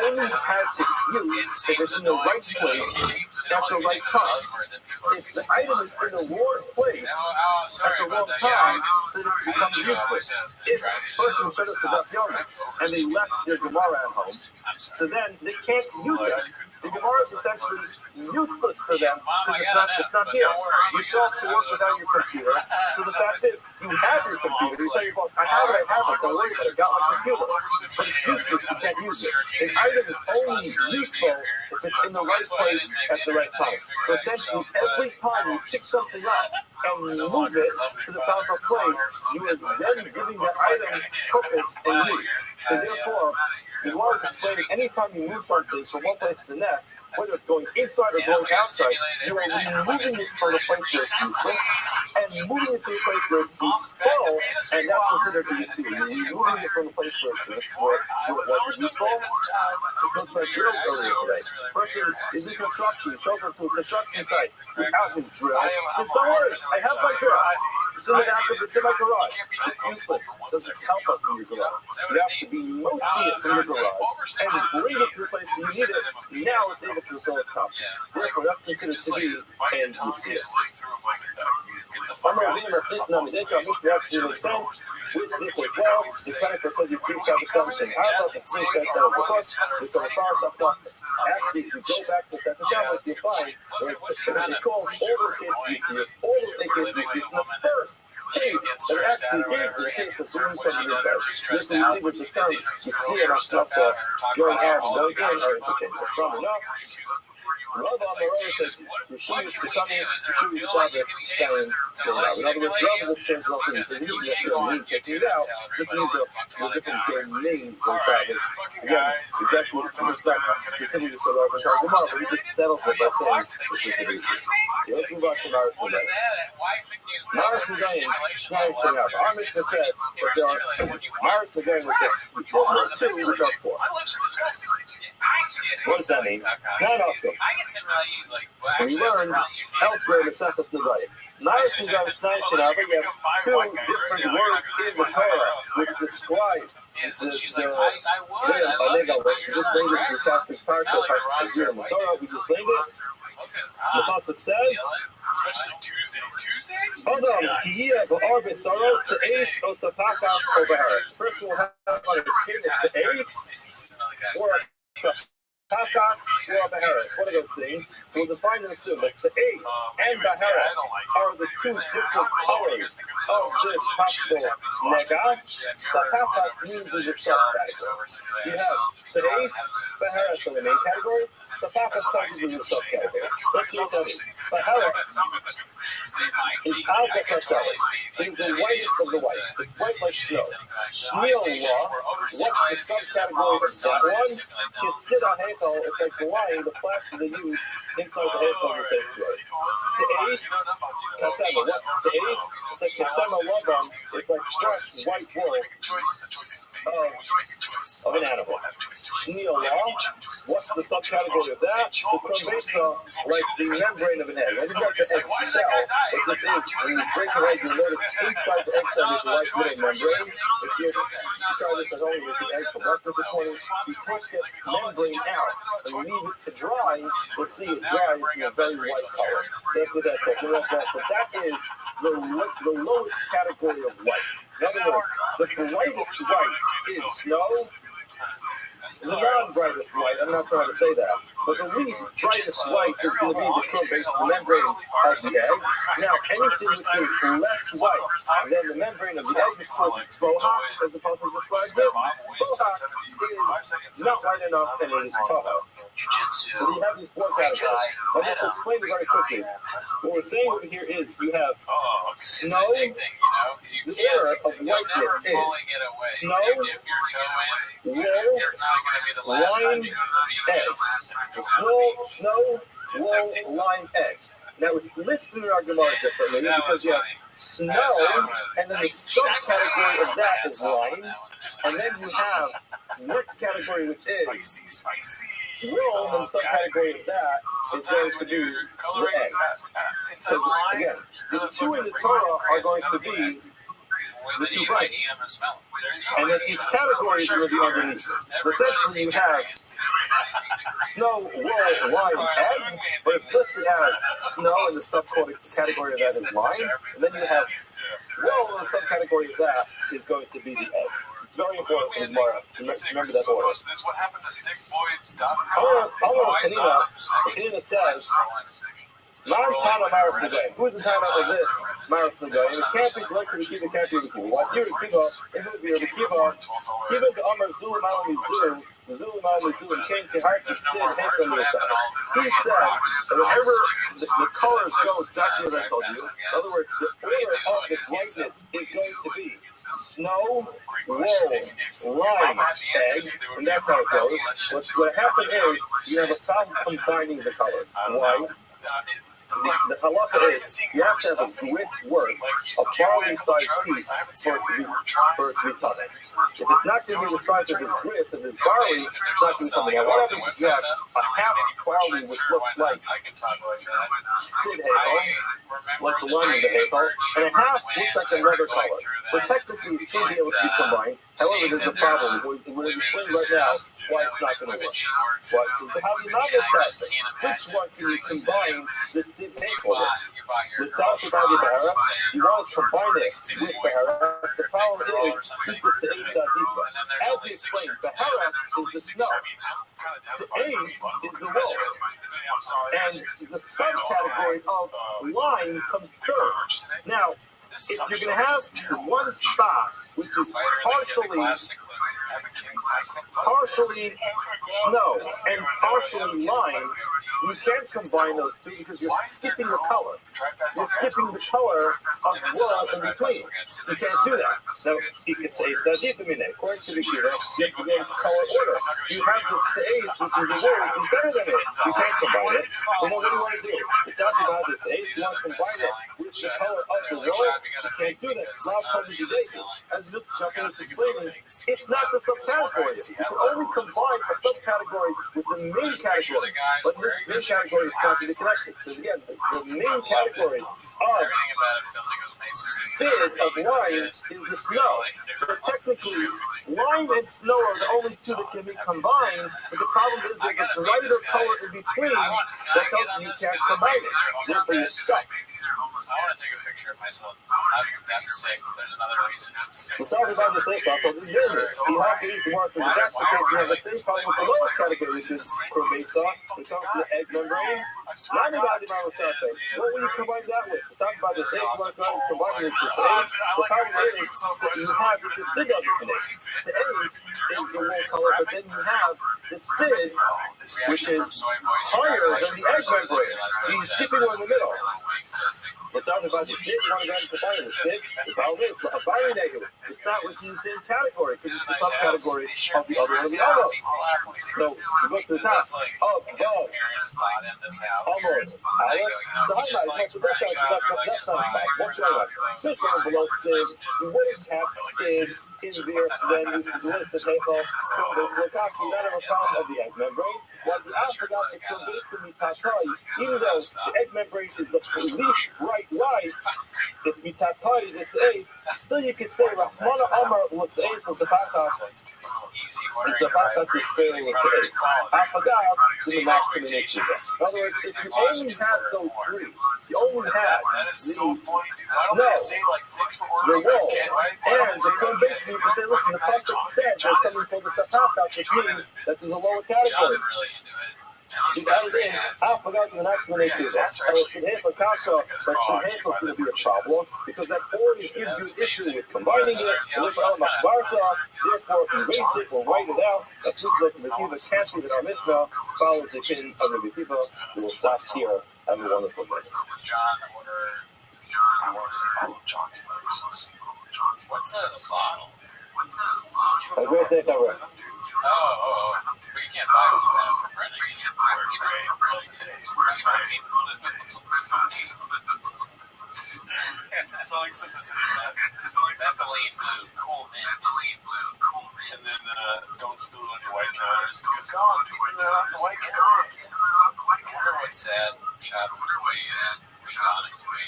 only has its use if it's in the right place at the right time. If the item is in the wrong place at the wrong time, then it becomes useless. If a person set up the Daf Yomi and they left their Gemara at home, so then they can't use it. The Gemara is essentially useless for them because it's not here. You show up to work without your computer. So the fact is, you have your computer. You tell your boss, I have it, don't worry about it, got my computer. But it's useless, you can't use it. An item is only useful if it's in the right place at the right time. So essentially, every time you pick something up and move it to the proper place, you are then giving that item purpose and use. So therefore, the Gemara is explaining anytime you move something from one place to the next, whether it's going inside or going outside, you are removing it from the place where it's useless and moving it to the place where it's useful, and that's considered to be useful. You're moving it from the place where it wasn't useful. It's not like drills earlier today. Person is in construction, he shows up to a construction site without his drill. He says, don't worry, I have my drill. It's in the back of it's in my garage. It's useless. It doesn't help us in your garage. You have to be motivated from your garage and bring it to the place where you need it. Now it's able to fulfill its purpose. Therefore, that's considered to be and Yitzhak. I'm not reading this number. They can make that to make sense with this as well. The kind of because you see something I thought the three that was it's a far stuff plus. Actually, if you go back to that challenge, you find it's called overkiss UTS, overkiss UTS. The first case that actually gave the case of doing something inside. Just to see what the term you see it on stuff going out and going in are interchangeable. From enough. Rabbi says, Yeshua is becoming Yeshua Shabbos standing still out. In other words, Rabbi was changed off and he said, you necessarily need checking it out. This means the different names for Shabbos. Again, exactly what the stuff specifically for Rabbi Shabbos, but he just settles it by saying it's specifically. Let's move on to Maris Mugayin. Maris Mugayin, trying to out. Our mitzvah said that there are Maris Mugayin was there. There are two, which are four. What does that mean? Not also. We learned elsewhere in the Sefas Nevi'im. Maris Mugayin is nice and but you have two different words in the Torah which describe this just bring this Catholic part of the Torah. We just bring it. The pasuk says, Adam kiyeh ba'ar b'saro se'etz o sapakas o b'haretz. First we'll have on his skin a se'etz or a sapakas or a b'haretz. What are those things? So we'll define them soon. But se'etz and b'haretz are the two different colors of this possible nega. Sapakas means in the subcategory. You have se'etz, b'haretz in the main category. Sapakas comes in the subcategory. Let's see what that is. B'haretz is alpha kashalis. It is the whitest of the white. It's white like snow. Shmiel what's the subcategory of that one? Shitsida heichal, it's like the wine, the plastic they use inside the heichal of the sanctuary. Se'ez, katsema. What's se'ez? It's like katsema lavan. It's like fresh white wool of an animal. Shmiel what's the subcategory of that? It's like the membrane of an egg. When you got the egg shell, as this is, when you break the egg, you notice inside the egg cell there's a white little membrane. If you try this at home with the egg for breakfast this morning, you take the membrane out and you leave it to dry, you'll see it dries in a very white color. So that's what that's called. But that is the lowest category of white. In other words, the brightest white is snow. the non-brightest white, I'm not trying to say that, but the least brightest white is going to be the core base of the membrane of the egg. Now, anything which is less white than the membrane of the egg is called boha, as the Apostle describes it. Boha is not white enough and it is toho. So you have these four categories. I'll just explain it very quickly. What we're saying over here is you have snow. The era of whiteness is snow, wool, lime, egg. So snow, wool, lime, egg. Now it's listed in our Gemara differently because you have snow, and then the subcategory of that is lime, and then you have next category which is wool, and the subcategory of that is going to be the egg. So again, the two in the Torah are going to be the two rights. And then each category is going to be underneath. So essentially you have snow, wool, lime, egg, but it's listed as snow, and the subcategory of that is lime. And then you have wool, and the subcategory of that is going to be the egg. It's very important for Gemara to remember that order. Penina says, Maris Tana Maris Nagay. Who is the Tana of this Maris Nagay? And it can't be directly to Kiva, can't be the Kiva. What here is Kiva, and who is the Kiva? Kiva the Amar Zulu Malami Zulu, the Zulu Malami Zulu, and came to heart to sin, hate from the attack. He says that whenever the colors go exactly as I told you, in other words, the order of the brightness is going to be snow, wool, lime, egg, and that's how it goes. What's going to happen is you have a problem combining the colors. Why? The halacha is you have to have a grist worth, a barley-sized piece for it to be cut. If it's not going to be the size of this grist, of this barley, it's not going to come out. What happens is you have a half barley which looks like sid hekel, like the line of the hekel, and a half looks like another color. So technically it should be able to be combined. However, there's a problem. We're going to explain right now why it's not going to work. How do you not test it? Which one can you combine the sid hekel with? Without the Bahara, you want to combine it with Bahara. The problem is, as we explained, Bahara is the snow. Se'ez is the wool. And the subcategory of lime comes third. Now, if you're going to have one spot which is partially snow and partially lime, you can't combine those two because you're skipping the color. You're skipping the color of wool in between. You can't do that. Now, you can say that according to the Kira, you have to go in color order. You have the Se'ez, which is the wool, which is better than it. You can't combine it. So what do you want to do? It's not about the Se'ez. You want to combine it with the color of the wool. You can't do that. It's not part of the day. As this chapter is explaining, it's not the subcategory. You can only combine a subcategory with the main category. But this main category is not to be connected. Because again, the main category of sid, of lime, is the snow. So technically, lime and snow are the only two that can be combined, but the problem is there's a brighter color in between that tells you can't combine it. Therefore, you're stuck. I want to take a picture of myself. I'm sick. There's another reason. It's all about the same problem. You have to eat the ones in the back because you have the same problem with the lowest category, which is probesa. It comes from the egg membrane. Not about the amount of something. What will you combine that with? It's talking about the same one combining it to Se'ez. The problem is that you have the sid of it in it. Se'ez is the wool color, but then you have the sid, which is higher than the egg membrane. So you're skipping one in the middle. It's talking about the sid. You want to go and combine the sid. The problem is a binary negative. It's not within the same category because it's the subcategory of the other one of the other. So you go to the top. Oh, God. Almost. Alex. So that's not bad. What's going on? This one below sid. You wouldn't have sid in there, then you should list the hekel. There's you don't have a problem of the egg membrane. While the alphabet even though the egg membrane is the least bright why, if you takai this eighth, still you could say Rahmana Amar L'Seif L'Sefachas. And Sefachas is failing L'Seif. Afagav is the masculine nature. In other words, if you only have those three, you only have the wall, and the foundation, you can say, listen, the pasuk said there's something called the Sefachas, which means that there's a lower category. You got it in. I forgot the masculine nature. So Shemhefa Kasha, but Shemhefa is going to be a problem because that always gives you an issue with combining it. And this Al Makbarza, therefore erase it or write it out. That's just like the Kiva can't be that our Mishnah follows the kin of the Kiva. We will stop here. Have a wonderful day. John, I want to see all of John's verses. What's that bottle? A great day, cover. Oh. But you can't buy it when you buy it from printing. Works great. Love the taste. So except this is methylene blue, cool mint. And then don't spill it on your white counters. Because God, people that are on the white counters. I wonder what's sad. Shopping responding to me.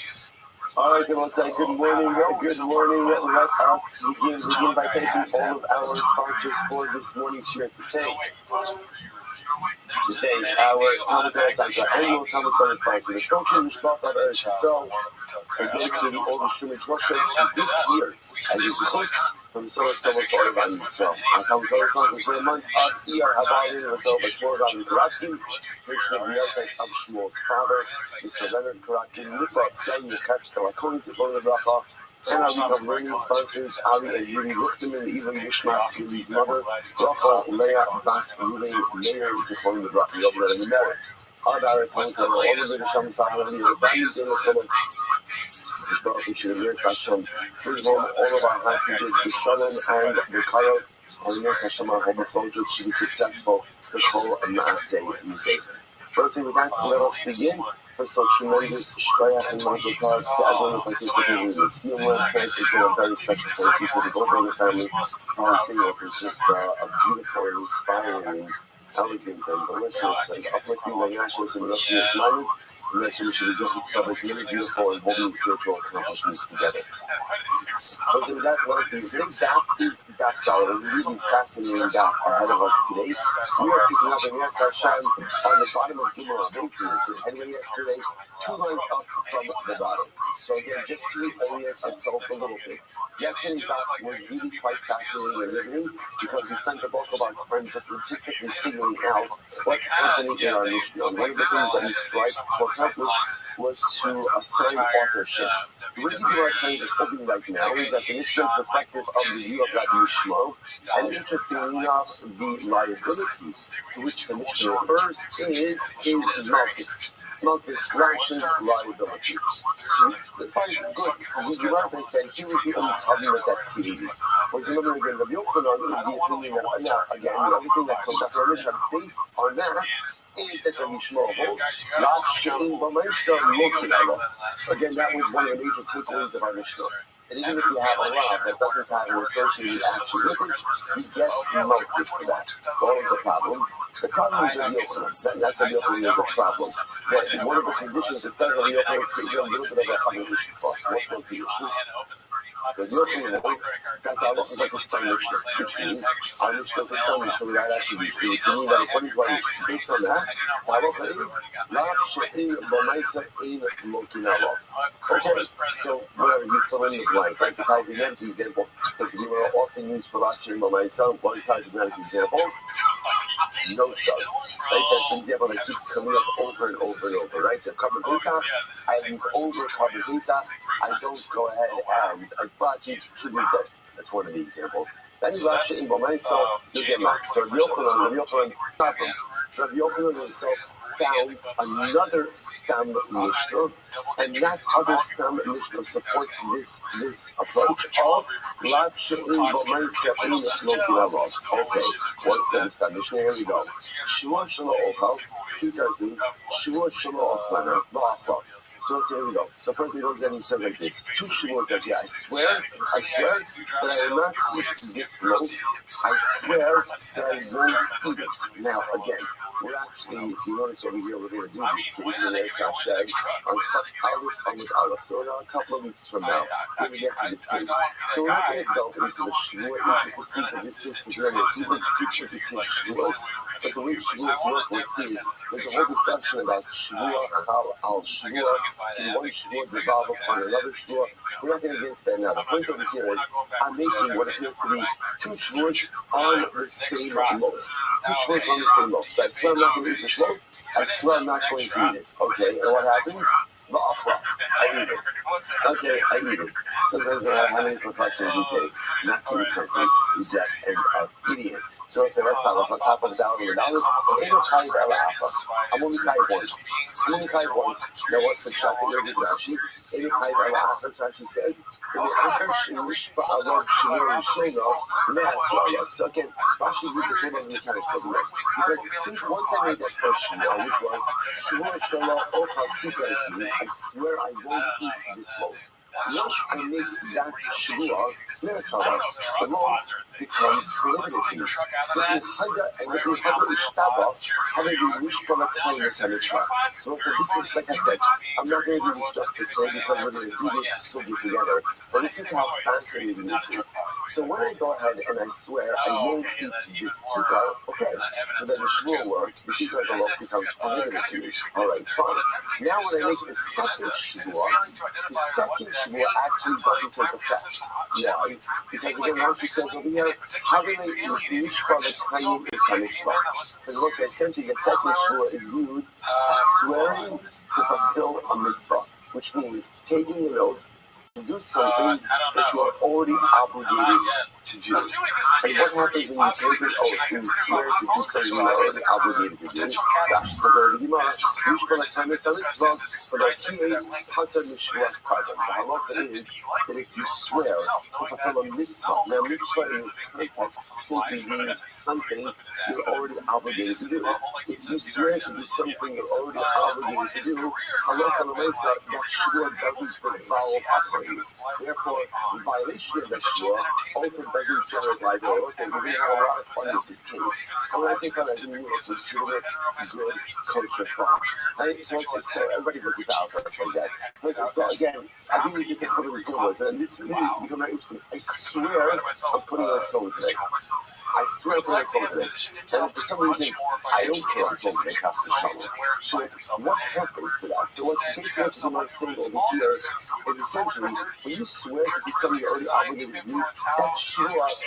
All right, then let's say good morning. Let us begin by thanking all of our sponsors for this morning's share today. Today, our commentary sponsor, annual commentary sponsor, the Shulchan Mishpat of Eretz Yisrael, again to the old Shumit Roshas this year, as is close from the Solar Stomach for Evan Yisrael. Our commentary sponsors for the month of Iyar Habayim, with over Shmuel Rabbi Karakim, Krishna B'Yeltek of Shmuel's father, Mr. Leonard Karakim, Nipa Pyayin Yekatz Karakonis, Yvonne Bracha, and our week of learning sponsors, Ali and Yuri Lichtenman, even Yishmael, Yuri's mother, Rachel, Leah, Bas, Ruben, Mayor, Zichron, the Bracha, Yobler, and the merit. Our directors, all of the Sham Sahara, the Rabbi, the Rabbi, the Baruch, the Mir Tashon, bring home all of our hostages, the Shalom and the Karo, and Mir Tashem, our homeless soldiers, to be successful, the whole Maaseh Yisrael. First thing we'd like to let us begin. First of all, tremendous shkoyach and mazel tov to everyone who participated in this seamless. Thank you to a very special thank you to the Goldberger family. Palestinian was just a beautiful, inspiring, elegant, and delicious, and uplifting Yashas and Ruchnius minded. And that's what we should result in celebrating really beautiful and holding spiritual accomplishments together. So with that, let us be very back dollar. It's a really fascinating dot ahead of us today. We are picking up in Yetz Hashem on the bottom of Gimel Abayim. And yesterday, 2 lines up from the bottom. So again, just to orient ourselves a little bit. Yesterday's dot was really quite fascinating and riveting because we spent the bulk of our time just logistically figuring out what's happening in our Mishnah. One of the things that we strive for was to assign authorship. The reason we are kind of holding right now is that the Mishnah is reflective of the view of Rabbi Yishmael, and interestingly enough, the liability to which the Mishnah refers is Malchus. Malchus Rashi's liability. So we find good. You rather than say he was the only covenant activity. Whereas remember again, Rabbi Yochanan is the opinion that now again everything that comes after our Mishnah based on that is that Rabbi Yishmael holds. Again, that was one of the major takeaways of our Mishnah. And even if you have a law that doesn't have an associated action with it, you get Malchus for that. What was the problem? The problem is Rabbi Yochanan. That's Rabbi Yochanan is a problem. But one of the conditions is that Rabbi Yochanan created a little bit of a common issue for us. What was the issue? The Yochanan holds that the law is like a stone Mishnah, which means our Mishnah is a stone Mishnah without actually Mishnah. Which means that according to our Mishnah, based on that, the halacha is Lav she'in b'maisa ein mokin alav. Okay, so wherever you fill in the blank, right? The type of example that we were often used for Lav she'in b'maisa, one type of example, no sub. Right? That's an example that keeps coming up over and over and over, right? The cover Pesach, I leave over cover Pesach, I don't go ahead and I brought you to this day. That's one of the examples. That's Rashi in Bomaisa, you get max. So Rabbi Yochanan himself found another Stam Mishnah, and that other Stam Mishnah supports this approach of Lav She'in Bomaisa in Lokilavav. Okay, what's the Stam Mishnah? Here we go. Shua Shelo Ochal, Kizazu, Shua Shelo Ochlana, Va'achal. So let's see, here we go. So first he goes in and he says like this. 2 Shavuos that, yeah, I swear that I will not eat this loaf. I swear that I won't eat it. Now, again, we're actually, if you notice over here, we're going to do this case in Eretz Hashem on Aleph Aleph. So in a couple of weeks from now, we're going to get to this case. So we're not going to delve into the Shavuot intricacies of this case, because remember, it's even different between Shavuos. But the way Shavuos work, we'll see, is there's a whole discussion about Shavuot, Chal al Shavuot, and one Shavuot revolve upon another Shavuot. We're not going to get into that now. The point over here is, I'm making what appears to be 2 Shavuos on the same loaf. 2 Shavuos on the same loaf. So I swear I'm not going to eat this loaf. I swear I'm not going to eat it. Okay, and what happens? I eat it. Okay, I eat it. Sometimes I have how many precautions you take not to eat something, you just end up eating it. So it's the rest of the top of the dollar, I'm only tired once. Now what's the shot that you're going to Rashi? Rashi says, so again, Rashi did the same as mechanics over there. Because since once I made that first Shema, which was Shema Shema Ochal Kipper, I swear I won't eat this loaf. Once I make that Shema, the loaf becomes prohibited. So this is, like I said, I'm not going to do this justice today because we're going to do this subject together. But listen to how fascinating this is. So when I go ahead and I swear I won't eat this kikar, okay, so then the shmur works, the kikar of the loaf becomes prohibited to me. Alright, fine. Now when I make the second shmur actually doesn't take effect. Why? Because again, Rashi says over here, how do they eat Mishpah L'Chaim is HaMitzvah? Because what's essentially the second shmur is viewed as swearing to fulfill a mitzvah, which means taking an oath to do something that you are already obligated to do. And what happens when you take an oath and you swear to do something you are already obligated to do? That's the word of the Gemara. Mishpah L'Chaim is HaMitzvah, but that's Tata Mishpah Katan. The halacha is that if you swear to fulfill a mitzvah, now mitzvah is simply means something you're already obligated to do. If you swear to do something you're already obligated to do, halacha l'maisa, that shua doesn't follow operations. Therefore, the violation of that shua also doesn't generate liability. We're going to have a lot of fun with this case. And when I say fun, I didn't mean it's legitimate, good, kosher fun. And so everybody look at that, that's like that. So again, I think we just get put in the tables, and this really is becoming very interesting. I swear I'm putting on phone today. I swear I'm putting on phone today. And for some reason, I don't care on phone today, that's the shovel. So what happens to that? So what's basically what saying over here is essentially, when you swear to do something you're already obligated to do, that sure has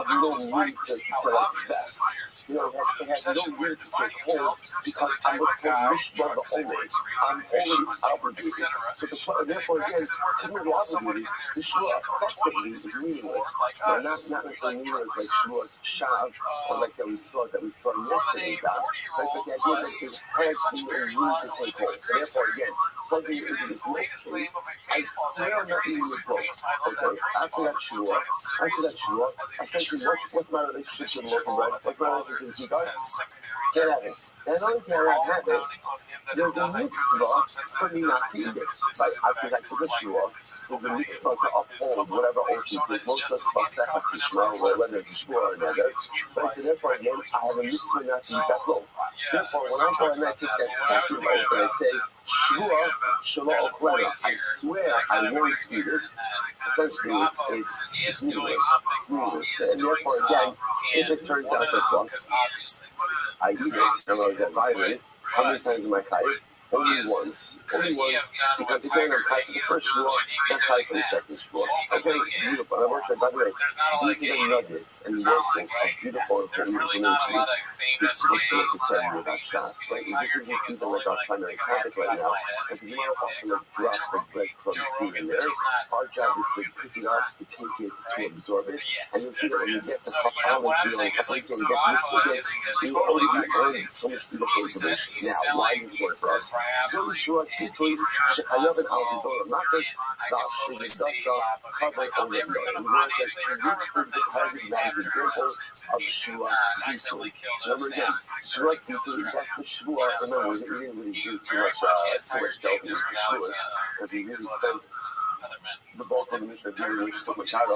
no need to like vest. You know, it has no need to take hold, because I'm what's called mishmar the always. I'm already obligated. So therefore, again, to be obligated, the shua effectively is meaningless. Now, not necessarily meaningless like shua's shav, or like that we saw yesterday's done. But the idea is that it has no need to take hold. So therefore, again, plugging into this next case, I swear I'm not eating this loaf. Okay, after that shua, essentially, what's my relationship to the loaf of bread? What's my relationship to the kikar? Can't have it. And not only can I not have it, there's a mitzvah for me not to eat it. Because I took a shua, there's a mitzvah to uphold whatever oath you take. Most of us Masechet Tishma, whether it's shua or another. But I said, therefore, again, I have a mitzvah not to eat that loaf. Therefore, when I go and I take that second oath and I say, shua shelo oklena, I swear I won't eat it, essentially it's meaningless. It's meaningless. And therefore, again, if it turns out that what, I eat it, and I get violated, how many times am I tired? Only once, because again, I'm tied to the first shua, not tied to the second shua. Okay, beautiful. And I want to say, by the way, these are the nuggets and morsels of beautiful information. This is what's the most exciting about Shas, right? And this isn't even like our primary topic right now. And the Gemara often drops the breadcrumbs here and there. Our job is to pick it up, to take it, to absorb it. And you'll see that when you get to Chacham and when you get to this, you already earned so much beautiful information. Now, why is it important for us? So Yeshua Pitui Shechayavin Al Zidor Makas Val Shigidasa Cover over the Lord says this is the paradigmatic example of Yeshua's Pitui. Remember again, Yeshua's Pitui, that's the Shua. Remember, we didn't really do too much delving into Yeshua's because we really spent the bulk of the mission of dealing with the Machado.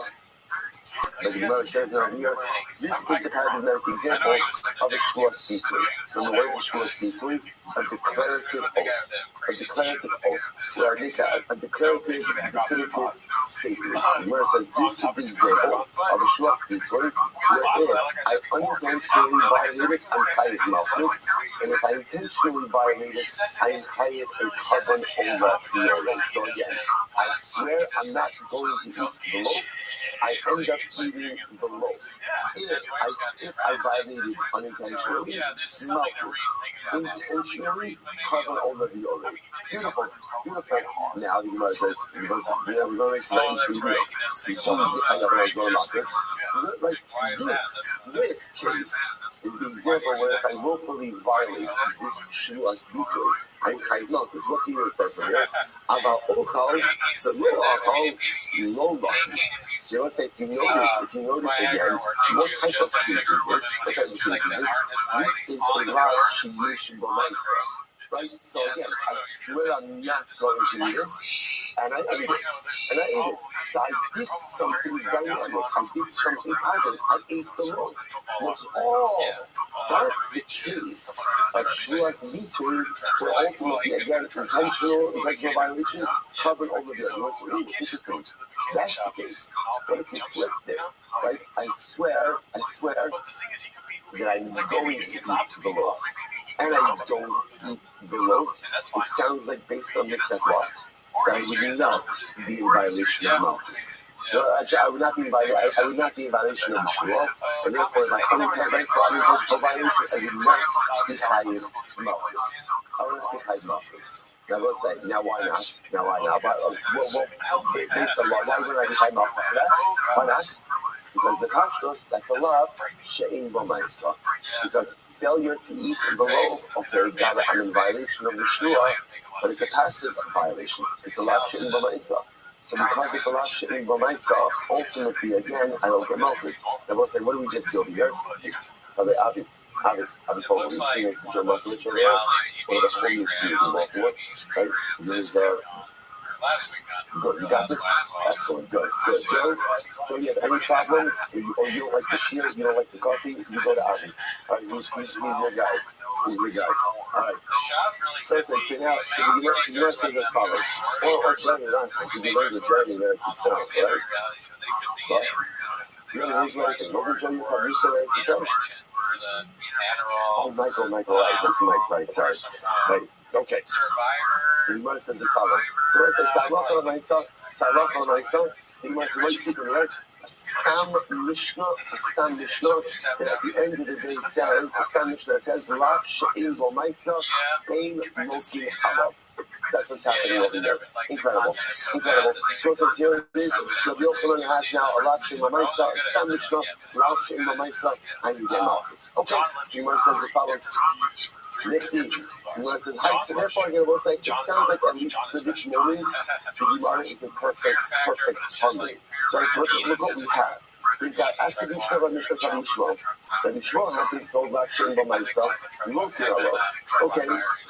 But the Gemara says right here, this is the paradigmatic example of a Shua Pitui. So the way of Shua Pitui, a declarative oath. A declarative oath. Where I make a declarative, definitive statement. The Gemara says this is the example of a Shua Pitui, where if I unintentionally violate it, I'm chayiv malchus, and if I intentionally violate it, I am chayiv a carbon over the. So again, I swear I'm not going to eat the loaf. I end up eating the loaf. If I violated unintentionally, malchus. Intentionally, carbon over the other. Beautiful, beautiful. Now the Gemara says, we're going to explain to you. You told me I never know about this. Like this case is the example where if I willfully violate this Shuas Bittul, I'm chayiv malchus. What do you refer to here? Aval ochal, the real ochal, low lucky. So let's say if you notice again, what type of case is this? What type of case is this? This is a lav sheyesh b'maisa. Right? So again, I swear I'm not going to eat it, and I ate it. So I did something dynamic. I did something positive. I ate the loaf. That's all. That's the case of Shuas Bittul, where ultimately, again, intentional violation covered over the other. So interesting. That's the case. But if you flip it, right? I swear that I'm going to eat the loaf, and I don't eat the loaf. It sounds like based on this that what? That I would not be in violation of malchus. Actually, I would not be in violation of the Shua, and therefore, my unintentional violation, I would not be chayiv malchus. I would not be chayiv malchus. Now let's say, now why not? Based on why would I be chayiv malchus for that? Why not? Because the kashrus, that's a lav she'ein b'maisa. Because failure to eat the loaf, okay, got it, I'm in violation of the Shua, but it's a passive violation. It's a lav she'ein b'maisa. So because it's a lav she'ein b'maisa, ultimately, again, I don't get malchus. Now we'll say, what do we just see over here? Rabbi told me, we've seen it in John Malkovich over here, one of the holiest views in Baltimore, right? There's good, you got this? Excellent, good. So you have any problems, or you don't like the shir, you don't like the coffee, you go to Avi. All right, he's your guy. All right. So now, the Gemara says as follows. Or Jeremy, honestly, because you learn the Jeremy there, it's the right? But, you know the reason why it's over Jeremy, how you say it's the Oh, Michael, right, that's Mike, right, sorry. Right. Okay. So the Gemara says as follows. So let's say, Salach on myself, the Gemara says, what do you see from here? A Stam Mishnah, that at the end of the day says, a Stam Mishnah that says, Lav she'ein b'maisa, ein moki halav. That's what's happening over there. Incredible. So it says here it is, Rabbi Yochanan has now a Lav she'ein b'maisa, a Stam Mishnah, Lav she'ein b'maisa, and you get malchus. Okay. The Gemara says as follows. So Gemara says, so therefore, again, we'll say, it sounds like at least for this moment, the Gemara is in perfect harmony. So look what we have. We've got attribution of a Mishnah to Yishmael. Rabbi Yishmael happens to hold Lav she'ein b'maisa. We won't hear Allah. Okay,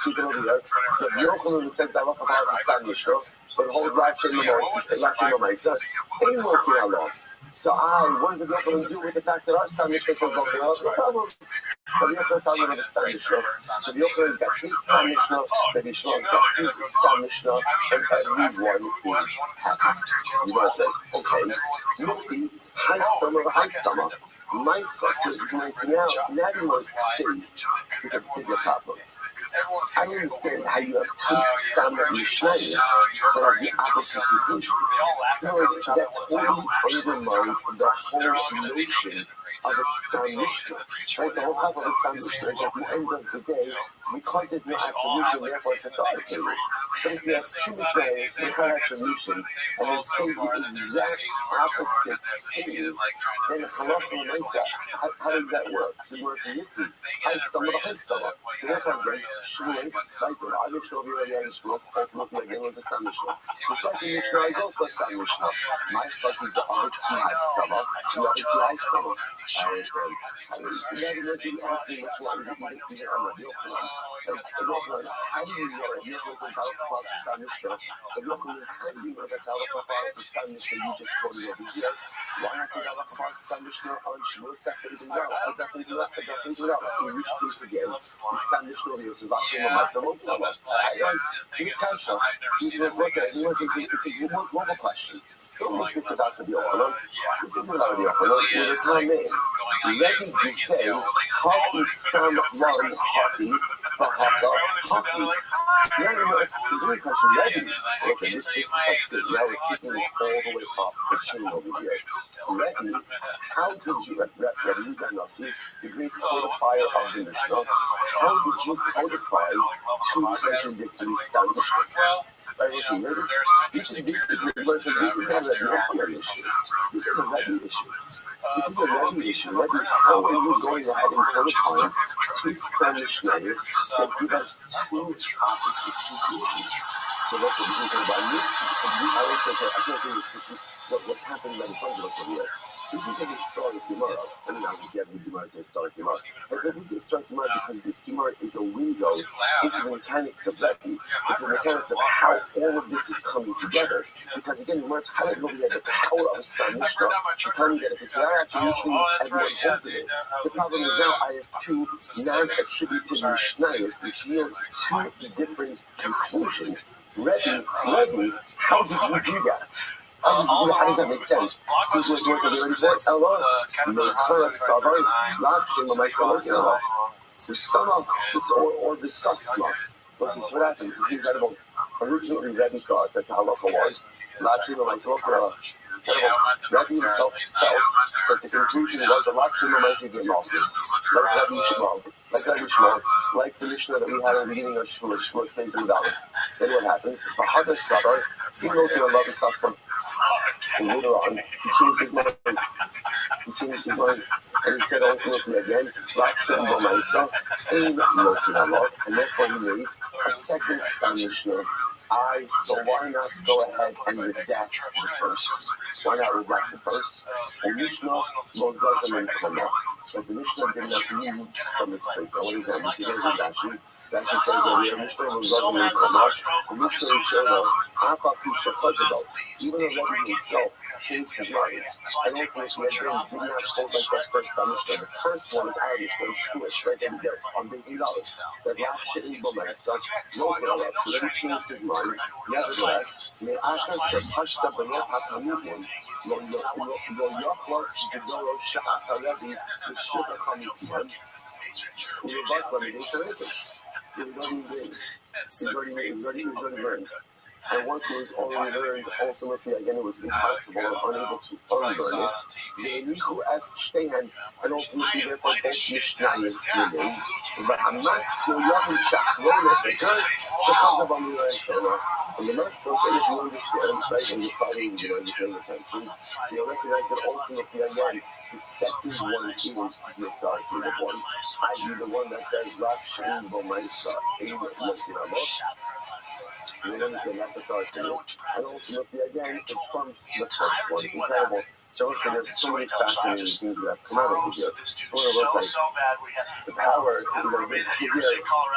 keep it over here. Rabbi Yochanan says that Allah has a Stam Mishnah, but hold Lav she'ein b'maisa. Ain't won't hear Allah. So what does Rabbi Yochanan do with the fact that our Stam Mishnah says won't hear Allah? No problem. Rabbi Yochanan tells me about the Stam Mishnah. So Rabbi Yochanan has got his Stam Mishnah, Rabbi Yishmael has got his Stam Mishnah, and everyone is happy. The Gemara says, okay, Mukti, high stomach. My question is now you are faced with a bigger problem. I don't understand how you have two Stam Mishnahs that have the opposite conclusions. In other words, that totally undermines the whole notion of a Stam Mishnah. Right? The whole half of a Stam Mishnah is at the end of the day, because there's no attribution, therefore it's authoritative. But if you have two Mishnahs without attribution, and then say the exact opposite things, then halacha l'maisa, how does that work? So it works in Yikri. I stumbled, I stumbled. So therefore again, Shmulis, right? The other Mishnah over here again, Shmulis, ultimately again was a Stam Mishnah. The second Mishnah is also a Stam Mishnah. My first is the other two I stumbled, the other two I stumbled. I understand. How do you know if you ask me which one you might be on the deal for? How do you know if you're going to go across the Stam Mishnah? But look, how do you know that's how the Stam Mishnah you just quoted over here? Why not say that across the Stam Mishnah on Shmulis? Definitely do not. I definitely do not. In which case again, the Stam Mishnah over here is not from myself. See the Kasha. It's a global question. Don't make this about the Yochanan. This isn't about the Yochanan. There's no name. Let me say, Hockey Stam Ron Hockey. Yeah, it's a good question. Rabbi, listen, this is like this. Now we're keeping this all the way off the chain over here. Rabbi, how did you, Rabbi, you got now, see, the great codifier of the Mishnah, how did you codify two contradictory Stam Mishnahs? Right, listen, this is not a Yochanan issue. This is a Rabbi issue. This is a Rabbi issue. Rabbi, how are you going ahead and codify two Stam Mishnahs that give us two opposite conclusions? So that's what we're talking about. I can't think of what's happening right in front of us over here. This is a historic Gemara. I mean, obviously, every Gemara is a historic Gemara. But this is a historic Gemara because this Gemara is a window into the mechanics of Rabbi, into the mechanics of how all of this is coming together. Because again, Gemara is highlighting over here the power of a Stam Mishnah to tell me that if it's not attribution, everyone holds it. The problem is now I have two non-attributed Mishnayos which yield two different conclusions. Rabbi, how did you do that? How does that make sense? This was the very point. Allah, Mekara Sabai, Lachim, Myself, the stomach, or the susma. What's this? What happened? This is incredible. Originally, Rabbi thought that the halacha was Lachim, Myself, Rabbi himself felt that the conclusion was that Lachim, Myself, in office. Like Rabbi Shmuel, like the Mishnah that we had at the beginning of Shmuel's Beis and Dalet. Then what happens? Bahadar Sabai, he wrote to Allah the Sasma. And later on, he changed his mind. And he said ultimately again, Lachim B'Maisa, Ein Lokin Allah, and therefore he made a second Stam Mishnah. So why not go ahead and redact the first? Why not redact the first? The Mishnah Mozazim and Kama. But the Mishnah did not move from its place. Now what is that? If you guys read Rashi, Rashi says over here, Mishnah Mozazim and Kama. The Mishnah is showing us, even though Rabbi himself changed his mind, and ultimately did not hold like that first Stam Mishnah. The first one is our Mishnah, Jewish, right there on Beis and Dalet. That last shit in B'Maisa, Lokin Allah, so then he changed his mind. Nevertheless, Me'ata Shepashta B'Lo HaKamudim, Lo Yochlos B'Doro Sha'ata Rabbi, M'Shubha Kamutiyam, U'Yevach L'Midei He's already learned. And once it was already learned, ultimately, again, it was impossible and unable to unlearn it. Ve'enichu es shteihen, and ultimately, therefore, both Mishnayos remain. But Hamas Yoyahim Shachronet, the good Shechagav Amira Shona. And the last book, if you understand, right, and you're following, you're paying attention, so you recognize that ultimately, again, the second one is the authoritative one, i.e. the one that says, Lachim B'Maisa, Ein Lokin Allah. And then it's not authoritative. And ultimately, again, it trumps the first one. Incredible. So also, there's so many fascinating things that have come out of here. One of those, like, the power, here, Rabbi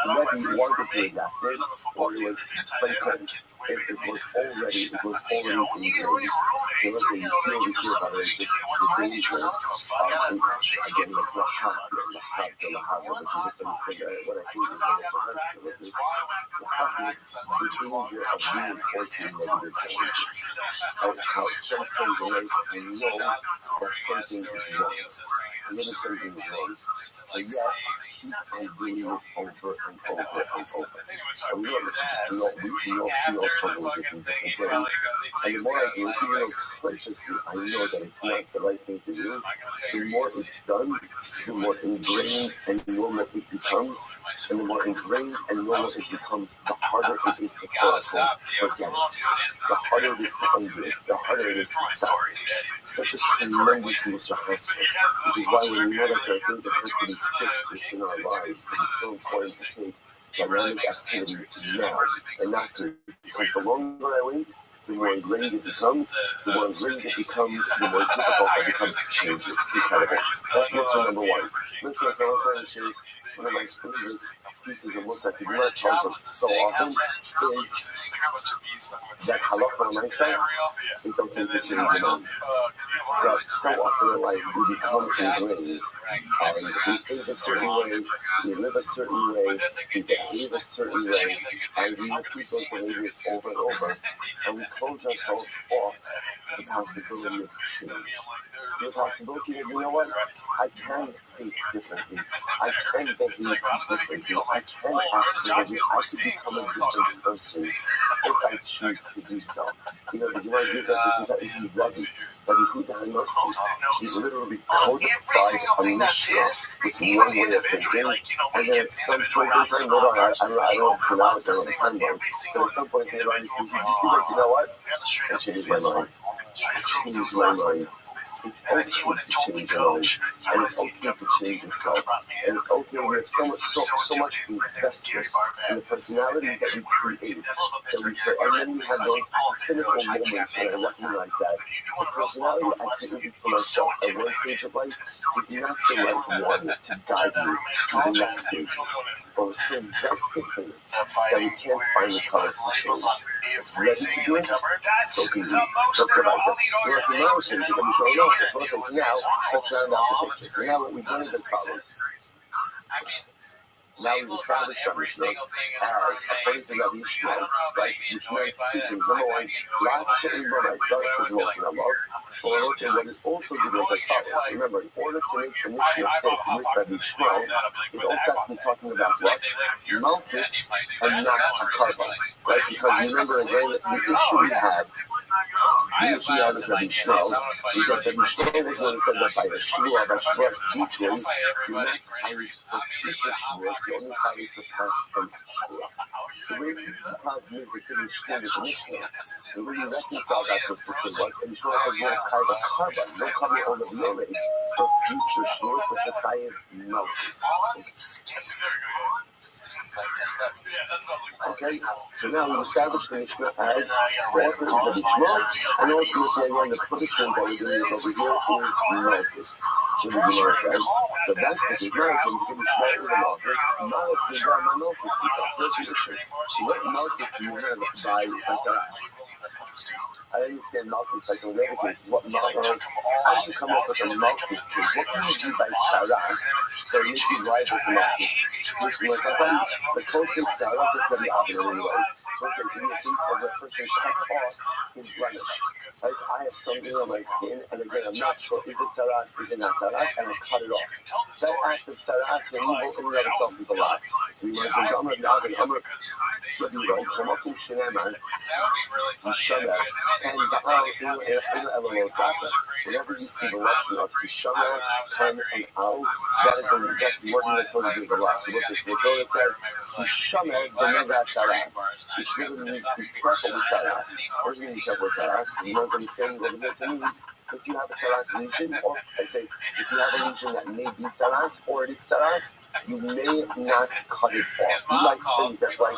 wanted to adapt it, or it was, but he couldn't. It was already engraved. So let's say you see over here about it, just the danger of, again, like the Lahab, which you just understand what I think is the most the danger of reinforcing negative change, of how something in life I know that something is wrong. I know that something is wrong, but yet I keep on doing it over and over and over. And we know struggle with this in different ways. And the more I do it, even though consciously I know that it's not the right thing to do, the more it's done, the more ingrained and normal it becomes. And the more ingrained and normal it becomes, the harder it is to forget it. The harder it is to undo it. The harder it is to stop it. Such a tremendous musahasa, which is why when we know that there are things that have to be fixed within our lives, it is so important to take dynamic activity now and not to. Because the longer I wait, the more ingrained it becomes, the more ingrained it becomes, the more difficult it becomes to change it. It's incredible. That's lesson number one. Lesson number is one of my favorite pieces of Musa Gemara tells us so often is that halacha mindset is okay to change your mind. But so often in life we become ingrained and we think a certain way, we live a certain way, we behave a certain way, and we repeat those behaviors over and over, and we close ourselves off the possibility of change. The possibility that, you know what, I can think differently, I can behave differently, I can act differently, I could become a different person if I choose to do so. You know, the Gemara gives us this is Rabbi. Rabbi Huda he literally codified a Mishnah with one way of thinking, and then at some point in time, I don't pronounce it on the time though, but at some point in time, he's like, you know what, I changed my mind. It's okay to change your mind, and it's okay to change yourself, and it's okay. We have so much invested in the personalities that we create, and then we have those pinnacle moments when I recognize that the personality I created for myself at one stage of life is not the right one to guide me to the next stages. But we're so invested in it that we can't find the color to change. Ready to do it? So can you. Let's go back there. So let's now change it. Let me show you. So let's say now, let's round out the picture. So now what we've done is as follows. Now we've established our Mishnah as according to Rabbi Shmuel, right? Which meant two things. Number one, Lav She'en Bo Ma'aseh is walking along. But what it also did was as follows. Remember, in order to make the Mishnah fit with Rabbi Shmuel, it also has to be talking about what? Malchus and not Karba. Right? Because remember again, the issue we had with Rabbi Shmuel is that Rabbi Shmuel was one who said that by the Shmuel of Ashras teaching, you're not tied for future Shmuels, you're only tied for past tense Shmuels. The way the problem is that the Mishnah is a Mishnah. So when you reconcile that with the say what, and Shmuel says you're tied by Karba, no coming on the knowledge for future Shmuels, but you're tied Malchus. Okay, so now we established the Mishnah as Rabbi Shmuel, and all the Israeli the punishment that we're doing over here is Malchus. So the Gemara says, so that's what is Malchus, when you Shmuel is Malchus, Malchus is not Malchus, here's the issue. So what Malchus do you have by Tzaras? I understand Malchus by some other cases. What Malchus? How do you come up with a Malchus case? What can you do by Tzaras that will make you rival to Malchus? Which was the closest Tzaras is going to be opposite anyway. So it's like in the case of a person cuts off his blemish. Like I have something on my skin, and again I'm not sure is it Tzaras, is it not Tzaras, and I cut it off. That act of Tzaras removal in and of itself is a lot. So you might say, Amr, let me go, come up in Shineman, Yishama, and Ba'al in Elolosasa. Whenever you see the lesson of Yishama, Ten, and Al, that's working the code of the lot. So what's this? The Torah says, Yishama, the Negat Tzaras. Which really needs to be careful with Tzaras. What does it mean be careful with Tzaras? You don't understand what it means to me. If you have a Tzaras lesion, or I say, if you have a lesion that may be Tzaras, or it is Tzaras, you may not cut it off. You might think that, like,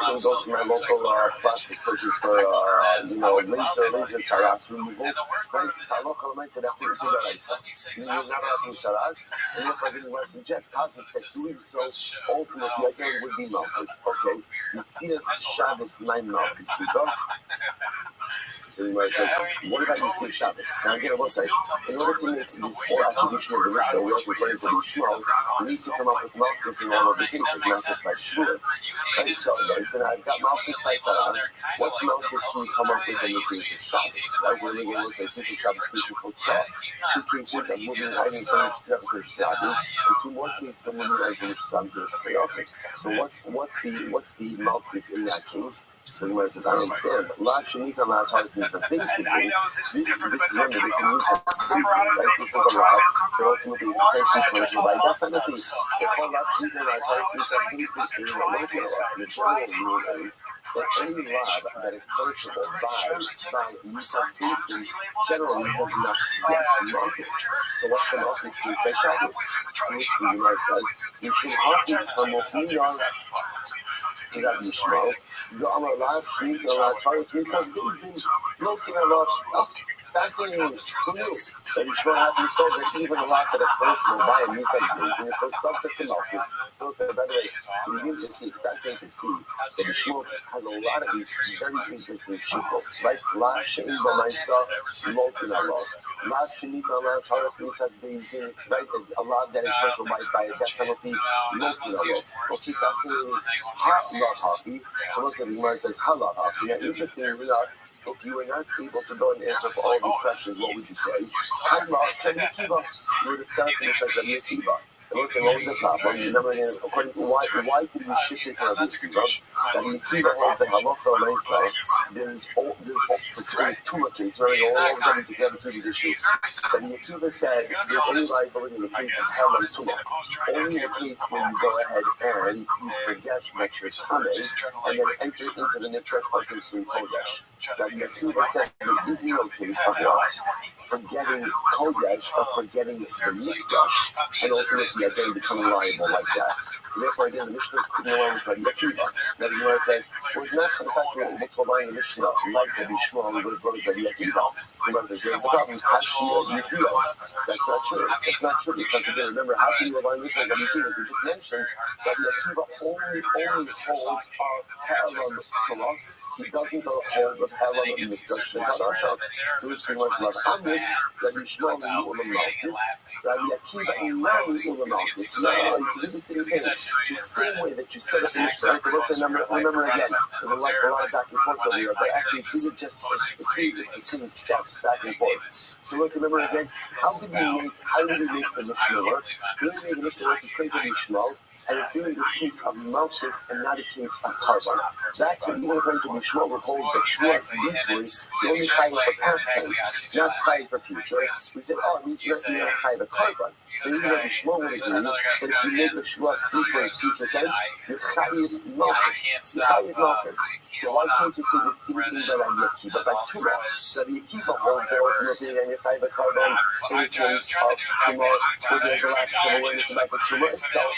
I'm just going to go to my local plastic surgery for, laser Tzaras removal. Right? Salokal might say that's it. You're not allowed to do Tzaras. And if I didn't want to suggest positive that doing so, ultimately, again, would be Malchus. Okay, Yitzias Shabbos, my Malchus. So you might say, what about Yitzias Shabbos? Now again, I will say, in order to make these four attributions of the Mishnah work according to the Shmuel, we need to come up with Malchus in all of the cases, not just by Shmuel. Right? So they said, I've got Malchus by Tzaras. What Malchus can you come up with in the case of Shabbos? Right? We're going to say, case of Shabbos, case of Chotzah. Two cases of moving items from Shabbos, and two more cases of moving items from Shabbos. So what's the Malchus in that case? So the Gemara says, I don't understand. La Shanita Las Haris Misas. Basically, this is a Misas. Right? This is a law. So ultimately, it's a situation by definitely. If all La Shanita Las Haris Misas, basically, the general rule is that any law that is purchasable by Misas basically generally does not get Malchus. So what's the Malchus case by Shabbos? Which the Gemara says, you should often come with Minyar. You got Mishmal. The Amar Lav, Shmita, Las Haris, Misas, these looking a lot fascinating to you. That Yishmael happens so that even a lot that is personal by a Misas, and it's so subject to Malchus. So, by the way, we begin to see, it's fascinating to see that Yishmael has a lot of these very interesting shittos, right? La Shein B'Maisa, Lokin Allah. La Shmita, Las Haris, Misas, it's right? A lot that is personal by a death penalty, Lokin Allah. Okay, fascinating. Not happy. So most of the Gemara says, Halal happy. Now, interestingly enough, if you were not able to go and answer for all these questions, what would you say? Halal, can you keep up? You would have said to yourself that you keep up. And listen, what was the problem? Remember, according to why did you shift it from Rabbi Akiva? That in Akiva holds that halacha l'maisa, there's two more cases. Remember, all of them is the Rabbi Akiva's issues. But in Akiva said there's any liability in the case of hell and tumah. Only in the case when you go ahead and you forget that you're coming, and then enter into the mikdash or consume kodesh. That in Akiva said there is no case of what? Forgetting kodesh or forgetting the mikdash, and ultimately again becoming liable like that. So therefore, again, the Mishnah couldn't allow with Rabbi Akiva. Now the Gemara says, well, it's not the fact that we're relying the Mishnah like Rabbi Shmuel, we would have brought Rabbi Akiva. The Gemara says, here's the problem, Hashia Yudios. That's not true. It's not true because again, remember, how can you rely on the Mishnah like Rabbi Akiva? As we just mentioned, Rabbi Akiva only holds Ha'alam Torah. He doesn't hold the Ha'alam in the Mikdash Shadasha. So this is pretty much like Amrit, Rabbi Shmuel in Ulam Malchus, Rabbi Akiva in Mani Ulam Malchus. Now, you do the same thing, the same way that you set up the Mishnah. Remember again, there's a lot of back and forth over here, but actually it's really just the same steps back and forth. So let's remember again, how did we make the Mishnah work? We made the Mishnah work to create the Mishnah, and it's doing the case of Malchus and not a case of Carbon. That's what even according to Mishnah would hold that Shmuel's victory, the only fighting for past tense, not fighting for future. We said, oh, it means you're not fighting for Carbon. So even though Yishmael would agree, but if you make the Shmuel speak for a future tense, you're Chayiv Malchus. You're Chayiv Malchus. So why can't you say the same thing by Rabbi Akiva, by Tumah? Rabbi Akiva holds that ultimately and you're Chayiv Carbon in terms of Tumah, where there's a lack of awareness about the Tumah itself.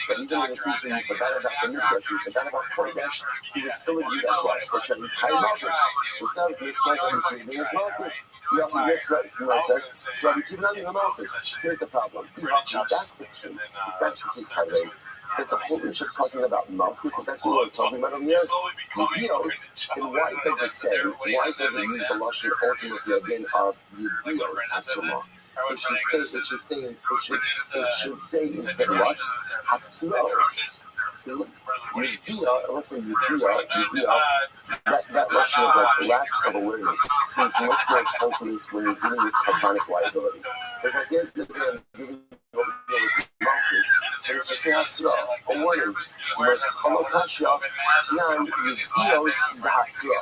But even in the case where you forgot about the Mikdash, you forgot about Kodesh, you would still agree that what? That he's Chayiv Malchus. The son of Yishmael is Malchus. You have to guess right, so Rabbi Akiva not even Malchus. Here's the problem. That's the case. That's the case, by the way. But the whole issue of talking about Malchus, if that's what we're talking about over here, Yudios, then why does it say, why does it use the Lashon ultimately again of Yudios as Tumah? It should say instead what? Hasios. Yudia, listen, Yudia, that Lashon of like lapse of awareness seems much more confident when you're dealing with carbonic liability. If I get giving Malchus, and if you say Hasra, a warning, Halokashia, now Yudios the Hasra.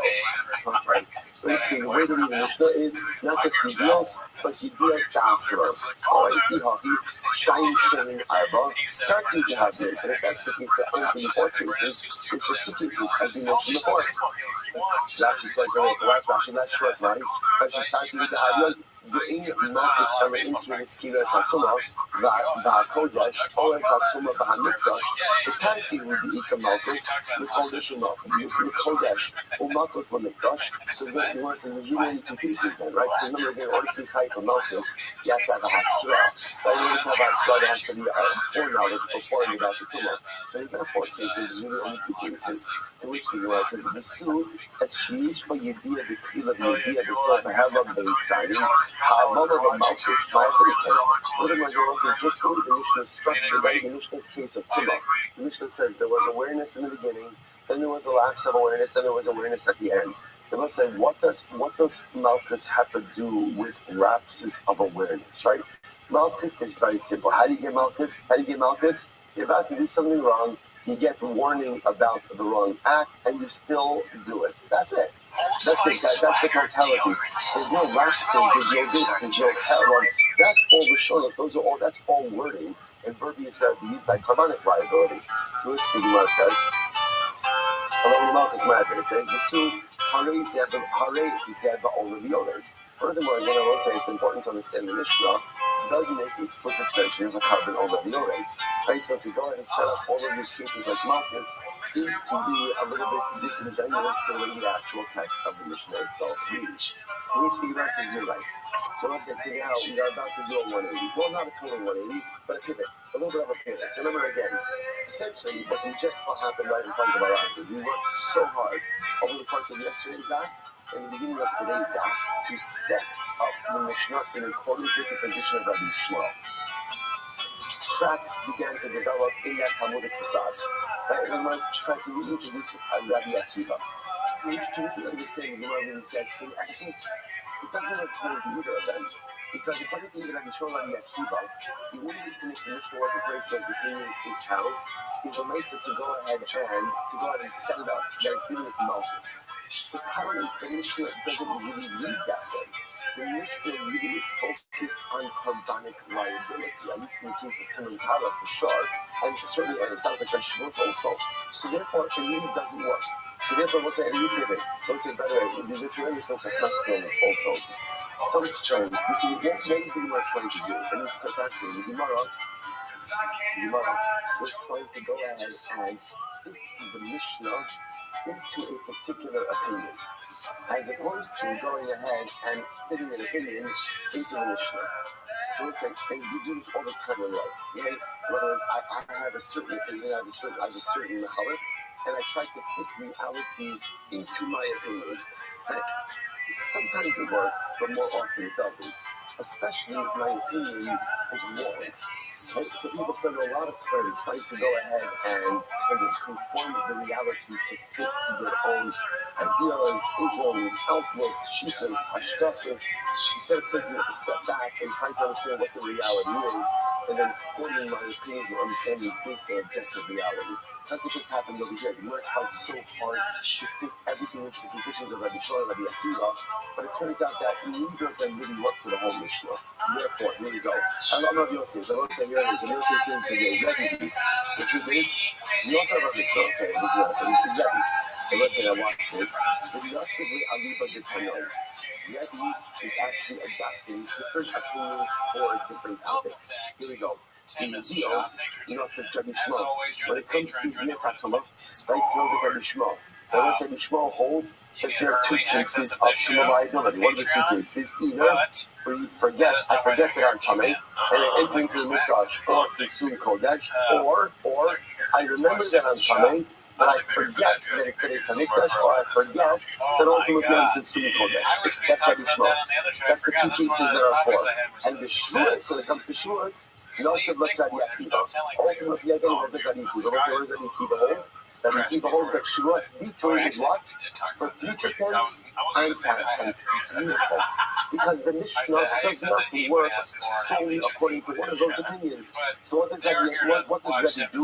Okay. So basically, the way to read the Mishnah is not just Yudios, but Yudios the Hasra. Alright, Yihavi, Stein Shin Arba, Tarki Jihadi, and if that's the case, the only 4 cases, it's the 2 cases, as we mentioned before. Rashi says, the last Rashi, last short line, as we start to read the Hadiyot, ואין מלכס הרעים כמסכילה סתומה והקודש או סתומה והמקדש ותנתי רביעית המלכס לקודש לקודש ומלכס למקדש. So what he wants is you really 2 pieces then, right? Remember again, order to be high for Malchus, you have to have a hasra. But you just have a hasra that has to be 4 knowledge before you got the tumah. So he's got 4 cases, there's really only 2 cases. To which the Gemara says, "V'su as shmish b'yediyah b'tchila b'yediyah b'sof ha'hava b'yisayin ha'avama b'malchus b'ayvritem." What am I going to say? Just go to the Mishnah's structure, right? The Mishnah's case of tumah. The Mishnah says there was awareness in the beginning, then there was a lapse of awareness, then there was awareness at the end. Then let's say, what does Malchus have to do with lapses of awareness, right? Malchus is very simple. How do you get Malchus? You're about to do something wrong. You get warning about the wrong act, and you still do it. That's it. That's it, guys. That's the totality. There's no lapses, there's no this, there's no Talon. That's all Rishonos. That's all wording and verbiage that would be used by carbonic liability. So let's see what it says. Furthermore, again, I will say it's important to understand the Mishnah does make the explicit mention of a carbon over the Yoreh. Right? So to go ahead and set up all of these cases like Malchus seems to be a little bit disingenuous to the way the actual text of the Mishnah itself reads. To which the event is you're right. So let's say now we are about to do a 180. Well, not a total 180, but a pivot. A little bit of a pivot. So remember again, essentially what we just saw happen right in front of our eyes is we worked so hard over the course of yesterday's daf and the beginning of today's daf to set up the Mishnah in accordance with the position of Rabbi Shmuel. Tracks began to develop in that Talmudic facade. Right? And we might try to reintroduce Rabbi Akiva. To understand the Gemara says, in essence, it doesn't have to do with either of them. Because according to Rabbi Shmuel and Akiva, the only way to make the Mishnah work according to those opinions is how is a nicer to go ahead and set it up that is dealing with Malchus. The problem is the Mishnah doesn't really read that way. The Mishnah really is focused on carbonic liability, at least in the case of Tim and Kala for sure, and certainly it sounds like vegetables also. So therefore, it really doesn't work. So therefore, we'll say a new pivot. So we'll say, by the way, there's a tremendous amount of questions also. Some trend, you see, what is the Gemara trying to do? And it's fantastic. The Gemara was trying to go ahead and fit the Mishnah into a particular opinion, as opposed to going ahead and fitting an opinion into the Mishnah. So let's say, and we do this all the time in life. Right? In other words, I have a certain opinion, I have a certain mahalik, and I try to fit reality into my opinion. Right? Sometimes it works, but more often it doesn't. Especially if my opinion is wrong. Right? So people spend a lot of time trying to go ahead and kind of conform the reality to fit their own ideas, isms, outlooks, shittas, hashkafas, instead of taking a step back and trying to understand what the reality is, and then forming my opinions or understandings based on objective reality. That's what just happened over here. The Gemara tried so hard to fit everything into the positions of Rabbi Shmuel and Rabbi Akiva, but it turns out that neither of them really worked for the whole Mishnah. Therefore, here we go. I love Yosef. I want to say here, and Yosef saying to the Rabbi, the truth is, you also have a Mishnah, okay, this is Rabbi. And let's say I watch this. The Yosef Aliba de Tanoi. Rabbi is actually adapting different opinions for different topics. Here we go. In the deals, Yosef Rabbi Shmuel. When it comes to Guinness Atama, right, deals with Rabbi Shmuel. Now, let's say Rabbi Shmuel holds that there are two cases of Shmuel liability. One of the two cases, either where you forget, I forget that I'm Tameh, and I enter into the Mikdash, or consume Kodesh, or I remember that I'm Tameh, but I forget that it's Mikdash, or I forget that ultimately I'm consuming Kodesh. That's Rabbi Shmuel. That's the two cases that are for. And the Shuas, when it comes to Shuas, Yosef looks at Yakiva. Ultimately, again, what does Rabbi Akiva hold? Rabbi Akiva holds that Shuas between is what? For future tense and past tense. Beautiful. Because the Mishnah does not work solely according to one of those opinions. So what does Rabbi do?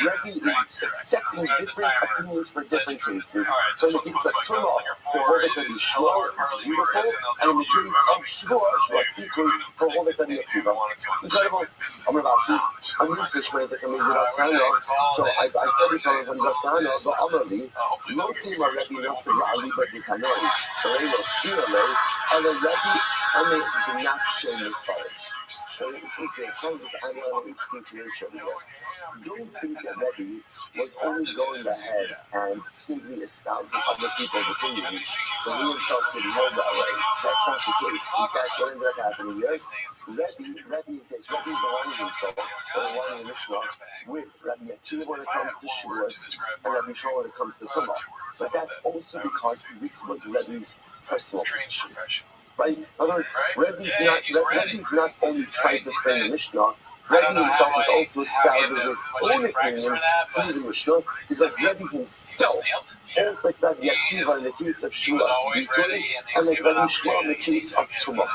Rabbi is accepting different opinions for different cases. So in the case of Tumah, for hold it Rabbi Shmuel, beautiful, and in the case of Shuas between, for hold it Rabbi Akiva. Incredible. I'm used to Shmuel that can make it up kind of. So I said this on when Zakana, but otherly, no team of Rabbi Yosef Aliba de Tanoi. So they will steal me, and the Rabbi, and they do not show me courage. So it's a kind of analytic situation here. Don't think that Rabbi was only going ahead and simply espousing other people's opinions, so he himself didn't know that way. That's not the case. In fact, what ended up happening is, Rabbi says, Rabbi is aligning himself, or aligning the Mishnah, with Rabbi Akiva when it comes to Shavuos, and Rabbi Shmuel when it comes to Tumah. But that's also because this was Rabbi's personal position. Right? In other words, Rabbi's not only trying to frame the Mishnah, Rabbi himself is also espousing his own opinion through the Mishnah, because like Rabbi himself holds like Rabbi Akiva in the case of Shuas, and like Rabbi Shmuel in the case of Tumah.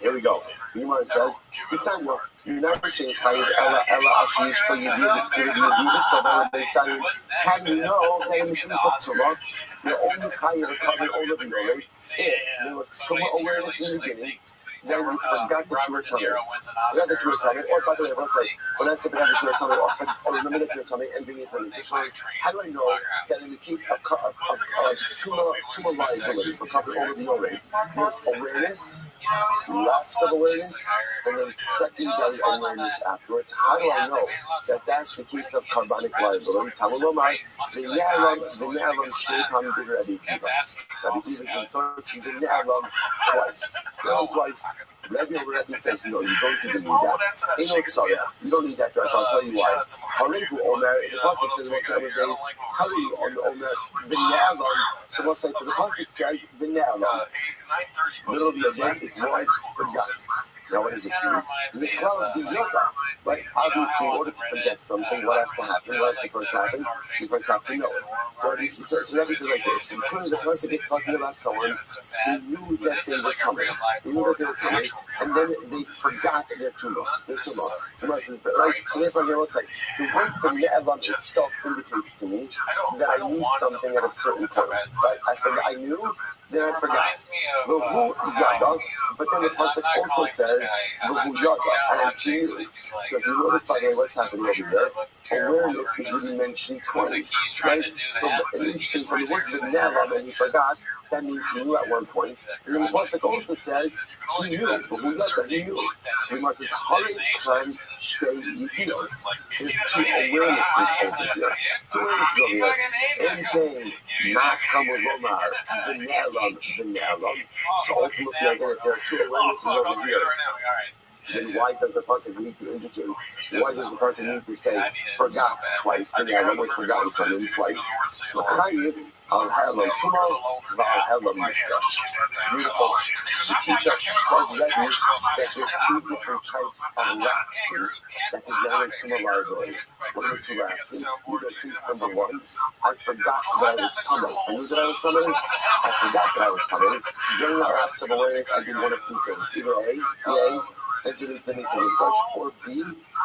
Here we go. The Gemara says, "Bisanyo, you're not saying chayiv ella ashish for yedivah." So then they say, "How do you know that in the case of tumah, you're only chayiv to cover all of the yore? If there was tumah awareness in the beginning, then you forgot that you were coming. Forgot that you were coming. Or by the way, when I say forgot that you were coming, or remember that you were coming and being into how do I know that in the case of tumah liability for covering all of the yore, there's awareness, lots of awareness, and then secondary awareness afterwards? How do I know that that's the case of carbonic liability? Tamalomai, the Yalam Sheikham did Rabbi Kiva. Rabbi Kiva says, the Yalam twice. Rabbi says, no, you don't even need that. You don't need that dress. I'll tell you why. Haribu Omer, the Pasuk says, what's the other days? Haribu Omer, the Yalam. So what's that? So the Pasuk says, the Yalam. Middle of the day, it was forgotten. Now what does this mean? Right? Obviously, in order to forget something, what has to happen? What has to first happen? You first have to know it. So Rabbi says like this. Clearly, the person is talking about someone who knew that they were coming. And then they forgot their tumah. Right? So therefore, it looks like the word from Ne'elam itself indicates to me that I knew something at a certain point. Right? I knew, then I forgot. But then the pasuk also says, and I knew. So if you notice, by the way, what's happening over there, awareness is really mentioned twice. Right? So the interesting from the word Ne'elam, and he forgot, that means he knew at one point. And then the pasuk also says, he knew, but he knew. So much as Harim stay Yehidos. There's two awarenesses over here. Two awarenesses over here. Anything not Hamulomar, the Ne'elam. So ultimately, again, if there are two awarenesses over here, then why does the pasuk need to indicate? Why does the pasuk need to say forgot twice? And I almost forgot from him twice. I'll have a tomorrow, I'll have a beautiful. The teacher says that there's two different types of lapses that can generate tumor liability. What are the two lapses? Either case number one, I forgot that I was coming. I knew that I was coming. I forgot that I was coming. During the lapse of awareness, I did one of two things. Either A, incident that is a refresh, or B,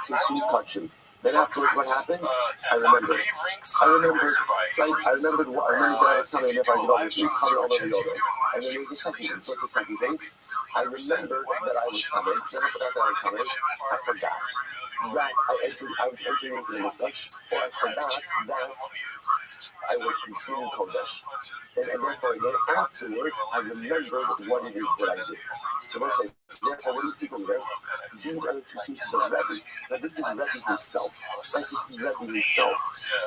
consume touching. Then afterwards, what happened? I remembered. I remembered that I was coming. If I did all this, it was coming all over the other. And then there was a second thing. What's the second thing? I remembered that I was coming. Then I forgot that I was coming. I forgot that I was entering into the refresh, or I forgot that I was consuming Kodesh. And therefore, again, afterwards, I remembered what it is that I did. So let's say, therefore, what do you see from there? These are the two pieces of Rabbi. Now, this is Rabbi himself. Right? This is Rabbi himself.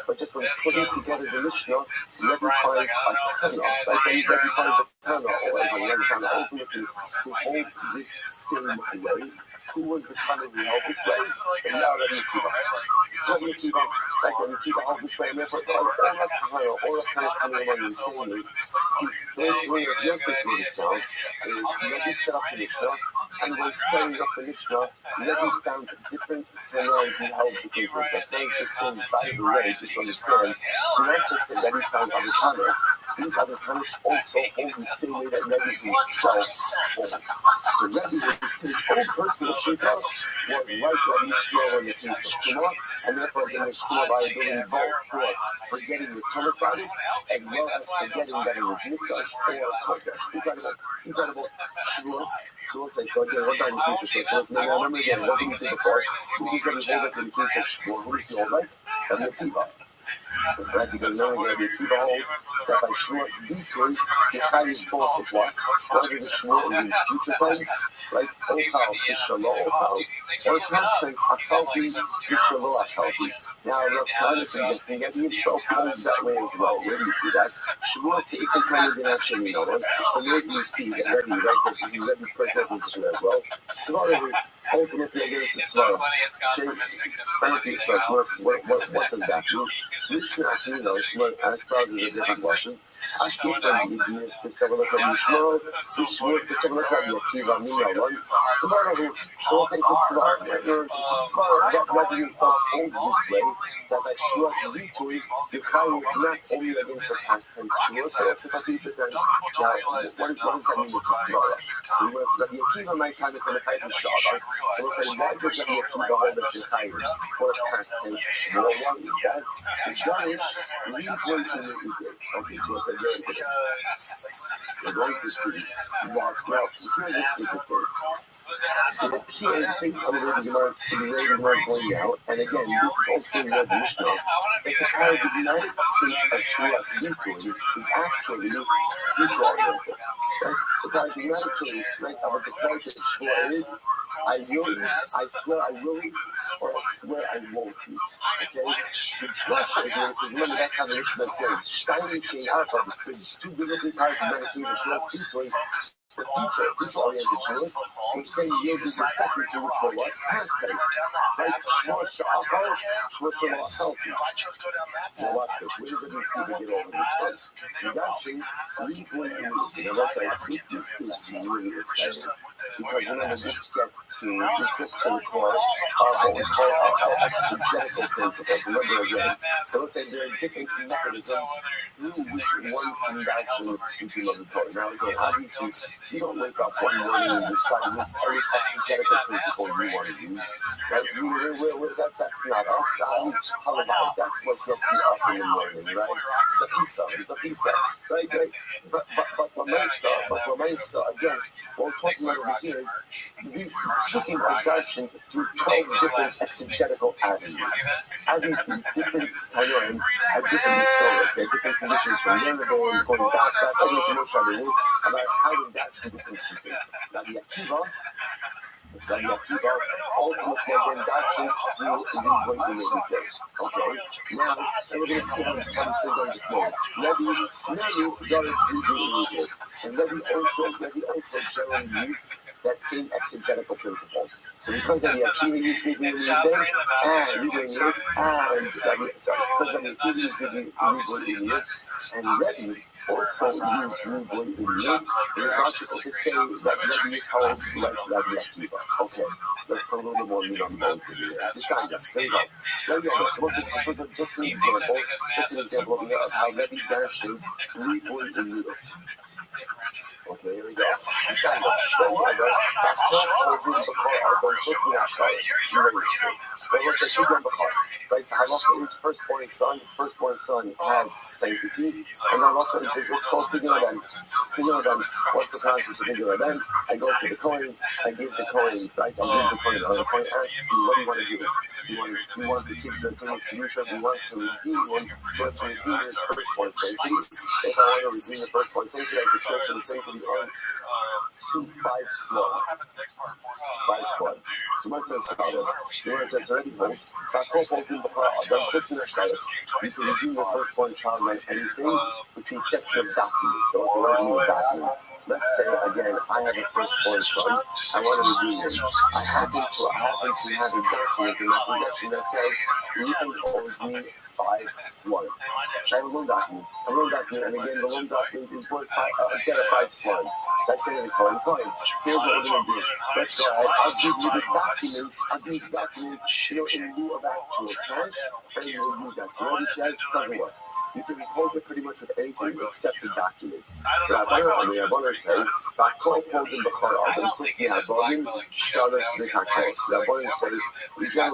But just when putting together the Mishnah, Rabbi finds a Tana. Right? Then Rabbi finds a Tana, or Rabbi Tana, ultimately, who holds this same way. Who was the Tana who held this way? And now Rabbi Akiva. So Rabbi Akiva, like Rabbi Akiva held this way, and therefore, all of Tana is coming along the same ways. See, when Rabbi Yosef made it sound, is Rabbi set up the Mishnah, and when setting up the Mishnah, Rabbi found different Tanais who held different things. But not just saying, by the way, just understand, not just that Rabbi found other Tanais, these other Tanais also hold the same way that Rabbi himself holds. So Rabbi was his own personal Shita was like Rabbi Shmuel in the case of Tumah, and therefore then there's Tumah liability both for forgetting the Tumah status, as well as forgetting that it was Mikdash or Kodesh. Incredible. So let's say, so again, what about the case of Shmuel? So remember again, what did we say before? We said we hold us in the case of Shmuel. Who is the old life? Rabbi Akiva. Right, because now we're going to be hold that by Shmuel's detours, the time is both of what? Whether the Shmuel in future times, right? Ochal, Kishalo, Ochal, or past tense, Achalpi, Kishalo, Achalpi. Now, Rav Kahana is suggesting that he himself holds that way as well. Where do you see that? Shmuel is the time of the actually know it. And where do you see that Rabbi, right? That this is Rabbi's personal position as well. Svarah, ultimately, again, it's a Svarah. What does that mean? Mishnah, as spouses a different question. Ashkefan Yidness, Pesavak Yishmo, Ishmo, Pesavak Yakiva, Minalon, Svarahu, so I think the Svar, that Rabbi himself told this way, that I Shuas Vitui, you can not only against the past tense Shuas, but also for future tense. Now, what does that mean? It's a Svara. So he was Rabbi Yakiva, my time is going to fight in Shabbat. So we'll say, why does Rabbi Yakiva hold that Shechayim for the past tense? Well, what is that? The Janish, replacing the Ego. Okay, so we'll say, very good. We're going to see what, well, this is this thing. It appears based on the way the Gemara is going out, and again, this is also in the Mishnah, that the paradigmatic case of Shuas Vitui is actually future-oriented. Right? The paradigmatic case, right, of a declarative Shua is, I will eat, I swear I will eat, or I swear I won't eat. Okay? The drush again, because remember that's how the Mishnah says, Stein Shein Arfa, because two biblically paradigmatic cases of Shuas Vitui, the future-oriented Shuas, which then yields the second to which were what? Past tense. Right? Shmuas Sha'achar, Shmuas Sha'achar. Now watch this. Where does it need to get over this first? In that case, we bring in this. Now that's I think this is really exciting. Because remember, this gets to the core of what we call our exegetical principles. Remember again. So let's say there are different mechanisms through which one can actually speak of the Torah. Now again, obviously, you don't wake up one morning and decide which every exegetical principle you want to use. Right? That's not us. Halavai, that's what gets you up in the morning, right? It's a pizza, right? But Lamaisa, again, what we're talking about over here is these speaking of darshan through 12 different exegetical avenues. Obviously, different Tanoim have different misoras, they have different conditions from Yerevan, going back, everything else about how to darshan different speaking. Rabbi Akiva ultimately then darshan through these ways in every day. Okay, now, and we're going to see how this comes to understand. Rabbi got it through and Rabbi also generally used that same exegetical principle. So because Rabbi Akiva used Rabbi and Rabbi used and Rabbi also used Rabbi in Yud, it is logical to say that Rabbi holds like Rabbi Akiva. Okay, let's put a little more meat on the bones here. Decide that. There you go. Just an example of how Rabbi dashes Rabbi in Yud. Okay, here we go. Decide that. That's called right? The halacha is firstborn son has sanctity, and halacha is what's called Pidyon. What's the concept of Pidyon? I go to the Kohen, I give the Kohen, right? I give the Kohen. The Kohen asks me, what do you want to do? You want to teach the Kohen's Kedusha, you want to redeem one, you want to redeem his firstborn sanctity. If I want to redeem the firstborn sanctity, I could transfer the sanctity on to 5 slot. 5 slot. So what says about this? The says already holds. You can redeem the firstborn child like anything, with the exception of documents. So it's a resident document. Let's say again, I have a firstborn son. I want to redeem him. I happen to have a document in my possession that says Reuben owes me 5 slug. So I have a loan document, and again, the loan document is worth a debt of 5 slug. So I say to the Kohen, here's what we're going to do. Let's go ahead. I'll give you the documents, in lieu of actual cash, and you'll use that. So what he says doesn't work. You can hold it pretty much with anything except the document. Rabbi say, in general,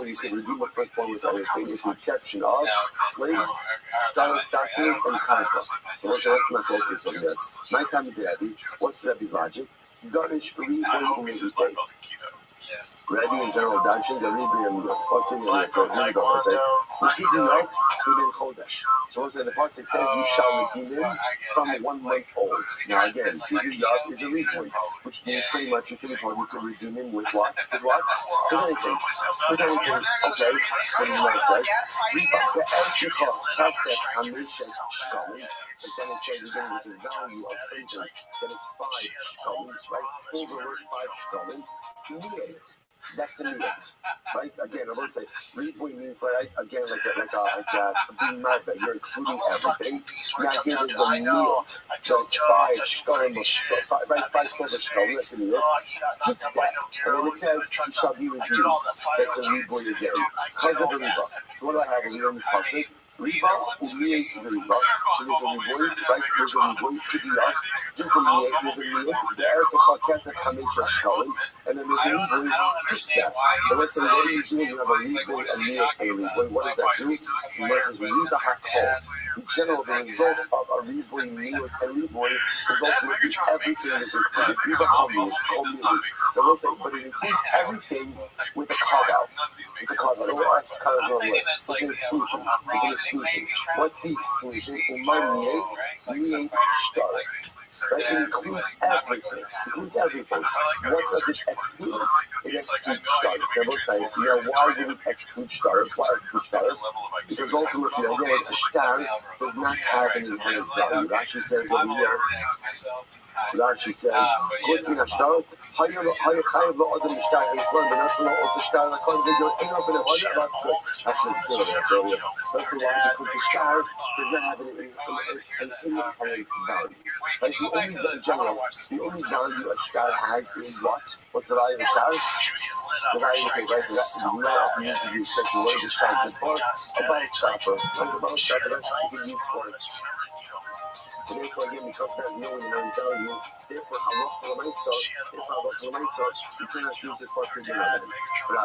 you can redeem the firstborn with everything, with the exception of slaves, documents, and contracts. So let's not focus on that. My time with Rabbi, what's Rabbi's logic? Garnish Rabbi in general darshan, the Rabbi and the Pasuk and the Torah say, so once the Pasuk says, you shall redeem him from 1 month old. Now again, Yav is a reborn, which means pretty much you can redeem him with what? With anything. Okay, what do you want to say? But then it says, again, with the value of something that is 5 shekels, right? Silver worth 5 shekels. That's a miyut, right? Again, I want to say riboy means like being marba. You're including everything. Now here there's a miyut. That's five shkalim, right? 5 silver shkalim. That's a miyut. And then it says you shall be redeemed. That's a riboy again. Because of the riba. So what do I have here in this passage? Riba, umiyat the riba. So there's a riboy, right? There's a riboy to be up. There's a miyat. The Erica Chakesa Kamisha shkalim. And then there's a riboy to step. And let's say, what do you do? You have a riboy, a miyat, and a riboy. What does that do? It says we need the hakol. In general, the result of a riboy, miyat, and riboy is ultimately everything is included. Riba hamiyat, so let's say, but it includes everything with a carve out. It's a carve out. It's an exclusion. It's an exclusion. What's the exclusion? Umayit stars. Right? It includes everything. It includes everything. What does it exclude? It excludes stars. They're both saying, why would it exclude stars? Why exclude stars? Because ultimately, again, a star does not have an inherent value. Rashi says over here, Rashi says, "Chutz min hashtaros, hayu chayav lo adam mishtar Yisrael benaslo also shtar lakon video eno benavoda about good." Actually, it's good. That's over here. That's the why because the star does not have an inherent value. Like the only value a star has is what? What's the value of a star? The value of the right. That's not used to use such a word as star before. About stopper. Like about stopper. That's what you can use for it. So therefore, again, because there's no inherent value, therefore, you cannot use it for figuring out. But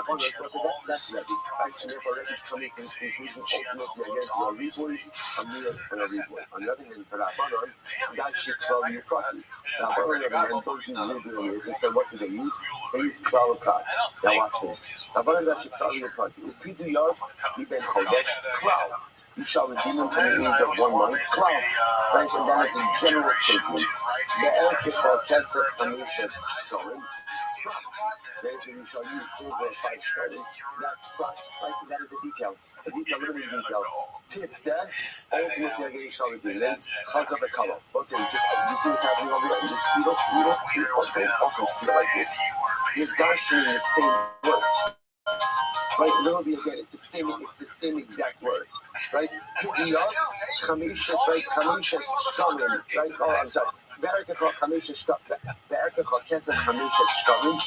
that's Rabbi. And therefore, Rabbi is coming to this conclusion ultimately against a riboy, a miyut, and a riboy. On the other hand, for Rabbanon, that should call you prati. Rabbanon, don't use riboy and miyut. Instead, what do they use? They use klal prat. Now watch this. Rabbanon, that should call you prati. If you do yours, you then chodesh klal. You shall redeem them to the age of 1 month. Cloud. Right? And that is a general statement. The Elkis called Kesef Amishas Shkolim. Therefore, you shall use silver 5 shkolim. That's prat. Right? And that is a detail. A detail, literally detail. Tip that. Ultimately, again, you shall redeem them. Because of the color. Let's say, you see what's happening over here? You don't often see it like this. You're dashing the same words. Right, literally again, it's the same exact words, right? Pidiyot, chamishas, right? Chamishas shkalim, right? Oh, I'm sorry. Ve'erkecha chamishas shkalim. Ve'erkecha kesef chamishas shkalim.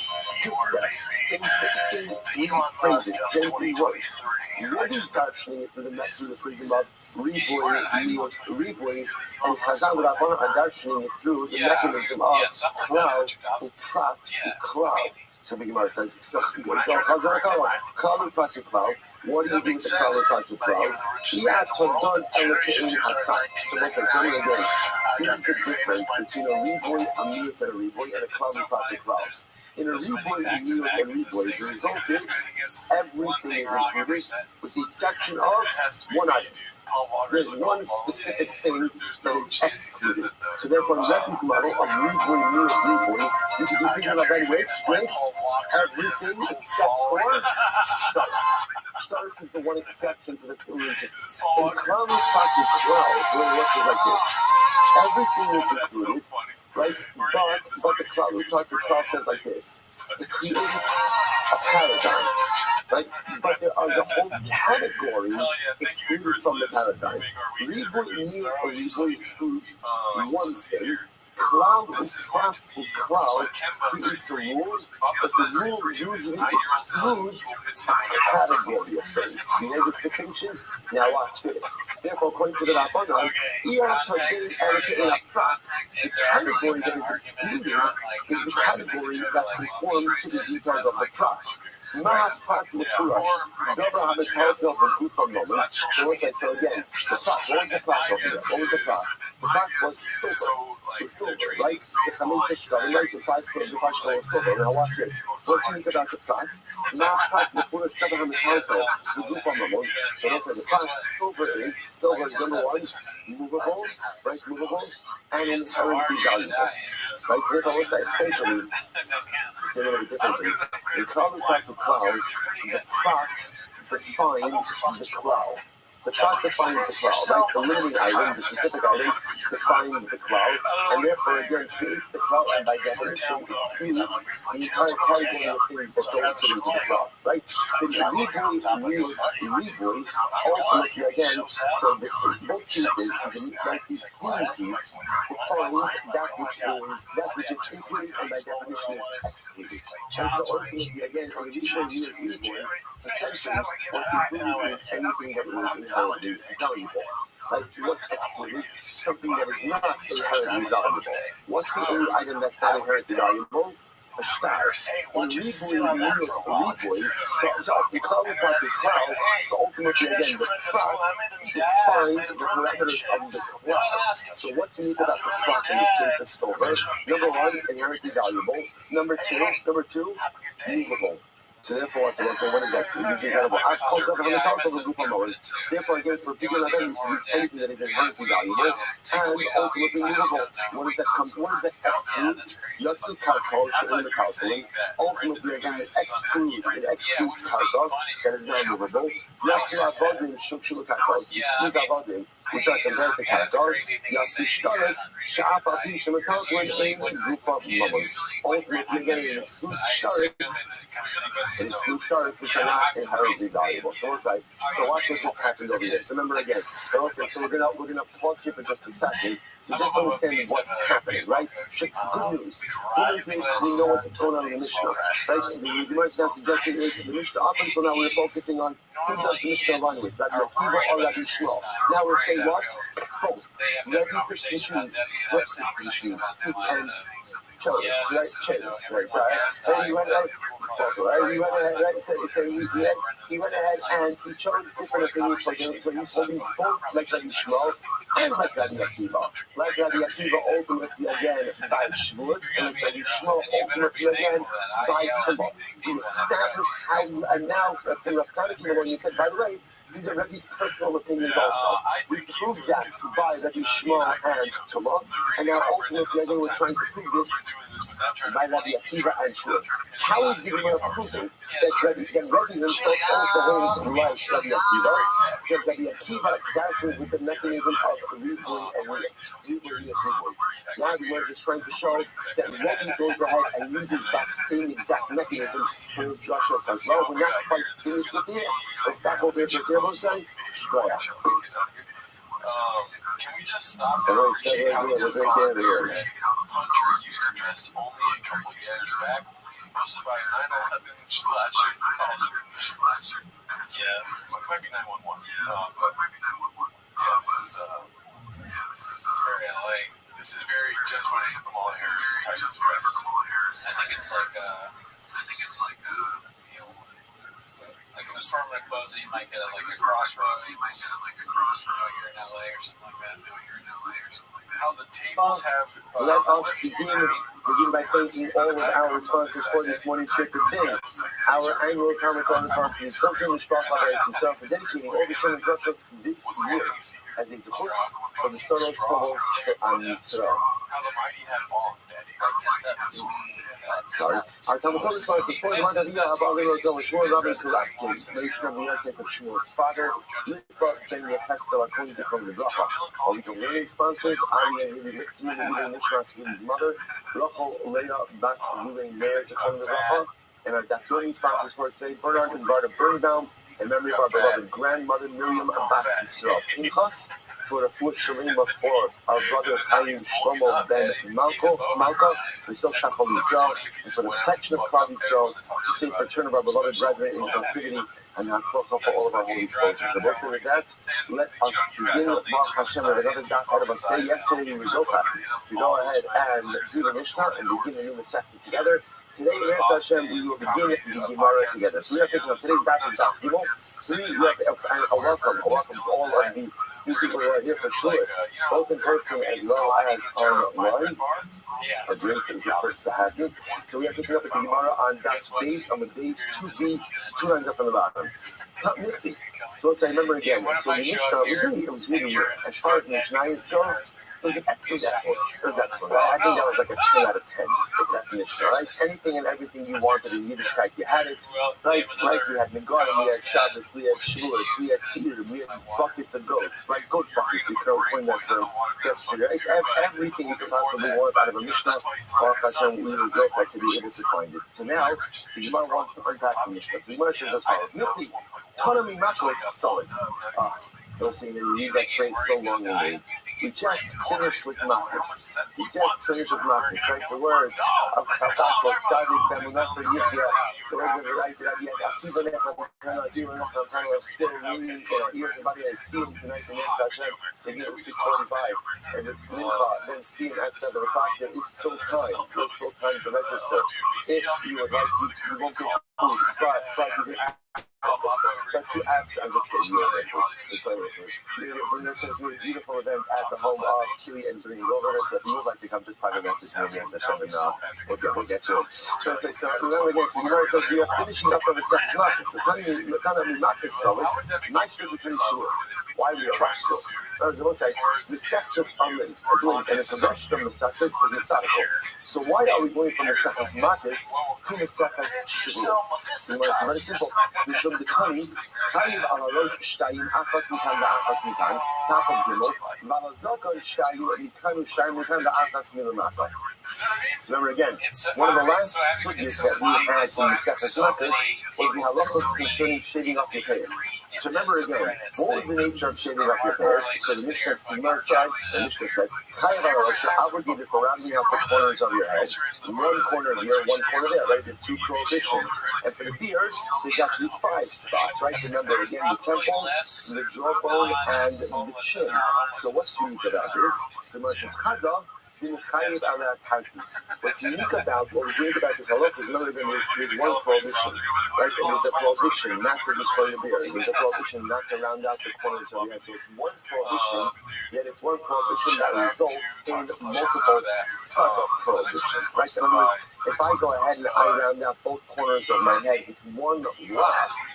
Same three phrases, same 3 words. Rabbi's darshaning it through the prism of riboy, miyut, riboy, and Chazal Rabbanan are darshaning it through the mechanism of cloud, uprat, cloud. So the Gemara says, so Chazal Kalu Patu Cloud. What do you do with the Kalu Patu Cloud? Yatodon Elikein Hakat. So that's a again. Here's the difference between a riboy, a miyut, and a riboy, and a Kalu Patu Cloud. In a riboy, a miyut, and riboy, the result is everything is included, with the exception of one item. There's one specific thing that is excluded. So therefore, in Rabbi's model of riboy, miyut, riboy, you can do things about that way, right? Everything except for stars. Stars is the one exception to the illusion. In Klal Patu Klal, where it works like this. Everything is included, right? But the Klal Patu Klal says like this. It creates a paradigm. Right? But there is a whole category excluded from the paradigm. Riboy, miyut, or riboy excludes one thing. Cloud is prat with cloud creates a rule, but the rule usually excludes a category of things. You know this distinction? Now watch this. Therefore, according to the Rabbanan, the category that is excluded is the category that conforms to the details of the prat. Mahat prat l'furash. Dobra hametarzel v'gufa moment. So again, the prat. What was the prat over here? What was the prat? The prat was silver. The silver, right? The chamishas shkalim, right? The 5 shkalim silver. Now watch this. What's unique about the prat? Mahat prat l'furash. Dobra hametarzel v'gufa moment. So also the prat, silver is number 1, movable, right? Movable, and inherently valuable. Right? So therefore, what's that essentially? Say it a little differently. In Klal Patu Klal, the prat defines the cloud. The prat defines the cloud, right? The limiting item, the specific item, defines the cloud, and therefore again creates the cloud, and by definition excludes the entire category of things that don't fit into the cloud, right? So ultimately again, so the both pieces, like the excluding piece, defines that which is included and by definition is excluded. And so ultimately again, on the essentially what's included is anything that is inherently valuable. Like what's excluded? Something that is not inherently valuable. What's the only item that's not inherently valuable? A star. In the cloud about the cloud, so ultimately again the cloud defines the parameters of the cloud. So what's unique about the cloud in this case is silver? Number one, inherently valuable. Number two, movable. So therefore, what is that? This is incredible. Therefore, again, for people like that, you can use anything that is inherently valuable and ultimately movable. What does that come? What does that exclude? Yatsu karkol, in the calculum. Ultimately, again, it excludes karkol that is not movable. Yatsu avodim, shukshulu karkol. These avodim, which are compared to karkol. Yatsu shtaris, sha'apapi, shemakalkul, in gufa mamon. Ultimately, again, it excludes shtaris. And exclude stars which are not inherently valuable. So it's like, so watch what just happened over here. So remember again, so we're gonna pause here for just a second. So just understand what's happening, right? Just good news. Good news means we know what's going on in the Mishnah, right? The Gemara is now suggesting is the Mishnah. Up until now we're focusing on who does the Mishnah align with, Rabbi Akiva or Rabbi Shmuel. Now we'll say what? Both. Rabbi issues, and chose, right? So he went ahead, he went ahead and he chose different opinions for him. So he's holding both like Rabbi Shmuel and like Rabbi Akiva. Like Rabbi Akiva ultimately again by Shavuos, and like Rabbi Shmuel ultimately again by Tumah. We established how, and now from Rav Akiva, when you said, by the way, these are Rabbi's personal opinions also. We proved that by Rabbi Shmuel and Tumah, and now ultimately again we're trying to prove this by Rabbi Akiva and Shavuos. How is the Gemara proving that Rabbi himself also holds like Rabbi Akiva? Because Rabbi Akiva dashes with the mechanism of revoy and revoy. Now the Gemara is trying to show that Rabbi goes ahead and uses that same exact mechanism for his drashas as well. We're not quite finished with it. Let's stop over here for Rabbi Shkoya. Can we just stop and appreciate how Hunter used to dress only a couple years back, mostly by 9/11 slasher. Yeah, it might be 911. But yeah, this is very LA. This is very just fine Kamala Harris type of dress. I think it's like you know, like in this formal clothes that you might get at like a Crossroads, you're in LA or something like that. How the tables have. Let us begin by thanking all of our sponsors for this morning's scripted thing. Our annual commentary sponsor is Kosher Mishpacha himself for dedicating all the Shem Drushos this year as a support for the Soros Tovos for Am Yisrael. How the mighty have fallen, Daddy. Sorry. Our Talmud sponsor is for the Madavia Abalero Go Shmuel Rabbi Kulak, the inspiration of the architect of Shmuel's father, Litzbah Ben Yecheskel according to from the Bracha. All the learning sponsors, Arya Hili Lichtin, Hili Nishmas Hili's mother, Rachel Leah Bas Hili Meir according to the Bracha, and our Dafyoni sponsors for today, Bernard and Barda Birnbaum, in memory of our beloved grandmother Miriam Abbas Yisrael Pinchas, for the fourth Shalima for our brother Chaim Shlomo Ben Malka, the Sil Shachol Yisrael, and for the protection of Klal Yisrael, the safe return of our beloved brethren in captivity, and Hatzlacha for all of our holy soldiers. So also with that, let us begin with Baruch Hashem with another daf out of us today. Yesterday we were Zochah to go ahead and do the Mishnah and begin the new Masechta together. Today, in Hashem, we will begin the Gemara together. So we are thinking of today's daf is daf Gimel. We have a welcome to all of the few people who are here for Shavuos, both in person as well as online. A great thing for us to happen. So we are picking up at the Gemara on that base, on the base 2b, 2 lines up on the bottom. Top Nitzi. So let's say, remember again, so the Mishnah was really, as far as Mishnayos go, it was excellent. I think that was like a 10 out of 10. Exactly, right? Anything and everything you wanted in Yiddishkeit, you had it. Right? We had Megarim, we had Shabbos, we had Shavuos, we had Seder, we had buckets of goats, right? Goat buckets, we could open that term yesterday. Right? Everything you could possibly want out of a Mishnah, Baruch Hashem, we result like to be able to find it. So now, the Gemara wants to unpack the Mishnah. So the Gemara says as follows: Nifti, Tanami Makos is solid. Don't say that you use that phrase so long ago. We just finished with Makos. Right? The word of Tabakot, Taik, Bemunasa, Yibya, the word of the right, Rabbi, Akiva, still ringing in our ears. Everybody has seen tonight in Hashem, the year 6:45, and it's Mincha, then seeing at 7 o'clock. There is still time. There's still time to register. If you would like to, you won't get food, but you can that's the apps. I'm just kidding. We're a beautiful event at the home of Chili and Dream Wilderness. If you would like to come, just find a message to me and we'll get to it. So remember again, so you says we are finishing up on the second Makos. The time that we Makos solid, nice physically Shavuos. Why we are Shavuos? I was going to say, the Seftas Amrin, I believe, and it's a rush from the Seftas is methodical. So why are we going from the Seftas Makos to the Seftas Shavuos? It's very simple. The Kani, Chayiv ala Rosh Shtayim Achas Mikan La'achas Mikan, Tachov Gimel, Malazaka Shtayim Mikan Shtayim Mikan La'achas Milamasa. Remember again, one of the last sugyas that we had in the Seftas Makos was the halachos concerning shaving off your hairs. So remember again, what was the nature of shaving off your hairs? So the Mishnah said, Chayiv ala Rosh, obligated for rounding out the corners of your head. One corner here, one corner there, right? There's two prohibitions. And for the beard, there's actually 5 spots, right? Remember again, the temples, the jawbone, and the chin. So what's unique about this? So much as Chada, what's unique about, what was unique about this halakha is, remember again, there's one prohibition, right? And there's a prohibition not to destroy the beard. There's a prohibition not to round out the corners of your head. So it's one prohibition, yet it's one prohibition that results in multiple sub-prohibitions, right? In other words, if I go ahead and I round out both corners of my head, it's one lot,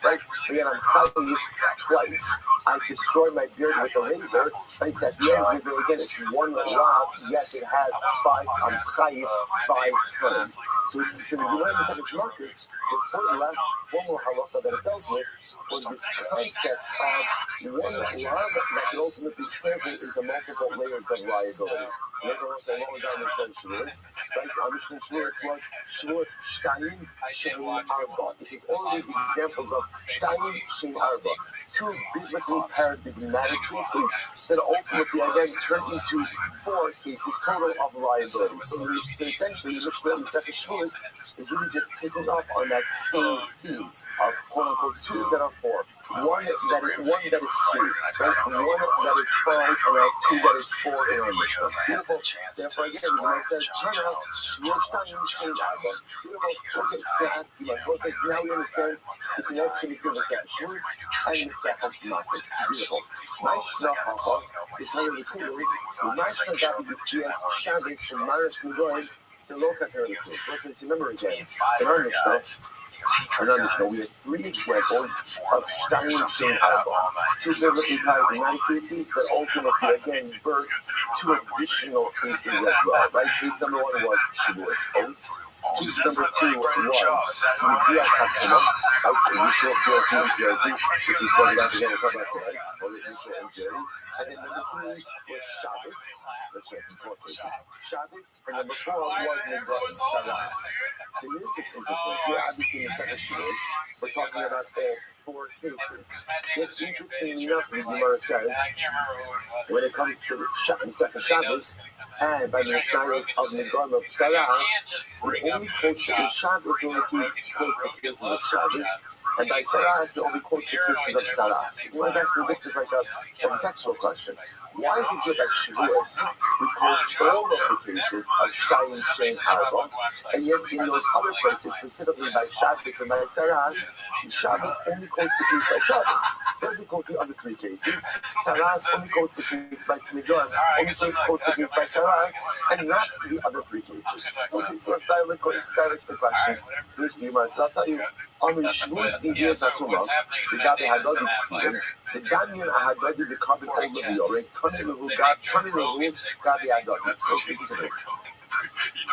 right? Again, I'm cutting it twice. I destroy my beard with a laser, right? At the end of it, again, it's one lot, yet it has 5, I'm chayiv 5 times. So the Gemara said it's Makos. The last formal halacha that it dealt with was this concept of one love that can ultimately translate into multiple layers of liability. So everyone said, what was our Mishnah Shavuos? Right? Our Mishnah Shavuos was Shavuos Shtayim Shein Arba, which is all these examples of Shtayim Shein Arba, 2 biblically paradigmatic cases that ultimately again turn into 4 cases total of liability. So essentially, the Mishnah in Second Shavuos is really just picking up on that same theme of quote unquote 2 that are 4. One that is 2, right? One that is 5, and 2 that is 4 in our Mishnah. Beautiful. Therefore, again, when it says, turn out, Shavuos Shtayim Shein Arba. Beautiful. Okay, so ask you, so now we understand the connection between the Second Shavuos and the Seftas Makos. Beautiful. Mishnah Halacha is one of the two. The Mishnah Gabi B'Tzias Shabbos from Maris Megorim to Lokas Eretz. Let's remember again. In our Mishnah, we have 3 examples of Shtayim Shein Arba. 2 biblically paradigmatic cases, but ultimately again birth 2 additional cases as well. Right? Case number 1 was Shavuos oath. Case number 2 was Yidiyas Hakama, mutual fealty, which is what we're going to talk about tonight, or the mutual impurity. And then number 3 was Shabbos. Let's check in 4 cases. Shabbos, and number 4 was Nebraim, Saras. So you know, it's interesting. Here, obviously, in the Second Shavuos, we're talking about all 4 cases. What's interesting enough, the Gemara says, when it comes to the Second Shabbos, and by the Mishnayos of Nebraim of Saras, it only quotes the Shabbos, only quotes the cases of Shabbos, And by Saras, they only quote the cases of Saras. You want to ask me this is like a textual question. Why is it good that Shavuos, we quote all of the cases of Shtayim, Shein, Arba, and yet in those other places, specifically by Shabbos and by Saras, Shabbos only quotes the case by Shabbos. Doesn't quote the other three cases. Saras only quotes the case by Tmidon, only quotes the case by Saras, and not the other three cases. Okay, so let's start the question. So I'll tell you, on the Shavuos Givir Zatuma, the Gabi Hagodi Ksidim, the Daniel Ahagodi, the Kabin Old Leviore, Tani Levu Gabi Hagodi.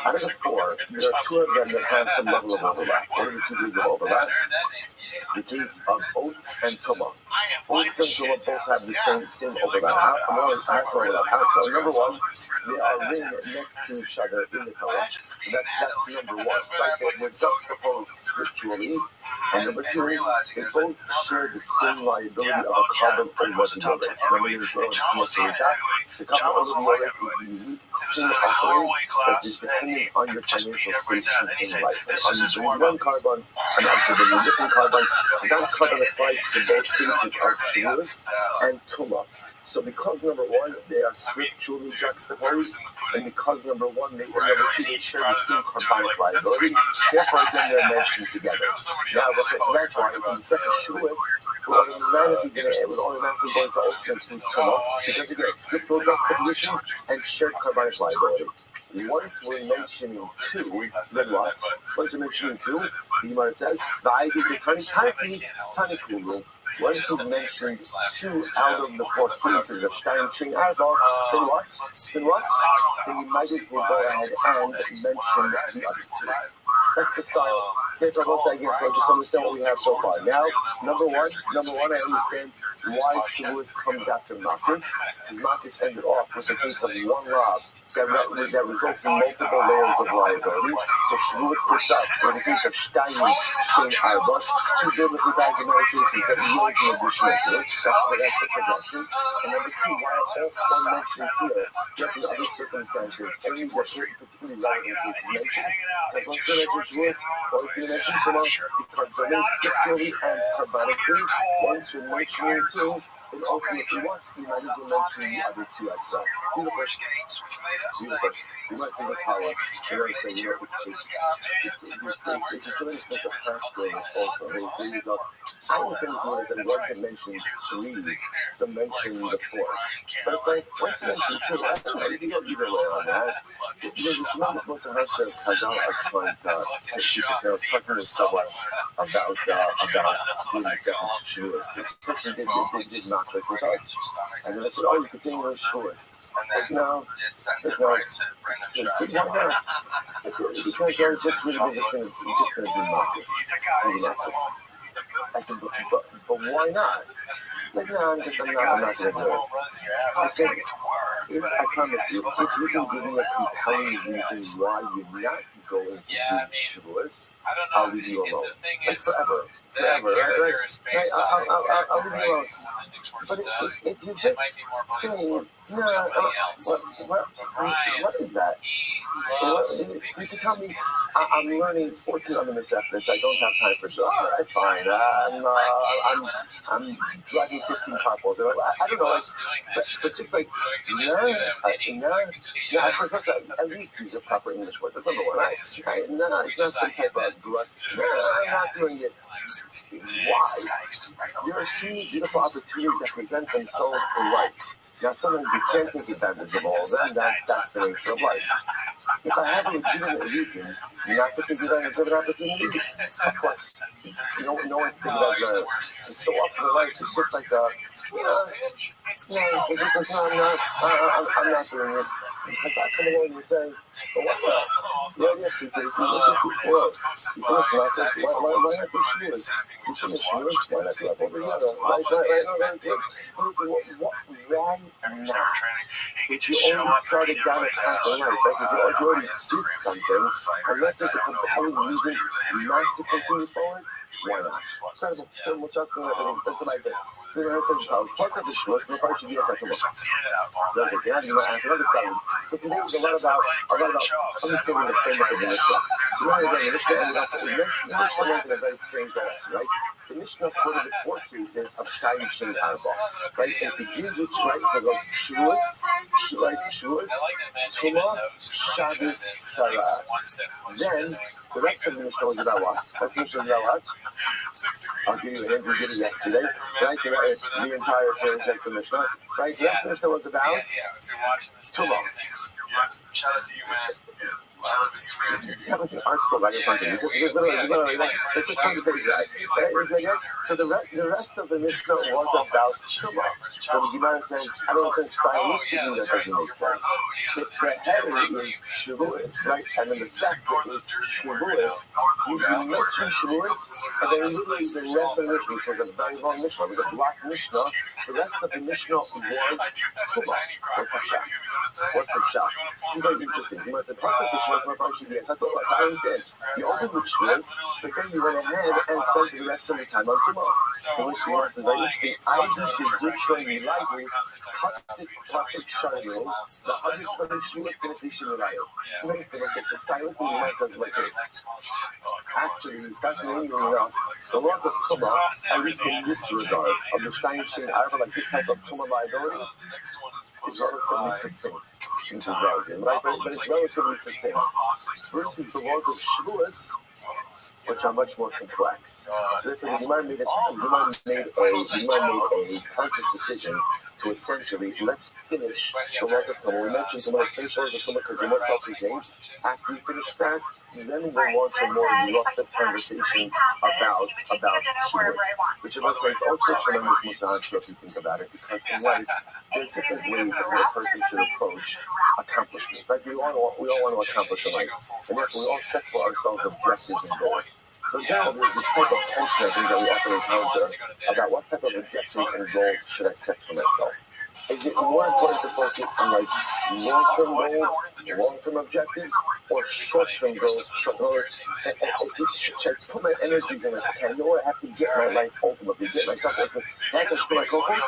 Out of the four, there are two of them that have some level of overlap. What are the two degrees of overlap? The case of oats and tumah. Oats and tumah both have the same overlap. So number one, they are ring next to each other in the Torah. So that's number one. Right? They're juxtaposed scripturally. And number two, they both share the same liability of a carbon over the other. Remember, there's no excuse that. The carbon over the other is the unique sin offering that is dependent on your financial situation in life. And on doing one carbon and after the different carbons, that carbon applies to both cases of Shavuos and Tumah. So because number one, they are scripturally juxtaposed, and because number one, number two, they share the same carbonic liability, therefore again they're mentioned together. Now, so that's why in the second Shavuos, we're automatically going to also include Tumah, because again, scriptural juxtaposition and shared carbonic liability. Once we're mentioning two, then what? Once we're mentioning two, the Gemara says, once you've mentioned two out of the four cases of Shtayim, Shein, Arba, then what? Then you might as well go ahead and mention the other two. That's the style. Say for both, I guess, so just understand what we have so far. Now, number one, I understand why Shavuos comes after Makos, because Makos ended off with a case of one rob that results in multiple layers of liability. So Shavuos picks up with a case of Shtayim, Shein, Arba, two biblically documented cases that yield the additional to it. That's the progression. And number two, why all four mentioned here, yet in other circumstances, only the particularly relevant cases mentioned. Because once they mention Shavuos, always going to mention Tumah, because they're linked scripturally and carbonically. Once you're mentioning two, then ultimately what? You might as well mention the other two as well. Beautiful. You might think this follows. You might say, it's a tremendous bunch of past grades also. They say these are, I don't think it and once it mentioned three, some mention the fourth. But it's like, once you mention two, I don't know, you can go either way on that. There's a tremendous bunch of past grades Chazal are trying to teach us. I was talking with someone about doing the second Shavuos. The person did not with us. And then I said, oh, you continue with Shavuos. No. Why not? Because they're just really just going to do Makos. I said, but why not? Like, no, I'm not going to do it. I said, I promise you, if you can give me a compelling reason why you're not going to do Shavuos, I'll leave you alone. Like, forever. I'll leave you alone. But if you just say, no, what is that? You can tell me, I'm learning 14 on the Mesechus. I don't have time for sure. All right, fine. I'm driving 15 carpools. I don't know, but just like, at least use a proper English word. That's number one. It's not some type of glut. I'm not doing it. Why? There are so many beautiful opportunities that present themselves in life. Now, sometimes you can't take advantage of all of them. That's the nature of life. If I have a legitimate reason not to take advantage of an opportunity, of course, no one thinks that it's so up in life. It's just like, I'm not doing it. Because I come along and say, but what the? Yeah, we have two cases. Let's just do four. You finish Makos, why not do Shavuos? You finish Shavuos, why not do that over the other? Right. Why not? If you only started down a path in life, like if you already did something, unless there's a compelling reason not to continue forward, why not? Incredible. We'll start going up. That's what I did. So the answer is, plus of the Shavuos, we'll probably should be a second one. Okay, so now you're going to ask another question. So today was a lot about understanding the framework of the Mishnah. So now again, the Mishnah ended up in a very strange direction, right? the Mishnah quoted the 4 cases of Shtayim Shin Arba, right? And it begins with, right, so it goes Shavuos, Tumah, Shabbos, Saras. Then, the rest of the Mishnah was about what? That's the Mishnah was about what? I'll give you a hint, we did it yesterday, right? The entire church has the Mishnah, right? The rest of the Mishnah was about Tumah. Shout out to you, man. You have like an article right in front of you. It's just trying to take that. So the rest of the Mishnah was about Tumah. So the Gemara says, I don't think stylistically that doesn't make sense. It's the header is Shavuos, right? And then the second is Shavuos. You mentioned Shavuos, and then literally the rest of the Mishnah, which was a very long Mishnah, it was a block Mishnah. The rest of the Mishnah was Tumah. What's the shot? What's the shot? It's very interesting. Gemara said, yes, I understand. You opened with Shavuos, but then you went ahead and spent the rest of the time on Tumah. For which we want to very interesting. I did the Zutra Milayu, Pasik Shayu, the Hadish for the Shavuos Penetration Milayu. So very interesting. So stylist in the mind says like this. Actually, it's fascinating enough. The laws of Tumah, at least in this regard, of the Shtayim Shin Arba, like this type of Tumah liability, is relatively succinct. Succinct is relative, right? But it's relatively succinct. Versus the laws of Shavuos, which are much more complex. So therefore, the Gemara made a conscious decision to essentially, let's finish the laws of Tumah. We mentioned the laws of Tumah because they're more self-contained. After we finish that, then we'll launch a more eruptive conversation about Shavuos, which in a sense also tremendous musa'ans if you think about it, because in life, there's different ways that a person should approach accomplishment. Like we all want to accomplish in life, and therefore we all set for ourselves objectives and goals. So in general, there's this type of tension, I think, that we often encounter about what type of objectives and goals should I set for myself. Is it more important to focus on like long-term goals, long-term objectives, or short-term goals? Should I put my energies in it? Okay, I know what I have to get in my life ultimately, get myself working. That's what my focus.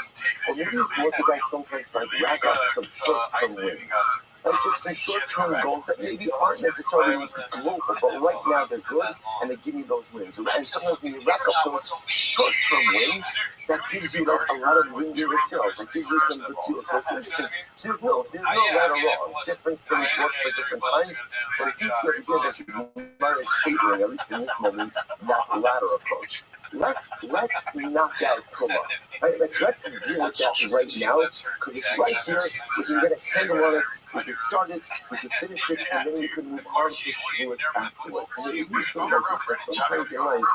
Or maybe it's more to guys sometimes like rack up some short-term wins. Like just some short-term goals that maybe aren't necessarily global, but right now they're good and they give you those wins. And sometimes when you rack up those short-term wins, that gives you like a lot of wind in yourself. It gives you some good feel. So it's interesting. There's no right or wrong. Different things work for different times, but it seems to be good that you is favoring, at least in this moment, that latter approach. Let's knock out Tumah. Right? Let's deal with that right now, because it's right here. We can get a handle on it. We can start it. We can finish it, and then we can move on to Shavuos afterwards. And it is so like this, but sometimes in life,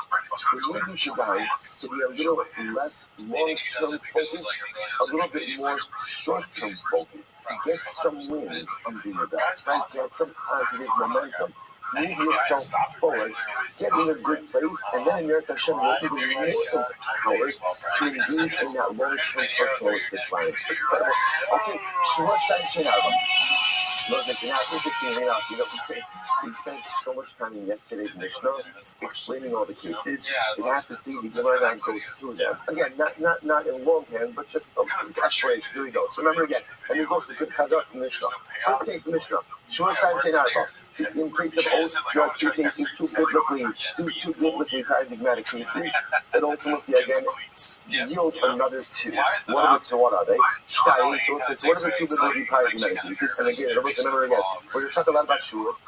we need you guys to be a little less long-term focused, a little bit more short-term focused, to get some wins under your belt, right? To get some positive momentum. Move yourself forward, get in a good place, and then your Hashem will give you more power to engage in that long-term personalistic plan. Okay, Shavuos Shin Arba. Interesting enough, we spent so much time in yesterday's Mishnah explaining all the cases. We have to see the Gemara goes through them. Again, not in longhand, but just explanation. Here we go. So remember again, and there's also good chazar from Mishnah. First case, Mishnah. Shavuos Shin Arba. In place of oaths, there are two cases, two biblically paradigmatic cases that ultimately again yield another two. What are they? Shtayim. So it says, what are the two biblically paradigmatic cases? And again, remember again, we're going to talk a lot about Shavuos,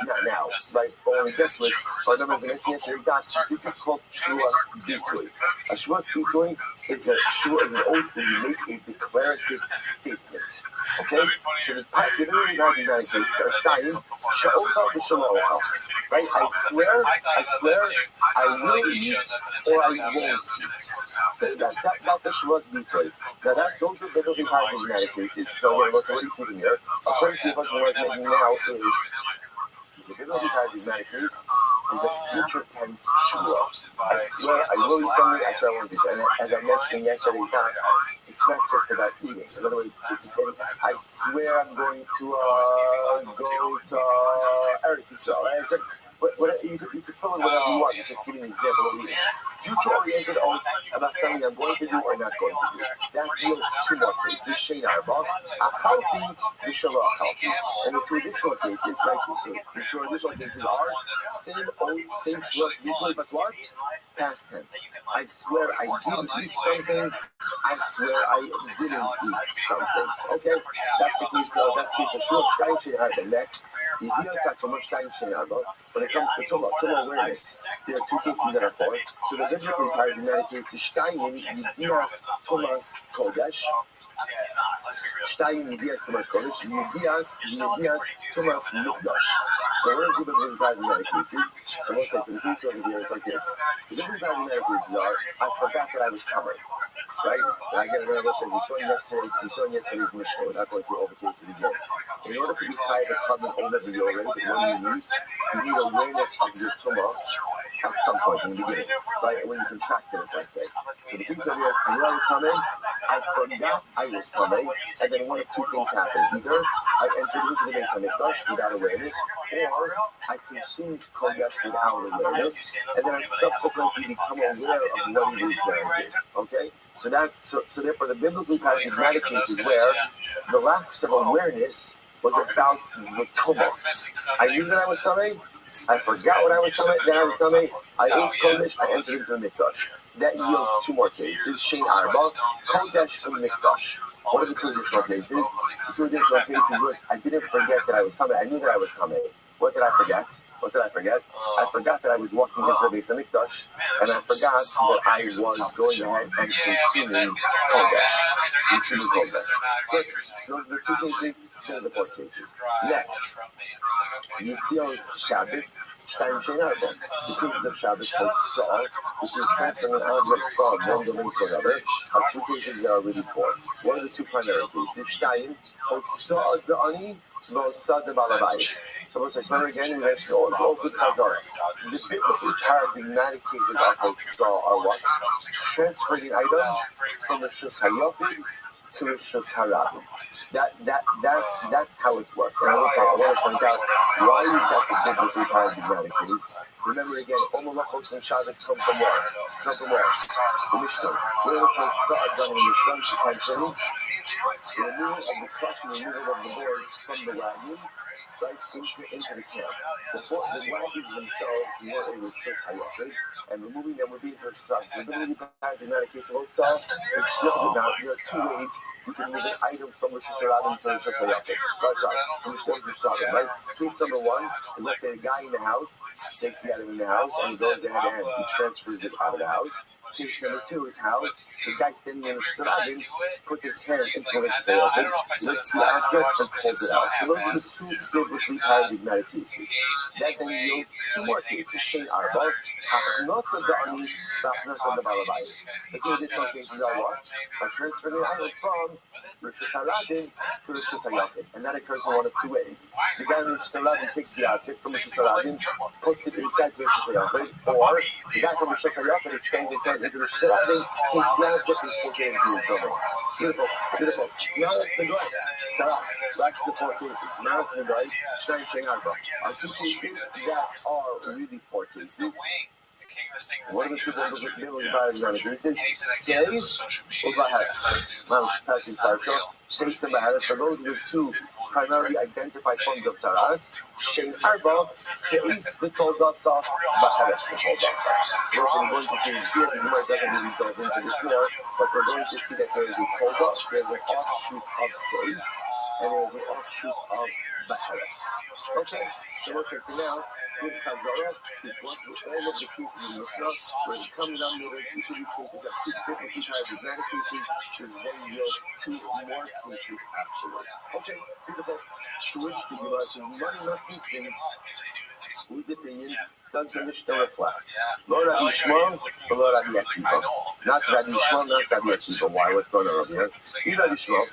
not now, right? But when we get to it, our numbers and answer is that this is called Shavuos Bitui. A Shavuos Bitui is an oath where you make a declarative statement. Okay? So the biblically paradigmatic case, Shtayim, right? I swear, I will eat or I won't eat. That's the Shavuos Bitui. Now those are biblically paradigmatic cases. So what's already seen here, according to what we're making now is the biblically paradigmatic case is a future tense shua. I swear I will eat something, I swear I won't eat. And as I mentioned yesterday, it's not just about eating. In other words, it's saying, I swear I'm going to go to Eretz Yisrael. you can fill in whatever you want. It's just giving an example of reading. Future-oriented oath about something I'm going to do or not going to do. That yields two more cases. Shein arba, achalti, v'shelo achalti. And the two additional cases, right? So the two additional cases are same oath, same shlosh, mutually, but what? Past tense. I swear I didn't eat something. I swear I didn't eat something. Okay? That's the case of shlosh shtaim shein arba. Next, the idea is shlosh shtaim shein arba. When it comes to Tumah awareness, there are two cases that are for. So the biblically paradigmatic case is Shtayim Yidias Tumas Kodesh. Shtayim Yidias Tumas Kodesh. Yidias Tumas Mikdash. So what are the biblically paradigmatic cases? So we'll say, so the case over here is like this. The biblically paradigmatic cases are, I forgot that I was coming. Right? And I get another says, you saw yesterday's Mishnah. We're not going to overcase it again. In order to be high the carbon over the Yoreh, what do you need awareness of your Tumah at some point in the beginning, right? When you contracted it, let's say. So the things over here, I knew I was coming, I forgot I was coming, and then one of two things happened. Either I entered into the Beis HaMikdash without awareness, or I consumed Kodesh without awareness, and then I subsequently become aware of what it is that I did. Okay? So therefore the biblically paradigmatic cases where the lack of awareness was about the Tumah. I knew that I was coming, I forgot what I was coming, then I was coming, I ate Kodesh, I entered into the Mikdash. That yields two more cases, Shein Arba, Kodesh and Mikdash. What are the two additional cases? The two additional cases was I didn't forget that I was coming, I knew that I was coming. What did I forget? I forgot that I was walking into the Beis HaMikdash, and I forgot that I was going ahead and consuming Kodesh. Good. So those are the two cases, those are the four cases. Next, Yitzios Shabbos, Shtayim Shein Arba. The cases of Shabbos called Sa'ar, which is transferring an object from one domain to another, are two cases that are already four. One of the two primary cases, Shtayim, called Sa'ar Da'ani, so let's remember again, we mentioned all good chazar. The biblical paradigmatic cases of Hotzah are what? Transferring an item from a Shus Hayotid to a Shus Harabim. That's how it works. And I want to point out why is that the biblical paradigmatic case. Remember again, all malachos and Shabbos come from where? The Mishnah. Where was Hotzah done in the Mishnah? The removal of the crush and removal of the board from the wagons, right, into the camp. The wagons themselves were a Rishus Hayotid, and removing them would be into Rishus Hayotid. The really paradigmatic case of Hotzah, it's just now, there are two ways you can move an item from Rishus Hayotid to Rishus Hayotid. From Rishus Hayotid, right? Case number one is, let's say a guy in the house takes the item in the house and he goes ahead and he transfers it out of the house. Case number two is how the guy standing in the Shadabin puts his hand into the Shadabin, lifts the object, and pulls it out. So those are the two biblically paradigmatic cases. That then yields two more cases, Shein Arba, Hachnosa Da'ani, Hachnosa Da'Balabayis. The two additional cases are what? By transferring the item from Rishus Harabim to Rishus Hayotid. And that occurs in one of two ways. The guy in Rishus Harabim takes the object from Rishus Harabim, puts it inside Rishus Hayotid, or the guy from Rishus Hayotid extends his hand into the Shadabin, takes the object and pulls it into his building. Beautiful. Now that's the Goy. That's the four cases. Now it's the Goy. Shtayim Shein Arba. Are two cases that are really four cases. One of the two biblically paradigmatic cases says, so those are the two primarily identified forms of Saras. Shein Arba says the Toldasa, Baharas the Toldasa. We're going to see here, the Gemara doesn't really go into this more, but we're going to see that there is a Tolda, there's an offshoot of Says, and there's an offshoot of Baharas. Okay, so let's say now, with Chazorah, it was with all of the cases in Mishnah, where it comes down to each of these cases are two biblically paradigmatic cases, which then yield two more cases afterwards. Okay, beautiful. So which the Gemara says, one must be seen. Whose opinion does the Mishnah reflect? Lo Rabbi Shmuel or Lo Rabbi Akiva? Not Rabbi Shmuel, not Rabbi Akiva. Why? What's going on over here? Rabbi Shmuel.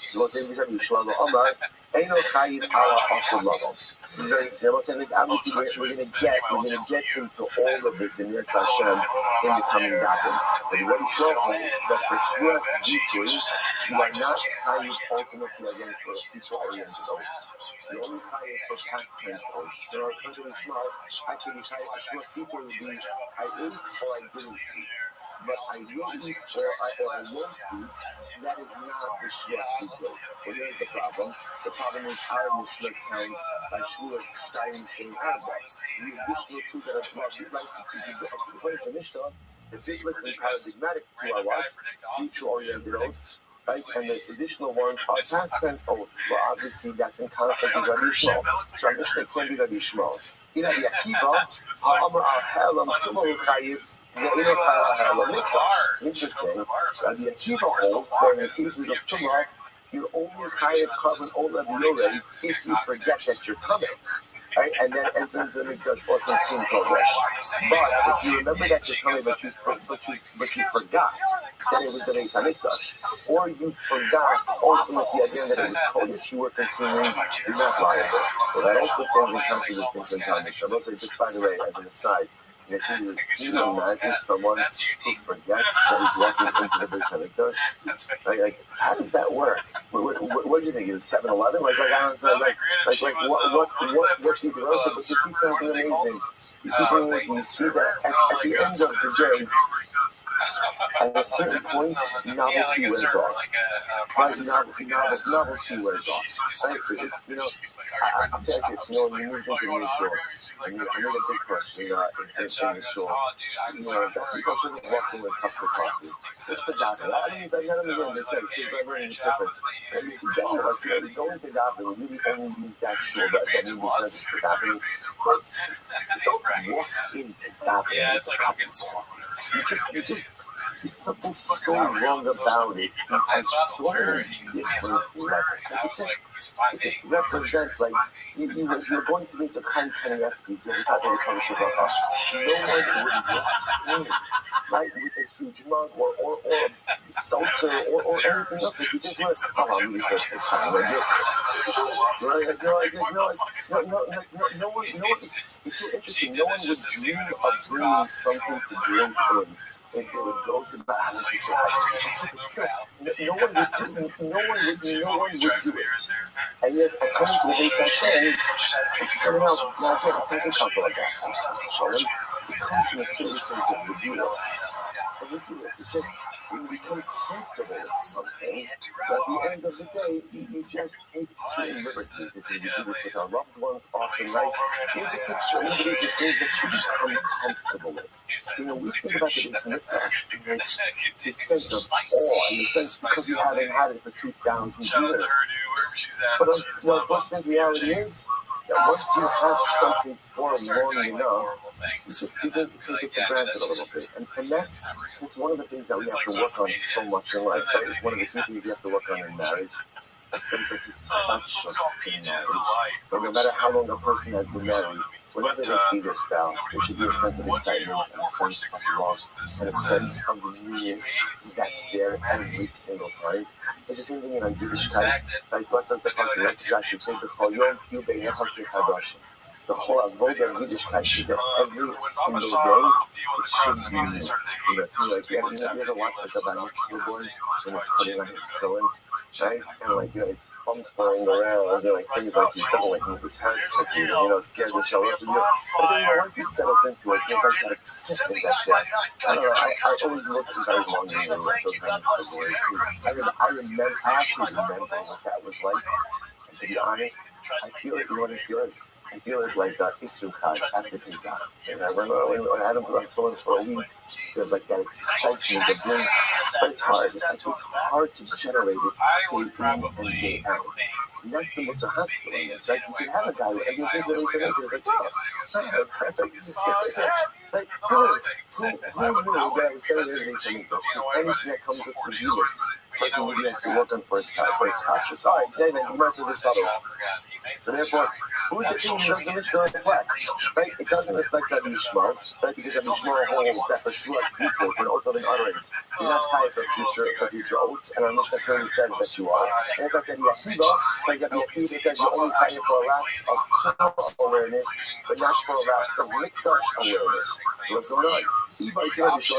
So we'll say Rabbi Yishmael Omar, Eino Chayiv Ala Asur Levels. This is very example. So obviously we're going to get into all of this in Yirtzeh Hashem in the coming days. But what he's showing is that for Shvuas B'Kli, you are not Chayiv ultimately again for future-oriented oaths. The only Chayiv for past tense oaths. So according to Yishmael, I can be Chayiv for Shvuas B'Kli would be I ate or I didn't eat. But I will eat or I won't eat, that is not the Shvuas B'Kli. So here's the problem. The problem is our Mishnah counts by Shvuas Shtayim Shem Arba. The additional two that are brought right to according to Mishnah, the biblical and paradigmatic two are what? Future-oriented oaths. Right? And the additional ones are past tense oaths. Well, obviously, that's in conflict with Rabbi Yishmael. So our Mishnah can't be Rabbi Yishmael. In Rabbi Akiva, Ha'amar Al-Helam Tumahu Chayiv Ve'ino Chayiv Al-Helam Mikdash. Interesting. Rabbi Akiva holds that in the cases of Tumah, you're only Chayiv Carbon Olav Yoreh if you forget that you're coming. Right? And then enter into the Mikdash or consume Kodesh. But if you remember that you're coming, but you forgot that it was the Beis HaMikdash, or you forgot ultimately again that it was Kodesh you were consuming, you're not liable. So that also stands in conflict with things in time. So let's say, just by the way, as an aside, you can imagine someone who forgets that he's walking into the Beis HaMikdash. Like, how does that work? What do you think? Is 7-Eleven? Like what you do? But you see something amazing. You see something amazing. You see that at the end of the day, at a certain point, novelty wears off. Novelty wears off. Right? So it's, I'll tell you this, when you moved into New York, and you made a big question in the shore, that people shouldn't walk in with cups of coffee. Just for that. I don't even understand. It's different. And if you go into Daven, you really only use that shore, that means because for Daven, don't walk into Daven. Yeah, it's like I'm getting so There's something so wrong about it. It's so different. It just represents, like, you're going to meet a kind Kanievsky, so you're talking to Kanievsky. No one would walk in, right, with a huge mug or seltzer or anything else that you just want. Oh, I'm really thirsty. No one, it's so interesting. No one would dream of bringing something to drink in. If they would go to the bathroom, no one would do it. And yet, according to the Beis Hashem, somehow, now again, it doesn't come from a bathroom. It comes from a certain sense of ridiculous. It's just, you become comfortable with something. So at the end of the day, you just take certain liberties. We do this with our loved ones often, right? You just take certain liberties with things that you become comfortable with. So when we think about the Mikdash, this sense of awe, in the sense because you haven't had it for 2,000 years. But unfortunately, the reality is that once you have something for long enough, you just begin to take it for granted a little bit. And that's one of the things that we have to work on so much in life. Right? It's one of the key things you have to work on in marriage. A sense of consciousness in marriage. But no matter how long a person has been married, whenever they see their spouse, there should be a sense of excitement and a sense of love and a sense of newness that's there every single time. It's the same thing in Yiddishkeit. Like what does the person actually say? The whole avodah of Yiddishkeit is that every single day it should be new. Like you ever watch like a bar mitzvah boy and it's putting on his tefillin, right? And like it's fumbling around and doing like things like he doesn't like move his hands because he's scared to show up. But then once he settles into it, he's like that acceptance that's there. I don't know. I always look at guys longing to like those bar mitzvah boys. I actually remember what that was like. And to be honest, I feel it. You know what I feel it? I feel it like Isruchad after Pesach. And I remember when I had him for a week, there's like that excitement that brings, but it's hard. It's hard to generate it day in and day out. And that's the most hospital in this, right? You can have a guy who every day is like, who knew that instead of everything something because anything that comes with forgiveness person who has to work on first conscious. All right, David, the verse is as follows. So therefore, who's the thing who does the Mishnah reflect? Right? It doesn't reflect that Mishmar, right? Because the Mishmar holds that for Shmuel's people, for an oath of an utterance, you're not tied for future oaths, and our Mishnah clearly says that you are. And it's like that Yahiva, like that Yahiva says you're only tied for a lapse of Torah awareness, but not for a lapse of Mikdash awareness. So what's going on?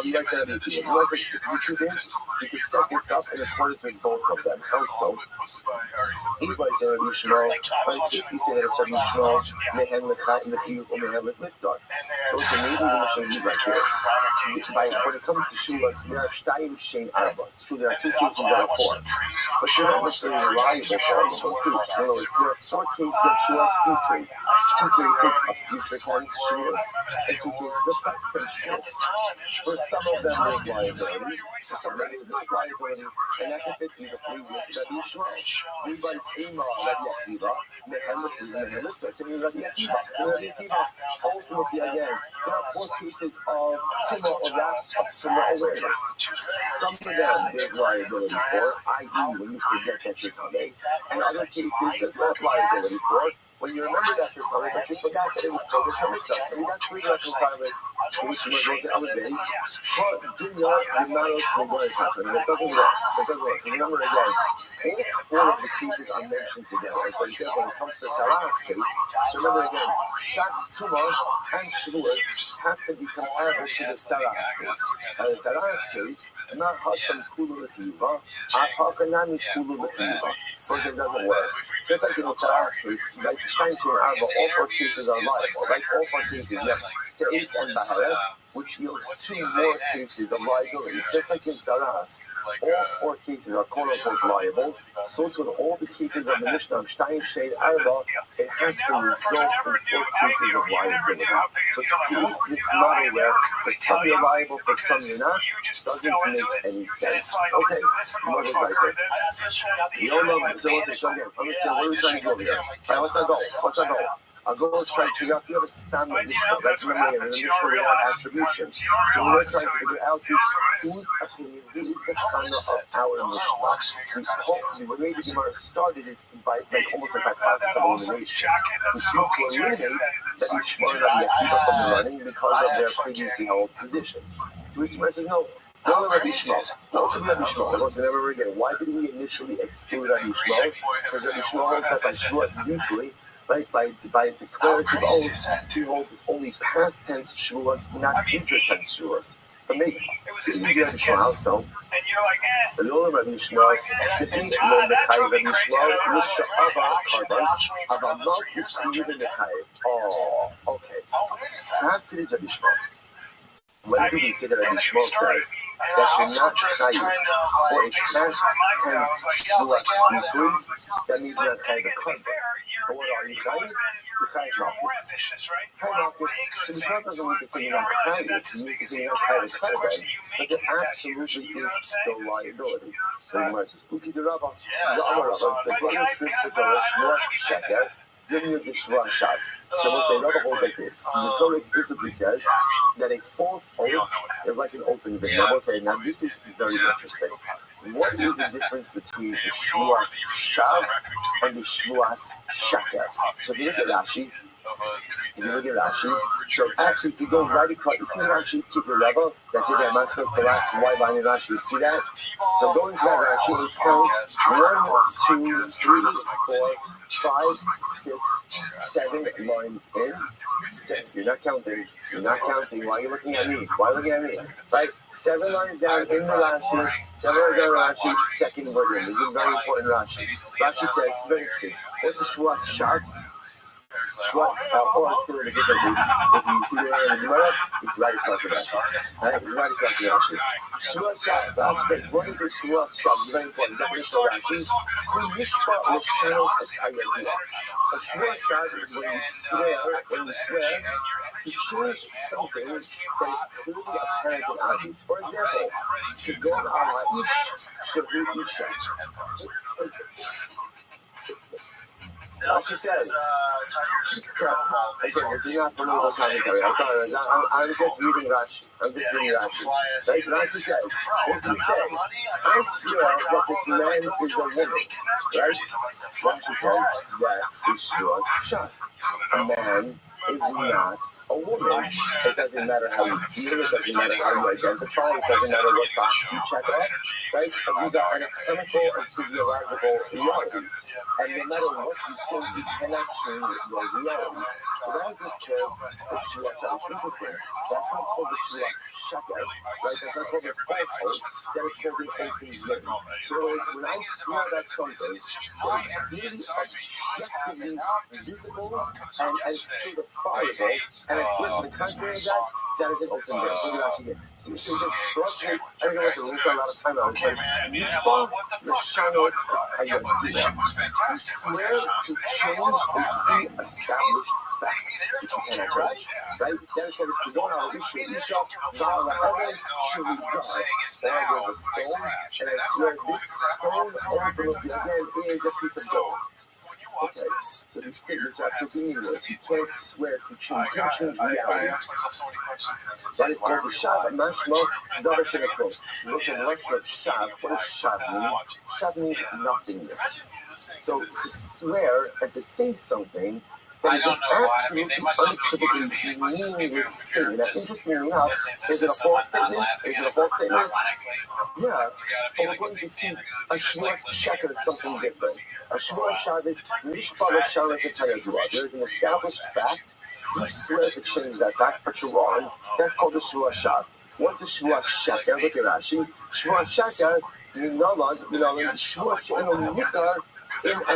You guys said the truth is, you can set this up in accordance with both of them. Also, anybody said Rabbi Shmuel, but if you say that it's Rabbi Shmuel, Mehen Lechat and the Few or Mehen Lechliftar. So maybe the Mishnah reads like this. When it comes to Shulas, there are Shtayim Shein Arba. It's true, there are 2 cases that are 4. But they're not necessarily reliable for all of those cases. In other words, there are 4 cases of Shulas P3, 2 cases of future tense Shulas, and 2 cases of past tense Shulas. For some of them, there's liability. For some of them, there's not liability. And that can fit beautifully with Rabbi Shmuel. Everybody's Ema, Rabbi Akiva, Mehen Lechliftar, Mehen Lechliftar. So Rabbi Akiva, ultimately, again, there are 4 cases of Tima or Tima awareness. Some of them there's liability for, i.e., when you forget that you're coming, and other cases there's not liability for, when you remember that you're coming, but you forgot that it was COVID coming stuff. I mean, that's really reconciling which one goes the other days. But do not, you're not else going to happen, and it doesn't work. It doesn't work. So remember again, all 4 of the cases are mentioned together. For example, when it comes to the Taras case, so remember again, Shak, Tumah, and Shavuos have to be comparable to the Taras case. And the Taras case, not Hashem Kulu Lefiva, Hakanami Kulu Lefiva. Because it doesn't work. Just like in the Taras case, like the Steinstein Arba, all 4 cases are liable. Right? All 4 cases, you have Seis and Bahares, which yields 2 more cases of liability. Just like in Taras, all 4 cases are quote-unquote liable. So to all the cases of the Mishnah of Shtayim Shein Arba, it has to result in 4 cases of liability. So to create this model where for some you're liable, for some you're not, doesn't make any sense. Okay, what is right there? You all know, so what's it again? Understand what are we trying to do here? Alright, what's our goal? What's our goal? Our goal is trying to figure out if you have a standard Mishnah. That's remember in the Mishnah we have attribution. So we're trying to figure out whose opinion, who is the Chana of our Mishnah. The way the Gemara started is by almost like by process of elimination. We seem to eliminate that Mishmar and Rabbi Akiva from the running because of their previously held positions. Which Gemara says no. No, Rabbi Shmuel. No, because Rabbi Shmuel. It wasn't ever again. Why did we initially exclude Rabbi Shmuel? Because Rabbi Shmuel holds that by Shavuos mutually, right? By declarative oath, he holds only past tense Shavuos, not future tense Shavuos. For me, this is Rabbi Shmuel also. The Yola Rabbi Shmuel, the thing Lo Mechayev Rabbi Shmuel, Misha Ava Karban, Ava Not Yisrael Mechayev. Oh, okay. Perhaps it is Rabbi Shmuel. When do we say that Rabbi Shmuel says that you're not chayiv for a past tense Shavuos mutually? That means you're not chayiv a karban. But what are you chayiv? You're chayiv malchus. Chayiv malchus. So the Torah doesn't mean to say you're not chayiv. It means to say you're not chayiv a karban. But there absolutely is still liability. So the Gemara says, Uki de Rabba, the Amar Rabba, the Gemara Shrift Sekolah Shmuel Sheker, giving you the Shmuel Shad. So we'll say Rabba holds like this. The Torah explicitly says that a false oath is like an oath in the Bible. Now this is very interesting. What is the difference between the Shmuas Shav and the Shmuas Shaker? So if you look at Rashi, so actually if you go right across, you see Rashi, keep the Rebbe, that did that Maskos, the last white line in Rashi, you see that? So going to that Rashi, we count 1, 2, 3, 4, 5, 6, 7 lines in. 6. You're not counting. Why are you looking at me? Right? 7 lines down in the Rashi. 7 lines down in Rashi. Second word in. This is a very important Rashi. Rashi says, it's very interesting. What's the Shmuas Shad? Shmuas, or it's still in a different reason. If you see the Gemara, it's right across the Rashi. Right? It's right across the Rashi. Shmuas Shad. Rashi says, what is the Shmuas Shad? Very important. Definition of Rashi. Who Mishpa L'Shanos As-Hayadiyah. A Shmuel Shad is when you swear to change something that is clearly apparent and obvious. For example, to go on Ha'ish Shavu Isha. Rashi says, again, it's not familiar commentary. I'm sorry, I'm just reading Rashi. I'm just reading Rashi. Right? Rashi says, what do you say? I swear that this man is a woman. Right? Rashi says, that's Ishmael's shot. A man is not a woman. It doesn't matter how you feel, it doesn't matter how you identify, it doesn't matter what box you check off, right? And these are anatomical and physiological realities. And no matter what you think, you cannot change those realities. So that is what's called the Shua Shah. It's interesting. That's not called the Shua Shaka, right? That's not called the falsehood. That is called the open zone. So when I swear that something is really objectively visible and certifiable, and I swear to the contrary of that, that is an open door. What do you actually get? So this broad case, I don't know what to lose a lot of time on. But Mishpa, Mishanos, is how you do that. You swear to change a pre-established fact, which you cannot change. Right? That is called the Kedon al-Isha, Isha, Val Ha'evel, Shulizar. There is a stone, and I swear this stone, ultimately, again, is a piece of gold. Okay, so these statements are too meaningless. You can't swear to change. You can't change realities. That is called the Shav. Mashma, Davar Shenakot. You look at the Russian of Shav. What does Shav mean? Shav means nothingness. So to swear and to say something that is an absolutely unequivocally meaningless statement. Now, interestingly enough, is it a false statement? Is it a false statement? Yeah, but we're going to see a Shua Shaka is something different. A Shua Shaka is Mishpah Shara Kesayadua. There is an established fact. You swear to change that fact, but you're wrong. That's called the Shua Shaka. What's a Shua Shaka? Look at Rashi. Shua Shaka, Shua Shaka, in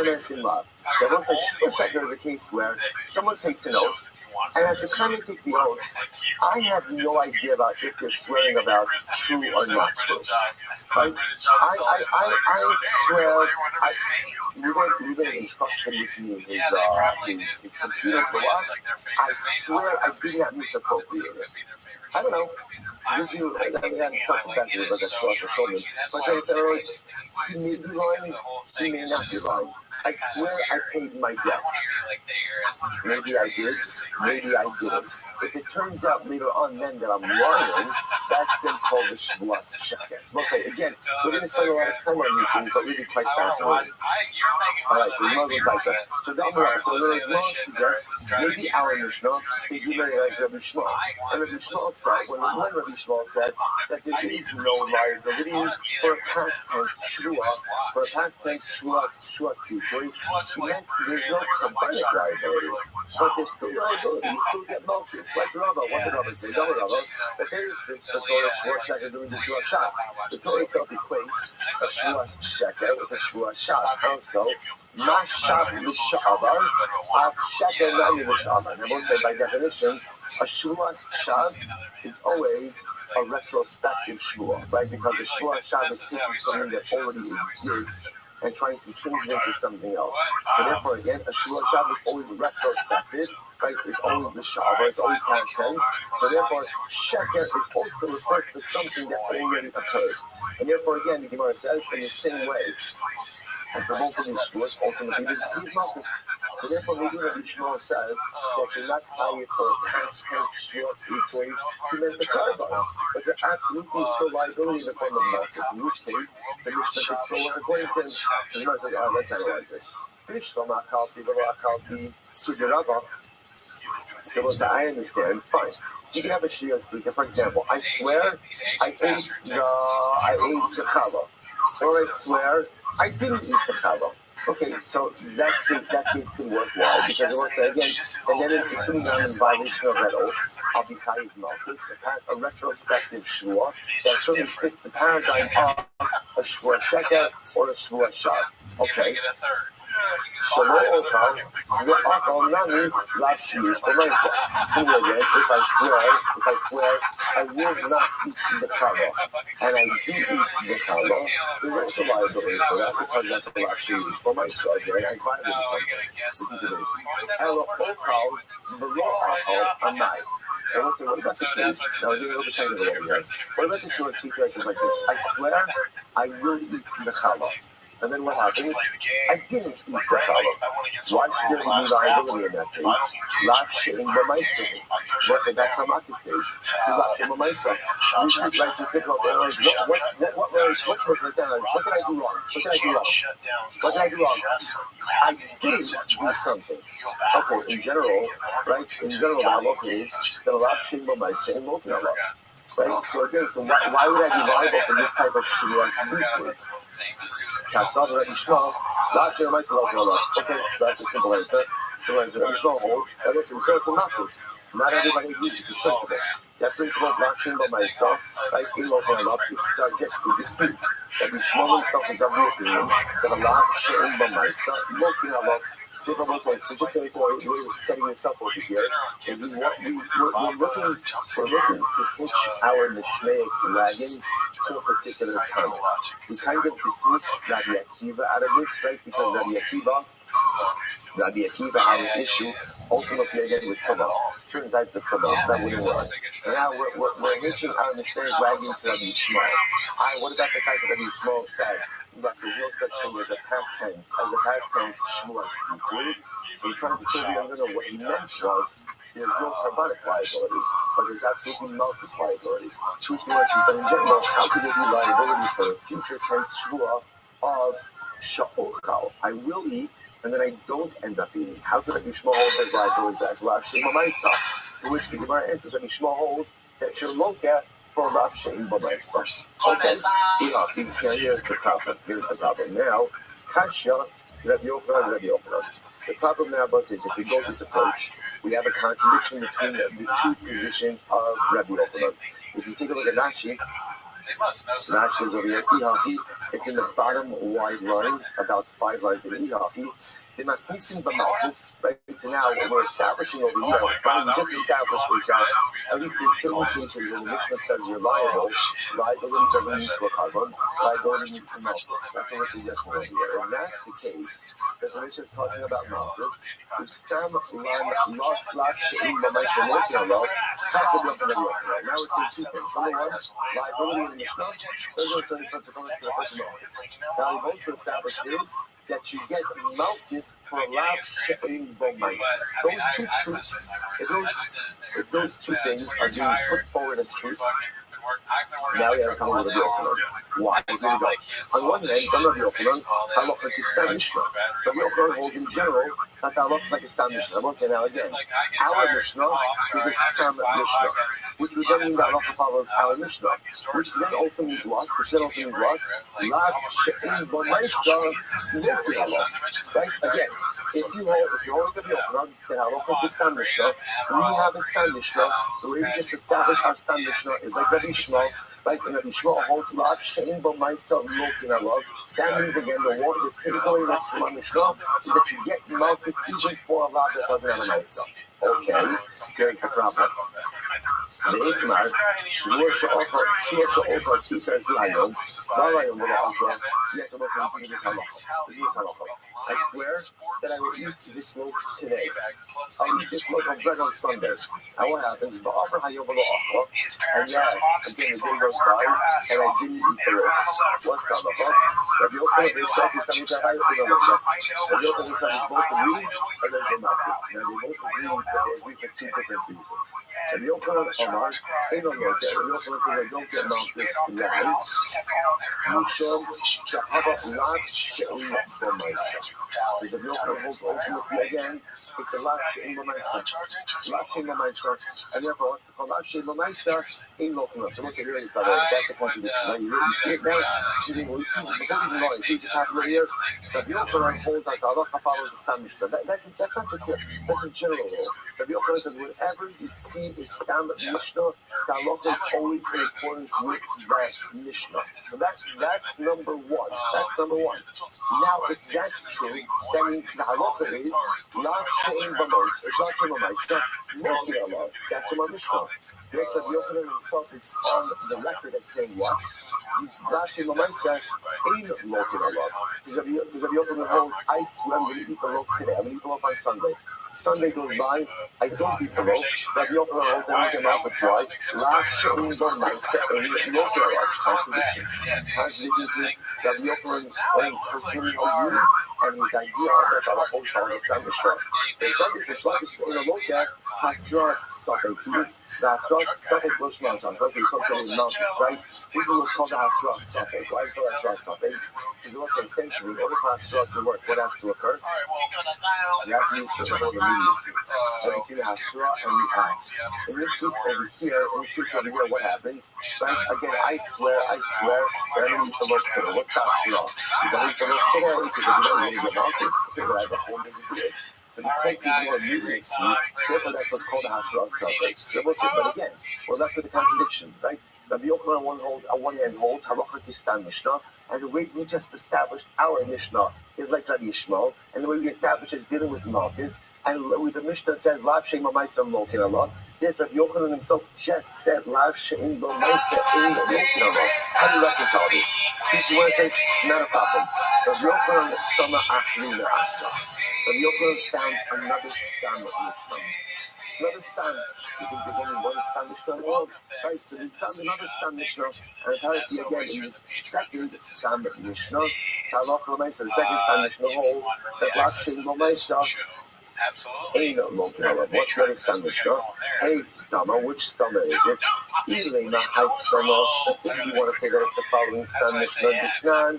MS in love. That once a Shua Shaka is a case where someone takes an oath, and at the time they take the oath, I have no idea about if they're swearing about true or not true. Right? I swear, we don't entrust him with me his computer for us. I swear I did not misappropriate it. I don't know. Did you? I mean, it's not offensive, but that's what I told him. But they said, he may be lying, he may not be lying. I swear I paid my debt. Maybe I did, maybe I didn't. If it turns out later on then that I'm lying, that's been called the Shvuas Shekes. We'll say, again, we're going to spend a lot of time on these things, but really quite fascinating. Alright, so you know like that. So the Amar, so the Ramah suggests, maybe our Mishnah is really like Rabbi Shmuel. And Rabbi Shmuel said, when Rabbi Shmuel said that there is no liability for a past tense Shvuah, for a past tense Shvuah speech. There's no combined liability, but there's still liability. You still get malchus. Like Rabbi, what did Rabbi say? Double Rabbi. But there is the Torah Shvuah Shaka doing the Shvuah Shah. The Torah itself equates a Shvuah Shaka with a Shvuah Shah. Also, Mashab L'Sha'avar, Av Shaka Nami L'Sha'avar. And I won't say by definition, a Shvuah Shah is always a retrospective Shvuah, right? Because a Shvuah Shah is taking something that already exists and trying to change it into something else. So therefore, again, a Shua Shav is always retrospective, right? It's always the Shav, it's always past tense. So therefore, Sheker is also refers to something that already occurred. And therefore, again, the Gemara says in the same way, and for both of these Shuas, ultimately, there's three Malchus. So therefore, maybe Rabbi Shmuel says that you're not hired for a past tense Shua equally to make the carbon. But there absolutely still liability in the form of Malchus, in which case, the Mishnah could still work according to him. So the Gemara says, all right, let's analyze this. So I understand, fine. So you can have a Shia speaker, for example, I swear I ate the challah. Or I swear I didn't eat the challah. Okay, so that case can work well, because it will say again, and then it's assuming I'm in violation of that oath, I'll be chayiv malchus. It has a retrospective shvuah that certainly fits the paradigm of a shvuah sheker or a shvuah shav. Okay. Shalom Okar, your Akal Nami last year for myself. Again, if I swear, I will not eat the kava, and I do eat the kava, there's also liability for that, because that's the last year for myself, right? I violated something. Listen to this. Ela Okal, the law Akal, Amai. I will say, what about the case? Now, I'll give you a little bit of a here. What about the short speech like this? I swear, I will eat the kava. And then what happens? I didn't eat the challah. Why should there be liability in that case? Lashing b'maisa. What's the Dachamakis case? Lashing b'maisa. This is like the signal. What did I do wrong? What did I do wrong? I didn't do something. Okay, in general, right? In general, the halacha is the lashing b'maisa and loking Allah. Right? So again, why would I be liable for this type of shivas feature? Kassav Rabbi Shmuel, lashing b'maisa loking Allah. Okay, so that's a simple answer. So as Rabbi Shmuel holds, that is himself and not. Not everybody agrees with this principle. That principle of lashing b'maisa, like in loking Allah, is subject to dispute. Rabbi Shmuel himself is of the opinion that a lashing b'maisa, loking Allah. So just say we're setting this up over here, and we're looking to push our Mishnaic wagon to a particular time. We kind of dismiss Rabbi Akiva out of this, right? Because Rabbi Akiva had an issue ultimately again with Tumah, certain types of Tumah that wouldn't work. So now we're hitching our Mishnaic wagon to Rabbi Shmuel. What about the fact that Rabbi Shmuel said that there's no such thing as a past tense Shmuel speaking? So we're trying to say we don't know what he meant was there's no carbonic liability, but there's absolutely malchus liability. Two situations, but in general, how could there be liability for a future tense Shmuel of Sha'ochal? I will eat, and then I don't end up eating. How could Rabbi Shmuel hold there's liability as Rav Shein b'maisa? To which the Gemara answers, Rabbi Shmuel holds that you're loka for Rav Shein b'maisa. Okay, here's the problem. Now, Kasha, Rabbi Yochanan. The problem now, Bus, is if we go this approach, we have a contradiction between the two positions of Rabbi Yochanan. If you take a look at Rashi, Rashi is over here. It's in the bottom wide lines, about 5 lines in Ihafi. They must listen to Malchus, right? So now what we're establishing over here, what we just established is that at least in certain cases when the Mishnah says you're liable, liability doesn't need to a carbon, liability needs to Malchus. That's what we're suggesting over here. And that's the case, because the Mishnah is talking about Malchus, we stand not she'im b'maisa loking Allah, that's what we're going to do. Now we're saying 2 things. Number 1, liability in the Mishnah, there's also a consequence to the first Malchus. Now we've also established is that you get Malchus for Rav Shein b'maisa. Those two truths, if those 2 things are being put forward as truths, now you have to come with Rabbi Yochanan. Why? Here we go. On one hand, Rabbi Yochanan, halacha is stam Mishnah. Rabbi Yochanan holds in general that halacha is like a stam Mishnah. I won't say now again. Our Mishnah is a stam Mishnah, which would then mean that halacha follows our Mishnah, which then also means what? Rav Shein b'maisa, right? Again, if you hold Rabbi Yochanan, then halacha is stam Mishnah. We have a stam Mishnah. The way we just established our stam Mishnah is like Rabbi Shmuel, right? And Rabbi Shmuel holds Rav Shein b'maisa loking Allah. That means again the takeaway that's from our Mishnah is that you get Malchus even for a Rav that doesn't have a Maisa. Okay, here's the problem. Leikmar, Shmuel she'ochal tikar zayom, v'alayom v'la'achra, yet the Muslims give this halacha. I swear that I will eat this loaf today. I'll eat this loaf of bread on Sunday. And what happens? And yeah, again, the day goes by, and I didn't eat the loaf. What's the halacha? Rabbi Yochanan himself is saying that I don't know. Rabbi Yochanan himself is both agree and then the Malchus. Now they both agree for 2 different reasons. Rabbi Yochanan Omar, they don't know that. Rabbi Yochanan says I don't get Malchus. Why? Mishom shehava lat she'im b'maisa. The Rabbi Yochanan holds ultimately again, it's a lat she'im b'maisa. Lat she'im b'maisa. And therefore, for lat she'im b'maisa, ain't loking up. So what's the reason for that? That's the contradiction. Now you see it now. We see before we even know it. See, just happened right here. Rabbi Yochanan holds like the halacha follows the stam Mishnah. That's not just it. That's a general rule. Rabbi Yochanan says whenever you see a stam Mishnah, the halacha is always in accordance with that Mishnah. So that's number 1. That's number 1. Now, if that's true, that means the halacha is not she'im b'maisa, loking Allah. That's in my Mishnah. Rabbi Yochanan himself is on the record as saying what? Not she'im b'maisa, ain't loking Allah. Because Rabbi Yochanan holds, I swear I'm going to eat the loaf today. I'm going to eat the loaf on Sunday. Sunday goes by, I don't eat the loaf. Rabbi Yochanan holds, I don't get out this why. Last showing the mindset and Yochanan contradiction. Contradiction Rabbi Yochanan own personal view and his idea of the whole child established. The Shabbat is in a look at Hasras Safek. The Hasras Safek was not on. Because we saw something not right. This is what's called the Hasras Safek. Why is it called Hasras Safek? Because it was essentially, in order for Hasra to work, what has to occur? You have to use the whole immediacy. Between the Hasra and the act. In this case over here, what happens? Right? Again, I swear, that I don't need to look today. What's the Hasra? You don't need to look today because if you don't need to get out this, you're going to have a whole different deal. So the point is more immediacy. Therefore, that's what's called the Hasra Safek. But again, we're left with a contradiction, right? Rabbi Yochanan on one hand holds Halacha Kistan Mishnah, and the way we just established our Mishnah is like Rabbi Yishmael, and the way we established is dealing with Malchus, and the Mishnah says Lav Shein B'Maisa Lokin Allah. Yet Rabbi Yochanan himself just said Lav Shein B'Maisa Ein Lokin Allah. How do you reconcile this? Teacher, what it says, not a problem. Rabbi Yochanan Stama Achli Ashka. Rabbi Yochanan found another Stam of Mishnah. Another stand. You think there's only one stand Mishnah in the world? Right, so he's found another stand Mishnah, and apparently again in this second stand Mishnah, Salach L'Maisa, the second stand Mishnah holds that Lav Shein B'Maisa Ein Lokin Allah. What's the other stand Mishnah? Hey Stama, which Stama is it? Ilena Hai Stama. If you want to say that it's the following stand Mishnah, Bisnan,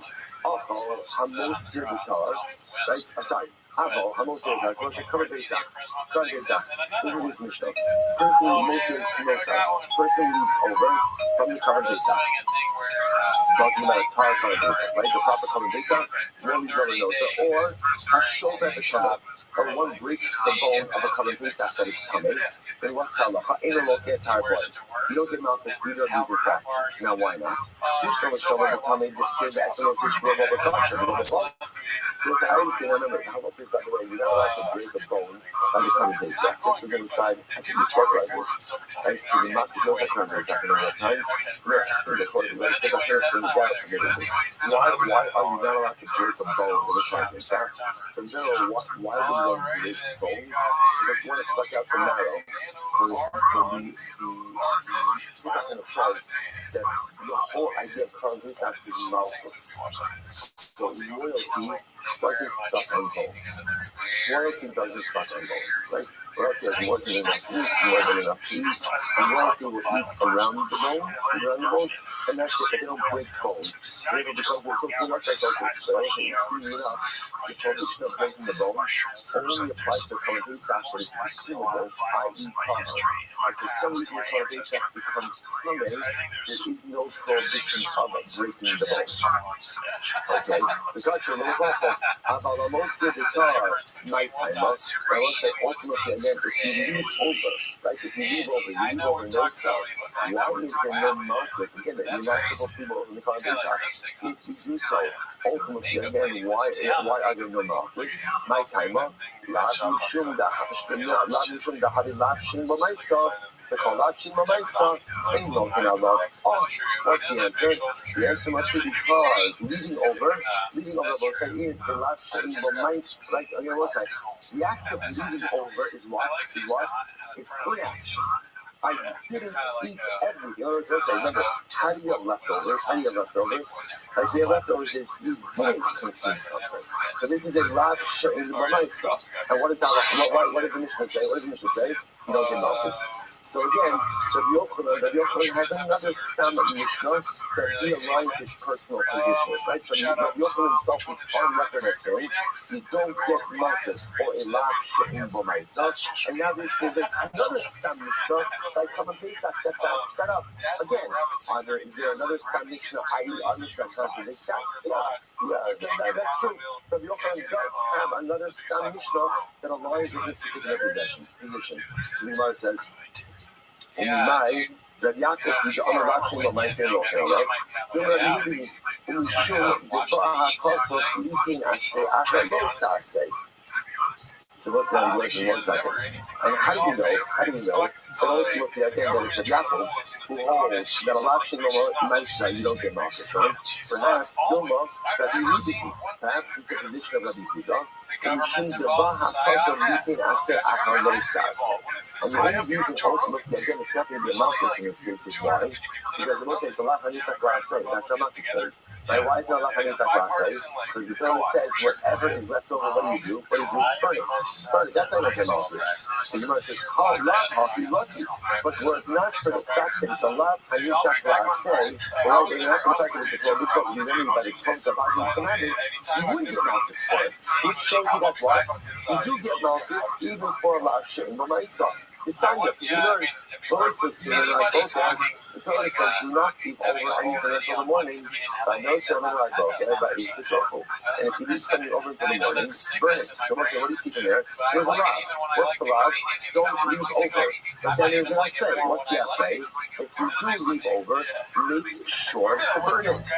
Achal Hamos Yivitar, right? Sorry. Avo, Hamosir, guys, what's it? Cover this up. Cover this up. So this is Mishnah. Person Mosir Nosa. Person leads over from the cover this up. Talking about a tar cover this up, right? The proper cover this up. One leads over Nosa. Or a shoulder at the top. Or one breaks the bone of a cover this up that is coming. Then what's halacha? Ain't a look at hard blood. You don't get mouth to speed or these are fractures. Now why not? Do so much trouble becoming the sin that can also screw over caution. So it's how you can remember how about this, by the way, you're not allowed to break a bone on the cover base. This is inside. I think we spoke like this. Thanks to the mouth, there's no cover base a number of times. Look, the court, let's take a fair thing down a minute. Why are you not allowed to break a bone with a cover base? So in general, why would you want to break bones? Because you want to suck out the marrow. So the second says that the whole idea of cover base has to be mouthless. So loyalty doesn't suck on bones. Loyalty doesn't suck on bones, right? Loyalty has more than enough food, and loyalty will eat around the bone, and that's it. They don't break bones. They don't become so much like that. But I wasn't extremely enough. The prohibition of breaking the bone only applies to Kohen when it's consumable, i.e. common. And for some reason, the Kohen becomes common, there is no prohibition of breaking the bone. Okay, the gotcha, the Rabbi Abalamosir Vitar, nighttime. I will say ultimately again, if you leave over, right? If you leave over no cell, why is there no Malchus? Again, you're not supposed to leave over the Kohen. If you do so, ultimately again, why are there no Malchus? Nighttime. Lav Yishum Lav Shein B'Maisa. The Lav Shein B'Maisa ain't Lokin Allah. What's the answer? The answer must be because leaving over is the Lav Shein B'Maisa. Like again, what's that? The act of leaving over is what? It's inaction. I didn't eat everything. Remember, how do you have leftovers? Like, if you have leftovers, you didn't consume something. So this is a Lav Shein B'Maisa. And what does the Mishnah say? What does the Mishnah say? You don't get Malchus. So again, Rabbi Yochanan has another stam of Mishnah that he aligns his personal position with, right? So Rabbi Yochanan himself is on record as saying, you don't get Malchus or a Lav Shein B'Maisa. And now this is another stam Mishnah by Common Pesach that backs that up. Again, is there another stam Mishnah, i.e. our Mishnah contradicts that? Yeah, that's true. Rabbi Yochanan does have another stam Mishnah that aligns with this particular position. So the Gemara says, Umimai, Rabbi Yaakov, the honor Lav Shein B'Maisa Lokin Allah. Rabbi Yudi, Umishum, Defa HaKosov, Likin Aseh, Acher Lo Saseh. So what's the language in 1 second? And how do you know? But ultimately, again, that it's a Yaakov who holds that a Lav Shein B'Maisa you don't get Malchus on. Perhaps Dilma that he needed to. perhaps it's the position of Rabbi Yehuda, and Shindaba HaPazar Litin Aseh Achar Lo Sase. And the only reason ultimately, again, it's not going to be a Malchus in this case, is why? Because the most say it's a lot Hanita Klase, that's what Malchus says. Right? Why is it a lot Hanita Klase? Because the Torah says whatever is left over, what do? Burn it. Burn it. That's how you make a Malchus. The Gemara says, oh, lot, be lucky. But were it not for the fact that it's a lot Hanita Klase, well, they're not the fact that it's a Torah, which what you remember by the Torah of Hashem commanded, you wouldn't get Malchus for it. Which shows you that what? You do get Malchus even for a lot Shem B'maisa. Decide if you learn verses like both the Torah says, do not leave over anything until the morning. By no sermon like okay, but it's just awful. And if you leave something over until the morning, burn it. Someone say, what do you see in there? There's a lot. What's the lot? Don't leave over. But then there's an assay. What's the assay? If you do leave over, make sure to burn it.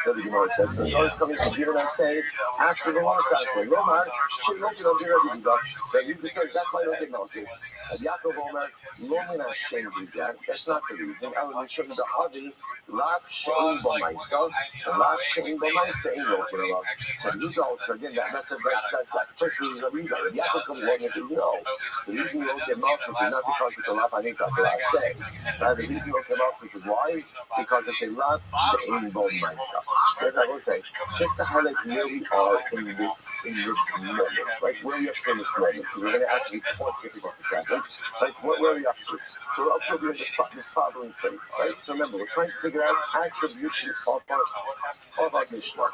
So the Gemara says, the Torah is coming to give an assay after the last assay. Romar, should not be able to do that. So you can say, that's why I don't get Malchus. And Yaakov Omer, Lomin Hashem B'Zad. That's not the reason. I will show you the Havi, Lav Shein B'Maisa, and Lav Shein B'Maisa ain't Lokin Alav. So the result, so again, that method says that. First, we read that. Yaakov comes along and says, no, the reason you don't get Malchus is not because it's a Lav Hanika, but I say. The reason you don't get Malchus is why? Because it's a Lav Shein B'Maisa. So I will say, just to highlight where we are in this moment, like where we are in this moment, because we're going to actually pause here for just a second. Like, where are we up to? So we're up to the following place, right? So remember, we're trying to figure out attribution of our Mishnah.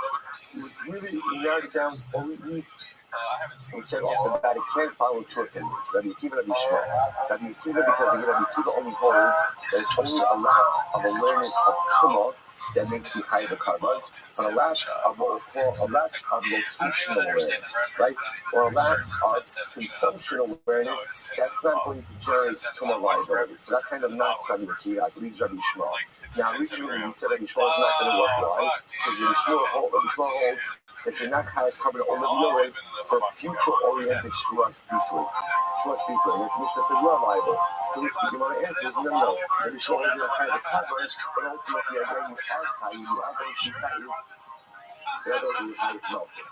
It was really narrowed down only. We said off the bat, it can't follow two opinions. Rabbi Akiva, Rabbi Shmuel. Rabbi Akiva, because Rabbi Akiva only holds there's only a lot of awareness of Tumah that makes you high the karma, but a lack of locational awareness, right? Or a lack of consumption awareness that's not going to generate Tumah liability. So that kind of knocks Rabbi Akiva, I believe Rabbi Shmuel. Now, recently we said Rabbi Shmuel is not going to work. Why? Because Rabbi Shmuel holds that you're not high covered only for future-oriented shua speaking. And if Mishnah says you're liable, to which the Gemara answers, no. Maybe shua is your high the coverage, but ultimately again you are high, you are going to be high.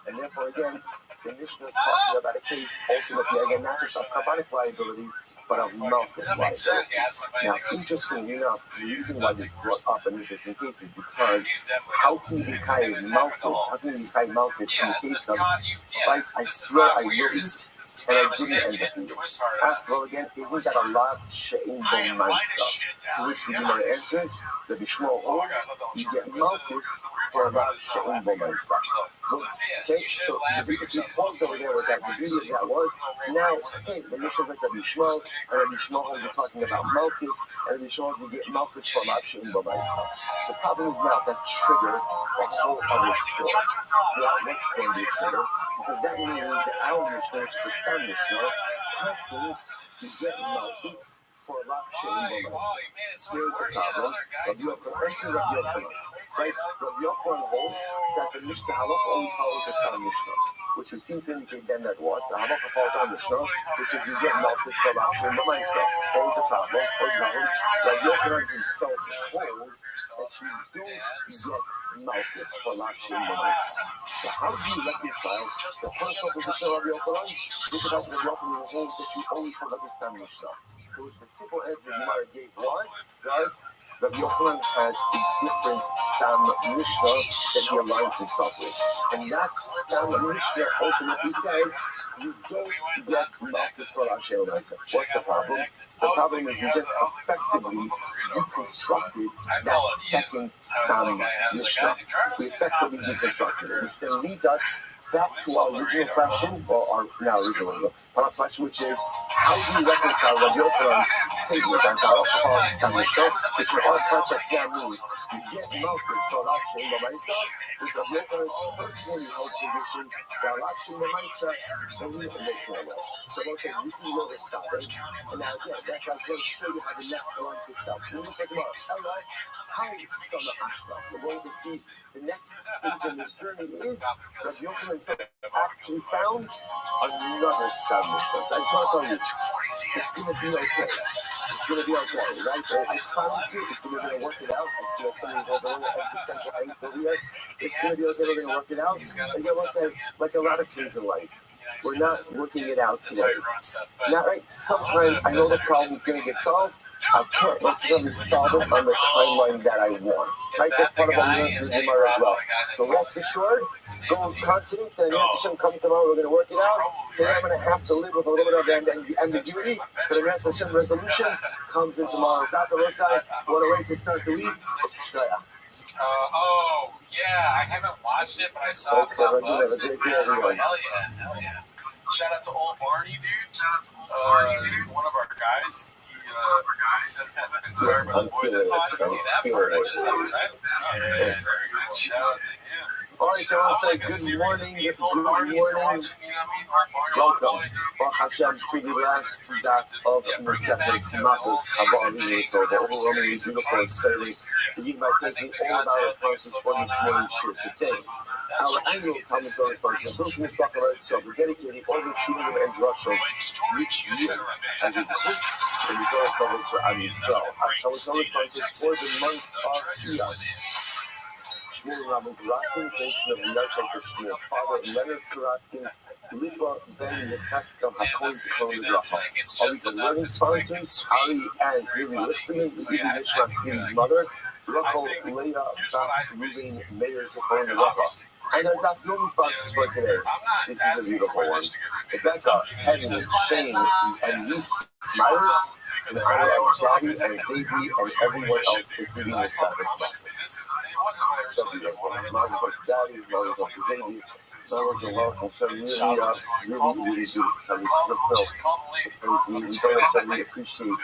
And therefore again, the Mishnah is talking about a case ultimately again not just of Kabbalic liability, but of Malchus liability. Now, interestingly enough, the reason why this brought up an interesting case is because how can you be Malchus? How can you be Malchus in the case of, like, I swear I will eat, and I didn't end up eating? After all, again, isn't that a lot she'in b'maisa? To which the Gemara answers, the Bishmol holds, you get Malchus for a lot she'in b'maisa. Okay, so the point over there with that, the beauty of that was, now, okay, the Mishnah is like the Bishmol, and the Bishmol holds are talking about Malchus, and the Bishmol holds you get Malchus for a lot she'in b'maisa. The problem is now that trigger a whole other story. Well, next thing they trigger, because that means that our Mishnah, which is a Stam Mishnah, customs to get Malchus for a lot she'in b'maisa. Here's the problem. Rabbi Yochanan, right? Rabbi Yochanan holds that the Mishnah Halakha always follows the Stam Mishnah, which would seem to indicate then that what? The Halakha follows on Mishnah, which is you get Malchus for a lot she'in b'maisa. Here's the problem. Rabbi Yochanan himself holds that you don't get Malchus for a lot she'in b'maisa. So how do you reconcile the first opposition of Rabbi Yochanan with the fact that Rabbi Yochanan holds that you always follow the Stam Mishnah? So the simple answer the Gemara gave was, guys, Rabbi Yochanan has a different Stam Mishnah that he aligns himself with. And that Stam Mishnah ultimately says, you don't get Malchus for Hashem. What's the problem? The problem is you just effectively deconstructed that second Stam Mishnah. We effectively deconstructed it, which then leads us back to our original question, or our now original question, which is, how do you reconcile Rabbi Yochanan's statement that Halakha follows the Stam Mishnah, which in our context now means you get Malchus for lot she'in b'maisa, with Rabbi Yochanan's personally held position that lot she'in b'maisa only in the Mishnah. So we'll say this is where we're stopping, and now again, that's I'm going to show you how the next lines itself. We're going to take Gemara. How is Stam Ashra? We're going to see the next stage in this journey is Rabbi Yochanan actually found another Stam Mishnah. So I just want to tell you, it's going to be okay. It's going to be okay, right? I promise you, it's going to work it out. I see that somebody's holding existential angst over here. It's going to be okay, we're going to work it out. Again, let's say, like a lot of things in life, we're not working it out today. Not right. Sometimes I know the problem's going to get solved. I can't necessarily solve it on the timeline that I want. Right? That's part of what we're going to do tomorrow as well. So rest assured, go with confidence that Hashem come tomorrow. We're going to work it out. Today I'm going to have to live with a little bit of ambiguity, but the Hashem resolution comes in tomorrow. Dr. Rosai, what a way to start the week. Oh, yeah, I haven't watched it, but I saw it pop up. Hell yeah. Shout out to old Barney, dude. One of our guys. He says he's been inspired by the boys. I didn't see that part. I just saw the title. Yeah, very good. Shout out to him. All right, I want to say good morning. Good morning. Welcome. Baruch Hashem, for the last dot of Mesechus Matos Chavah. So the overwhelmingly beautiful and exciting. Begin by thanking all of our sponsors for this morning's show today. Our annual Talmud Torah sponsor, Bruce Mishpach Rothschild, we're dedicating all the shooting and drushos this year as his host and his own service for Am Yisrael. Our Talmud Torah sponsors for the month of Iyar. Shmuel Rabbi Kuratkin, Jason of Yarchak for Shmuel's father, Leonard Kuratkin, Lipa Ben Yechaska Hakon Zichron Libracha. All the learning sponsors, Ali and Yuri Listerman, Yuri Nishmas Giri's mother, Rachel Leah Bas Ruben Meir Zichron Libracha. And our Dr. sponsors for today. This is a beautiful one. Rebecca, Henry, Shane, and Luce Myers, in honor of Rabbi and Xavier and everyone else, including the Sabbath. So beautiful. Mama's up to Daddy, Mama's up to Xavier. Mama's a love Hashem really beautiful. And we don't necessarily appreciate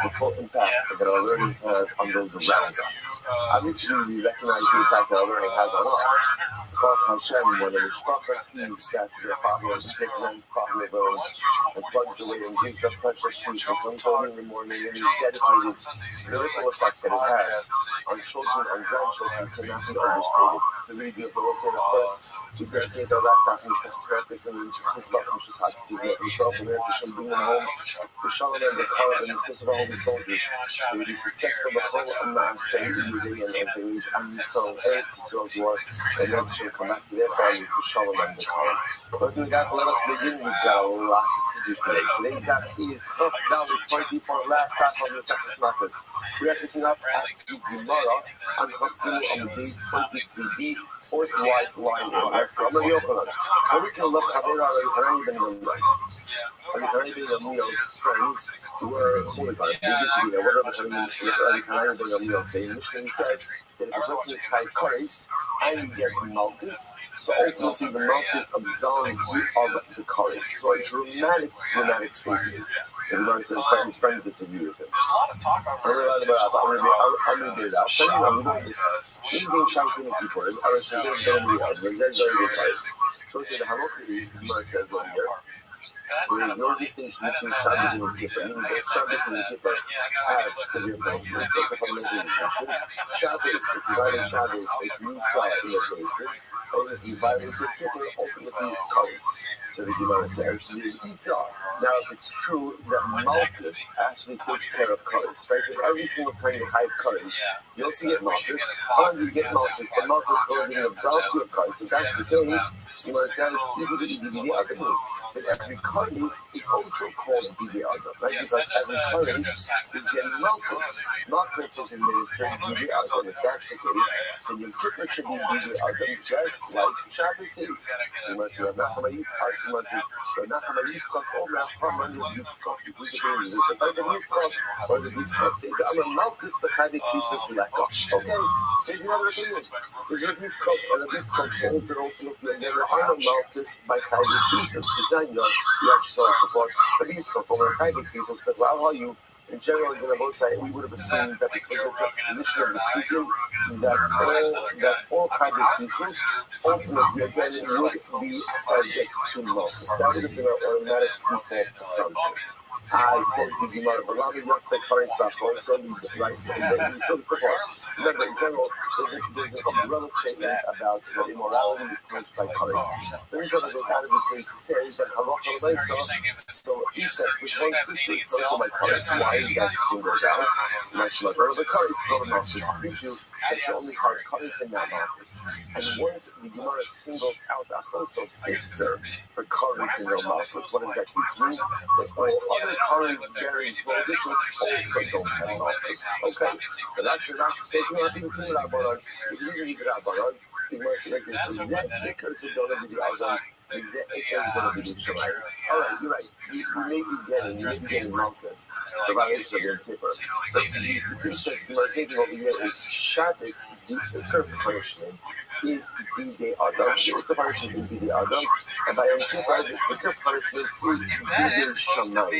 the full impact that our learning has on those around us. Obviously, we recognize the impact that our learning has on us. Baruch Hashem, when the Mishpacha sees that their father is different, father learns, and plugs away and gives up precious sleep and comes home in the morning and is dedicated to the ripple effect that it has on children and grandchildren cannot be understated. It's a really beautiful. We'll say that first, we dedicate our last half in the practice and we just miss about Mishpacha to get himself and Hashem bring them home to Shalom and the Karav and the sins of all the soldiers. They will be successful the whole Amman, saying the day and they reach Am Yisrael, Eretz Yisrael's war, and then she'll come back to their families to Shalom and the Karav. First, we got, let us begin. We've got a lot to do today. Today's daf is up down with 24 last half of the second Matos. We are picking up at the Gemara on the page 23b, fourth white line in. That's from the Yochanan. So we can look at Rabbi Ben Gamliel. Rabbi Gamliel's friends were horrified. They disagree. What Rabbi Ben Gamliel saying? Mishnah says that if a person is high and you get Malchus, so ultimately the Malchus absolves you of the Kodesh. So a dramatic statement. So the Gemara says his friends disagree with him. I'm going to do it out. I'm going to do this. In being champion of people, I was just going to do it. There's very good place. So the Hamokri, the Gemara says right here, there is no distinction between Shabbos and Yom Kippur. Meaning both Shabbos and Yom Kippur have severe problems. Shabbos, if you violate Shabbos, if you saw in the basement, and if you violate Yom Kippur, ultimately it's Kodesh. So the Gemara says, Esau. Now, if it's true that Malchus actually takes care of Kodesh, right? With every single time you hide Kodesh, you also get Malchus, and you get Malchus, but Malchus goes in and absolves you of Kodesh. So that's the case. The Gemara says, even the DVD other every Kodesh is also called Bidi Adam, right? Because every Kodesh is getting Malchus. Malchus is administering Bidi Adam. If that's the case, then Yom Kippur should be Bidi Adam, just like Shabbos is. So you must have Nachamayit, Ashmazi, or Nachamayit, or Nachamayit Yitzchak. You put it in English, if I can Yitzchak, or the Yitzchak, say, I'm a Malchus, the Chadik pieces left off. Okay, here's another opinion. There's a Yitzchak, or a Yitzchak holds it ultimately, and there are no Malchus by Chadik pieces. You have to support the Yitzchak over Chadik pieces, but how are you? In general, in the both sides, we would have assumed that because of the mission of the Psukim, that all Chadik pieces ultimately again would be subject to Malchus. That would have been our automatic default assumption. I said to Gemara, but Rabbi not say Karis Bachon, so you right. You saw this before. Remember, in general, there's an umbrella statement about that immorality is punished by Karis. Then he goes out of his way to say that Halacha Leisa, so he says, which one sister is punished by Karis? Why is that singled out? Much like the Karis, brother Marcus, teach you that you only have Karis and not Marcus. And once the Gemara singles out that also sister for Karis and no Marcus, what does that teach me? That all other Karis bearing prohibitions also don't have Marcus. Okay? But actually, says, no, I think you have Rabbanon. If you read Rabbanon, the Gemara says, is that because you don't have the Adam? Is that because you don't have the Shemai? All right, you're right. You may be getting Marcus. The violation of your paper. But the thing that taking over here is Shabbos, the current punishment is the Adam. The punishment is the Adam. And by Yom Kippur, the current punishment is the Shemai.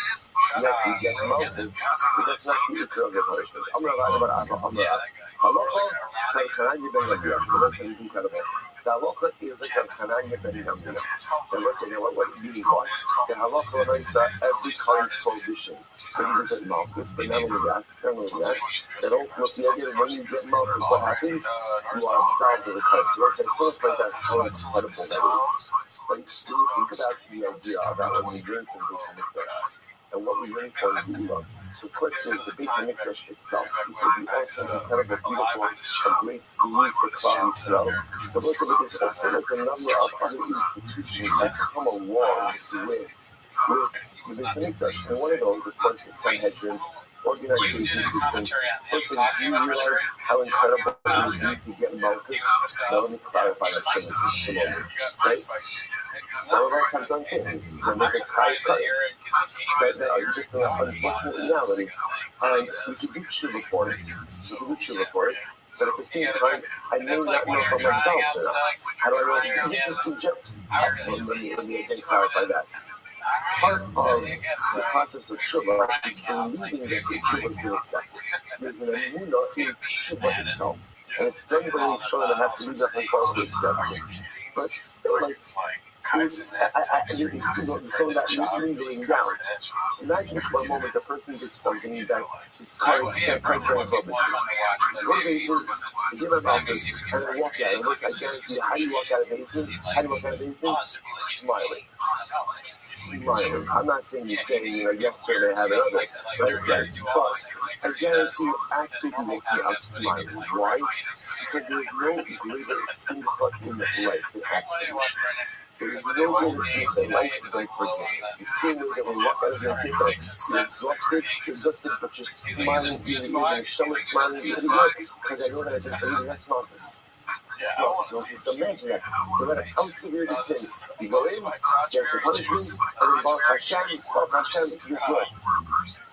Yes, you get Marcus, but that's not the Ikar of the punishment. I'm going to lie about Amra. Halacha, Hananya ben Rabbi. The lesson is incredible. The halacha is like Hananya ben Rabbi. And let's say, what meaning what? The halacha is every current prohibition. So you get Malchus, but not only that, that ultimately, when you get Malchus, what happens? You are absolved of the curse. So let's say, first like that, how incredible that is. But you think about the idea about when we learn from this Mikdash, and what we learn from the Ilah. So the question is, the base of Mikdash itself, it will be also an incredible, beautiful, a great relief for Klal Yisrael. But also there's also like a number of other institutions that come along with the base of Mikdash. And one of those, of course, is Sanhedrin, organization system. Listen, do you realize how incredible it would be to get Malchus? Now let me clarify that for a moment, right? Some of us have done things that make us high price that are just an unfortunate reality. And we could do tshuva for it. But at the same time, I may not know for myself enough. How do I know? This is Egypt. Let me again clarify that. Part of the process of tshuva is believing that the tshuva has been accepted. There's an emunah in tshuva itself. And it's very, very sure that I have to leave that and to accept it. But still, like, so that lingering down. Imagine for a moment the person did something that is quite rubbish. What do? They give an office and they walk out. And I guarantee you, how do you walk out of basement? Smiling. I'm not saying you're saying, yes, sir, they have it, but I guarantee you actually be walking out smiling. Why? Because there's no greater simcha in life than absolute. There is no way to see the life than forgiveness. The same way that when you walk out of your paper, you're exhausted, but you're smiling, even someone's smiling really good, because I know that I did for you, that's Marcus. So just imagine that, no matter how severe the sin, you go in, there's the punishment, and then Baruch Hashem, you're good.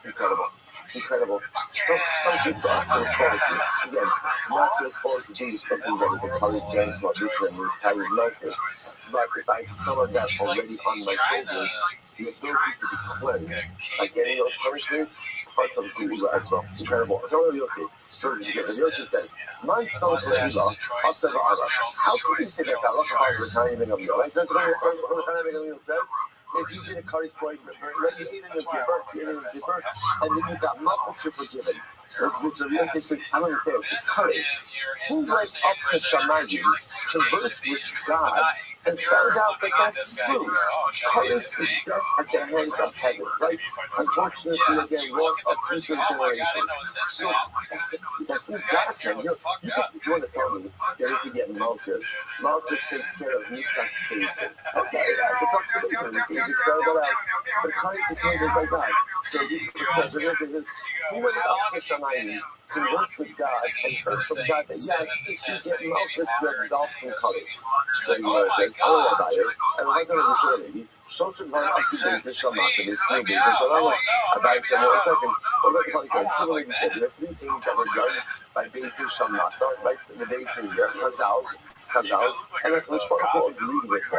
Incredible. Something for us to look forward to. Again, not to look forward to doing something that is encouraging to audition and carry Marcus, but if I have some of that already on my shoulders, the ability to be cleansed by getting those punishments, part of the Gula as well. Incredible. So this is good. The Yossi says, my son for Ilah, Asava Ara. How can you say that Allah has a tiny bit of meal? Right? That's what the says. If you did a Kari's point, let you eat in your giver, and then you got Malchus, you're forgiven. So this Yossi says, I don't understand. It's Karis. Who went up to Shamayim, conversed with God, and found out that that's true? Karis is death at the hands of heaven, right? Unfortunately, again, loss of future generations. So that's this God's hand. You want to tell me that if you get Malchus takes care of Nisas Chased. Okay, I can talk to the basement. You can throw that out. But Karis is handled by God. So this says, who went up to Shamayim, conversed with God, and heard from God that yes, if you get Malchus, you're absolved from Karis. So you says, oh, about it, and I'm going to show you. Social one accidents that shall not be school business. So I want about it for a second. But look at what he said. There are three things that were done by Beis Shamata, right? The Beis here, Chazal, and the Kodesh Baruch Hu agreed with them.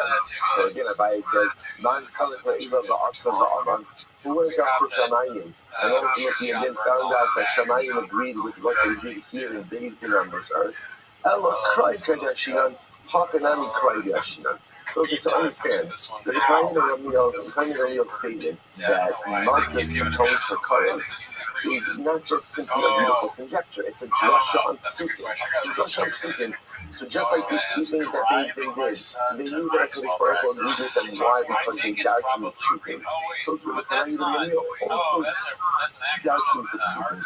So again, Abai says, "Man salach le'ilah ba'asam ba'aman." Who went up to Shamayim, and ultimately and then found out that Shamayim agreed with what they did here in Beis Din on this earth. Ella cried Kadashinan, Hakanami cried Yashinan. Those are to understand that the Kain statement that Malchus atones for Kares is not just simply a beautiful conjecture, it's a drasha on psukim. So just like these three things that they did, they knew that HaKadosh Baruch Hu agreed with them. Why? Because they doubted the psukim. So through the Kain also doubts the psukim.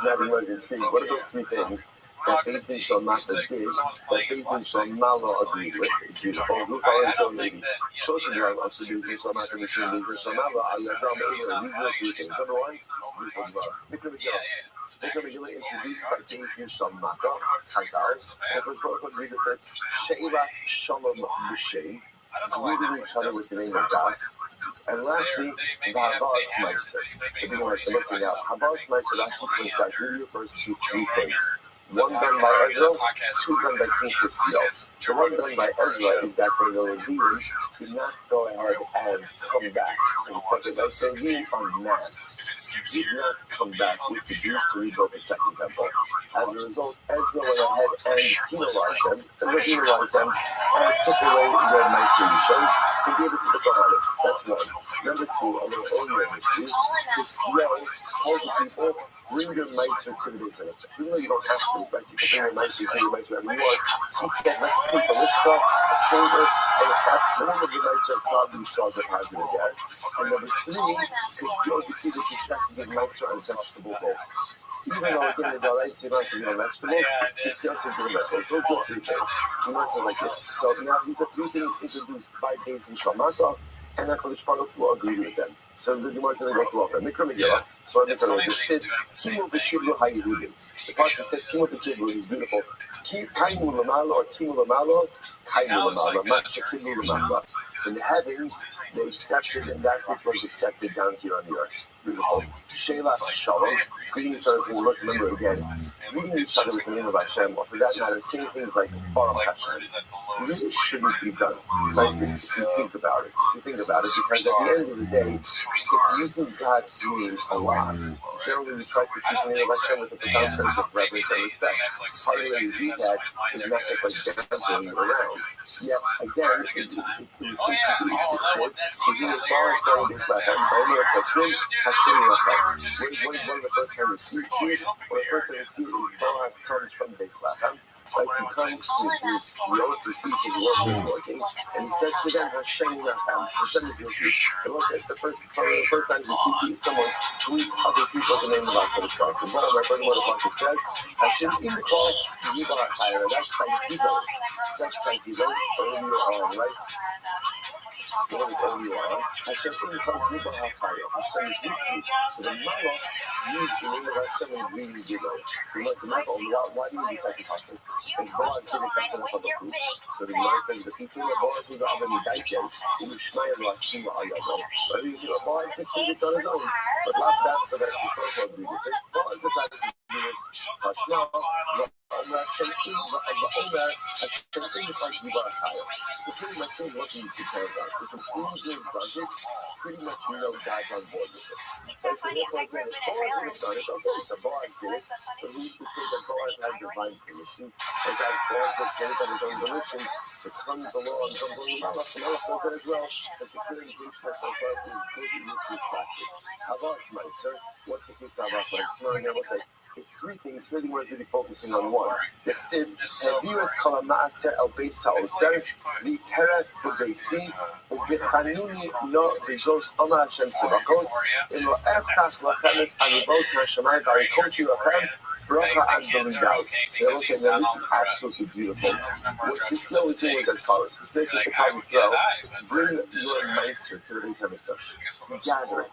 Now the word intrigued. What are those three things that Bezdin Shalmata did, that Bezdin Shalmala agreed with? It's beautiful. Look how it's so lady. Social Drive also do Bezdin Shalmata and Bezdin Shalmala. These are three things. Number one, beautiful love. Mikra Megillah introduced by Bezdin Shalmata, Chazal, and Kosh Baruch Hu agreed with it. She'ilas Shalom B'Shem. Greeting each other with the name of God. And lastly, the Habas Meiser. The people are looking out. Habas Meiser actually points out really refers to three things. One done by Ezra, two done by King Hiskiel. The one done by Ezra is that the Levians did not go ahead and come back. And second, as they did en masse, did not come back with the Jews to rebuild the second temple. As a result, Ezra went ahead and penalized them, and took away their Meiser Yishon, and gave it to the Kohanim. That's one. Number two, a little earlier in history, Hiskiel told the people, bring your Meiser to the Beis Hamikdash. Even though you don't have to, right? You can bring your Meiser wherever you want. He said, let's put a lishka, a chamber, and a fact, none of the Meiser probably saw the positive there. And number three, Hiskiel to see the respect to give Meiser on vegetables also. Even though again, the rice, you don't have to give vegetables, Hiskiel said give vegetables. Those are three things. You might say like this. So now these are three things introduced by Bezdin Shalmata, and HaKadosh Baruch Hu agreed with them. So the Gemara is going to go through all of them. Mikra Megillah. So I'm going to say, Kimu v'Kiblu Hayehudim. The pasuk says, Kimu v'Kiblu is beautiful. Kaimu l'malo or Kimu l'malo, Kaimu l'malo, Matcha Kiblu l'malo. In the heavens, they accepted, and that which was accepted down here on the earth. Beautiful. Sheila Shalom. Greeting each other, let's remember again. Greeting each other with the name of Hashem, or for that matter, saying things like Baruch Hashem. This shouldn't be done. Like if you think about it. Because at the end of the day, it's using God's name a lot. Generally, we try to teach the name of Hashem with a profound sense of reverence and respect. Part of the way you do that is not just like dancing around. Yet, again, it was introduced. It said, we were far from this Hashem, only a Hashem, Hashem Yachad. One of the first times we see it, or the first time we see it is Boaz comes from Beis Lahem. Like he comes to his Lord, receives his Lord is working, and he says to them, Hashem Yachad, Hashem is with you. It was like the first time we see someone greet other people in the name of HaKadosh Baruch Hu. One of my friends, what the Pasuk says, Hashem in the call, Yibar HaChaira. That's by Gideon. That's by Gideon earlier on, right? What is earlier on? Hashem in the call, Yibar HaChaira. Hashem is with you. So the Mala used the name of Hashem and greeting Gideon. So you must remember, why do you use that Pasuk? And Boaz did it that's enough of the food. So the Gemara says the people of Boaz who got them in Daiken, who Shmaya Lashim Ayado. But Boaz could do this on his own. But not that for that historical agreement. Boaz decided to do this. Now, so pretty much what you compare about. If it's easy budget, pretty much you know God's on board with it. So therefore, again, if Boaz done it, okay, so Boaz did it, but we used to say that Boaz had divine permission, and God's Boaz was done it on his own volition, it comes along, comes along, Malach does it as well, but the clear indication that Boaz is good in his practice. Havas Meiser, what's the case of Havas Meiser? And I will say, it's three things, really we're really focusing on one. The Sid, Haviras Kala Maaser El Beis HaOser, the Teref B'Beisi, the Chanuni No Bezos Amar Hashem Tzivakos, in Lo Eftach Lachemes Aribos HaShamayim Barikoshi Lachem, Bracha and Beridai. They all say, now this is absolutely beautiful. What this flow is doing is as follows. This basically the Kai's flow, bring your Meister to the Beis HaMikdash. Gather it.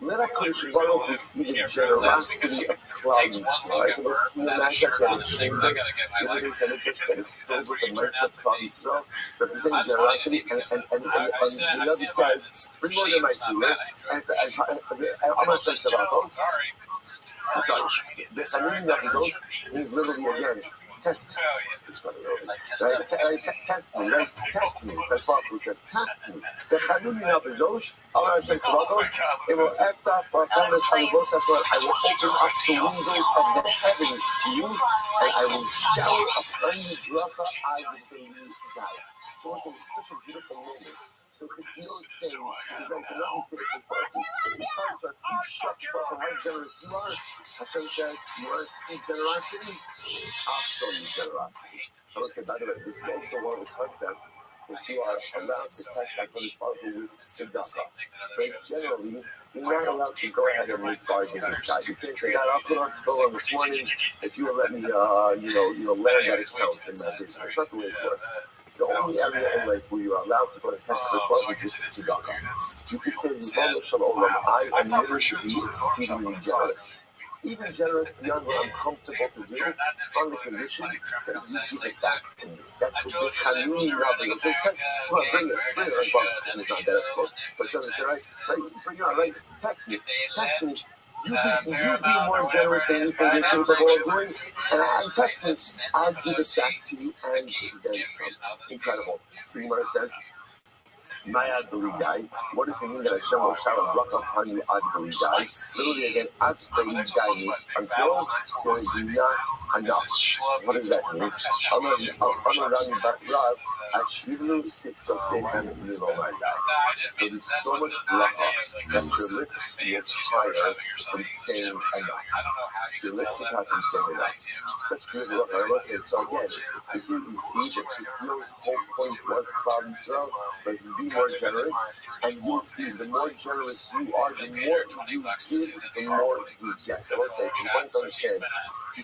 Let HaKadosh Baruch Hu see the generosity of clouds. Right? So let's imagine that the chamber, the Beis HaMikdash that is filled with the mercy of Klal Yisrael, representing generosity, and the Navi says, bring more than my seed, and I'm not saying about those. The Chanuni No Bezos means literally again, test me. It's funny, right? Test me, right? Test me. That's what who says, test me. The Chanuni No Bezos, Amar Hashem Tzivakos, it will eftach Barchames Aribos HaShamayim. I will open up the windows of the heavens to you, and I will shower upon you bracha as the day God. So it's such a beautiful moment. So Christine is saying, you know, let me say it in front of you. Because of you shut up how generous you are. Hashem says, you want to see generosity? I'll show you generosity. I would say, by the way, this is also one of the concepts that you are allowed to test that for this powerful with tzedakah. But generally, you're not allowed to go ahead and make bargains with God. You can't say, God, I'll put on tefillin this morning if you will let me, land that account in my business. That's not the way it works. The only area in life where you're allowed to go to test for this is tzedakah. You can say, Ribono Shel Olam, I am willing to be exceedingly generous. Even generous beyond what I'm comfortable to do, on the condition that you give it back to me. That's what the Hanuni Rabbi is. Come on, bring it right box. And it's not that close. But John said, right, bring it on, right, test me. You be more generous than you think you're capable of doing, and I'm testing. I'll give it back to you, and then some. Incredible. So Gemara says, Ma'ad B'Lidai. What does it mean that Hashem will shower bracha upon you ad B'Lidai? Literally again, ad B'Lidai means until there is not enough. What does that mean? Rami Batrav Ashivlu Sipso Seitan Milo Ma'adai. There is so much bracha that your lips will higher from saying enough. Your lips are from saying enough. Such beautiful bracha. I must say, so again, so here you see that this whole point was Klal Yisrael, but it's be more generous, and you'll see the more generous you are, the more you give, the more you get. I will say, you want to understand, you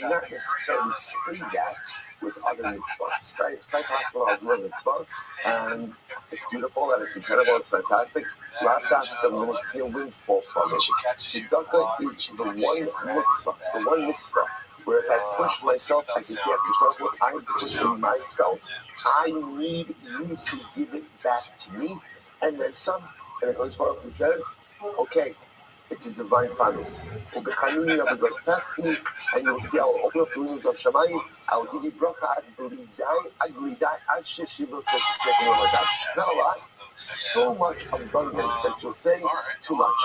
cannot necessarily say that with other mitzvahs, right? It's quite possible I'll do a mitzvah, and it's beautiful, and it's incredible, it's fantastic. Not that I'm going to see a windfall from it. Tzedakah is the one mitzvah, where if I push myself, I can see after what I'm pushing myself. I need you to give it back to me, and then some. And the Kodesh Baruch Hu says, okay, it's a divine promise. Test me, and you'll see I will open up the windows of Shamayim. I will give you bracha ad B'Lidai, ad sheshivlo sesek like not a lot. So much abundance that you'll say too much.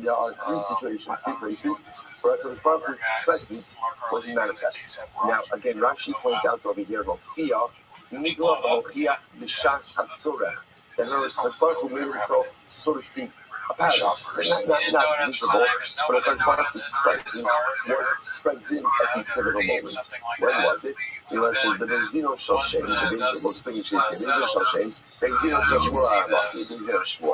There are three situations, three places where Hakadosh Baruch Hu's presence was manifest. Now, again, Rashi points out over here about fear, nigla b'mochiach b'shas hatzorech. In other words, Hakadosh Baruch Hu made himself, so to speak, a paradox, not visible, but Hakadosh Baruch Hu's presence was present at these pivotal moments. When was it? It was in the Bezino Shoshem, the Bezino Shoshem, Bezino Shoshem, Bezino Shmor,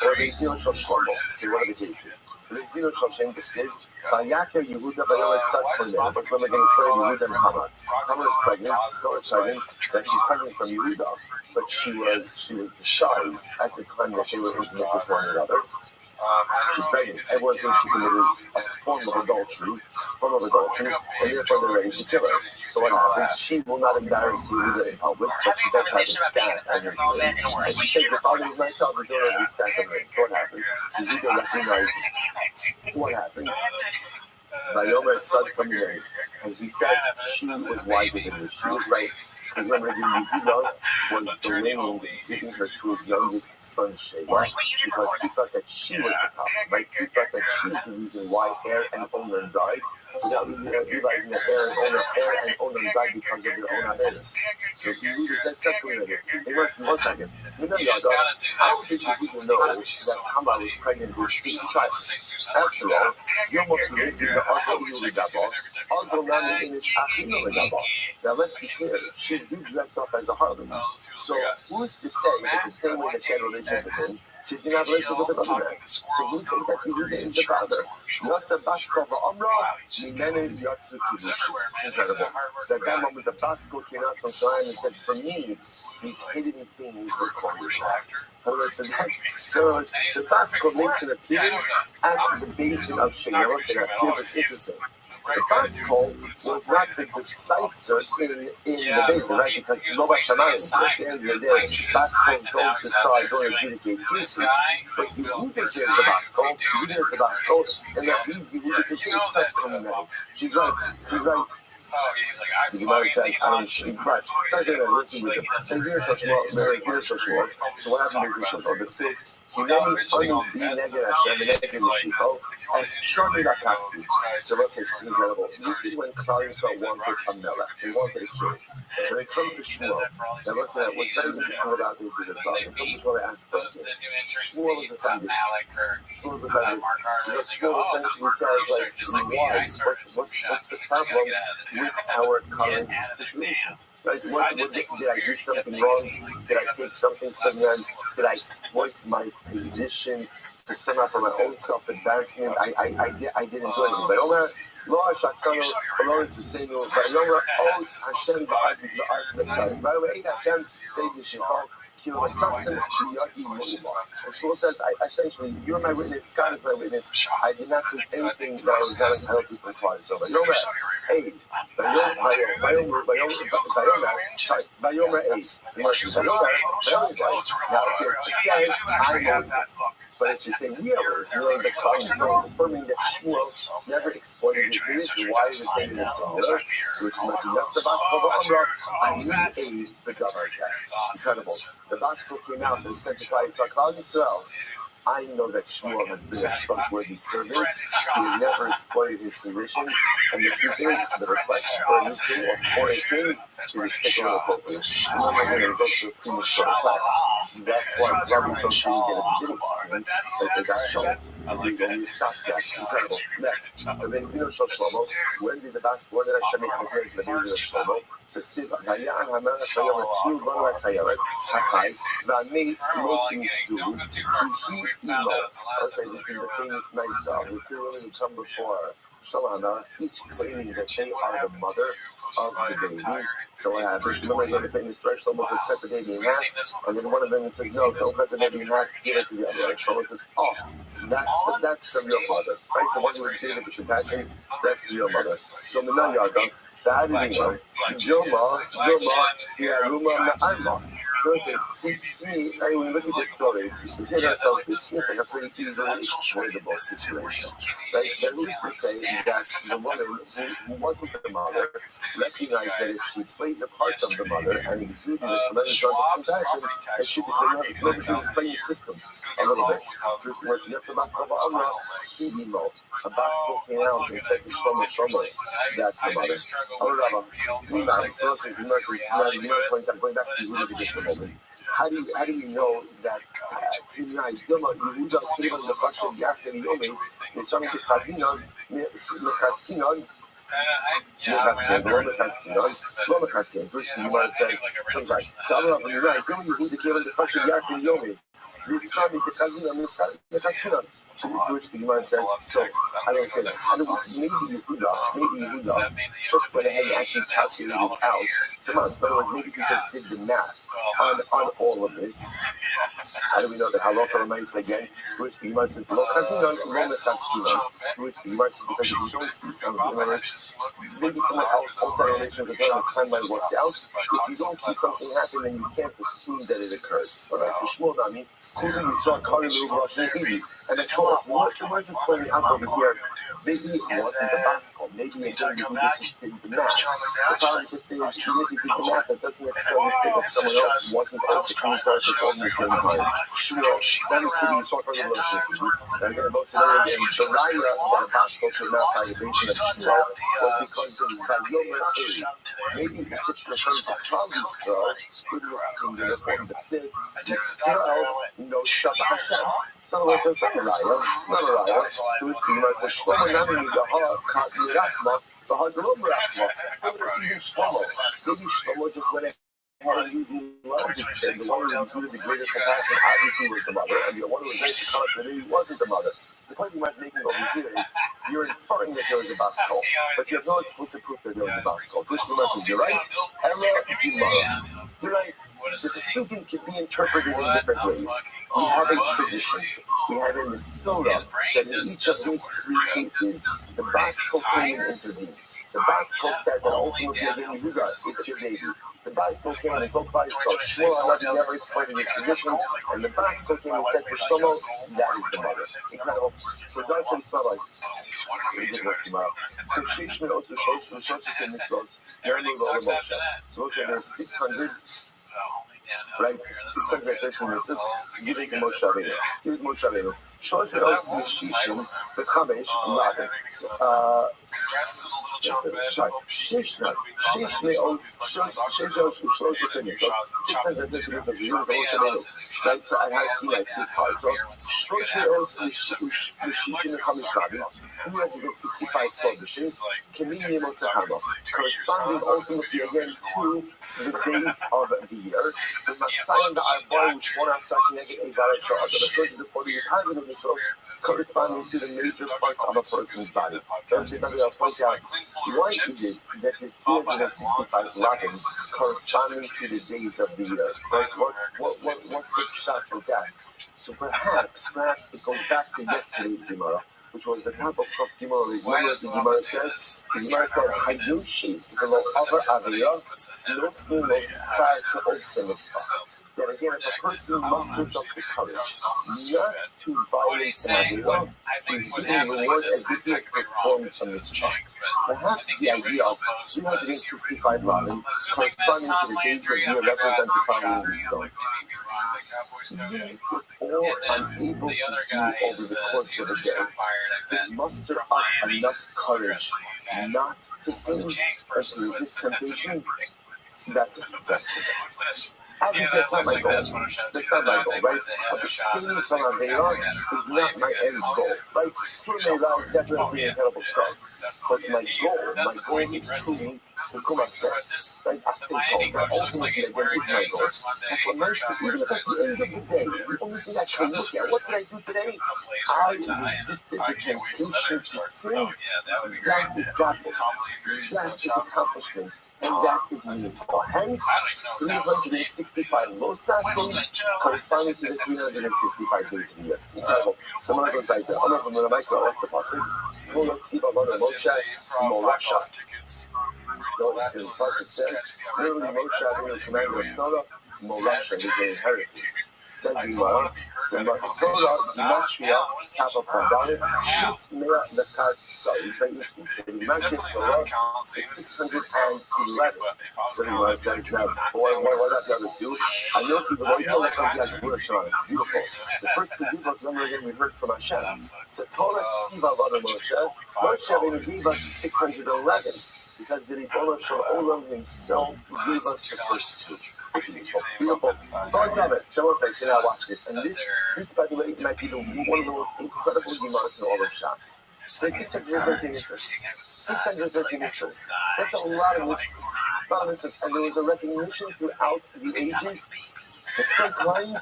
or Bezino Shoshlomo, in one of the cases. Bezino Shoshem said, Vayaker Yehuda Vayom Etzad Foneh, was when against Yehuda and Tamar. Tamar is pregnant, that she's pregnant from Yehuda, but she was disguised at the time that they were intimate with one another. She's pregnant. Everyone thinks she committed a form of adultery, and therefore they're ready to kill her. So what happens? She will not embarrass Yehuda in public, but she does have a stamp on her name. And she says, the father is my child, there's already a stamp on her name. So what happens? Yehuda recognizes what happened. Vayomer Tzad comes in, and he says she was wiser than me. She was right. Because remember, Yehuda was delaying giving her to his youngest son, Sheba, because he thought that she was the problem, right? He thought that she's the reason why Er and Onan died, without realizing that Er and Onan died because of their own awareness. So Yehuda said, separate it. Hey, listen, 1 second. How did Yehuda know that Tamar was pregnant with his child? After all, Yom Yehuda also Yehuda Gabor, also Nami Inish Achino Gabor. Now let's be clear, she did dress up as a harlot. So who's to say that the same way that she had a relationship with him, she didn't have a relationship with another man? So who says that Yehuda is the father? Yotza Basko Ba'amra, Mimene Yotzu Kiddush. It's incredible. So at that moment, the Basko came out from Zion and said, for me, these hidden things were called So the Basko makes an appearance at the basin of Shenyah. So that was interesting. The Basko was not the decisive in the basin, right? Because nobody Shamayim, at the end of the day, Baskos don't decide, don't adjudicate cases. But Yehuda is the Basko, and that means Yehuda can say it's such a She's right. he's like, The Gemara says, I don't speak much. Something that listen with him. And here's so small, here's so short. So what happened is this, the sick, he made me only be negative Hashem and negative Yeshiko, as shortly that practice. So let's say this is incredible. This is when Klal Yisrael wanted a melech. They wanted a spirit. When it comes to Shmuel, now what's very interesting about this is it's not. It comes to Shmuel, I ask first. Shmuel is offended. Shmuel is offended. Because Shmuel essentially says, like, why? What's the problem with our current situation? Like, did I do something wrong? Did I take something from them? Did I exploit my position to somehow for my own self-advancement? I didn't do anything. But Omer, Lo Hashaksanu, Lo Tzusenu, Vayomer Oz Hashem Ba'ad Ba'ad. By the way, Hashem, David Shechol, Kilo Tzatsen, Shiyati Mu'uma. And Shmuel says, essentially, you are my witness, God is my witness. I did not do anything that I was not entitled to from Christ. So, Vayomer 8. Vayomer 8. Now, it says, I know this. But if you say we are, the Klal is affirming that Shmuel never exploited his position. Why is it saying this singular? Which must be not the Baskal I need the Gavar. Incredible. The Baskal came out and said to Klal Yisrael, I know that Shmuel has been a trustworthy servant. He has never exploited his position. And the truth is, the request for a meeting or for a king is particularly appropriate. I'm not going to go to a premature request. That's why Rabbi told me at the beginning that they got shown. As we go, you stop that. Incredible. Next, the Benzino Shal Shlomo. When did the Bas born that Hashem compared to the Benzino Shlomo? תקשיב, היה המלך היה מצוי בנו הסיירת, החי, והמייס לא תניסו, כי אימו. Also, this is the famous Maisa, who clearly come before Shalana, each claiming that they are the mother of the baby. So what happens? Remember the famous story, Shlomo says, cut the baby in half, and then one of them says, no, don't cut the baby in half, give it to the other. And Shlomo says, oh, that's the real mother. Right? So what you would say with the compassion, that's the real mother. So Mina Yagam, so how do you know? Joma, Yaruma, Ma'alma. So see, when we look at this story, we say to ourselves, this seems like a pretty easily exploitable situation. Right? That is to say that the woman who wasn't the mother recognized that if she played the part of the mother and exuded a tremendous amount of compassion, that she became maybe she was playing the system a little bit. So it's where she gets a basketball Amra, Hidimo. A basketball came out and said to Shlomo, that's the mother. Rabbi, I'm going back to you really just a moment. How do you know that Sinai Dilma Yehuda came on the Bashan Yakin Yomi, the Shami Chazinon, Mechaskinon, Lomachaskin, which the Gemara says, sometimes. So I'm not going to write, Yehuda came on the Bashan Yakin Yomi. This Shami Chazinon, Mechaskinon. To which the Gemara says, so I don't say that. Maybe Yehuda just went ahead and actually calculated it out. Come on, so in other words, maybe he just did the math on all of this. How do we know that halacha remains again? To which the Gemara says, lo chazinon, lo mechaskinon. To which the Gemara says, because if you don't see something, maybe someone else outside the relation does not have time might work out. If you don't see something happen, then you can't assume that it occurred. All right, to Shmuel Nami, Kuli Yisrael Kari Lu Rosh Nehidi. And of course, we're just pointing out over here, maybe it wasn't the basketball, maybe it didn't just did the math. The problem just is, even if you did the math, that doesn't necessarily say that someone else wasn't also coming to us at the same time. Sure, then it could be sort of a relationship. And then most of it again, the raya that a basketball came out by the base of Shmuel was because of Vayomer 8. Maybe it's just referring to Klal Yisrael in the singular form. That's it. Yisrael knows Shabbat Hashem. So it's a not a raya. To which the Gemara says, Shlomo Nami Yahar Mirachma, Bahar Gelo Mirachma. Maybe Shlomo just went ahead and used the logic said the one who included the greater compassion obviously was the mother, and the one who was nice to confident wasn't the mother. The point you might be making over here is you're inferring that there was a basketball, but you have no explicit proof that there was a basketball. Which the Gemara says, you're right, Ella Gemara. You're right. psukim can be interpreted in different ways. We have a tradition. We have a Masora that in each of these three cases, the Baskal came and intervened. The Baskal said that ultimately again, you got it's your baby. The Baskal came and took by so Shmuel never explained his position, and the Baskal came and said to Shlomo, that is the mother. Incredible. So God said it's not like so Shishman also shows us in Mitzvos. So also there's 600. Right, 613 verses. Giving Moshe Rabbeinu. Giving Moshe Rabbeinu. Short verse Mishishim, the Chamesh, Laden. Shesh me'os, shesh me'os, u'shlosh u'fenis. 613 verses of Giving Moshe Rabbeinu. Right, so I have seen like 3 parts. So Shlosh me'os, Mishishim, the Chamesh, Laden. Who has to get 65 publishers? Kemini Motzahama. Corresponding ultimately again to the days of the year. The Messiah, the Arba, which one are starting to get a valid shot, but according to the 40 years has of themselves corresponding to the major parts of a person's body. Thus, if I'll point out, why is it that there's 365 levels corresponding to the days of the year? Right? What's the shot for that? So perhaps it goes back to yesterday's Gemara, which was the top of Gemara. Remember the Gemara said, Hayushi, the law of Aviyah, not me no scar to also mitzvah. That again, if a person musters up the courage not to violate an Aviyah, to receive reward as if he has performed some mitzvah. Perhaps the idea of 365 levels corresponding to the days of year represent the following the sun. Or unable to do over the course of a day is muster up enough courage not to sin and to resist temptation, that's a successful day. Obviously, that's not my goal. That's not my goal, right? Abstaining from Aveyah is not my end goal, right? Surmeilah is definitely an incredible start. But my goal is truly to come upset, right? I say goal, but ultimately, again, is my goal. But for myself, even if at the end of the day, the only thing I can look at, what did I do today? I resisted the temptation to sin. That is godless. That is accomplishment. And that is meaningful. Hence, 365 losasons corresponding to the 365 days of the year. Incredible. So I'm going to go inside there. I'm going to make my last passage. Let's see about Moshe Morasha. So the passage says, literally Moshe will command the Torah, Morasha is the inheritance. Said Gemara, so the Torah, Gemashia, half of Pandale, Shismea Lekat Sa. It's very interesting. So the magic Torah is 611. So Gemara says, now, what are the other two? I know people don't know that like Burashana. It's beautiful. The first two people, remember again, we heard from Hashem. So Torah Siva Vada Moshe, Moshe gave us 611. Because the Ribono Shel Olam himself gave us the first two. Beautiful. God love it. Shabbat, so now watch this. And this, by the way, might be one of the most incredible Gemaras in all of Shas. There's 613 mitzvahs. 613 mitzvahs. That's a lot of mitzvahs. It's not mitzvahs. And there was a recognition throughout the ages that sometimes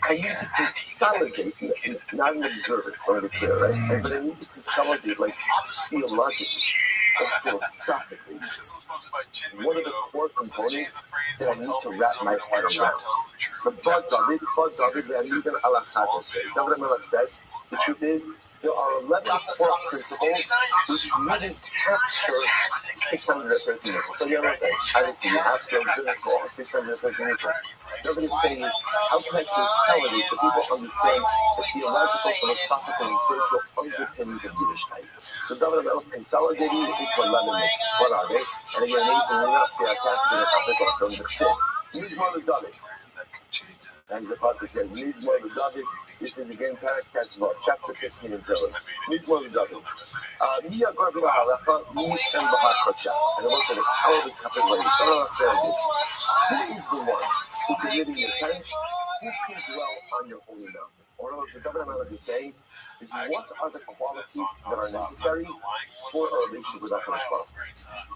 I need to consolidate, not an observer, it's already clear, right? But I need to consolidate, like, theologically or philosophically. What are the core components that I need to wrap my head around? So, David, David Melech says, the truth is, there are 11 core principles which really capture 613 mitzvahs. So you understand, I didn't see you have to observe all 613 mitzvahs. Nobody's saying is, how can I consolidate so people understand the theological, philosophical, and spiritual underpinnings of Yiddishkeit? So David Melech consolidating it into 11 mitzvahs. What are they? And again, we're not there, I can't see the topic of them, but shit. Mizmor David. And the passage says, Mizmor David. This is again Parakat's about chapter 15 and 7. Mizmor David. Mia Gorbi Halacha, Mishkan Bahakocha. And I want to the power of this topic later. Don't understand this. Who is the one who can live in your tent? Who can dwell on your holy mountain? Or what the Governor Melech is saying is, what are the qualities that are necessary for a relationship with HaKadosh Baruch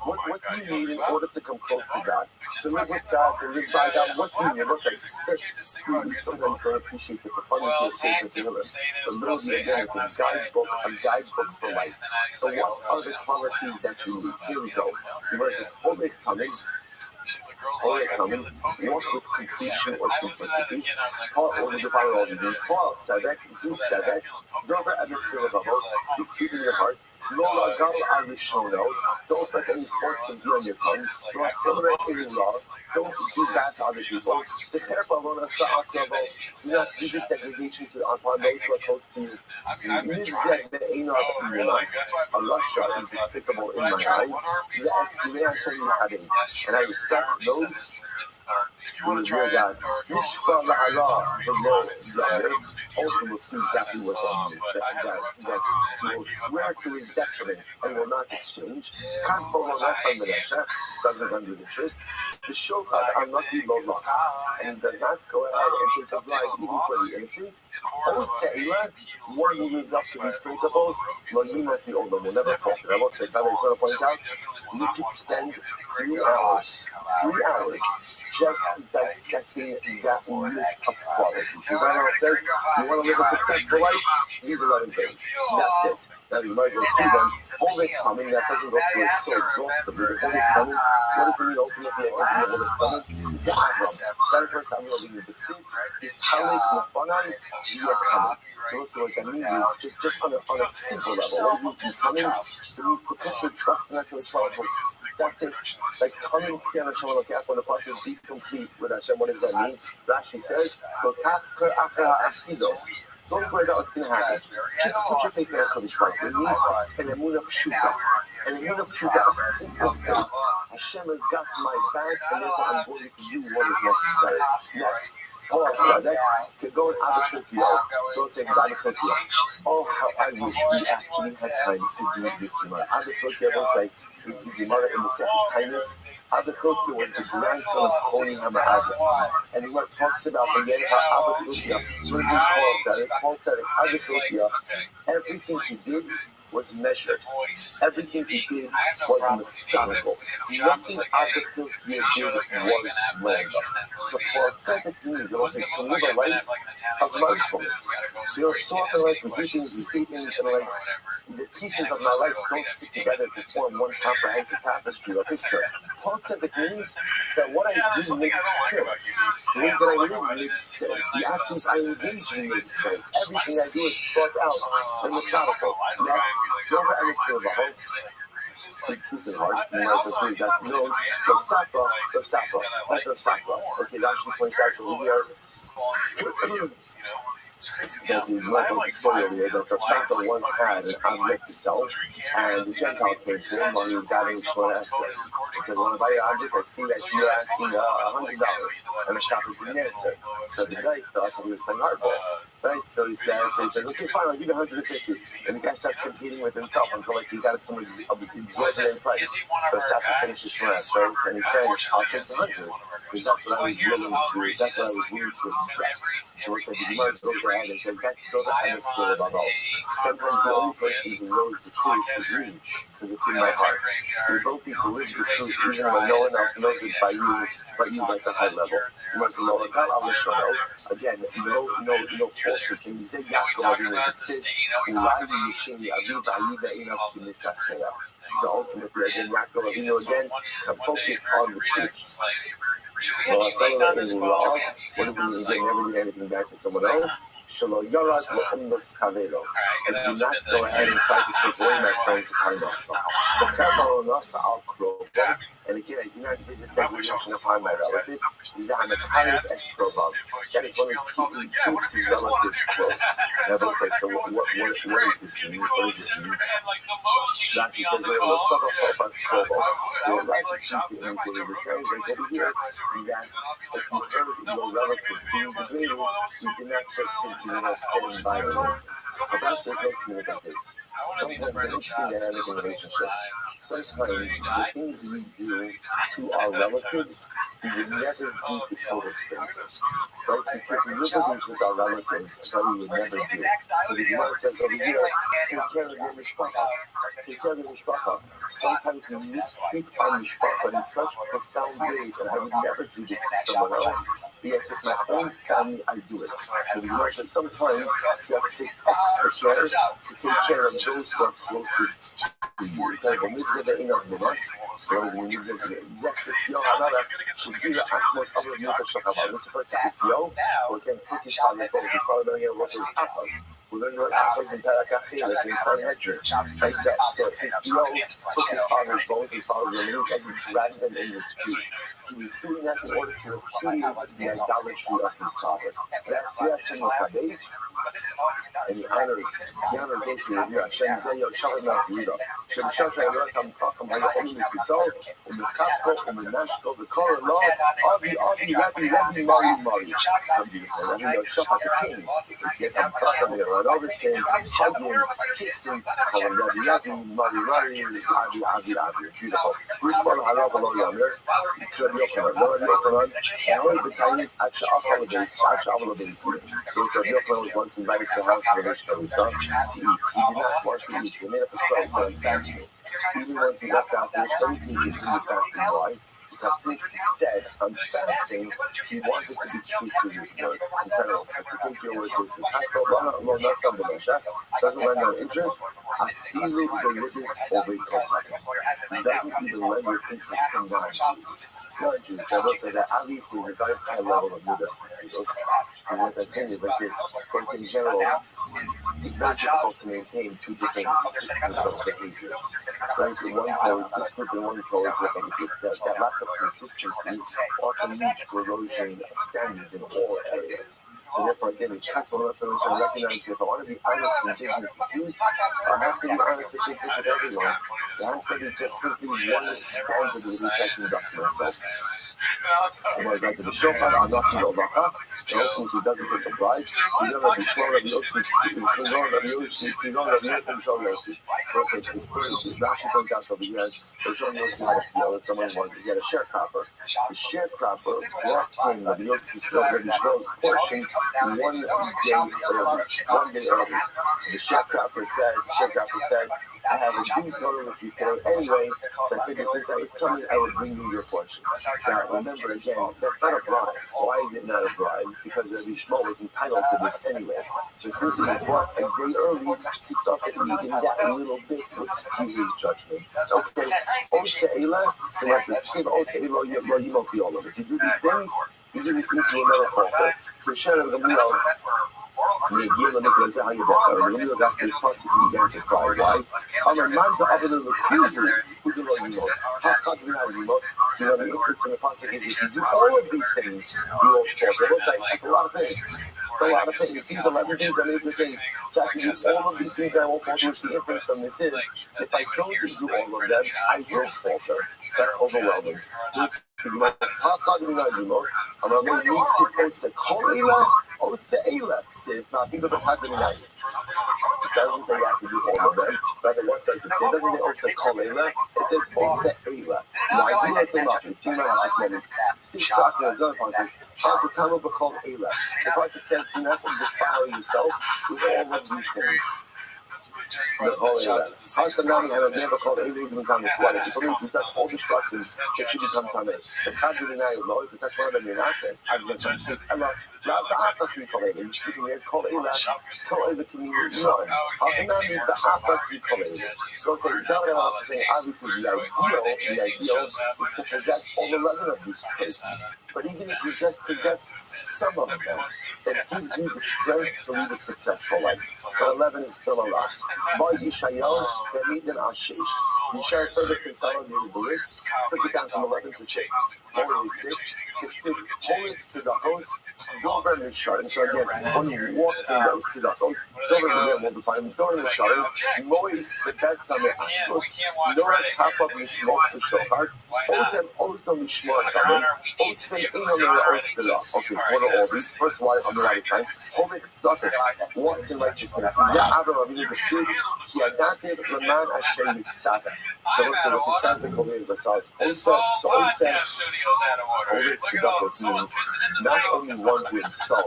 Hu? What do you need in order to come close to God? To live with God, to live by God? What do you need? What's like, we sometimes don't appreciate the profundity of faith that's in it. But literally, again, it's a guidebook for life. So what are the qualities that you need? Here we go. The verse is, Homech Tamid, Paul coming, walk with completion or simplicity. Paul will define all these things. Paul tzedek, do tzedek, dover at the spirit of the speak truth in your heart. Don't let any force be on your tongue. Don't celebrate any law. Don't do bad to other people. Prepare for do not visit degradation upon those who are close to you. Allah is despicable in my eyes. And I respect those who will God. The Lord ultimately will see exactly what that means. That he will swear to his detriment and will not exchange. Doesn't undo the truth. The shofar are not be low law, and he does not go ahead and take a bribe even for the innocent. One who lives up to these principles will never falter. I will say, Father, I just want to point out, you could spend 3 hours just dissecting that list of qualities. The Bible says, you want to live a successful life? These 11 things. That's it. Now you might go through them. Hold it coming. That doesn't go through it so exhaustively. But hold it coming. What does it mean ultimately? Hold it coming. That first time you'll be in the seat. It's Taik Mufanan, you are coming. So what that means is just on a simple level. What it means coming, it means potential trust in Hashem. That's it. Like coming to Hashem when the process is be complete with Hashem. What does that mean? Rashi says, don't worry about what's going to happen. Just put your faith in HaKadosh Baruch Hu. It means an emunah pshuta. An emunah pshuta, a simple faith. Hashem has got my back, and therefore I'm going to do what is necessary. Next. Paul tzedek could go in Abba. So it's like Abba. Oh, how I wish we actually had time to do this tomorrow. Abba was like, is the Gemara in the Sefer Kindness. Abba was the grandson of Koni HaMa'adim. And he talks about again how Abba so Paul said Abba everything he did was measured. Everything he did was methodical. Nothing Abba did was random. So Paul said that means to live a life of mindfulness. So often like we do things, we see things, and like the pieces of my life don't fit together to form one comprehensive tapestry or picture. Paul said that means that what I do makes sense. The way that I live makes sense. The actions I engage in make sense. Everything I do is thought out and methodical. Next, don't ever understand the whole speak truth in heart. You might as well say that no, the Safra. Okay, that actually points out that we are that the Bible story over here that the Safra once had an object to sell, and the Gentile came to him while he was gathering for Esther. He said, "Well, buy your object. I see that you're asking $100," and the Safra didn't answer. So the guy thought that he was playing hardball. Right, so he says, okay, fine, I'll give you 150. And the guy starts competing with himself until like he's at some exorbitant price. So Safra finishes first, right? And he says, I'll take the 100 because that's what I was willing to accept. So it's like the Gemara goes ahead and says, that's the underscore above all. Sometimes the only person who knows the truth is me, because it's in my heart. We both need to live the truth even when no one else knows it but you at a high level. You must know that again, no falsehood. Can you say Yaakov in the So ultimately, again, Yaakov again, focused on the truth. Well, some of it is law. What if you never get anything back from someone else? And do not go ahead and try to take away my friend's kindness. And again, I do not visit degradation upon my relatives. That is when he keeps his relatives close. Now, it's like, so what does this mean? What does this mean? Rashi says, so Rashi sees the inquiry the same, like over here, that if you heard your relative being degraded, you do not just simply spend violence. About the person is like this. Sometimes they don't think that in relationships. Sometimes the things we do to our relatives, we would never do to total strangers. Right? We take liberties with our relatives that we would never do. So the Gemara says over here, take care of your mishpacha. Take care of your mishpacha. Sometimes we mistreat our mishpacha in such profound ways that I would never do this to someone else. But yet with my own family, I do it. So the Gemara says sometimes you have to take extra care to take care of those who are closest Because mitzvah the enough of us, so we need to just skill another to do the utmost of the mitzvah shachar. This first skill, we can put this on the phone. We follow the what is achos. We learn what achos in Parakachil, like in Sanhedrin. Like that. So this skill took his father's bones, he followed the news, and he dragged them in the street. He was doing that in order to repudiate the idolatry of his father. That's reaction of Taik. And he honors those who revere Hashem. Say, yo, Shalom Yehuda. Shem Shashay Rakam Chacham Hayom Mikisol, Umikapko, Uminashko, the Korah Law, Avi, Rabbi, Mari. Some people, Rabbi Yoshua the king. It's yet I'm Chacham here, right over him, hugging, kissing, calling Rabbi, Mari, Avi. Beautiful. First one, Harav Lo Yomer, Rabbi Yochanan, and always the Taik, Asha Avalabes. So Rabbi Yochanan was once invited to the house of the Mishnah to eat. He did not want to eat. He made up a story so he fasted. Even once he left out the Mishnah, he continued fasting. Why? Because since he said, I'm fasting, he wanted to be true to his word. In general, to take your word to his doesn't lend no interest. I feel the religious over doesn't even lend your interest in non-Jews. Non-Jews, they will say that obviously is a very high level of Buddhist skills. And what I'm saying is like this, because in general, it's very difficult to maintain two different systems of behaviors. Right? In one code, this group in one code, that lack of consistency often leads to erosion of standards in all areas. So therefore, again, it's possible not to recognize if I want to be honest and dignity with Jews, I have to be honest and dignity with everyone. There has to be just simply one standard that we take to conduct myself. So when I go to the shofar, I'm not to go back up. The ultimate who doesn't take the bride, you know that the shofar of Yosef, you know that Yosef, you know that Yosef, so it's the story of the Rashi points out over here, there's only Yosef had a feel that someone wanted to get a sharecropper. The sharecropper brought in the Yosef's portion one day early. The sharecropper said, I have a Jew total with you today anyway, so I figured since I was coming, I would bring you your portion. Now, remember again, that's not a bribe. Why is it not a bribe? Because Rabbi Shmuel was entitled to this anyway. So since he was brought a day early, he thought that eating that a little bit would skew his judgment. Okay, Ose'ela, so that's the same Ose'ela, you don't feel all of it. You do these things, you do these things to another falter. For sure, the meal, Negiel Nicholas Ayabaka, and the got this possible began to cry. Why? I'm a man to other than the cruiser who do not know. How come you have you know? So you have an interest in the possibility if you do all of these things, you will fall. It looks like that's a lot of things. A lot of things. These 11 things are major things. So I can do all of these things I won't fall. Which the inference from this is, if I don't do all of them, I will falter. That's overwhelming. How come you know? I'm going to make it Koila or Seila. Says nothing but the Hadinai. It doesn't say you have to do all of them. Rather, what does it say? It doesn't say Koila. It says Seila. Now, I do like nothing. If you remember, I said it. 6 o'clock in the zone says, how to come up with Koila. The part that says, do not defile yourself with all of these things. The Nami have never called any reason to become a sweater. It's only if you touch all the structures that you become Tameh. The Kadri Nayo, if you touch one of them, you're not there. I've been touching this. I'm not the Apas we call it. You're speaking here, call it the community. No. How can that be the Apas we call it? So say, obviously, the ideal is to possess all 11 of these traits. But even if you just possess some of them, that gives you the strength to lead a successful life. But 11 is still a lot. By Yishayahu, Be'edin Ashish, Yishayahu further consolidated the list, took it down from 11 to 6. Only 6, it's only to the host, Dover and Sharon. So again, when he walks in the Tzedakos, Dover and Miriam will define Dover and Sharon, Mois, the bad summer Ashkos, Nora Kappa, Mishmok, the Shofar, Otem, Osno, Mishmor, Otem, okay, so what are all these? First one on the right side. Holy Tzedakos, walks in righteousness. Ya'avah Ravina B'Sid, Yadativ Laman Asher Yisada. So what's the Yisada Kohen Vasaz? So Holy Tzedakos means not only one who himself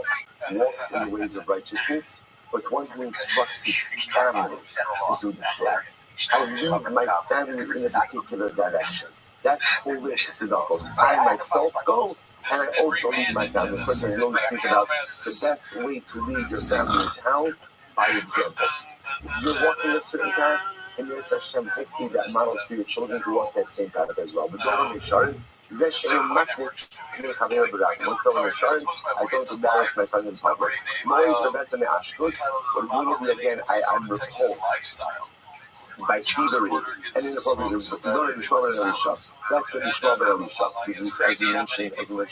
walks in the ways of righteousness, but one who instructs his family to do the same. I lead my family in a particular direction. That's holy tzedakos. I myself go, and I also lead my family. For example, we always speak about the best way to lead your family is how? By example. If you're walking a certain path, and it's Hashem, hopefully that models for your children who want that same path as well. But don't be sure. זה שאין מתנת מחבר ברק. מוסתר משל, I don't embarrass my friend in public. Noise בבטן מאשקוס, but really again, I'm repulsed by thievery and inappropriate. You don't even Shmuel ben Elisha. That's what Shmuel ben Elisha, because as you mentioned before.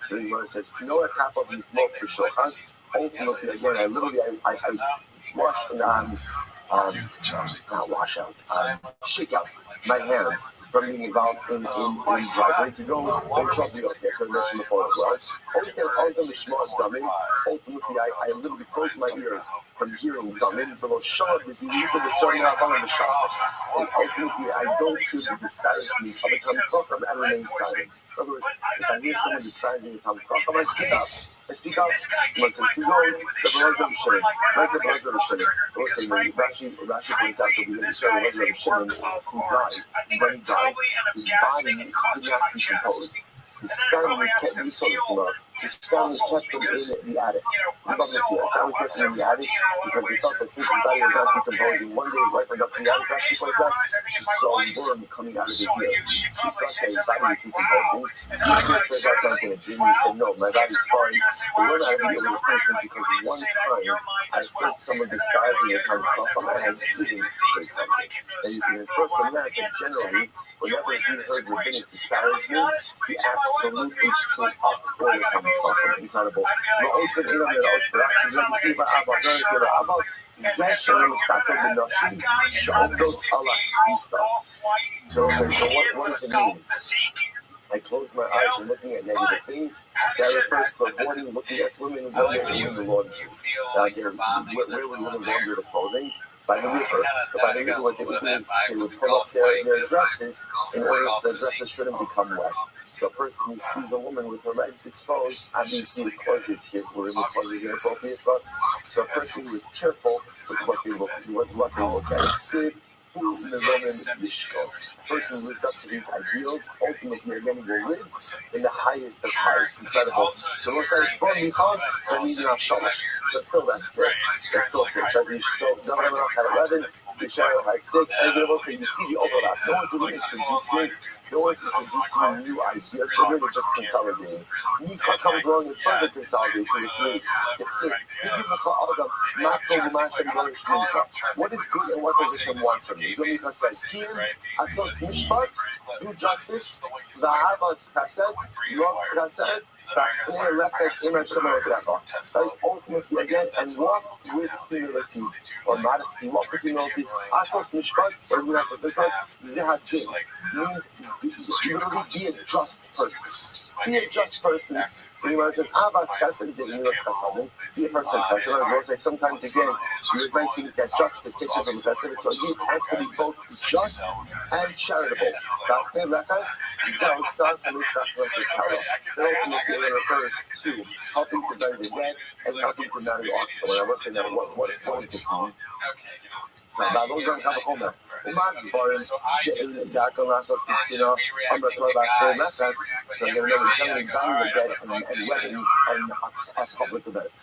So the Gemara says, no a cup of mitmot b'shochan. Ultimately, again, I washed not wash out, shake out my hands from being involved in bribery to go and trouble the that's what I mentioned before as well. Ultimately, I literally close my ears from hearing Damin below Shah, this is used to the Torah and the Shasas. And ultimately, I don't choose to disparage me of a Tamkach, I remain silent. In other words, if I hear someone disparaging the Tamkach, I speak out. I speak out. When it says to go, the Belows of Shimon, like the Belows of Shimon. Also, Rashi points out that we understand the Belows of Shimon who died. When he died, his body did not decompose. His family kept, you saw this tomorrow. His family kept him in the attic. His family kept him in the attic because they thought that since his body was not decomposing, one day his wife went up to the attic, Rashi points out, she saw a worm coming out of his ear. She thought that his body was decomposing. He turns out something in a dream. He said, no, my body's fine. But we're not going to be able to punish me because one time I heard someone disparaging the time and I had feelings to say something. And you can infer from that generally, whenever he heard rabbinic disparagement, he absolutely stood up for the time. Incredible. So what does it mean? I close my eyes and looking at negative things. That refers to avoiding looking at women who don't wear the laundry. Where women launder the clothing? By the river. By the river, what they would do is they would pull up their dresses in order so the dresses shouldn't become wet. So a person who sees a woman with her legs exposed, obviously the clothes is here, where the clothes is inappropriate for us. So a person who is careful with what they look at. The person who lives up to these ideals, ultimately again will live in the highest of highs. Incredible. So we'll say, so still that's 6. That's still 6, right? So David had 11, Yishael had 6, and they will say, you see the overlap. No one's really introducing. No one's introducing new ideas. They're really just consolidating. Mika comes along and further consolidates it with it's it. What is good and what does Hashem want from you? So Mika says, Kim, Asos Mishpat, do justice, Vahavas Chesed, Love Chesed, Vatzner Lefes Im Hashem Elokecha. So ultimately again, and walk with humility or modesty. Walk with humility. Asos Mishpat, or Asos Mishpat, Zehadim, means be a just person. Be a just person. Be a person chesed. Sometimes again, you might think that justice takes you from chesed, so it has to be both just and charitable. That ultimately refers to helping to bury the dead and helping to marry off someone. I will say that what does this mean? So those don't have a home. שאין דאקה לעשות בצינו, אמרתו להסתיר מפס, so they're really telling down the dead and weddings and public events.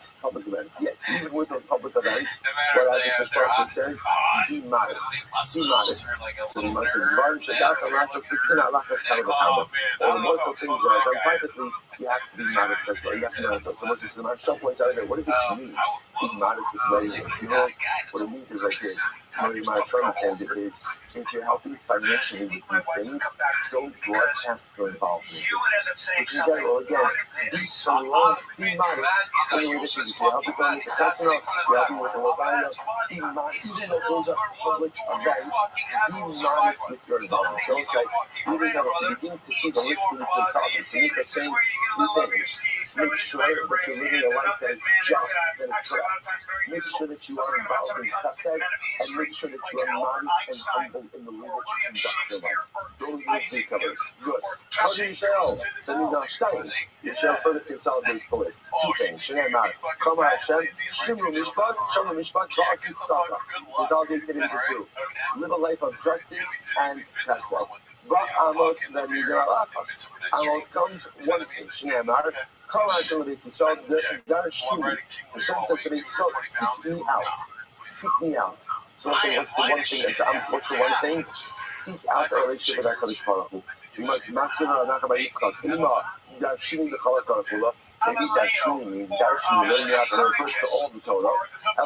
Yes, even with those public events, what I just respectfully says, be modest. So the Gemara says, Baruch Shadaka Lasas B'tzina Lachas Kalabakama. All the most of things that are done privately, you have to be modest as well. You have to be modest. So what's the Gemara points out there? What does this mean? Being modest with weddings and funerals. What it means is like this. Maybe my understand it is, if you're helping financially with these things, don't broadcast your involvement. Which in general, again, be so long, be modest. So in addition, if you're helping someone with the personal, you're helping with the mobile, be modest. Even though those are public events, be modest with your involvement. Don't say, even though it's beginning to see the list of the consultants, you need to say 2 things. Make sure that you're living a life that is just, that is correct. Make sure that you are involved in chesed, and make sure that you are modest and humble in the way that you conduct your life. Those are the 3 covers. Good. How do Yisrael? Yisrael further consolidates the list. 2 things. Shnei Mar. Kama Hashem. Shimru Mishpat. Va'asit Staka. Consolidates it into 2. Live a life of justice and chesed. Amos comes 1 thing. Shnei Mar. Kama Hashem Yisrael. Dar Shimru. Hashem says to Yisrael, seek me out. So let's say, what's the one thing? What's the one thing? Seek out a relationship with HaKadosh Baruch Hu. You must master Rabbi Yitzchak. Darshini the Chala Torah. Maybe Darshini means Darshini. Learn you have to refer to all the Torah. I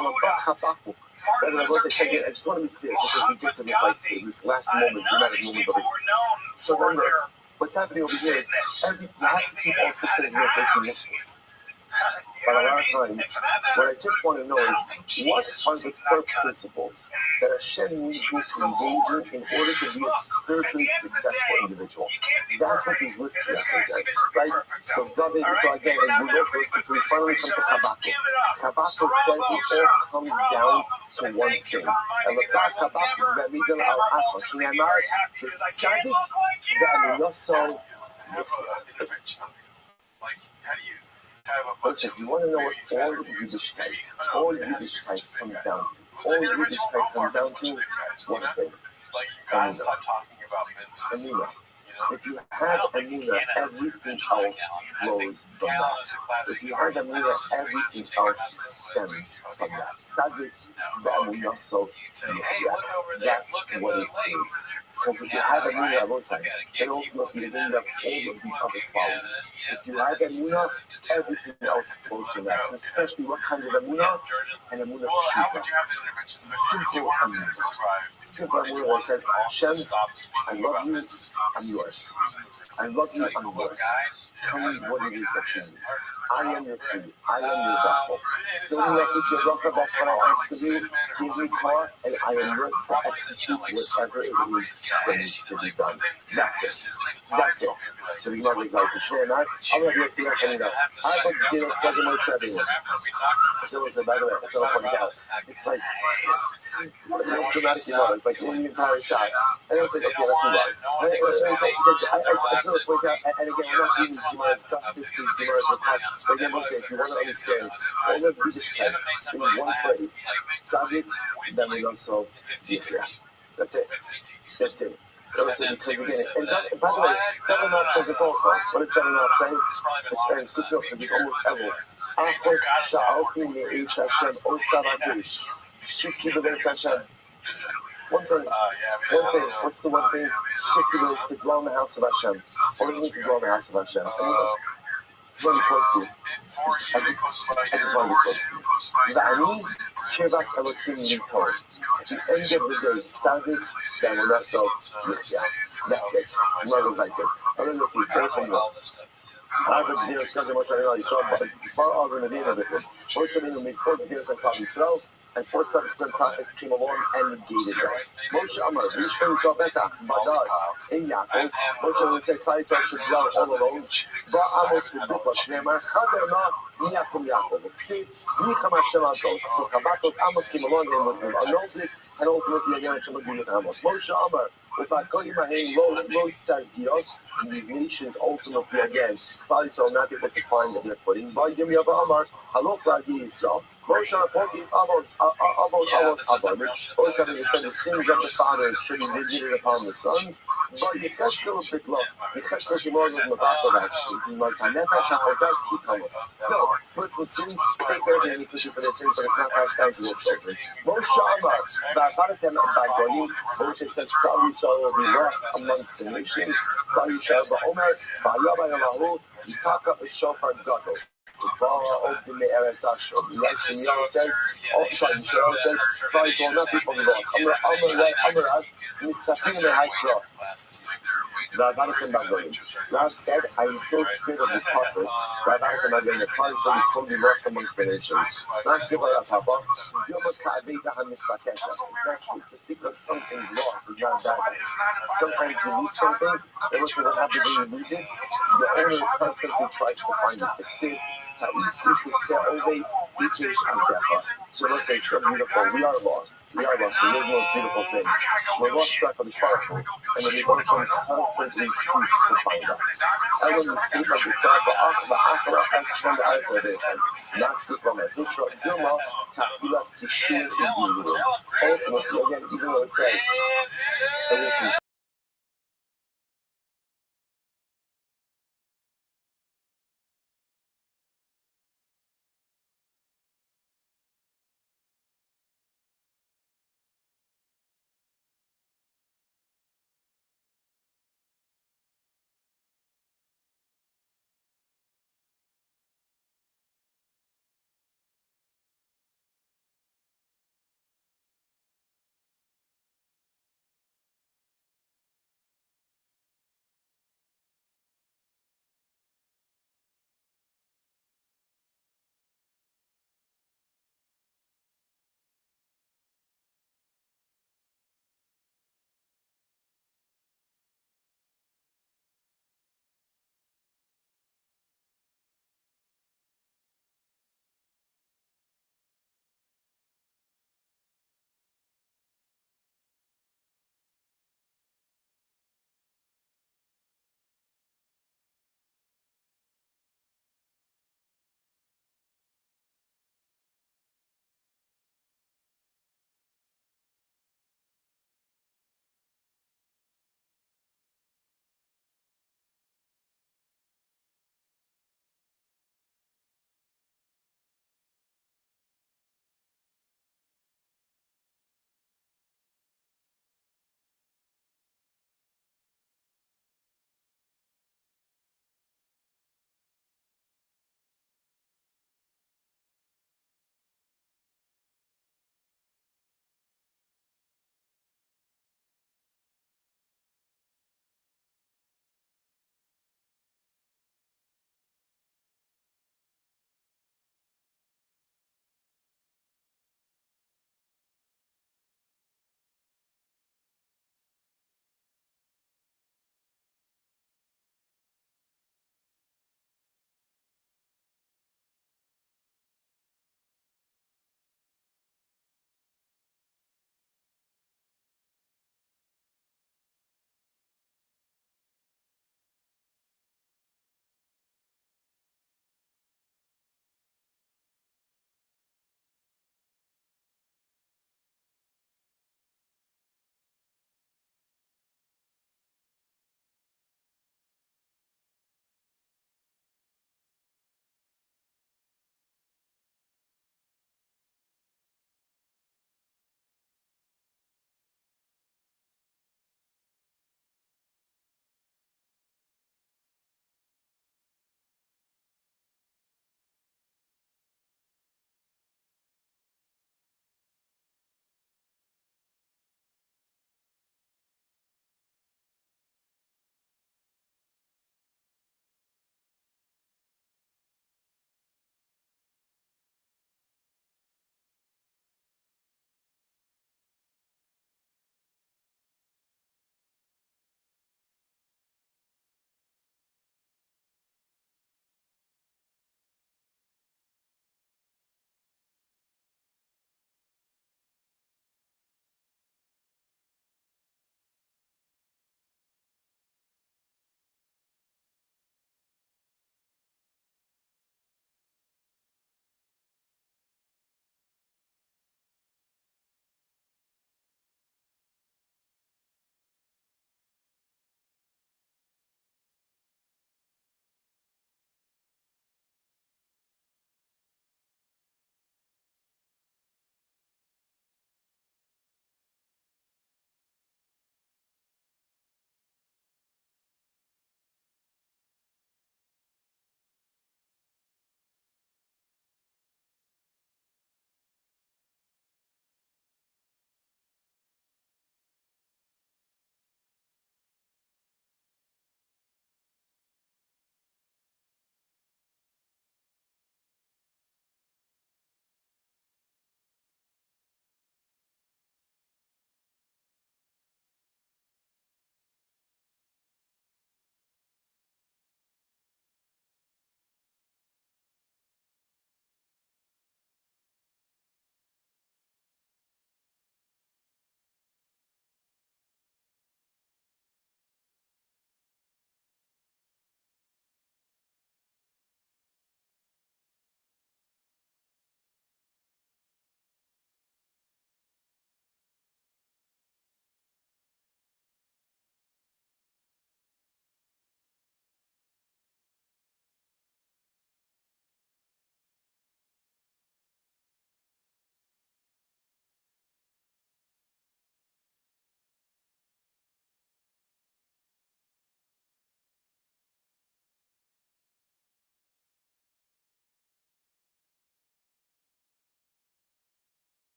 just want to be clear, just as we get to this last moment, dramatic moment of it. So remember, what's happening over here is you have to keep all 6 of your listeners. But a lot of times, what I just want to know is, what are the core principles that Hashem needs me to engage in order to be a spiritually successful individual? That's what these lists represent, right? So David, again, and we go for this until we finally come to Habakkuk. Habakkuk says it all comes down to one thing. And the fact Habakkuk that we don't have Shnamar, the Tzaddik, that we also listen, you want to know what all Yiddishkeit comes down to? All Yiddishkeit comes down to one thing. Amina. If you have Amina, everything else flows from that. If you have Amina, everything else stems from that. Tzaddik, the Amina, so that's what it is. Because if you have Amina Avosai, then ultimately you end up all of these other qualities. If you have Amina, everything else flows from that. And especially what kind of Amina? An Amina Pshuta. Simple Amina. Simple Amina where it says, Hashem, I love you, I'm yours. I love you, I'm yours. Tell me what it is that you need. I am your key. I am your vessel. Fill me up with your love, that's what I ask of you. Give me power, and I am yours to execute whatever it is that needs to be done. That's it. That's it. So the Gemara is like, I'm going to see that coming up. I hope to see that doesn't work for everyone. So by the way, that's what I pointed out. It's like, it's like dramatic Gemara. It's like winning the entire shot. And I was like, okay, let's move on. I feel it's worked out, and again, I'm not doing these Gemaras, justice, these Gemaras with heart. But again, if you want to understand all of Yiddishkeit in one place, Tzaddik, then we also Yifya. That's it. That's it. Because again, and by the way, Seven says this also. What does Seven say? It's good to know because it's almost ever. Achos sha'alti me'is Hashem osav ha'girish. Shifti b'beis Hashem. One thing. What's the one thing? Shifti to dwell in the house of Hashem. What do you mean to dwell in the house of Hashem? Very close to you. I just want to be close to you. Va'ani Shevas Elokim Litor. At the end of the day, Tzaddik, then we'll also Yifya. That's it. Never like it. I'm going to see. Very familiar. Tzaddik, Zero, Skazim, Moshe, Yisrael, Bar Arvin, and Nina, Moshe, Nina, made 4 Zeros and Klal Yisrael, and 4 subsequent prophets came along and negated them. Moshe Amar, Yishvim Yisrael Betach, Madar, in Yaakov, Moshe would say, Tzaddik starts to dwell all alone, Ba Amos, V'Dukla, Shneimar, Chader Mia from Yaakov. See, Yicham Hashem Agos. So Habakkuk, Amos came along and with Arnoldrik, and ultimately again Hashem would be with Amos. Moshe Amar, with Akoyim Ahim, Lo Sargiot, and these nations ultimately again, probably so not able to find their footing. By Yim Yava Amar, Halok Lagi Yisrael. Moshe Apokim Avos, always having to send the sins of the fathers should be visited upon the sons. But you catch still a bit low. You catch the Shimon of Mabakov actually. He might say, Nefesh HaChodas, he comes. No, person sins, take care of the iniquity for their sins, but it's not passed down to their children. Moshe Amar, Ba'abatem and Ba'goyim, Moshe says, probably so will be lost amongst the nations. Ba'yishar Ba'omer, Ba'yabay Amahu, Yitaka B'shofar Gadol. Open the RSS. Yes, and Yahweh says, Yahweh says, Christ will not be from God. Amar, Mistafim Ha'ikra. Rav said, I am so scared of this puzzle. Rav Arkan the Christ will be totally lost amongst the nations. Just because something's lost is not bad. Sometimes you lose something, it doesn't happen when you lose it. The owner constantly tries to find it, fix it. Taik is to say all day, teachers and death. So let's say so beautiful. We are lost. We are lost. There is no beautiful thing. We're lost track of the powerful, and the devotion constantly seeks to find us. And when we seek of the tribe, the Akra has from the eyes of it, not speak from us. Sutra, Dilma, Kafilas, Kishir, Ultimately, again, even though it says,